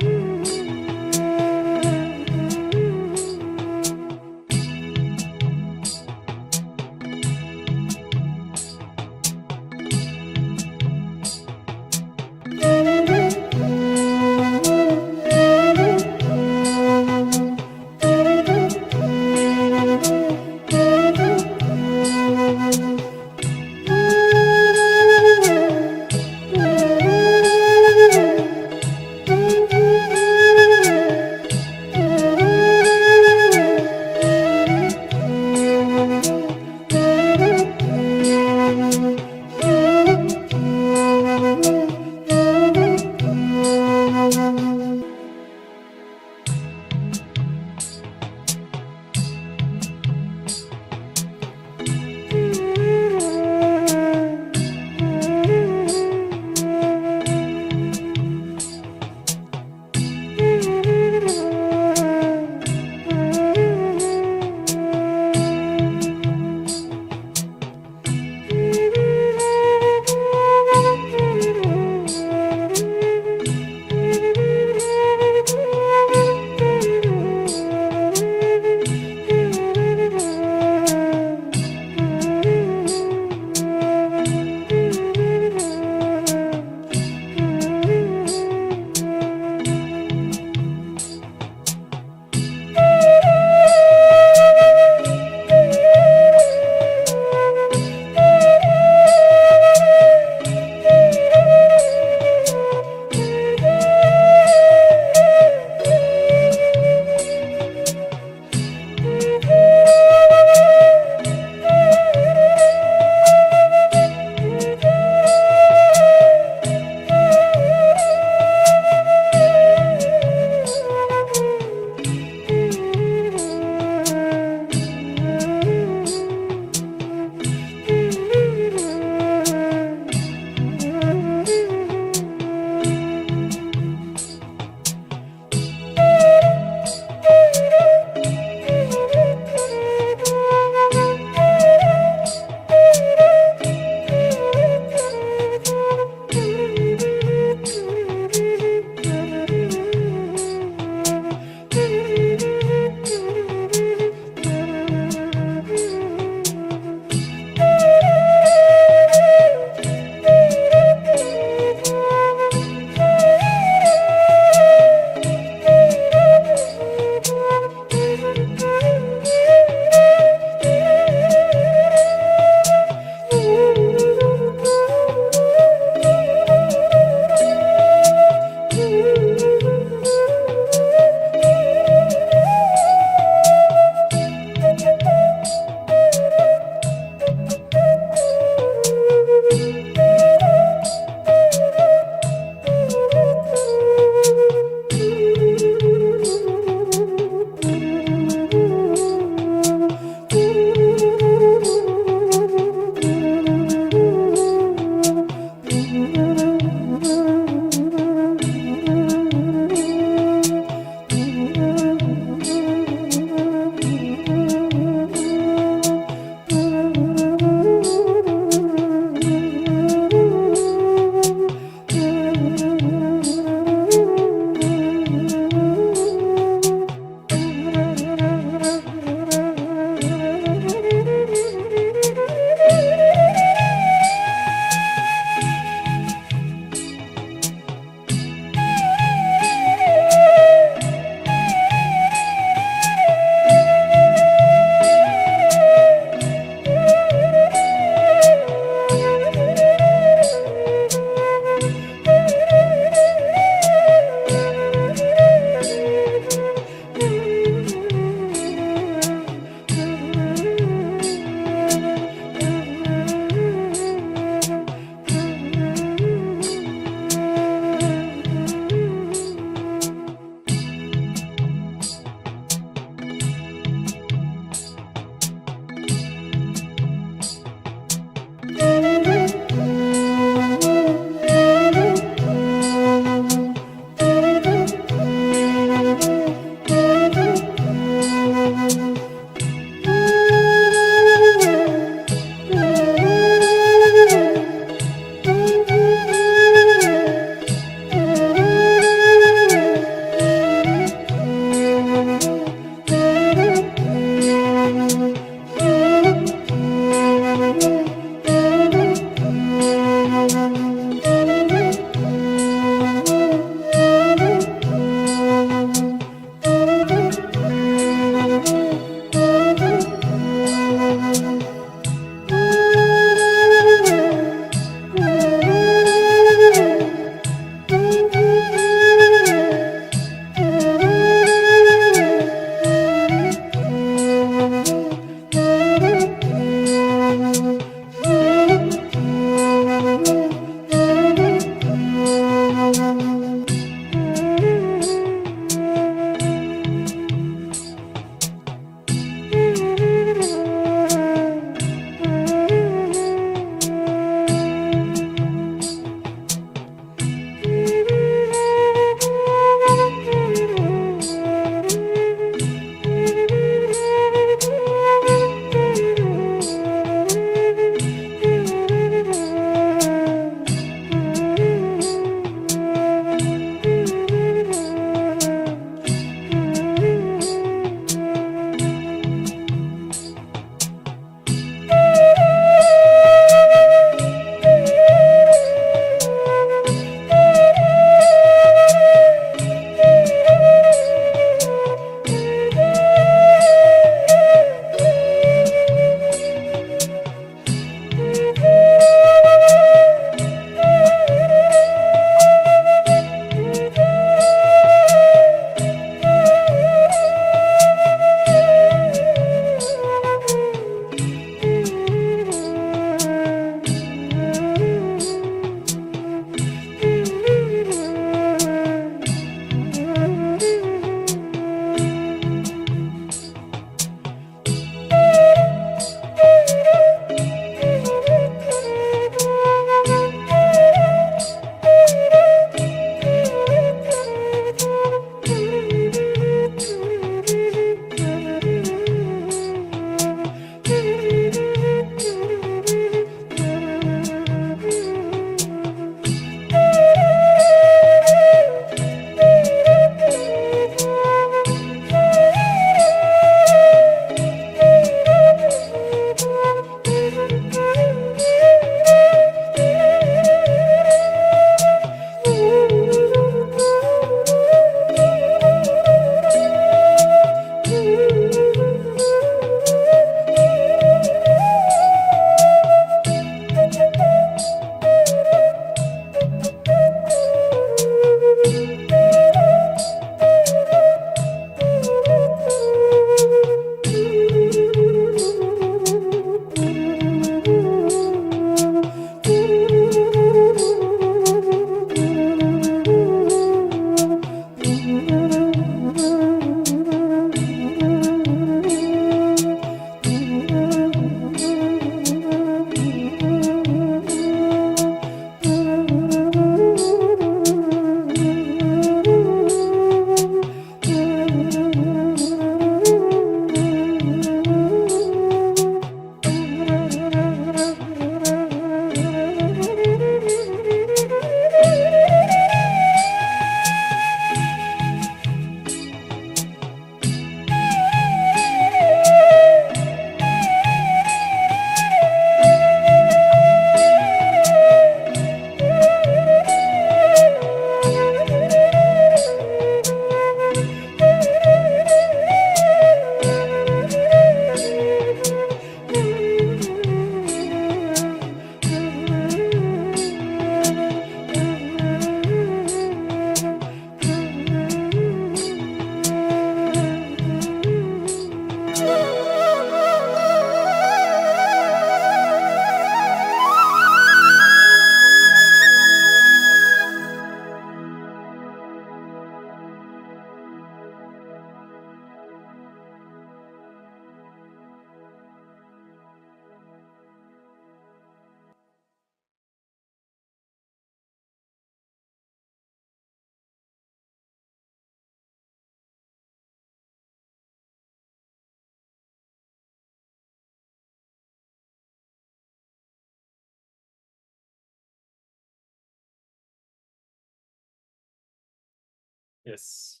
Yes.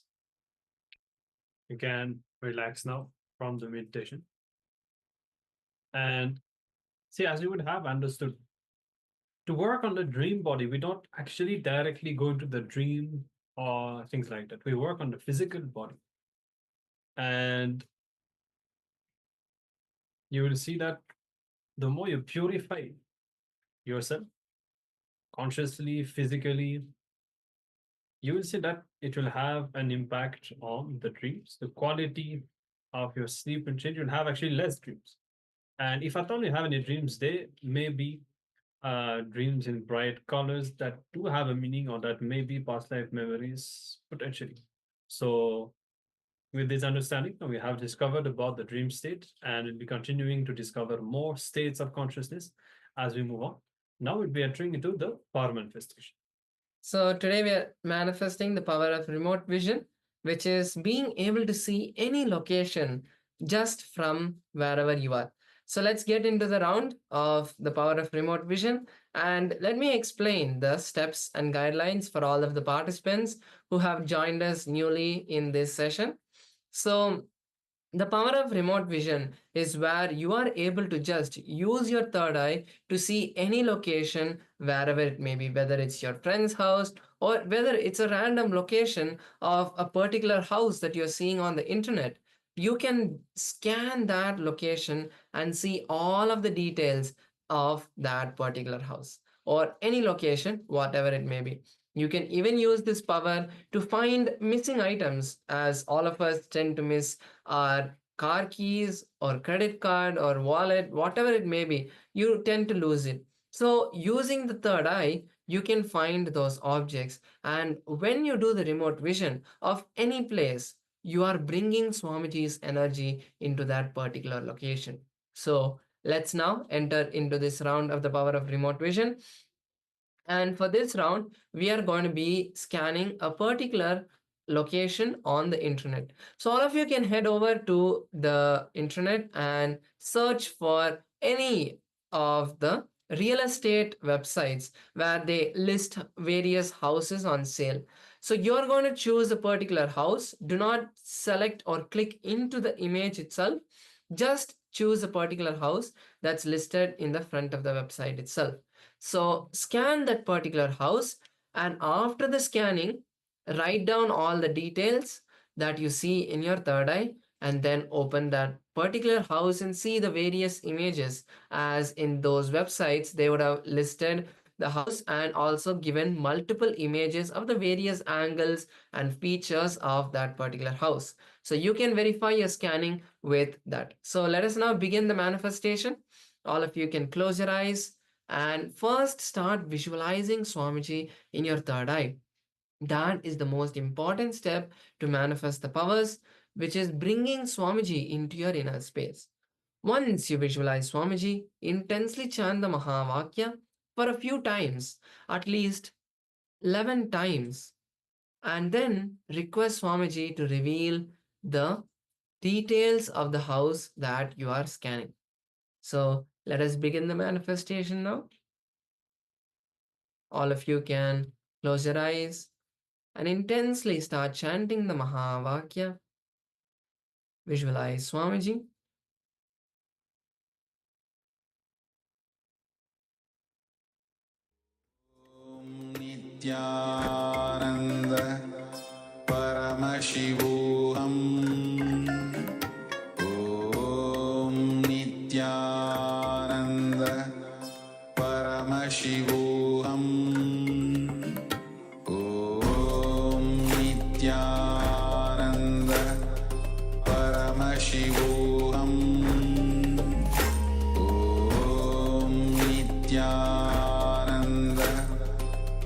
You can relax now from the meditation. And see, as you would have understood, to work on the dream body, we don't actually directly go into the dream or things like that. We work on the physical body. And you will see that the more you purify yourself, consciously, physically, you will see that it will have an impact on the dreams. The quality of your sleep will change. You'll have actually less dreams. And if at all you have any dreams, they may be dreams in bright colors that do have a meaning, or that may be past life memories potentially. So with this understanding, we have discovered about the dream state, and we'll be continuing to discover more states of consciousness as we move on. Now we'll be entering into the power manifestation.
So today we are manifesting the power of remote vision, which is being able to see any location just from wherever you are. So let's get into the round of the power of remote vision, and let me explain the steps and guidelines for all of the participants who have joined us newly in this session. So the power of remote vision is where you are able to just use your third eye to see any location wherever it may be, whether it's your friend's house or whether it's a random location of a particular house that you're seeing on the internet. You can scan that location and see all of the details of that particular house or any location, whatever it may be. You can even use this power to find missing items, as all of us tend to miss our car keys or credit card or wallet, whatever it may be, you tend to lose it. So using the third eye, you can find those objects. And when you do the remote vision of any place, you are bringing Swamiji's energy into that particular location. So let's now enter into this round of the power of remote vision. And for this round, we are going to be scanning a particular location on the internet. So all of you can head over to the internet and search for any of the real estate websites where they list various houses on sale. So you're going to choose a particular house. Do not select or click into the image itself. Just choose a particular house that's listed in the front of the website itself. So scan that particular house, and after the scanning, write down all the details that you see in your third eye, and then open that particular house and see the various images, as in those websites they would have listed the house and also given multiple images of the various angles and features of that particular house. So you can verify your scanning with that. So let us now begin the manifestation. All of you can close your eyes and first start visualizing Swamiji in your third eye. That is the most important step to manifest the powers, which is bringing Swamiji into your inner space. Once you visualize Swamiji, intensely chant the Mahavakya for a few times, at least 11 times, and then request Swamiji to reveal the details of the house that you are scanning. So let us begin the manifestation now. All of you can close your eyes and intensely start chanting the Mahavakya. Visualize Swamiji.
Nithyananda Paramashivoham Om Nithyananda Paramashivoham Om Nithyananda Paramashivoham Om Nithyananda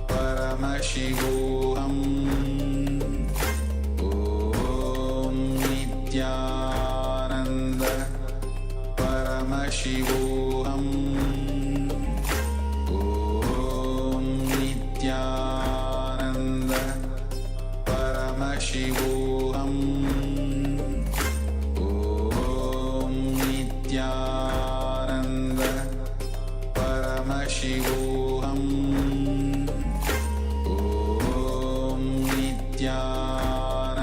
Paramashivoham Om Nithyananda Paramashivoham Om Nithyananda Paramashivoham Om Nithyananda Paramashivoham Om Nithyananda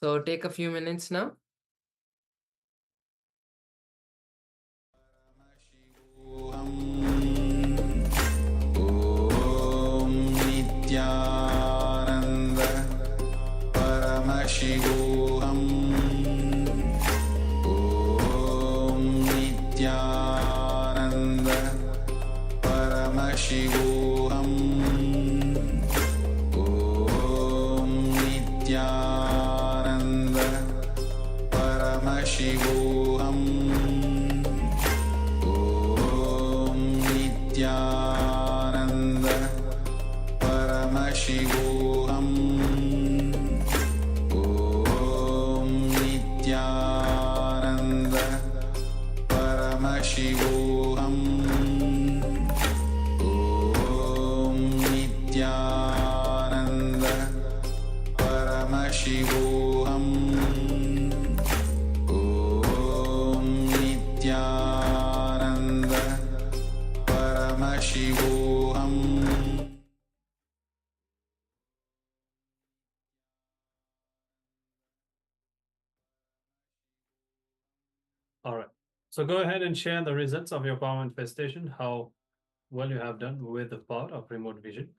So take a few minutes now.
Om Nithyananda Paramashivoham Om Nithyananda Paramashivoham Om Nithyananda Paramashivoham Om Nithyananda Paramashivoham Om Nithyananda Paramashivoham Om Nithyananda Paramashivoham Om Nithyananda Paramashivoham.
All right. So go ahead and share the results of your power manifestation, how well you have done with the power of remote vision.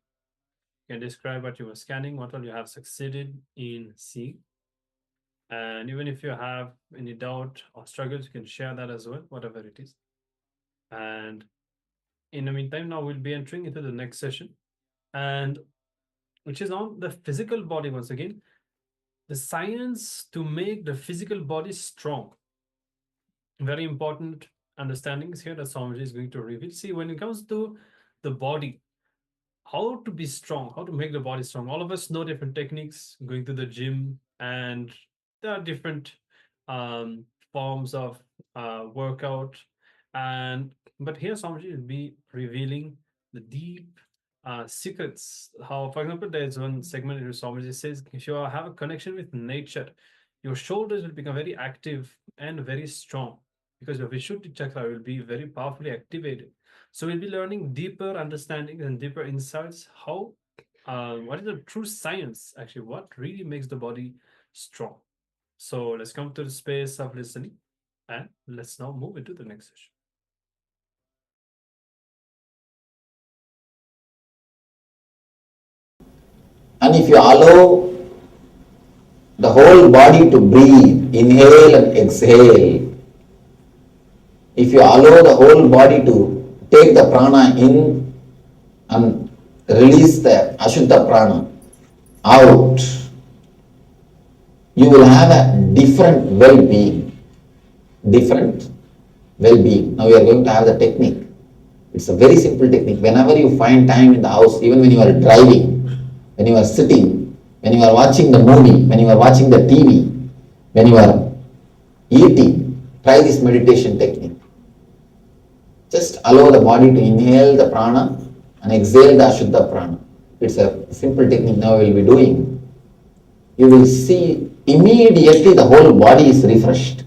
You can describe what you were scanning, what all you have succeeded in seeing. And even if you have any doubt or struggles, you can share that as well, whatever it is. And in the meantime, now we'll be entering into the next session, and which is on the physical body once again. The science to make the physical body strong. Very important understandings here that Swamiji is going to reveal. See, when it comes to the body, how to be strong, how to make the body strong. All of us know different techniques, going to the gym, and there are different forms of workout. But here Swamiji will be revealing the deep secrets. How, for example, there's one segment in which Swamiji says, if you have a connection with nature, your shoulders will become very active and very strong, because your Vishuddhi chakra will be very powerfully activated. So we'll be learning deeper understandings and deeper insights. How, what is the true science, actually, what really makes the body strong. So let's come to the space of listening, and let's now move into the next session.
And if you allow the whole body to breathe, inhale and exhale, if you allow the whole body to take the prana in and release the Ashuddha prana out, you will have a different well-being. Different well-being. Now we are going to have the technique. It's a very simple technique. Whenever you find time in the house, even when you are driving, when you are sitting, when you are watching the movie, when you are watching the TV, when you are eating, try this meditation technique. Just allow the body to inhale the prana and exhale the Ashuddha prana. It's a simple technique now we will be doing. You will see immediately the whole body is refreshed.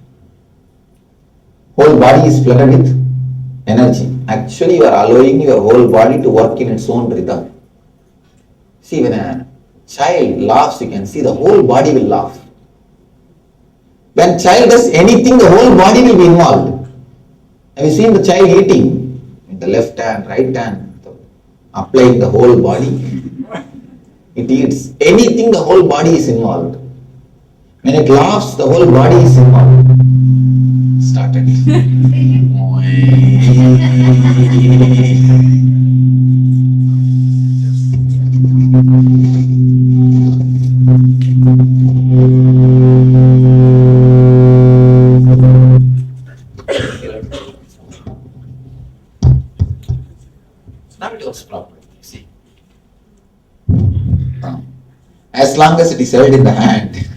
Whole body is flooded with energy. Actually, you are allowing your whole body to work in its own rhythm. See, when a child laughs, you can see the whole body will laugh. When child does anything, the whole body will be involved. Have you seen the child eating? In the left hand, right hand, applying the whole body. It eats. Anything, the whole body is involved. When it laughs, the whole body is involved. Started. Now it works properly, see. As long as it is held in the hand.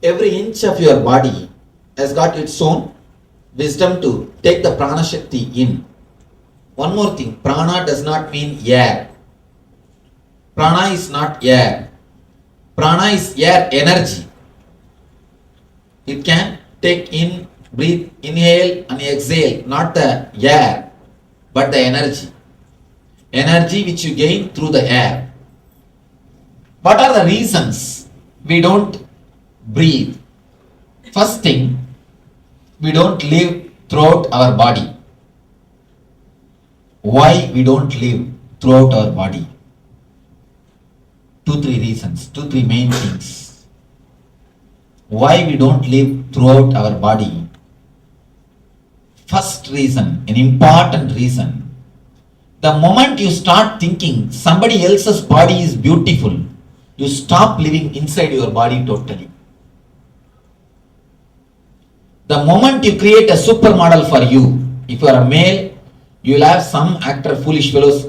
every inch of your body has got its own wisdom to take the prana shakti in. One more thing, prana does not mean air. Prana is not air. Prana is air energy. It can take in, breathe, inhale and exhale, not the air, but the energy. Energy which you gain through the air. What are the reasons we don't breathe? First thing, we don't live throughout our body. Why we don't live throughout our body? 2-3 reasons, 2-3 main things. Why we don't live throughout our body? First reason, an important reason. The moment you start thinking somebody else's body is beautiful, you stop living inside your body totally. The moment you create a supermodel for you, if you are a male, you will have some actor, foolish fellows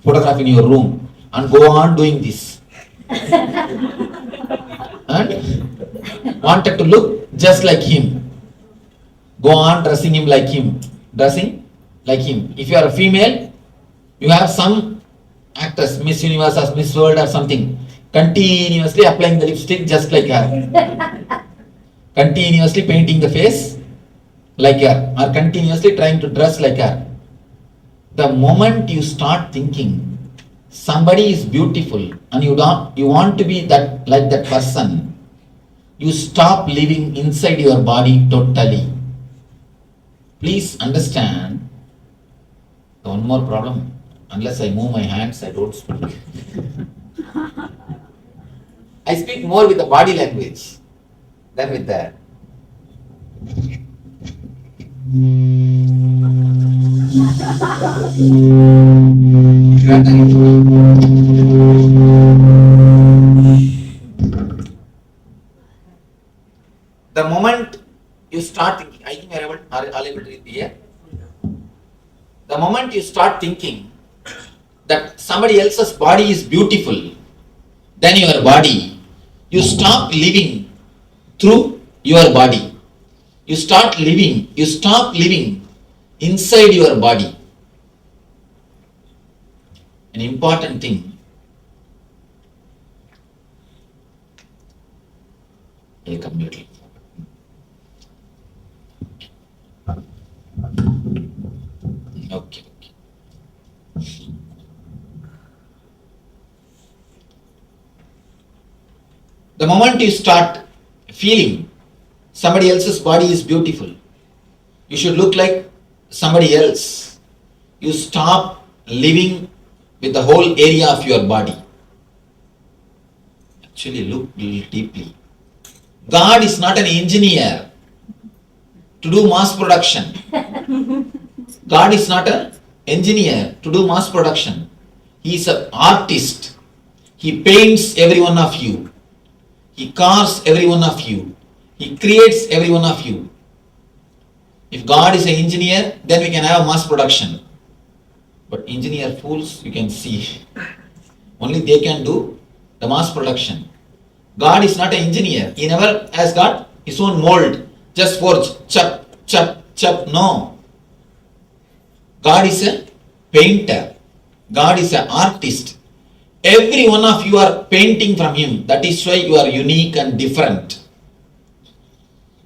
photograph in your room and go on doing this. And wanted to look just like him. Go on dressing him like him. Dressing like him. If you are a female, you have some actors, Miss Universe or Miss World or something, continuously applying the lipstick just like her. Continuously painting the face like her, or continuously trying to dress like her. The moment you start thinking somebody is beautiful and you want to be that like that person, you stop living inside your body totally. Please understand. One more problem. Unless I move my hands, I don't speak. I speak more with the body language than with the the moment you start thinking, I think we are all able to hear. The moment you start thinking that somebody else's body is beautiful than your body, you stop living through your body. You stop living inside your body. An important thing. I'll come here. Okay. The moment you start feeling somebody else's body is beautiful, you should look like somebody else, you stop living with the whole area of your body. Actually, look deeply. God is not an engineer to do mass production. God is not an engineer to do mass production. He is an artist. He paints every one of you. He carves every one of you. He creates every one of you. If God is an engineer, then we can have mass production. But engineer fools, you can see. Only they can do the mass production. God is not an engineer. He never has got his own mold. Just forge, chop, chop, chop. No. God is a painter. God is an artist. Every one of you are painting from him. That is why you are unique and different.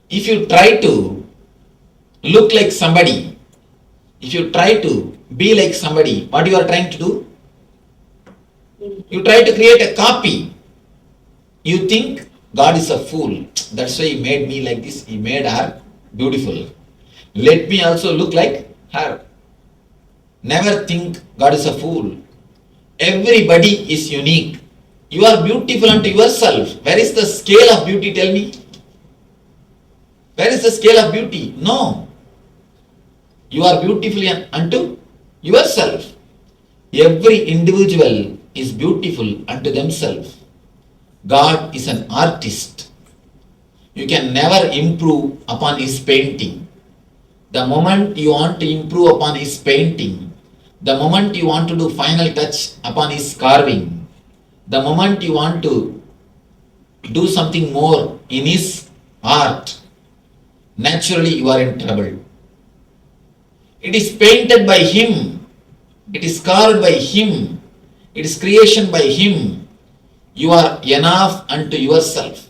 If you try to look like somebody, if you try to be like somebody, what you are trying to do? You try to create a copy. You think God is a fool. That's why he made me like this. He made her beautiful. Let me also look like her. Never think God is a fool. Everybody is unique. You are beautiful unto yourself. Where is the scale of beauty? Tell me. Where is the scale of beauty? No. You are beautiful unto yourself. Every individual is beautiful unto themselves. God is an artist. You can never improve upon his painting. The moment you want to improve upon his painting, the moment you want to do final touch upon his carving, the moment you want to do something more in his art, naturally you are in trouble. It is painted by him, it is carved by him, it is creation by him. You are enough unto yourself.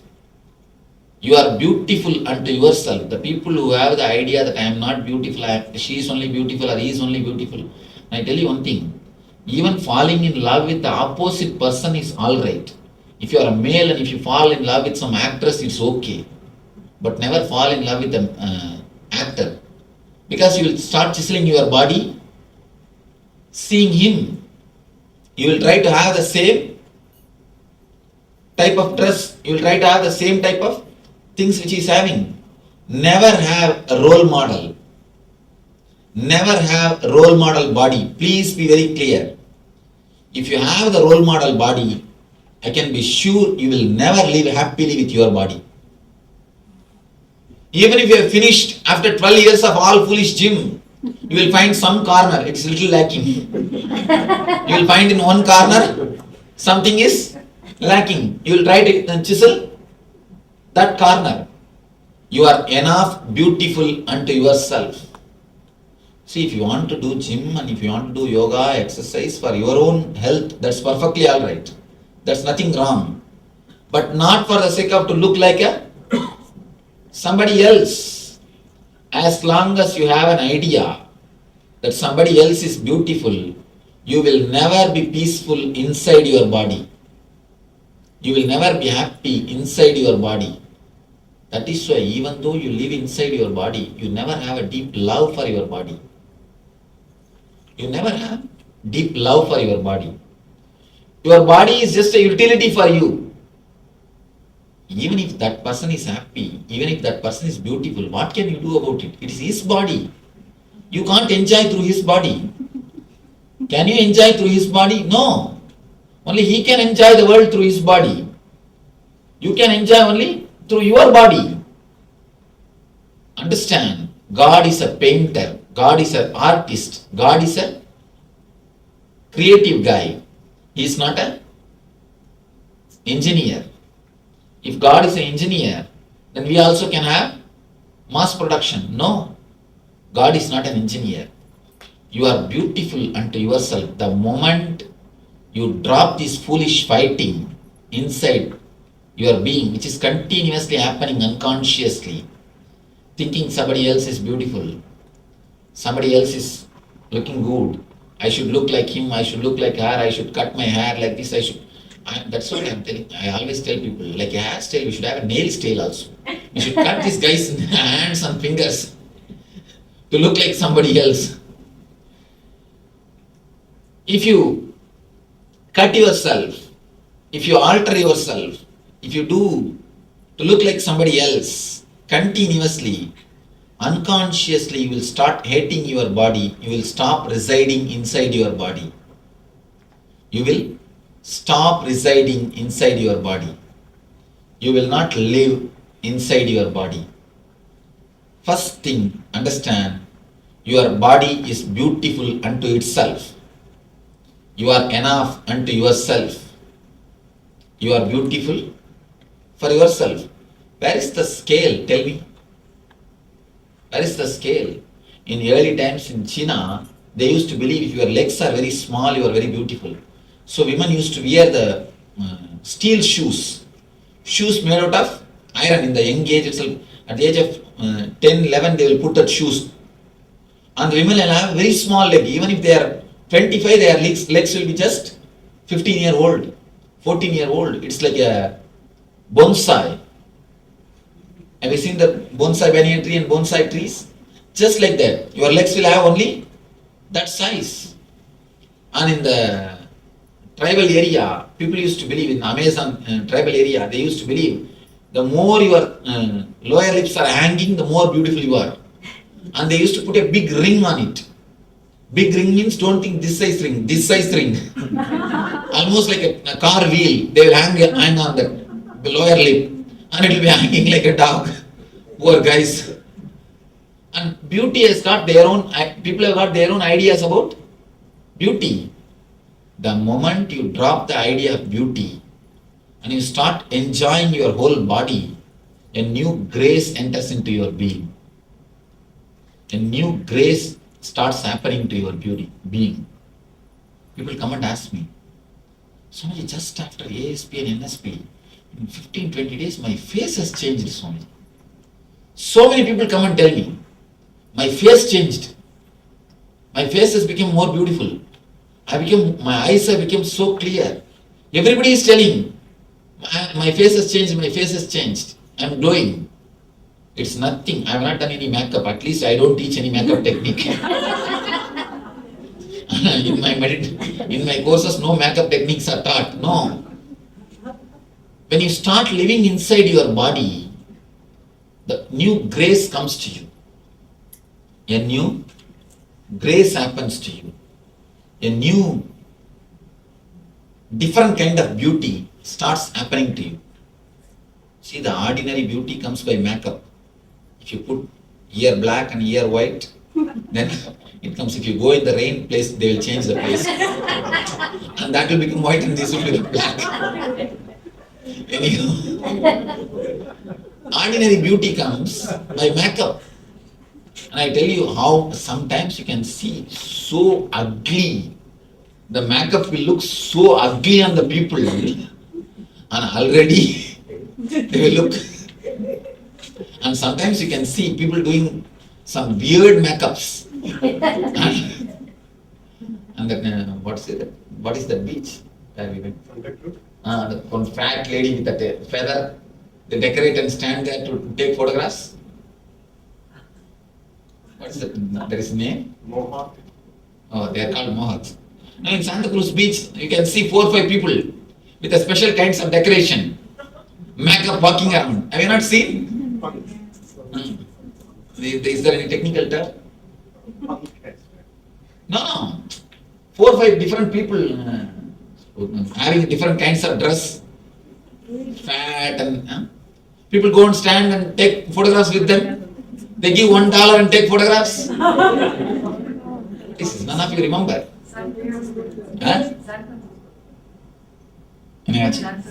You are beautiful unto yourself. The people who have the idea that I am not beautiful, she is only beautiful or he is only beautiful. I tell you one thing, even falling in love with the opposite person is alright. If you are a male and if you fall in love with some actress, it's okay. But never fall in love with an actor. Because you will start chiseling your body, seeing him. You will try to have the same type of dress. You will try to have the same type of things which he is having. Never have a role model. Never have a role model body. Please be very clear. If you have the role model body, I can be sure you will never live happily with your body. Even if you have finished after 12 years of all foolish gym, you will find some corner, it's little lacking. You will find in one corner, something is lacking. You will try to chisel that corner. You are enough beautiful unto yourself. See, if you want to do gym and if you want to do yoga, exercise for your own health, that's perfectly alright. That's nothing wrong. But not for the sake of to look like a somebody else. As long as you have an idea that somebody else is beautiful, you will never be peaceful inside your body. You will never be happy inside your body. That is why even though you live inside your body, you never have a deep love for your body. You never have deep love for your body. Your body is just a utility for you. Even if that person is happy, even if that person is beautiful, what can you do about it? It is his body. You can't enjoy through his body. Can you enjoy through his body? No. Only he can enjoy the world through his body. You can enjoy only through your body. Understand, God is a painter. God is an artist. God is a creative guy. He is not an engineer. If God is an engineer, then we also can have mass production. No, God is not an engineer. You are beautiful unto yourself. The moment you drop this foolish fighting inside your being, which is continuously happening unconsciously, thinking somebody else is beautiful, somebody else is looking good, I should look like him, I should look like her, I should cut my hair like this, that's what I'm telling. I always tell people, like a hairstyle, we should have a nails tail also. We should cut these guys' hands and fingers to look like somebody else. If you cut yourself, if you alter yourself, if you do to look like somebody else continuously, unconsciously you will start hating your body. You will stop residing inside your body. You will stop residing inside your body. You will not live inside your body. First thing, understand, your body is beautiful unto itself. You are enough unto yourself. You are beautiful for yourself. Where is the scale? Tell me. Where is the scale? In early times in China, they used to believe if your legs are very small, you are very beautiful. So women used to wear the steel shoes. Shoes made out of iron in the young age itself. At the age of 10, 11, they will put that shoes. And the women will have very small leg. Even if they are 25, their legs will be just 15-year-old, 14-year-old. It's like a bonsai. Have you seen the bonsai banyan tree and bonsai trees? Just like that. Your legs will have only that size. And in the tribal area, people used to believe, in Amazon tribal area, they used to believe the more your lower lips are hanging, the more beautiful you are. And they used to put a big ring on it. Big ring means don't think this size ring, almost like a car wheel. They will hang on the lower lip and it will be hanging like a dog. Poor guys. And beauty has got their own, people have got their own ideas about beauty. The moment you drop the idea of beauty and you start enjoying your whole body, A new grace enters into your being. A new grace starts happening to your being. People come and ask me, Swamiji, just after ASP and NSP, in 15-20 days, my face has changed, Swamiji. So many people come and tell me, my face changed. My face has become more beautiful. My eyes have become so clear. Everybody is telling, my face has changed, my face has changed. I am glowing. It's nothing. I have not done any makeup. At least I don't teach any makeup technique. In my courses, no makeup techniques are taught. No. When you start living inside your body, the new grace comes to you. A new grace happens to you. A new, different kind of beauty starts happening to you. See, the ordinary beauty comes by makeup. If you put ear black and ear white, then it comes. If you go in the rain place, they will change the place. And that will become white and this will become black. Anyhow, ordinary beauty comes by makeup. And I tell you how sometimes you can see so ugly. The makeup will look so ugly on the people. And already they will look. And sometimes you can see people doing some weird makeups. And then, what is that beach where we went? The one fat lady with that feather. They decorate and stand there to take photographs. What is that? There is a name? Mohawk. Oh, they are called Mohawks. Now in Santa Cruz Beach, you can see 4 or 5 people with a special kinds of decoration. Makeup walking around. Have you not seen? Is there any technical term? No. 4 or 5 different people having different kinds of dress. Fat and people go and stand and take photographs with them. They give $1 and take photographs. This is none of you remember. Huh? San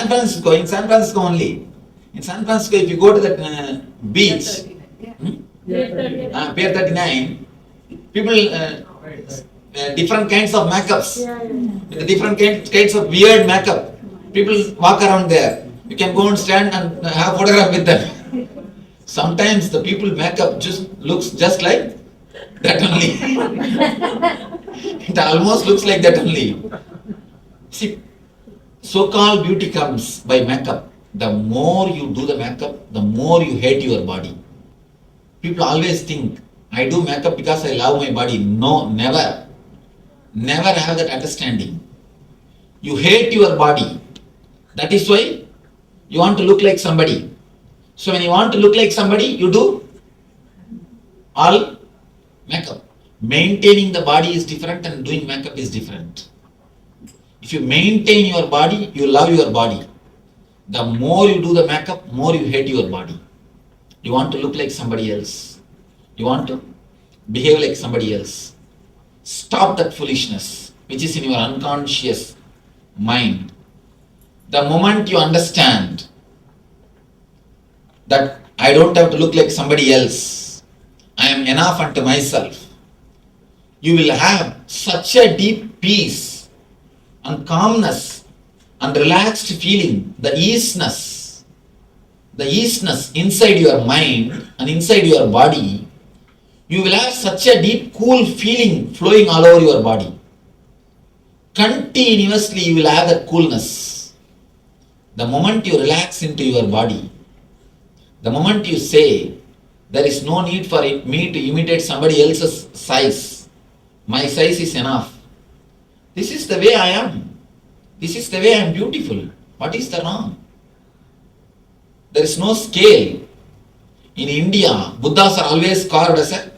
Francisco. In San Francisco only. In San Francisco, if you go to that beach, Pier 39, people, different kinds of makeups, different kinds of weird makeup. People walk around there. You can go and stand and have a photograph with them. Sometimes the people makeup just looks just like that only. It almost looks like that only. See, so-called beauty comes by makeup. The more you do the makeup, the more you hate your body. People always think, I do makeup because I love my body. No, never. Never have that understanding. You hate your body. That is why you want to look like somebody. So when you want to look like somebody, you do all makeup. Maintaining the body is different and doing makeup is different. If you maintain your body, you love your body. The more you do the makeup, more you hate your body. You want to look like somebody else. You want to behave like somebody else. Stop that foolishness which is in your unconscious mind. The moment you understand that I don't have to look like somebody else, I am enough unto myself, you will have such a deep peace and calmness and relaxed feeling, the easiness inside your mind and inside your body. You will have such a deep cool feeling flowing all over your body. Continuously you will have that coolness. The moment you relax into your body, the moment you say, there is no need for me to imitate somebody else's size. My size is enough. This is the way I am. This is the way I am beautiful. What is the wrong? There is no scale. In India, Buddhas are always carved as a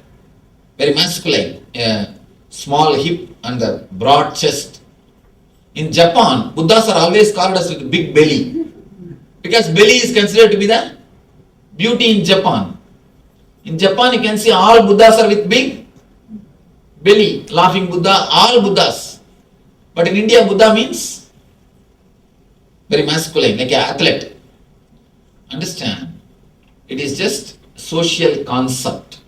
very masculine, a small hip and the broad chest. In Japan, Buddhas are always carved as a big belly. Because belly is considered to be the beauty in Japan. In Japan, you can see all Buddhas are with big belly, laughing Buddha, all Buddhas. But in India, Buddha means very masculine, like an athlete. Understand? It is just social concept.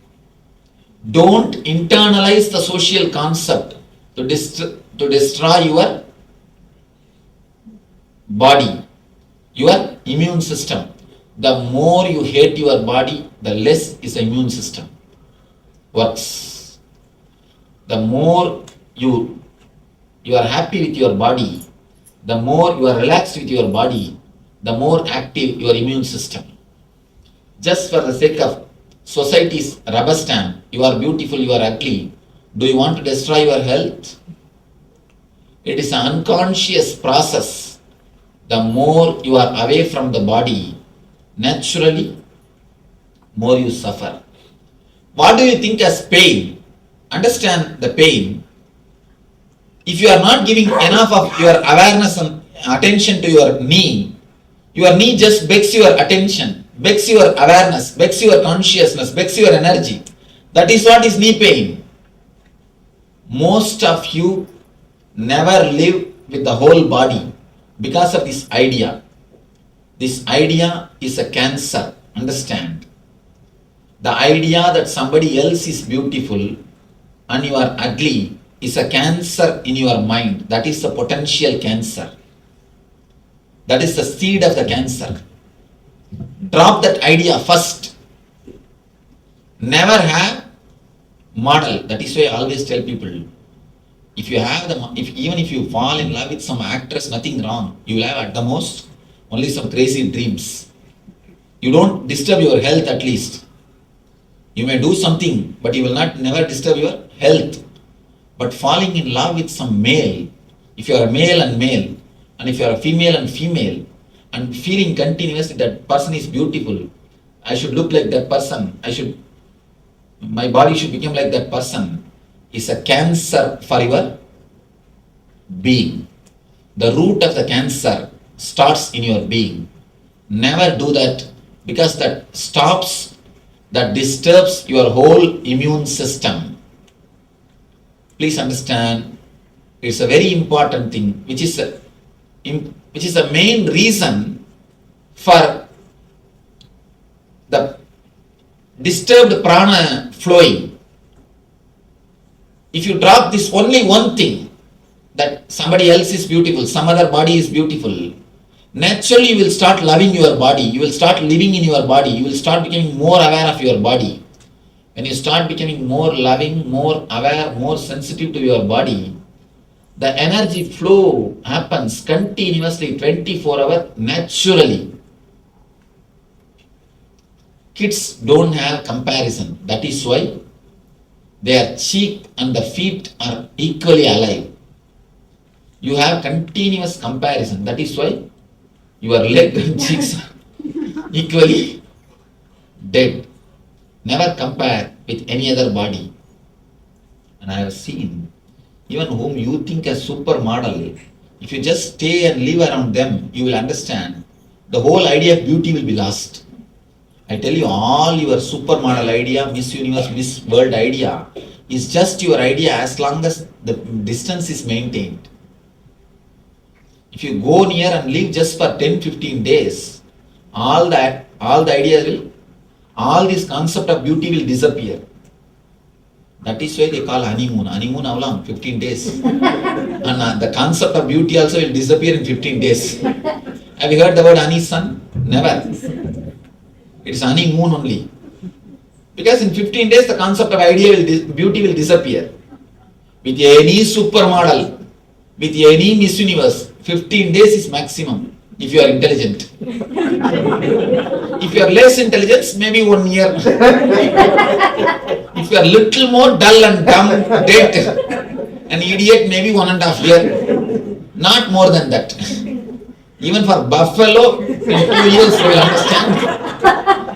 Don't internalize the social concept to destroy your body, your immune system. The more you hate your body, the less is the immune system works. The more you are happy with your body, the more you are relaxed with your body, the more active your immune system. Just for the sake of society's rubber stamp, you are beautiful, you are ugly. Do you want to destroy your health? It is an unconscious process. The more you are away from the body, naturally, more you suffer. What do you think as pain? Understand the pain. If you are not giving enough of your awareness and attention to your knee just begs your attention, begs your awareness, begs your consciousness, begs your energy. That is what is knee pain. Most of you never live with the whole body because of this idea. This idea is a cancer, understand? The idea that somebody else is beautiful and you are ugly is a cancer in your mind. That is the potential cancer. That is the seed of the cancer. Drop that idea first. Never have model. That is why I always tell people, if you have even if you fall in love with some actress, nothing wrong. You will have at the most only some crazy dreams. You don't disturb your health at least. You may do something, but you will never disturb your health. But falling in love with some male, if you are a male and male, and if you are a female and female, and feeling continuously that person is beautiful, I should look like that person, my body should become like that person, is a cancer for your being. The root of the cancer starts in your being. Never do that, because that disturbs your whole immune system. Please understand, it's a very important thing, which is the main reason for the disturbed prana flowing. If you drop this only one thing, that somebody else is beautiful, some other body is beautiful, naturally you will start loving your body, you will start living in your body, you will start becoming more aware of your body. When you start becoming more loving, more aware, more sensitive to your body, the energy flow happens continuously 24 hours naturally. Kids don't have comparison. That is why their cheek and the feet are equally alive. You have continuous comparison. That is why your leg and cheeks are equally dead. Never compare with any other body. And I have seen, even whom you think as supermodel, if you just stay and live around them, you will understand the whole idea of beauty will be lost. I tell you, all your supermodel idea, Miss Universe, Miss World idea is just your idea as long as the distance is maintained. If you go near and live just for 10-15 days, all the ideas will, all this concept of beauty will disappear. That is why they call honeymoon. Honeymoon how long? 15 days. And the concept of beauty also will disappear in 15 days. Have you heard the word honey sun? Never. It's honeymoon only. Because in 15 days the concept of beauty will disappear. With any supermodel, with any Miss Universe, 15 days is maximum if you are intelligent. If you are less intelligent, maybe 1 year. If you are little more dull and dumb, dead, an idiot, maybe 1.5 years. Not more than that. Even for buffalo, in 2 years you will understand.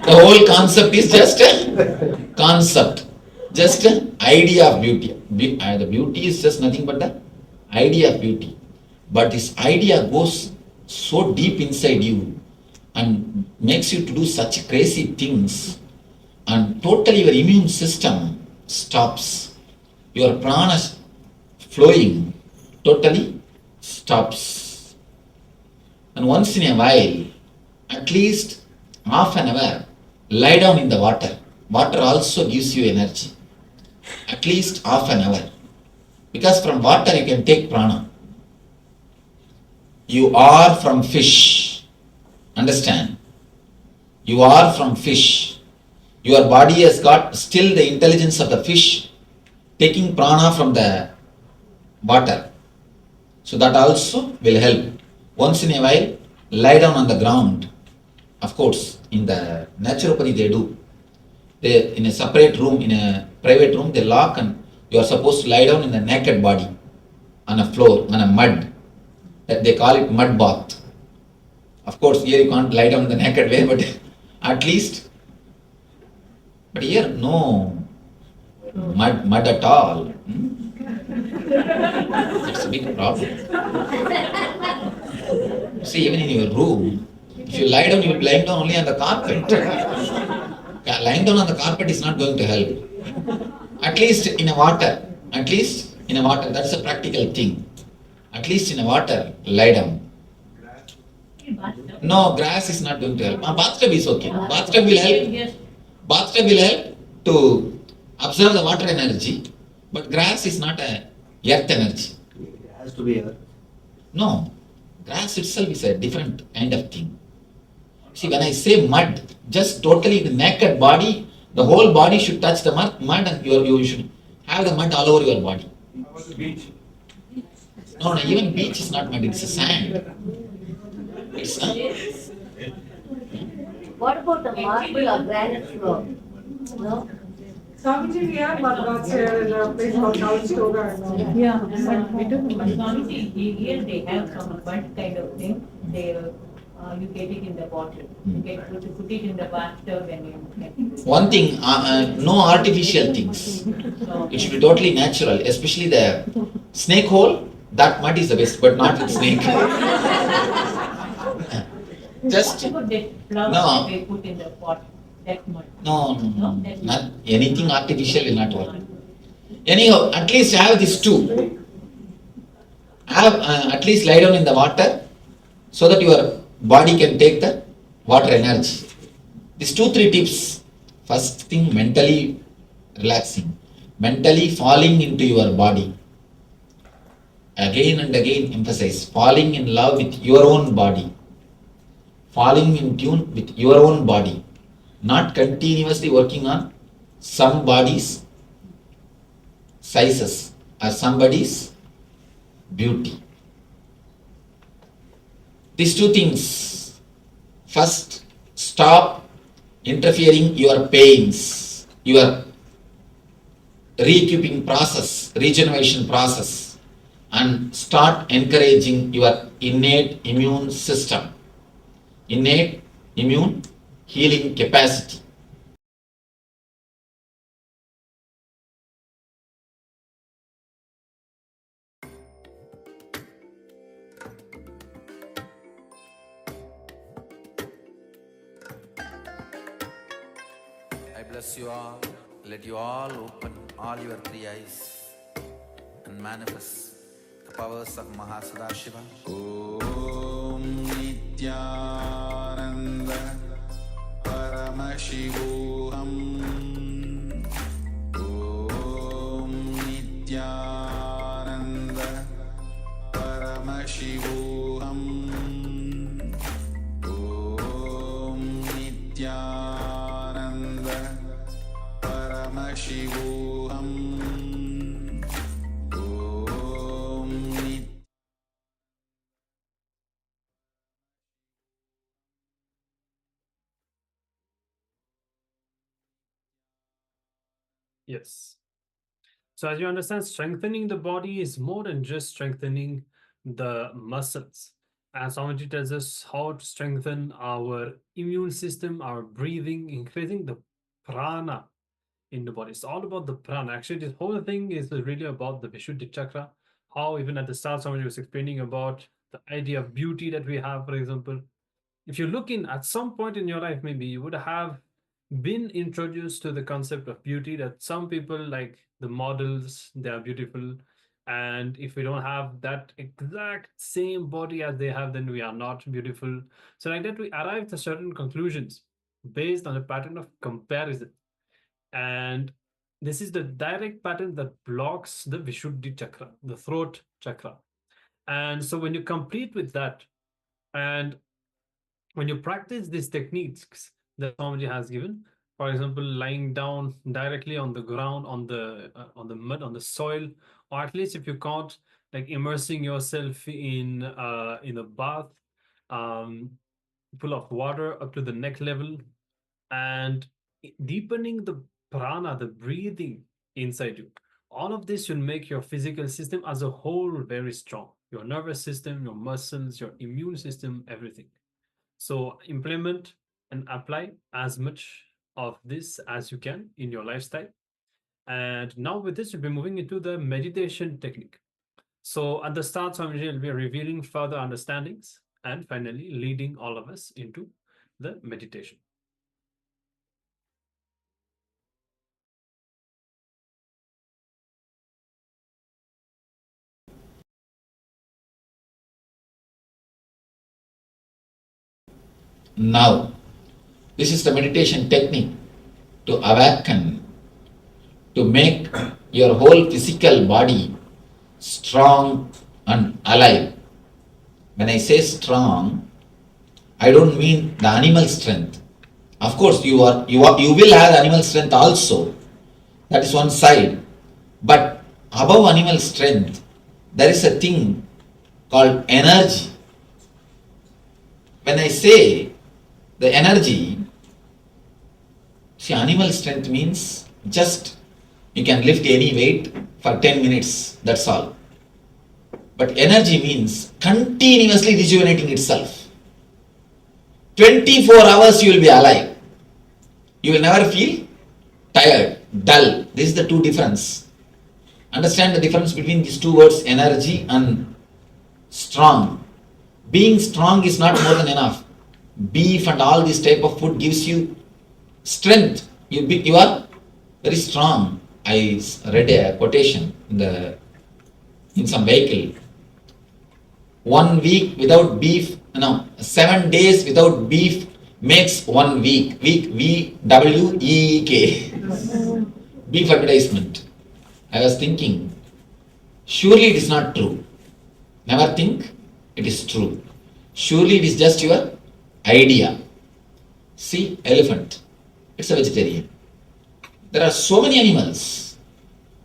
The whole concept is just a concept, just an idea of beauty. The beauty is just nothing but the idea of beauty. But this idea goes so deep inside you and makes you to do such crazy things, and totally your immune system stops. Your prana flowing totally stops. And once in a while, at least half an hour, lie down in the water. Water also gives you energy. At least half an hour. Because from water you can take prana. You are from fish. Understand? You are from fish. Your body has got still the intelligence of the fish taking prana from the water. So that also will help. Once in a while, lie down on the ground. Of course, in the naturopathy they do. They in a separate room, in a private room, they lock and you are supposed to lie down in the naked body on a floor, on a mud. They call it mud bath. Of course, here you can't lie down in the naked way, but at least. But here, no mud at all. That's a big problem. See, even in your room, if you lie down, you will be lying down only on the carpet. Lying down on the carpet is not going to help. At least in a water. At least in a water. That's a practical thing. At least in a water, lie down. No, grass is not going to help. Bathtub is okay. Bathtub will help. Bathtub will help to absorb the water energy, but grass is not a earth energy.
It has to be earth.
No, grass itself is a different kind of thing. See, when I say mud, just totally the naked body, the whole body should touch the mud and you should have the mud all over your body.
How about the beach?
No, even beach is not mud, it's a sand. It's
What about the marble or granite floor? No?
Swamiji, we have Madhvats here in a place called Couch Toga and all.
Yeah, but we do. Swamiji, here they have some bud kind of thing. You get it in the bottle. You get to put it in the bathtub and you.
One thing, no artificial things. It should be totally natural, especially the snake hole. That mud is the best, but not with snake. Just
what about that flower that they put in the pot? That mud.
no, not anything artificial will not work. Anyhow, at least have these two. Have at least lie down in the water so that your body can take the water energy. These 2-3 tips. First thing, mentally relaxing, mentally falling into your body. Again and again emphasize, falling in love with your own body. Falling in tune with your own body. Not continuously working on somebody's sizes or somebody's beauty. These 2 things. First, stop interfering your pains, your re-equipping process, regeneration process, and start encouraging your innate immune system, innate immune healing capacity.
I bless you all. Let you all open all your 3 eyes and manifest the powers of Mahasadashiva. Om Nithyananda Paramashivoham. Om Nithyananda Paramashivoham. Om Nithyananda Paramashivoham. Om Nithyananda.
Yes. So as you understand, strengthening the body is more than just strengthening the muscles. As Swamiji tells us how to strengthen our immune system, our breathing, increasing the prana in the body. It's all about the prana. Actually, this whole thing is really about the Vishuddhi chakra. How even at the start, Swamiji was explaining about the idea of beauty that we have, for example. If you look in at some point in your life, maybe you would have been introduced to the concept of beauty, that some people, like the models, they are beautiful, and if we don't have that exact same body as they have, then we are not beautiful. So like that, we arrive at certain conclusions. based on a pattern of comparison. And this is the direct pattern that blocks the Vishuddhi chakra, the throat chakra. And so when you complete with that, and when you practice these techniques that Swamiji has given, for example, lying down directly on the ground, on the mud, on the soil, or at least if you can't, like immersing yourself in a bath, full of water up to the neck level, and deepening the prana, the breathing inside you. All of this will make your physical system as a whole very strong. Your nervous system, your muscles, your immune system, everything. So implement and apply as much of this as you can in your lifestyle. And now with this, we'll be moving into the meditation technique. So at the start, Swamiji will be revealing further understandings and finally leading all of us into the meditation.
Now, this is the meditation technique to awaken, to make your whole physical body strong and alive. When I say strong, I don't mean the animal strength. Of course, you will have animal strength also. That is one side. But above animal strength, there is a thing called energy. When I say the energy, see, animal strength means just you can lift any weight for 10 minutes, that's all. But energy means continuously rejuvenating itself. 24 hours you will be alive. You will never feel tired, dull. This is the two difference. Understand the difference between these two words, energy and strong. Being strong is not more than enough. Beef and all this type of food gives you strength. You are very strong. I read a quotation in some vehicle. 1 week without beef, 7 days without beef makes 1 week. Week, W-E-E-K. Beef advertisement. I was thinking, surely it is not true. Never think it is true. Surely it is just your idea. See, elephant. It's a vegetarian. There are so many animals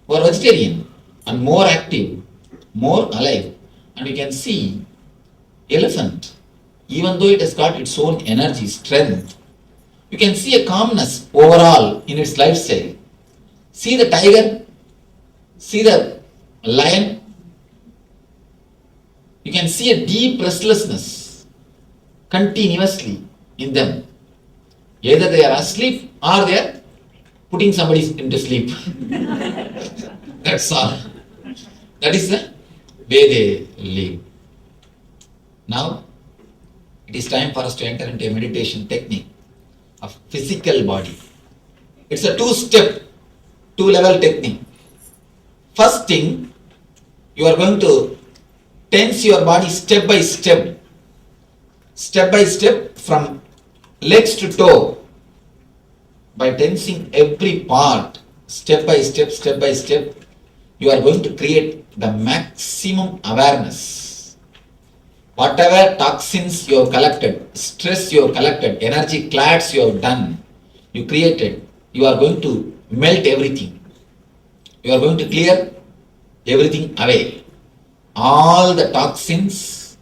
who are vegetarian and more active, more alive. And you can see elephant, even though it has got its own energy, strength, you can see a calmness overall in its lifestyle. See the tiger, see the lion, you can see a deep restlessness continuously in them. Either they are asleep or they are putting somebody into sleep. That's all. That is the way they live. Now, it is time for us to enter into a meditation technique of physical body. It's a two-level technique. First thing, you are going to tense your body step by step from legs to toe. By tensing every part, step by step, you are going to create the maximum awareness. Whatever toxins you have collected, stress you have collected, energy clads you have done, you created, you are going to melt everything. You are going to clear everything away. All the toxins,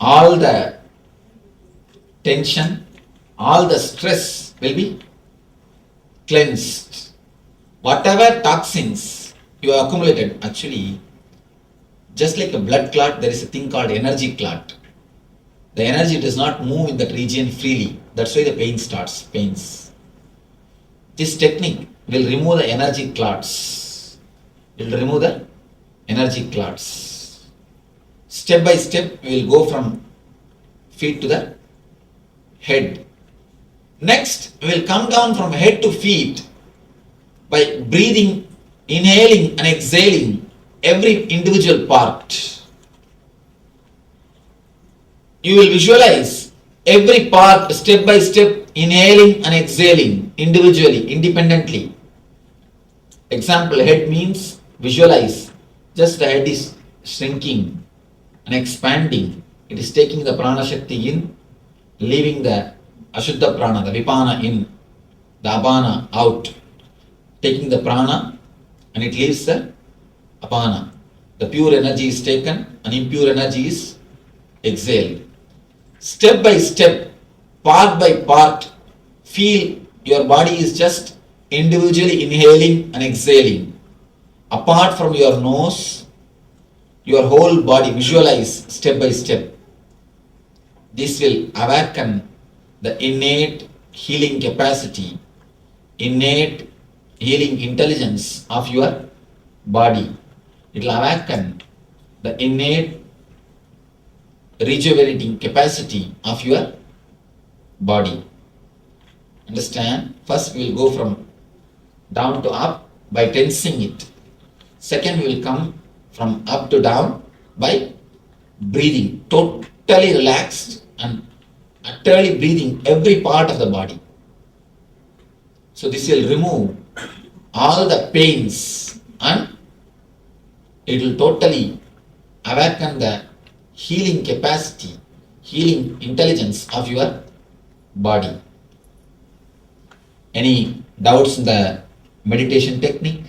all the tension, all the stress will be cleansed. Whatever toxins you have accumulated, actually, just like a blood clot, there is a thing called energy clot. The energy does not move in that region freely. That's why the pain starts, pains. This technique will remove the energy clots. It will remove the energy clots. Step by step, we will go from feet to the head. Next, we will come down from head to feet by breathing, inhaling and exhaling every individual part. You will visualize every part step by step inhaling and exhaling individually, independently. Example, head means visualize. Just the head is shrinking and expanding. It is taking the prana shakti in, leaving the ashuddha prana, the vipana in, the apana out. Taking the prana and it leaves the apana. The pure energy is taken and impure energy is exhaled. Step by step, part by part, feel your body is just individually inhaling and exhaling. Apart from your nose, your whole body, visualize step by step. This will awaken the innate healing capacity, innate healing intelligence of your body. It will awaken the innate rejuvenating capacity of your body. Understand? First we will go from down to up by tensing it. Second we will come from up to down by breathing, totally relaxed and utterly breathing every part of the body. So this will remove all the pains and it will totally awaken the healing capacity, healing intelligence of your body. Any doubts in the meditation technique?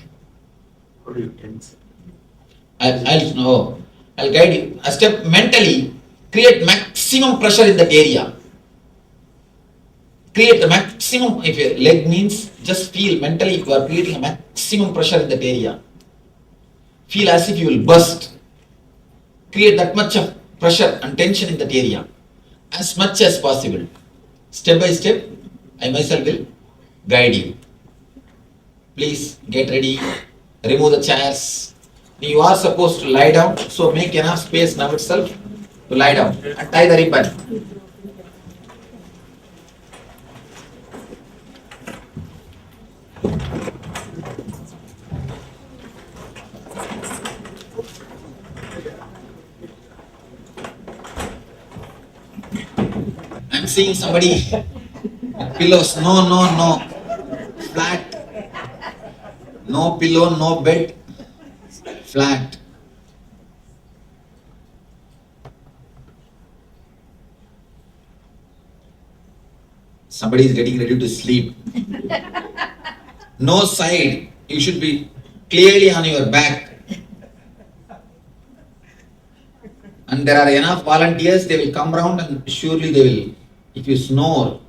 How do you tense?
I'll guide you. A step mentally, create maximum pressure in that area. Create the maximum, if your leg means, just feel mentally you are creating a maximum pressure in that area. Feel as if you will burst. Create that much of pressure and tension in that area. As much as possible. Step by step, I myself will guide you. Please get ready. Remove the chairs. You are supposed to lie down, so make enough space now itself to lie down and tie the ribbon. I'm seeing somebody pillows. No. Flat. No pillow, no bed. Flat. Somebody is getting ready to sleep. No side. You should be clearly on your back. And there are enough volunteers, they will come round and surely they will, if you snore.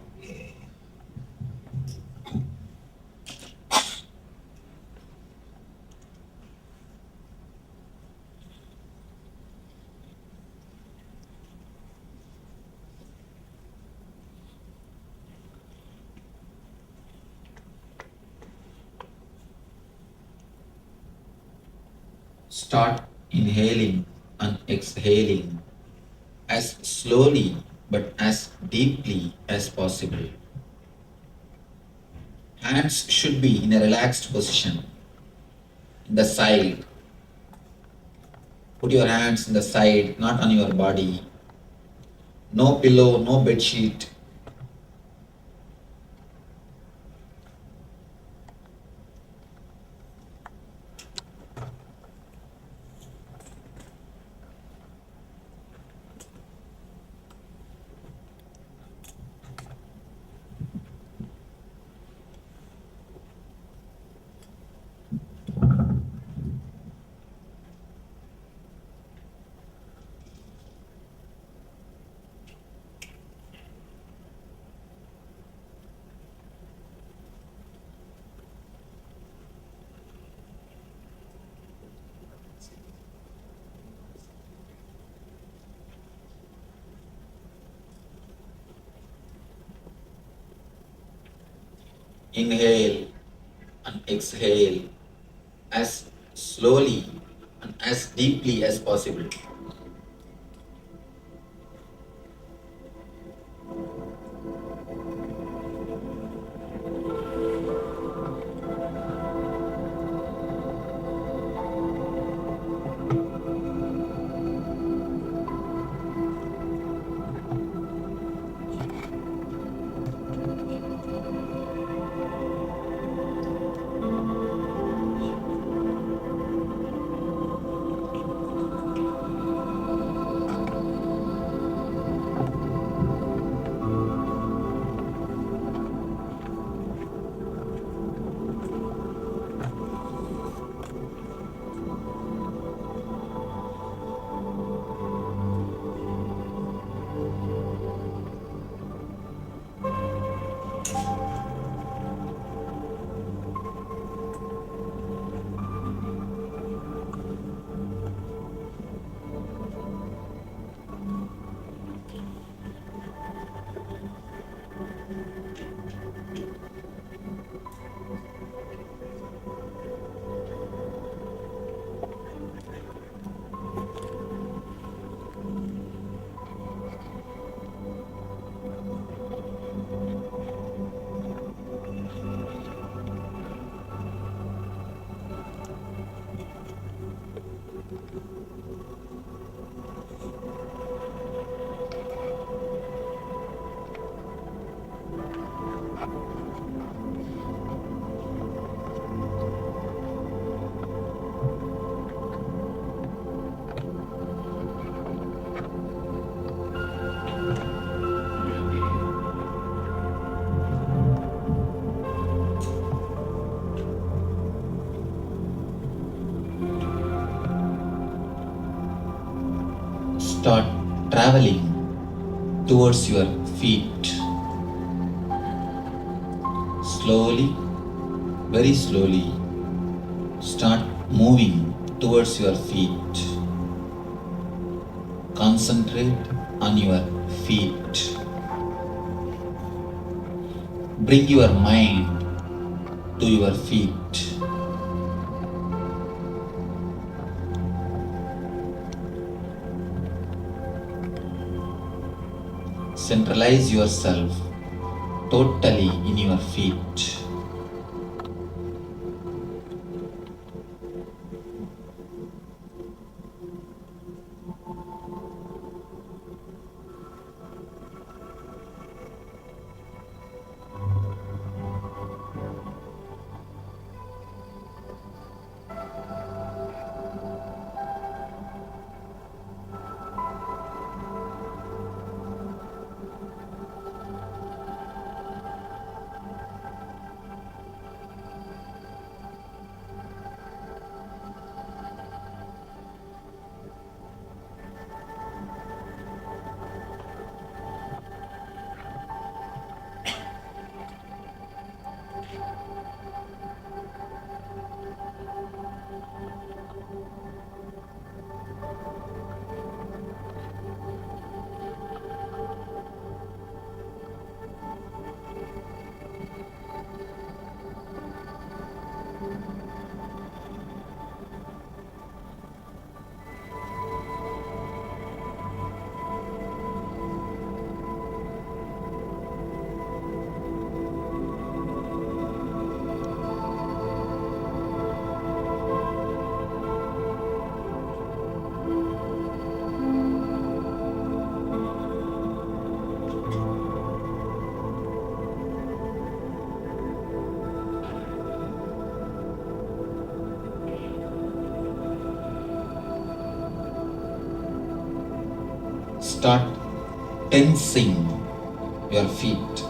Start inhaling and exhaling as slowly but as deeply as possible. Hands should be in a relaxed position, in the side. Put your hands in the side, not on your body. No pillow, no bed sheet. Inhale and exhale as slowly and as deeply as possible. start traveling towards your feet. Slowly, very slowly, start moving towards your feet. Concentrate on your feet. Bring your mind to your feet. Centralize yourself totally in your feet. Start tensing your feet.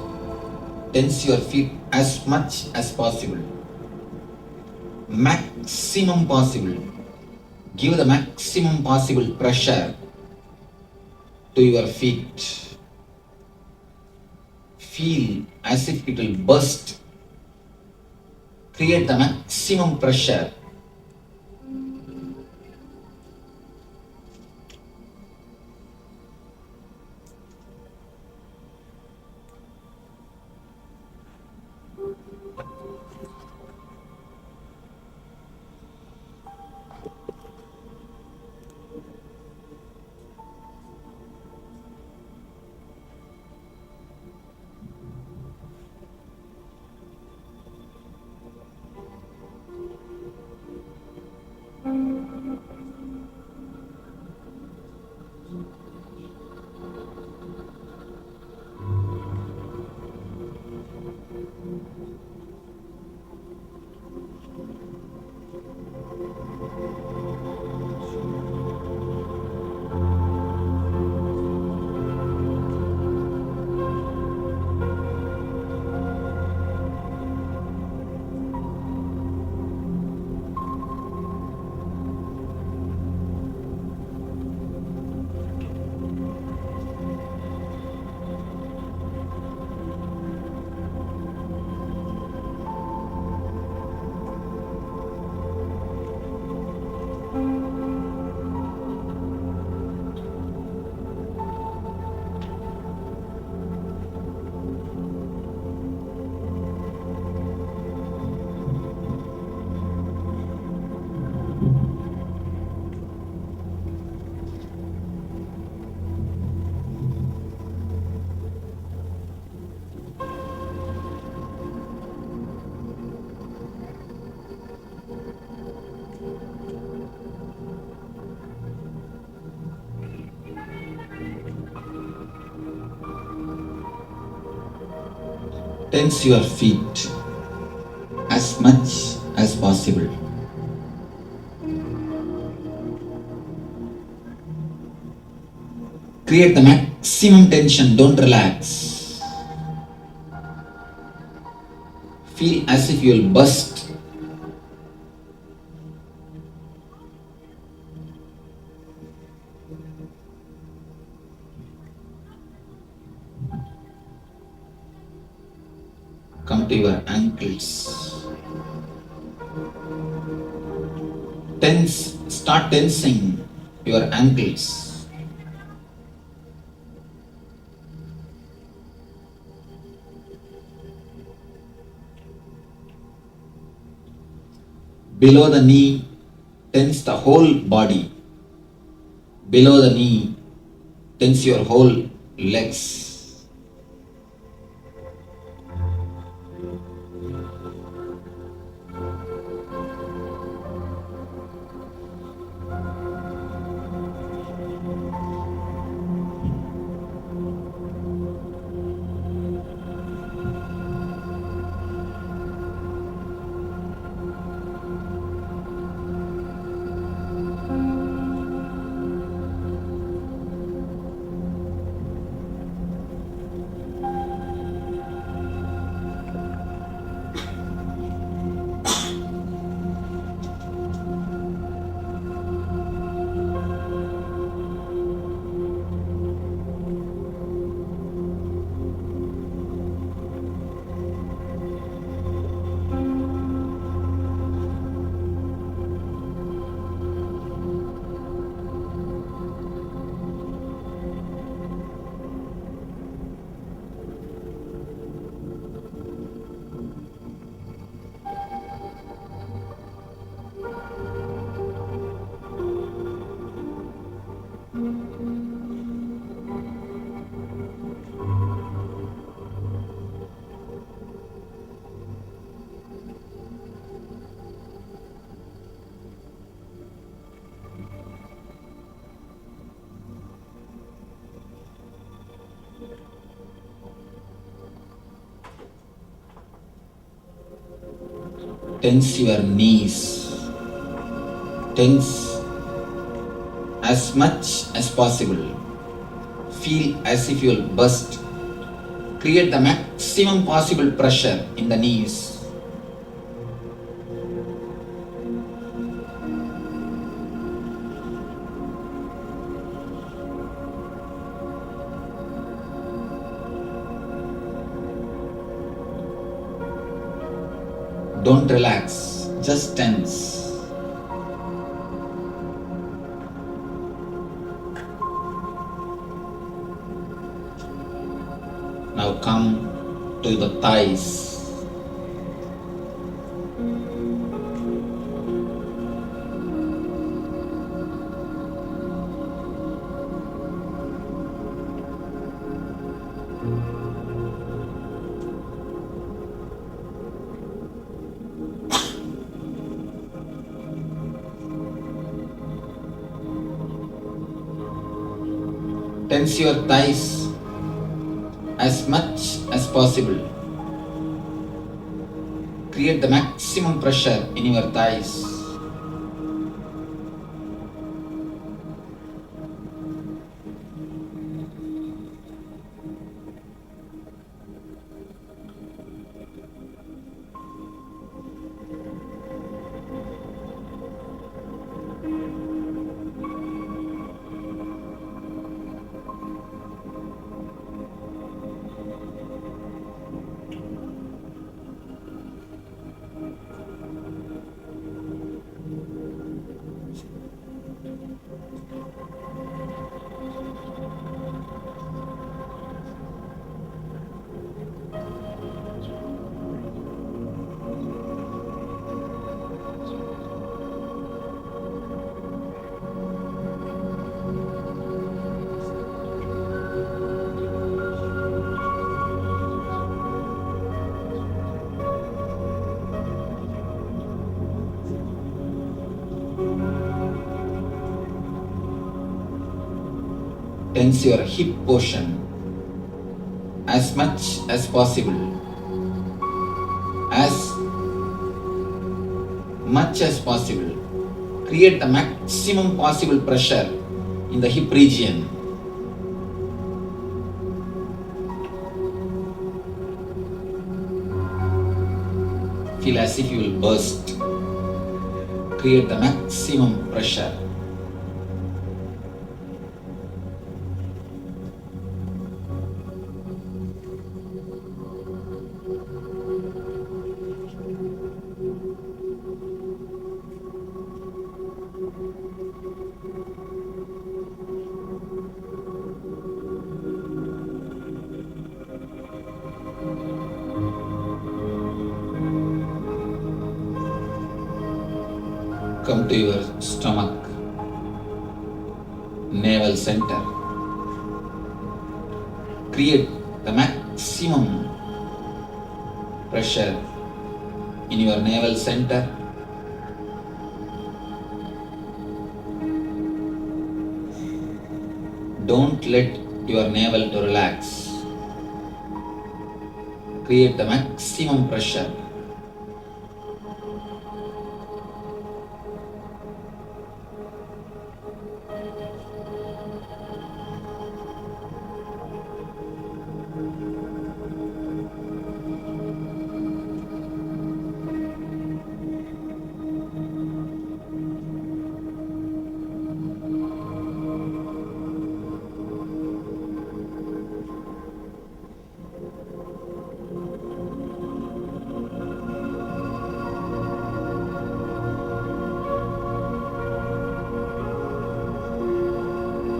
Tense your feet as much as possible. Maximum possible. Give the maximum possible pressure to your feet. Feel as if it will burst. Create the maximum pressure. Tense your feet as much as possible. Create the maximum tension, don't relax. Feel as if you will burst. come to your ankles. Start tensing your ankles. Below the knee, tense the whole body. Below the knee, tense your whole legs. Tense your knees. Tense as much as possible. Feel as if you'll burst. Create the maximum possible pressure in the knees. Don't relax, just tense. Now come to the thighs. Tense your thighs as much as possible. Create the maximum pressure in your thighs. Tense your hip portion as much as possible. As much as possible. Create the maximum possible pressure in the hip region. Feel as if you will burst. Create the maximum pressure.
come to your stomach, navel center. Create the maximum pressure in your navel center. Don't let your navel to relax. Create the maximum pressure.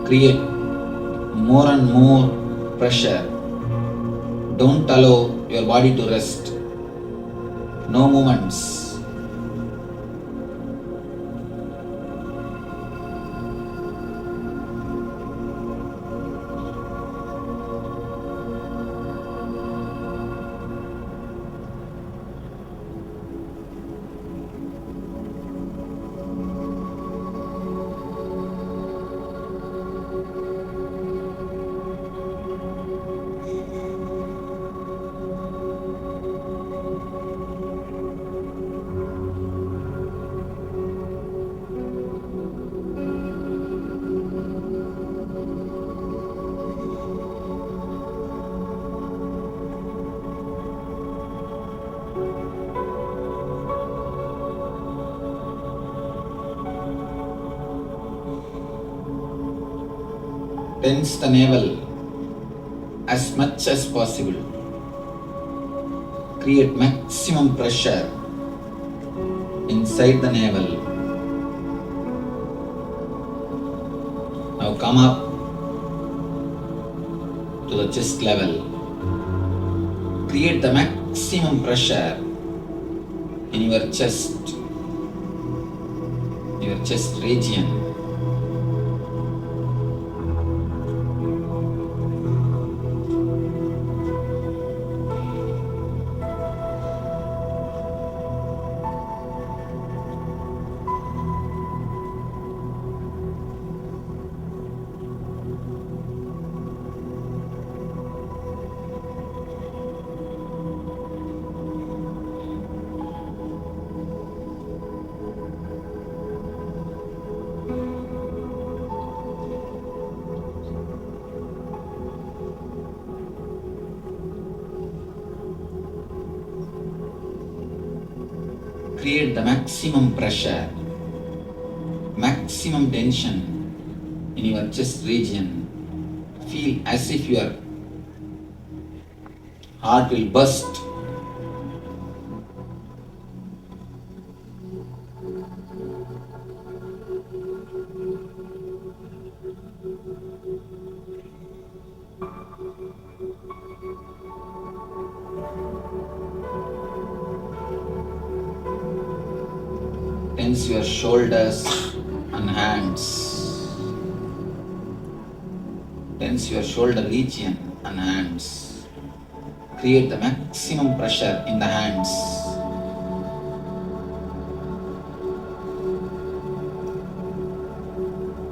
Create more and more pressure. Don't allow your body to rest. No movements. Tense the navel as much as possible. Create maximum pressure inside the navel. Now come up to the chest level. Create the maximum pressure in your chest region. Create the maximum pressure, maximum tension in your chest region. Feel as if your heart will burst. Tense your shoulders and hands. Tense your shoulder region and hands. Create the maximum pressure in the hands.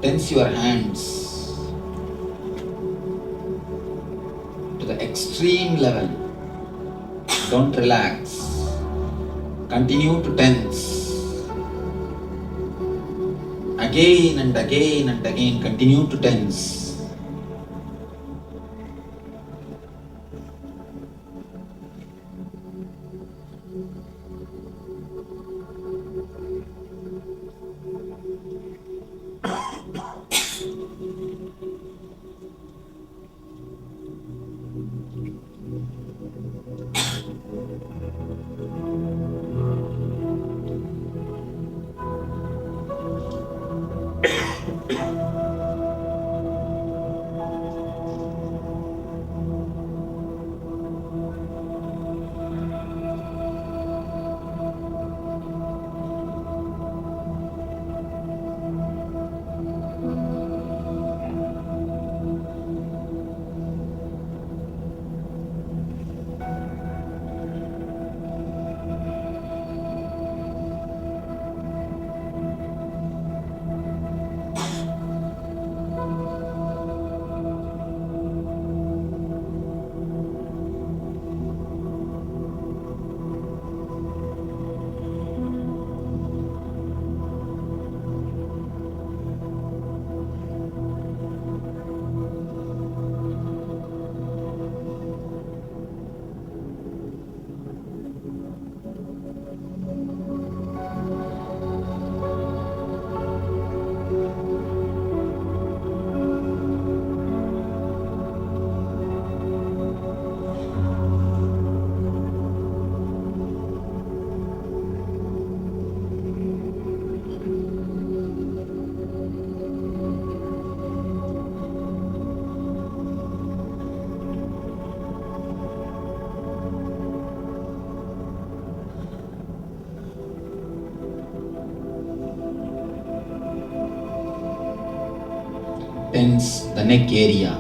Tense your hands to the extreme level. Don't relax. Continue to tense. Again and again and again, continue to tense.
Tense the neck area,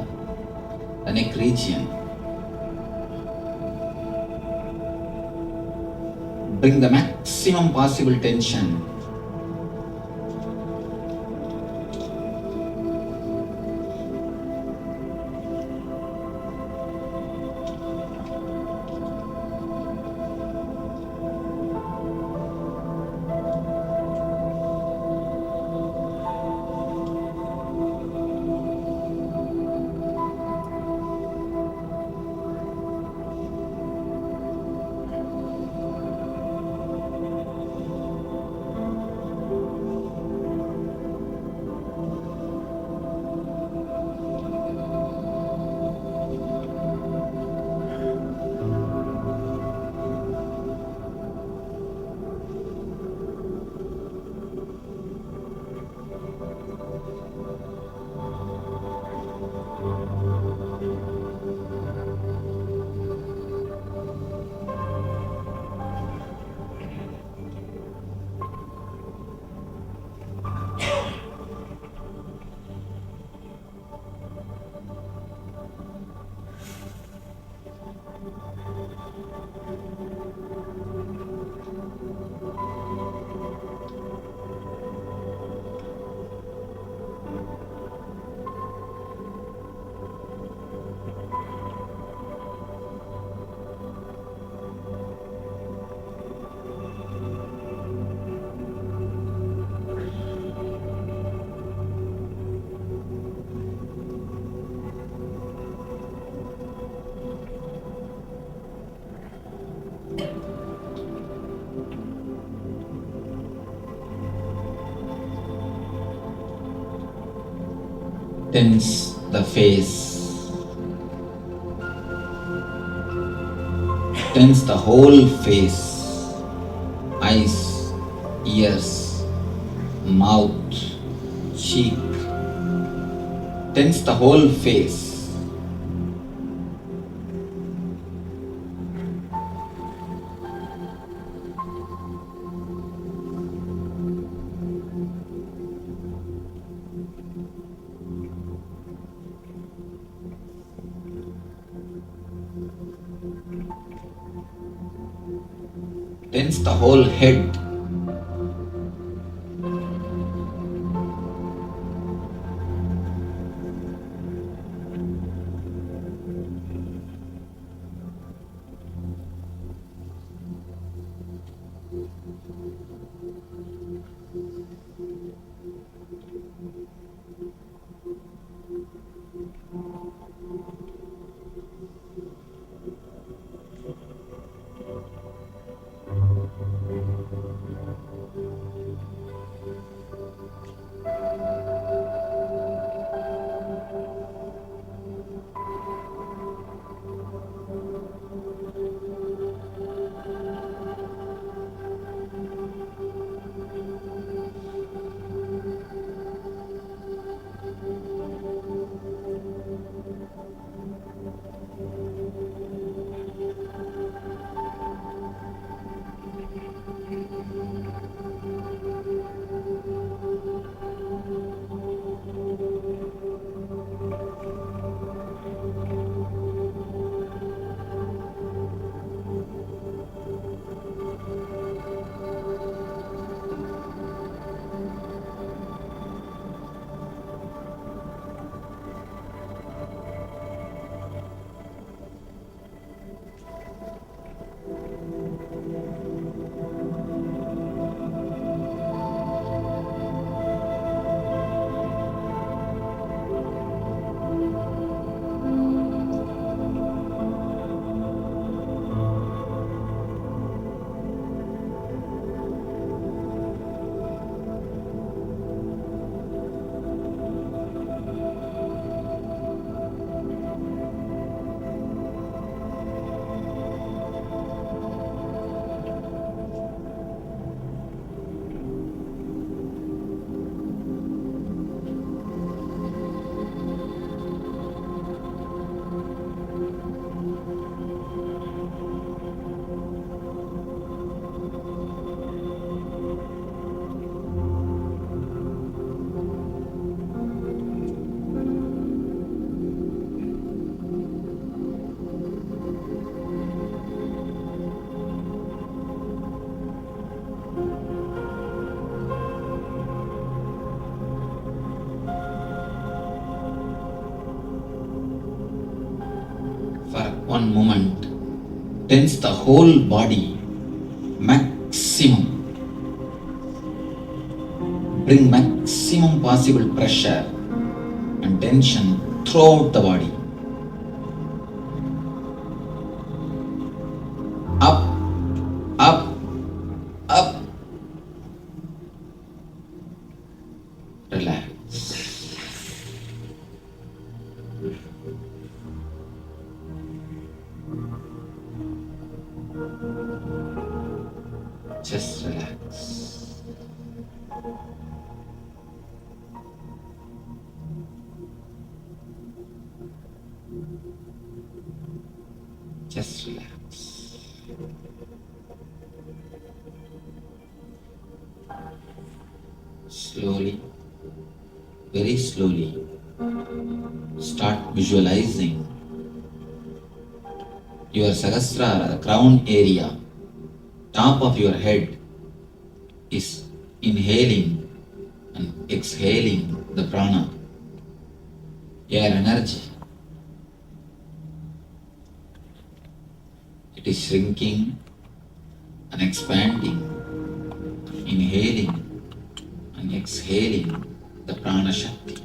the neck region. Bring the maximum possible tension. Tense the face. Tense the whole face. Eyes, ears, mouth, cheek. Tense the whole face. Tense the whole head. one moment, tense the whole body maximum. Bring maximum possible pressure and tension throughout the body. Up, up, up. Relax. Just relax. Just relax. Slowly, very slowly, start visualizing your Sahasrara, the crown area, top of your head is inhaling and exhaling the prana, air energy. It is shrinking and expanding, inhaling and exhaling the prana Shakti.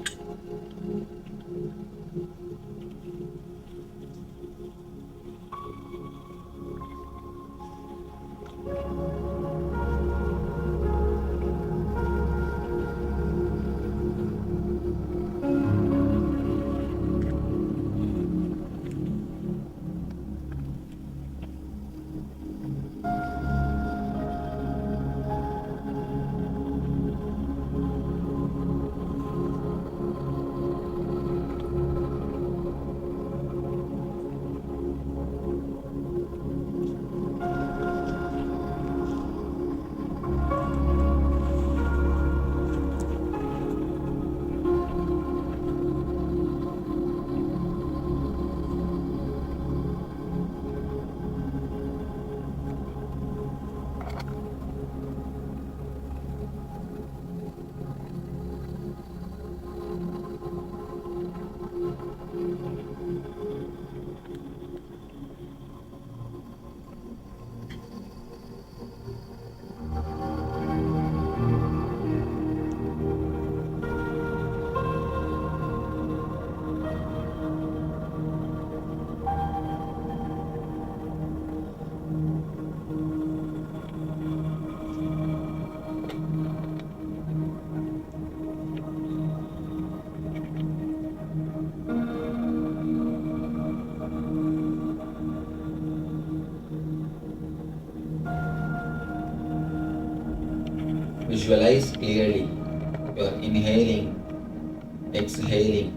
Visualize clearly. You are inhaling, exhaling.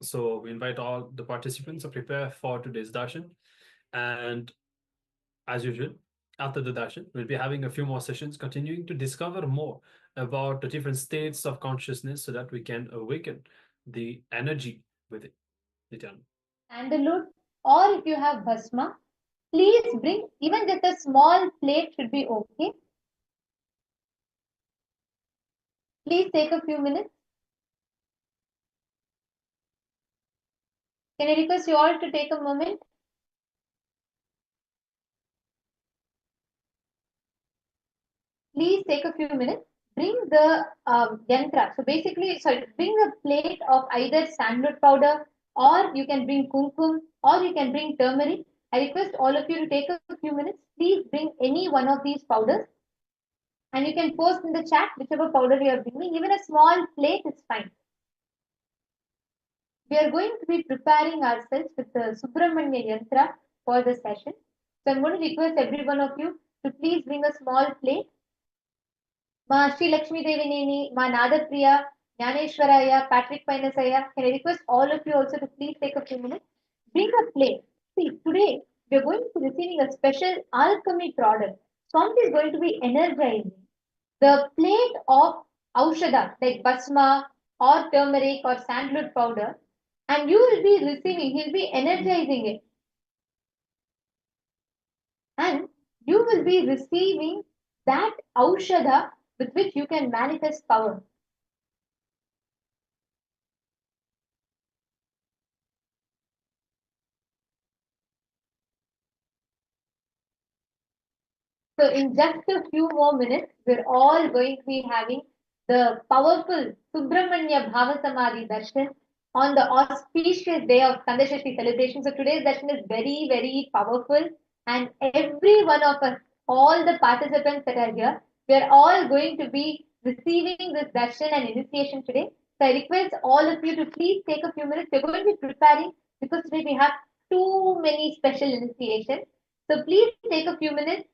So we invite all the participants to prepare for today's darshan. And as usual, after the darshan, we'll be having a few more sessions, continuing to discover more about the different states of consciousness so that we can awaken the energy within. Nithyananda.
Sandalwood, or if you have bhasma, please bring, even just a small plate should be okay. Please take a few minutes. Can I request you all to take a moment? Please take a few minutes. Bring the yantra. So basically, bring a plate of either sandalwood powder, or you can bring kumkum, or you can bring turmeric. I request all of you to take a few minutes. Please bring any one of these powders. And you can post in the chat whichever powder you are bringing. Even a small plate is fine. We are going to be preparing ourselves with the Subramanya Yantra for the session. So I'm going to request every one of you to please bring a small plate. Ma Shri Lakshmi Devineni, Ma Nadapriya, Jnaneshwaraya, Patrick Painasaya. Can I request all of you also to please take a few minutes? Bring a plate. See, today we are going to be receiving a special alchemy product. Swami is going to be energizing the plate of Aushada, like Basma or turmeric or sandalwood powder, and you will be receiving, he'll be energizing it. And you will be receiving that Aushada with which you can manifest power. So in just a few more minutes, we're all going to be having the powerful Subramanya Bhava Samadhi Darshan on the auspicious day of Kandashashti celebration. So today's darshan is very, very powerful, and every one of us, all the participants that are here, we're all going to be receiving this darshan and initiation today. So I request all of you to please take a few minutes. We're going to be preparing because today we have too many special initiations. So please take a few minutes.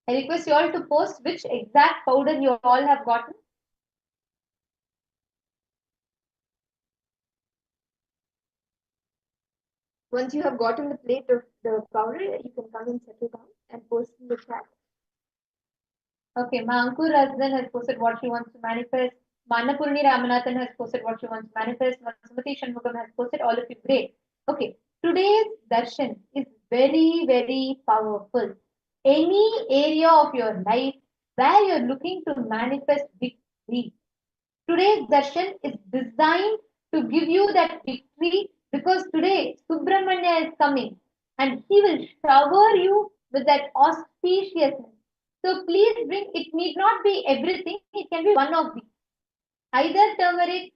I request you all to post which exact powder you all have gotten. Once you have gotten the plate of the powder, you can come and settle down and post in the chat. Okay, Ma Ankur Razdan has posted what she wants to manifest. Manapurni Ramanathan has posted what she wants to manifest. Sumati Shanmugam has posted all of you. Great. Okay, today's darshan is very, very powerful. Any area of your life where you're looking to manifest victory, today's darshan is designed to give you that victory, because today Subramanya is coming and he will shower you with that auspiciousness. So please bring, it need not be everything, it can be one of these. Either turmeric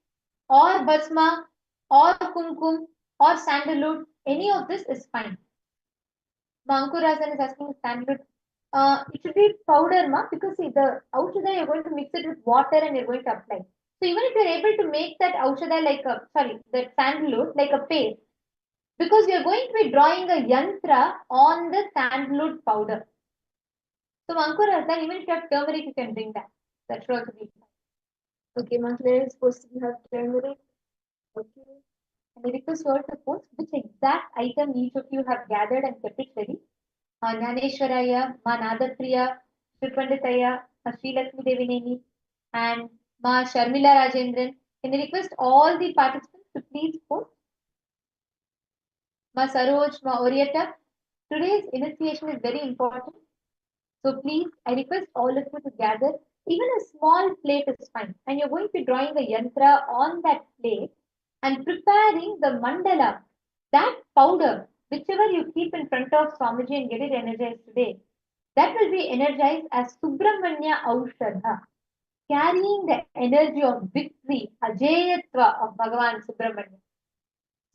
or basma or kumkum or sandalwood, any of this is fine. Mankurasan is asking sandalwood. It should be powder, ma, because see, the aushada you're going to mix it with water and you're going to apply. So even if you're able to make that aushada like a, that sandalwood like a paste, because you're going to be drawing a yantra on the sandalwood powder. So Mankurasan, even if you have turmeric, you can bring that. That should also be fine. Okay, Mankurasan is supposed to have turmeric. Okay. And I request you all to post which exact item each of you have gathered and kept it ready. Jnaneshwaraya, Ma Nadapriya, Shri Lakshmi Devineni, and Ma Sharmila Rajendran. Can I request all the participants to please post? Ma Saroj, Ma Orietta. Today's initiation is very important. So please, I request all of you to gather. Even a small plate is fine. And you're going to be drawing a yantra on that plate and preparing the mandala, that powder, whichever you keep in front of Swamiji and get it energized today, that will be energized as Subramanya Aushadha, carrying the energy of victory, Ajayatva of Bhagavan Subramanya.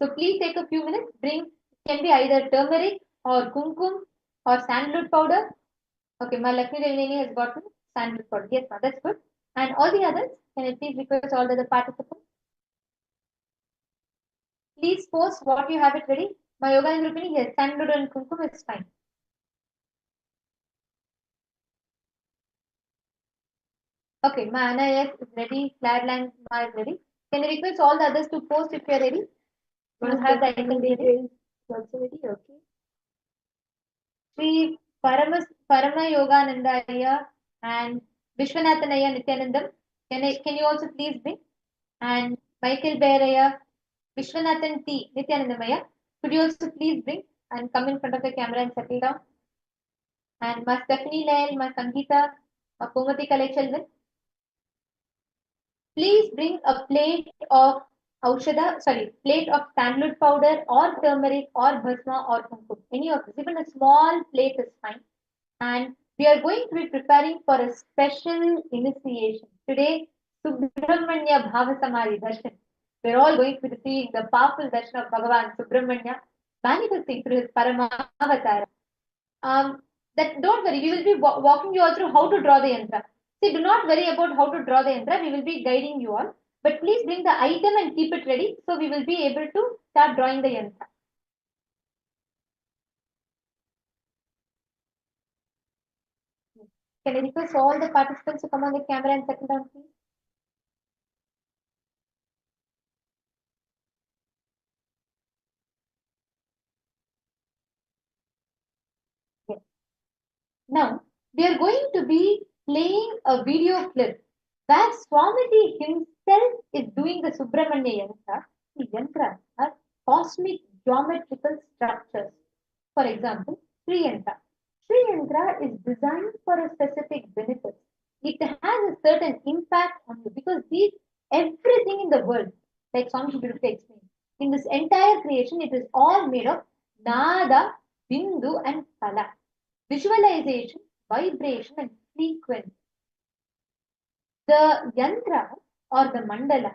So please take a few minutes, bring, can be either turmeric or kumkum or sandalwood powder. Okay, my Lakshmi Devineni has gotten sandalwood powder. Yes, ma, that's good. And all the others, can I please request all the other participants? Please post what you have it ready. My yoga and Rupini, yes, sandalwood and kumkum is fine. Okay, Mana, yes, is ready. Flatland, Ma is ready. Can I request all the others to post if you are ready? You have the icon ready. Also ready, okay. Sri Parama Yoganandaya and Vishwanathanaya Nithyanandam. Can you also please bring? And Michael Bearaya, Vishwanathan T. Nithyanandamaya. Could you also please bring and come in front of the camera and settle down? And Ma Stephanie Lael, Ma Sangeeta, Ma Kumati Kalai children. Please bring a plate of plate of sandalwood powder or turmeric or bhasma or kumkum. Any of this, even a small plate is fine. And we are going to be preparing for a special initiation. Today, Subramanya Bhava Samadhi Darshan. We're all going to be receiving the powerful darshan of Bhagavan Subramanya, manifesting through his Paramavatara. That don't worry, we will be walking you all through how to draw the yantra. See, do not worry about how to draw the yantra. We will be guiding you all. But please bring the item and keep it ready so we will be able to start drawing the yantra. Can I request all the participants to come on the camera and settle down, please? Yes. Now, we are going to be playing a video clip where Swamiji himself is doing the Subramanya yantra. The yantras are cosmic geometrical structures. For example, Sri Yantra. Sri Yantra is designed for a specific benefit. It has a certain impact on you because everything in the world, like Swami beautifully explained, in this entire creation, it is all made of Nada, Bindu, and Kala. Visualization, vibration, and frequency. The yantra or the mandala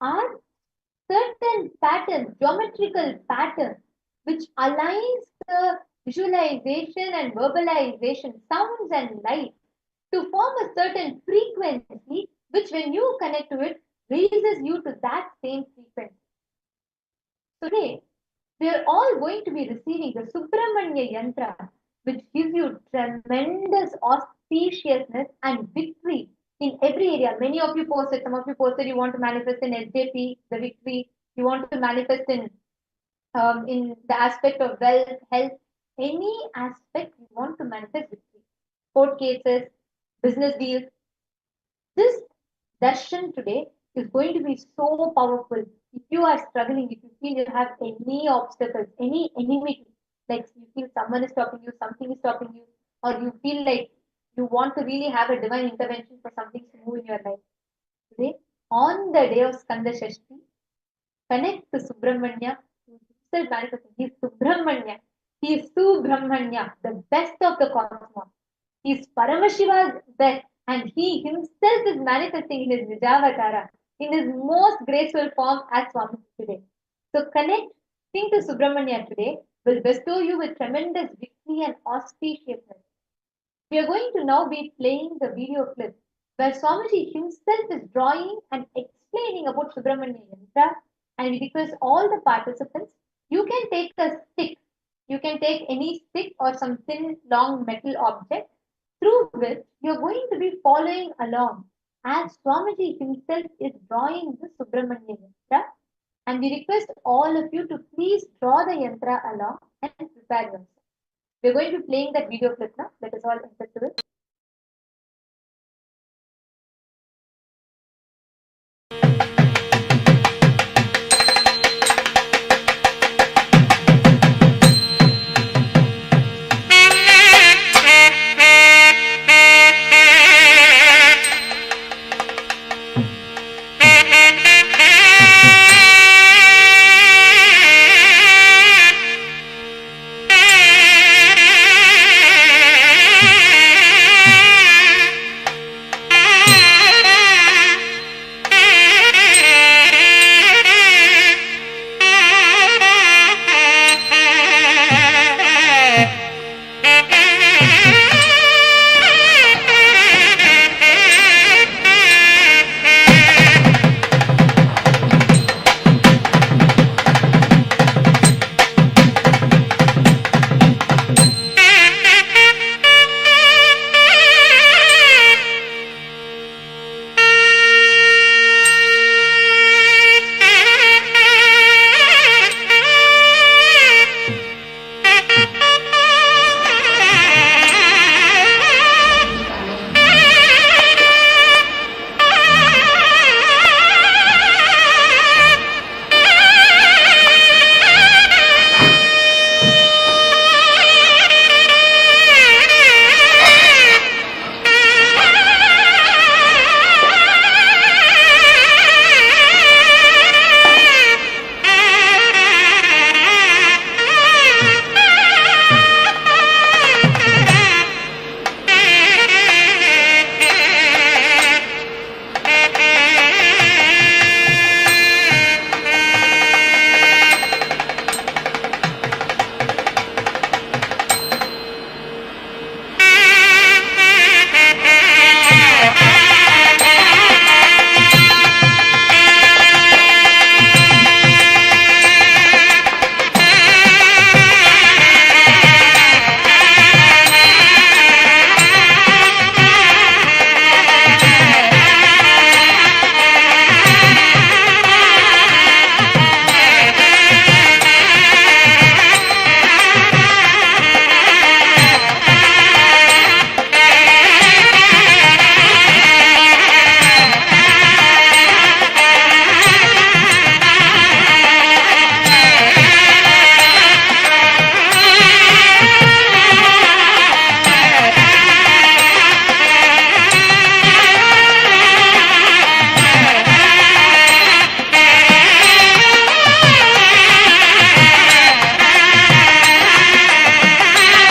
are certain patterns, geometrical patterns, which aligns the visualization and verbalization, sounds and light to form a certain frequency, which when you connect to it, raises you to that same frequency. Today, we are all going to be receiving the Subramanya yantra, which gives you tremendous auspiciousness and victory in every area. Many of you posted, some of you posted you want to manifest in SJP, the victory, you want to manifest in the aspect of wealth, health, any aspect you want to manifest victory. Court cases, business deals. This darshan today is going to be so powerful. If you are struggling, if you feel you have any obstacles, any enmity, like you feel someone is stopping you, something is stopping you, or you feel like you want to really have a divine intervention for something to move in your life. Today, on the day of Skanda Shashti, connect to Subramanya. He is Subramanya. He is Subramanya, the best of the cosmos. He is Paramashiva's best, and he himself is manifesting in his Nijavatara in his most graceful form as Swami today. So connecting to Subramanya today will bestow you with tremendous victory and auspiciousness. We are going to now be playing the video clip where Swamiji himself is drawing and explaining about Subramanya Yantra, and we request all the participants, you can take a stick, you can take any stick or some thin long metal object through which you are going to be following along as Swamiji himself is drawing the Subramanya Yantra, and we request all of you to please draw the yantra along and prepare yourself. We're going to be playing that video clip now. Let us all enter to it.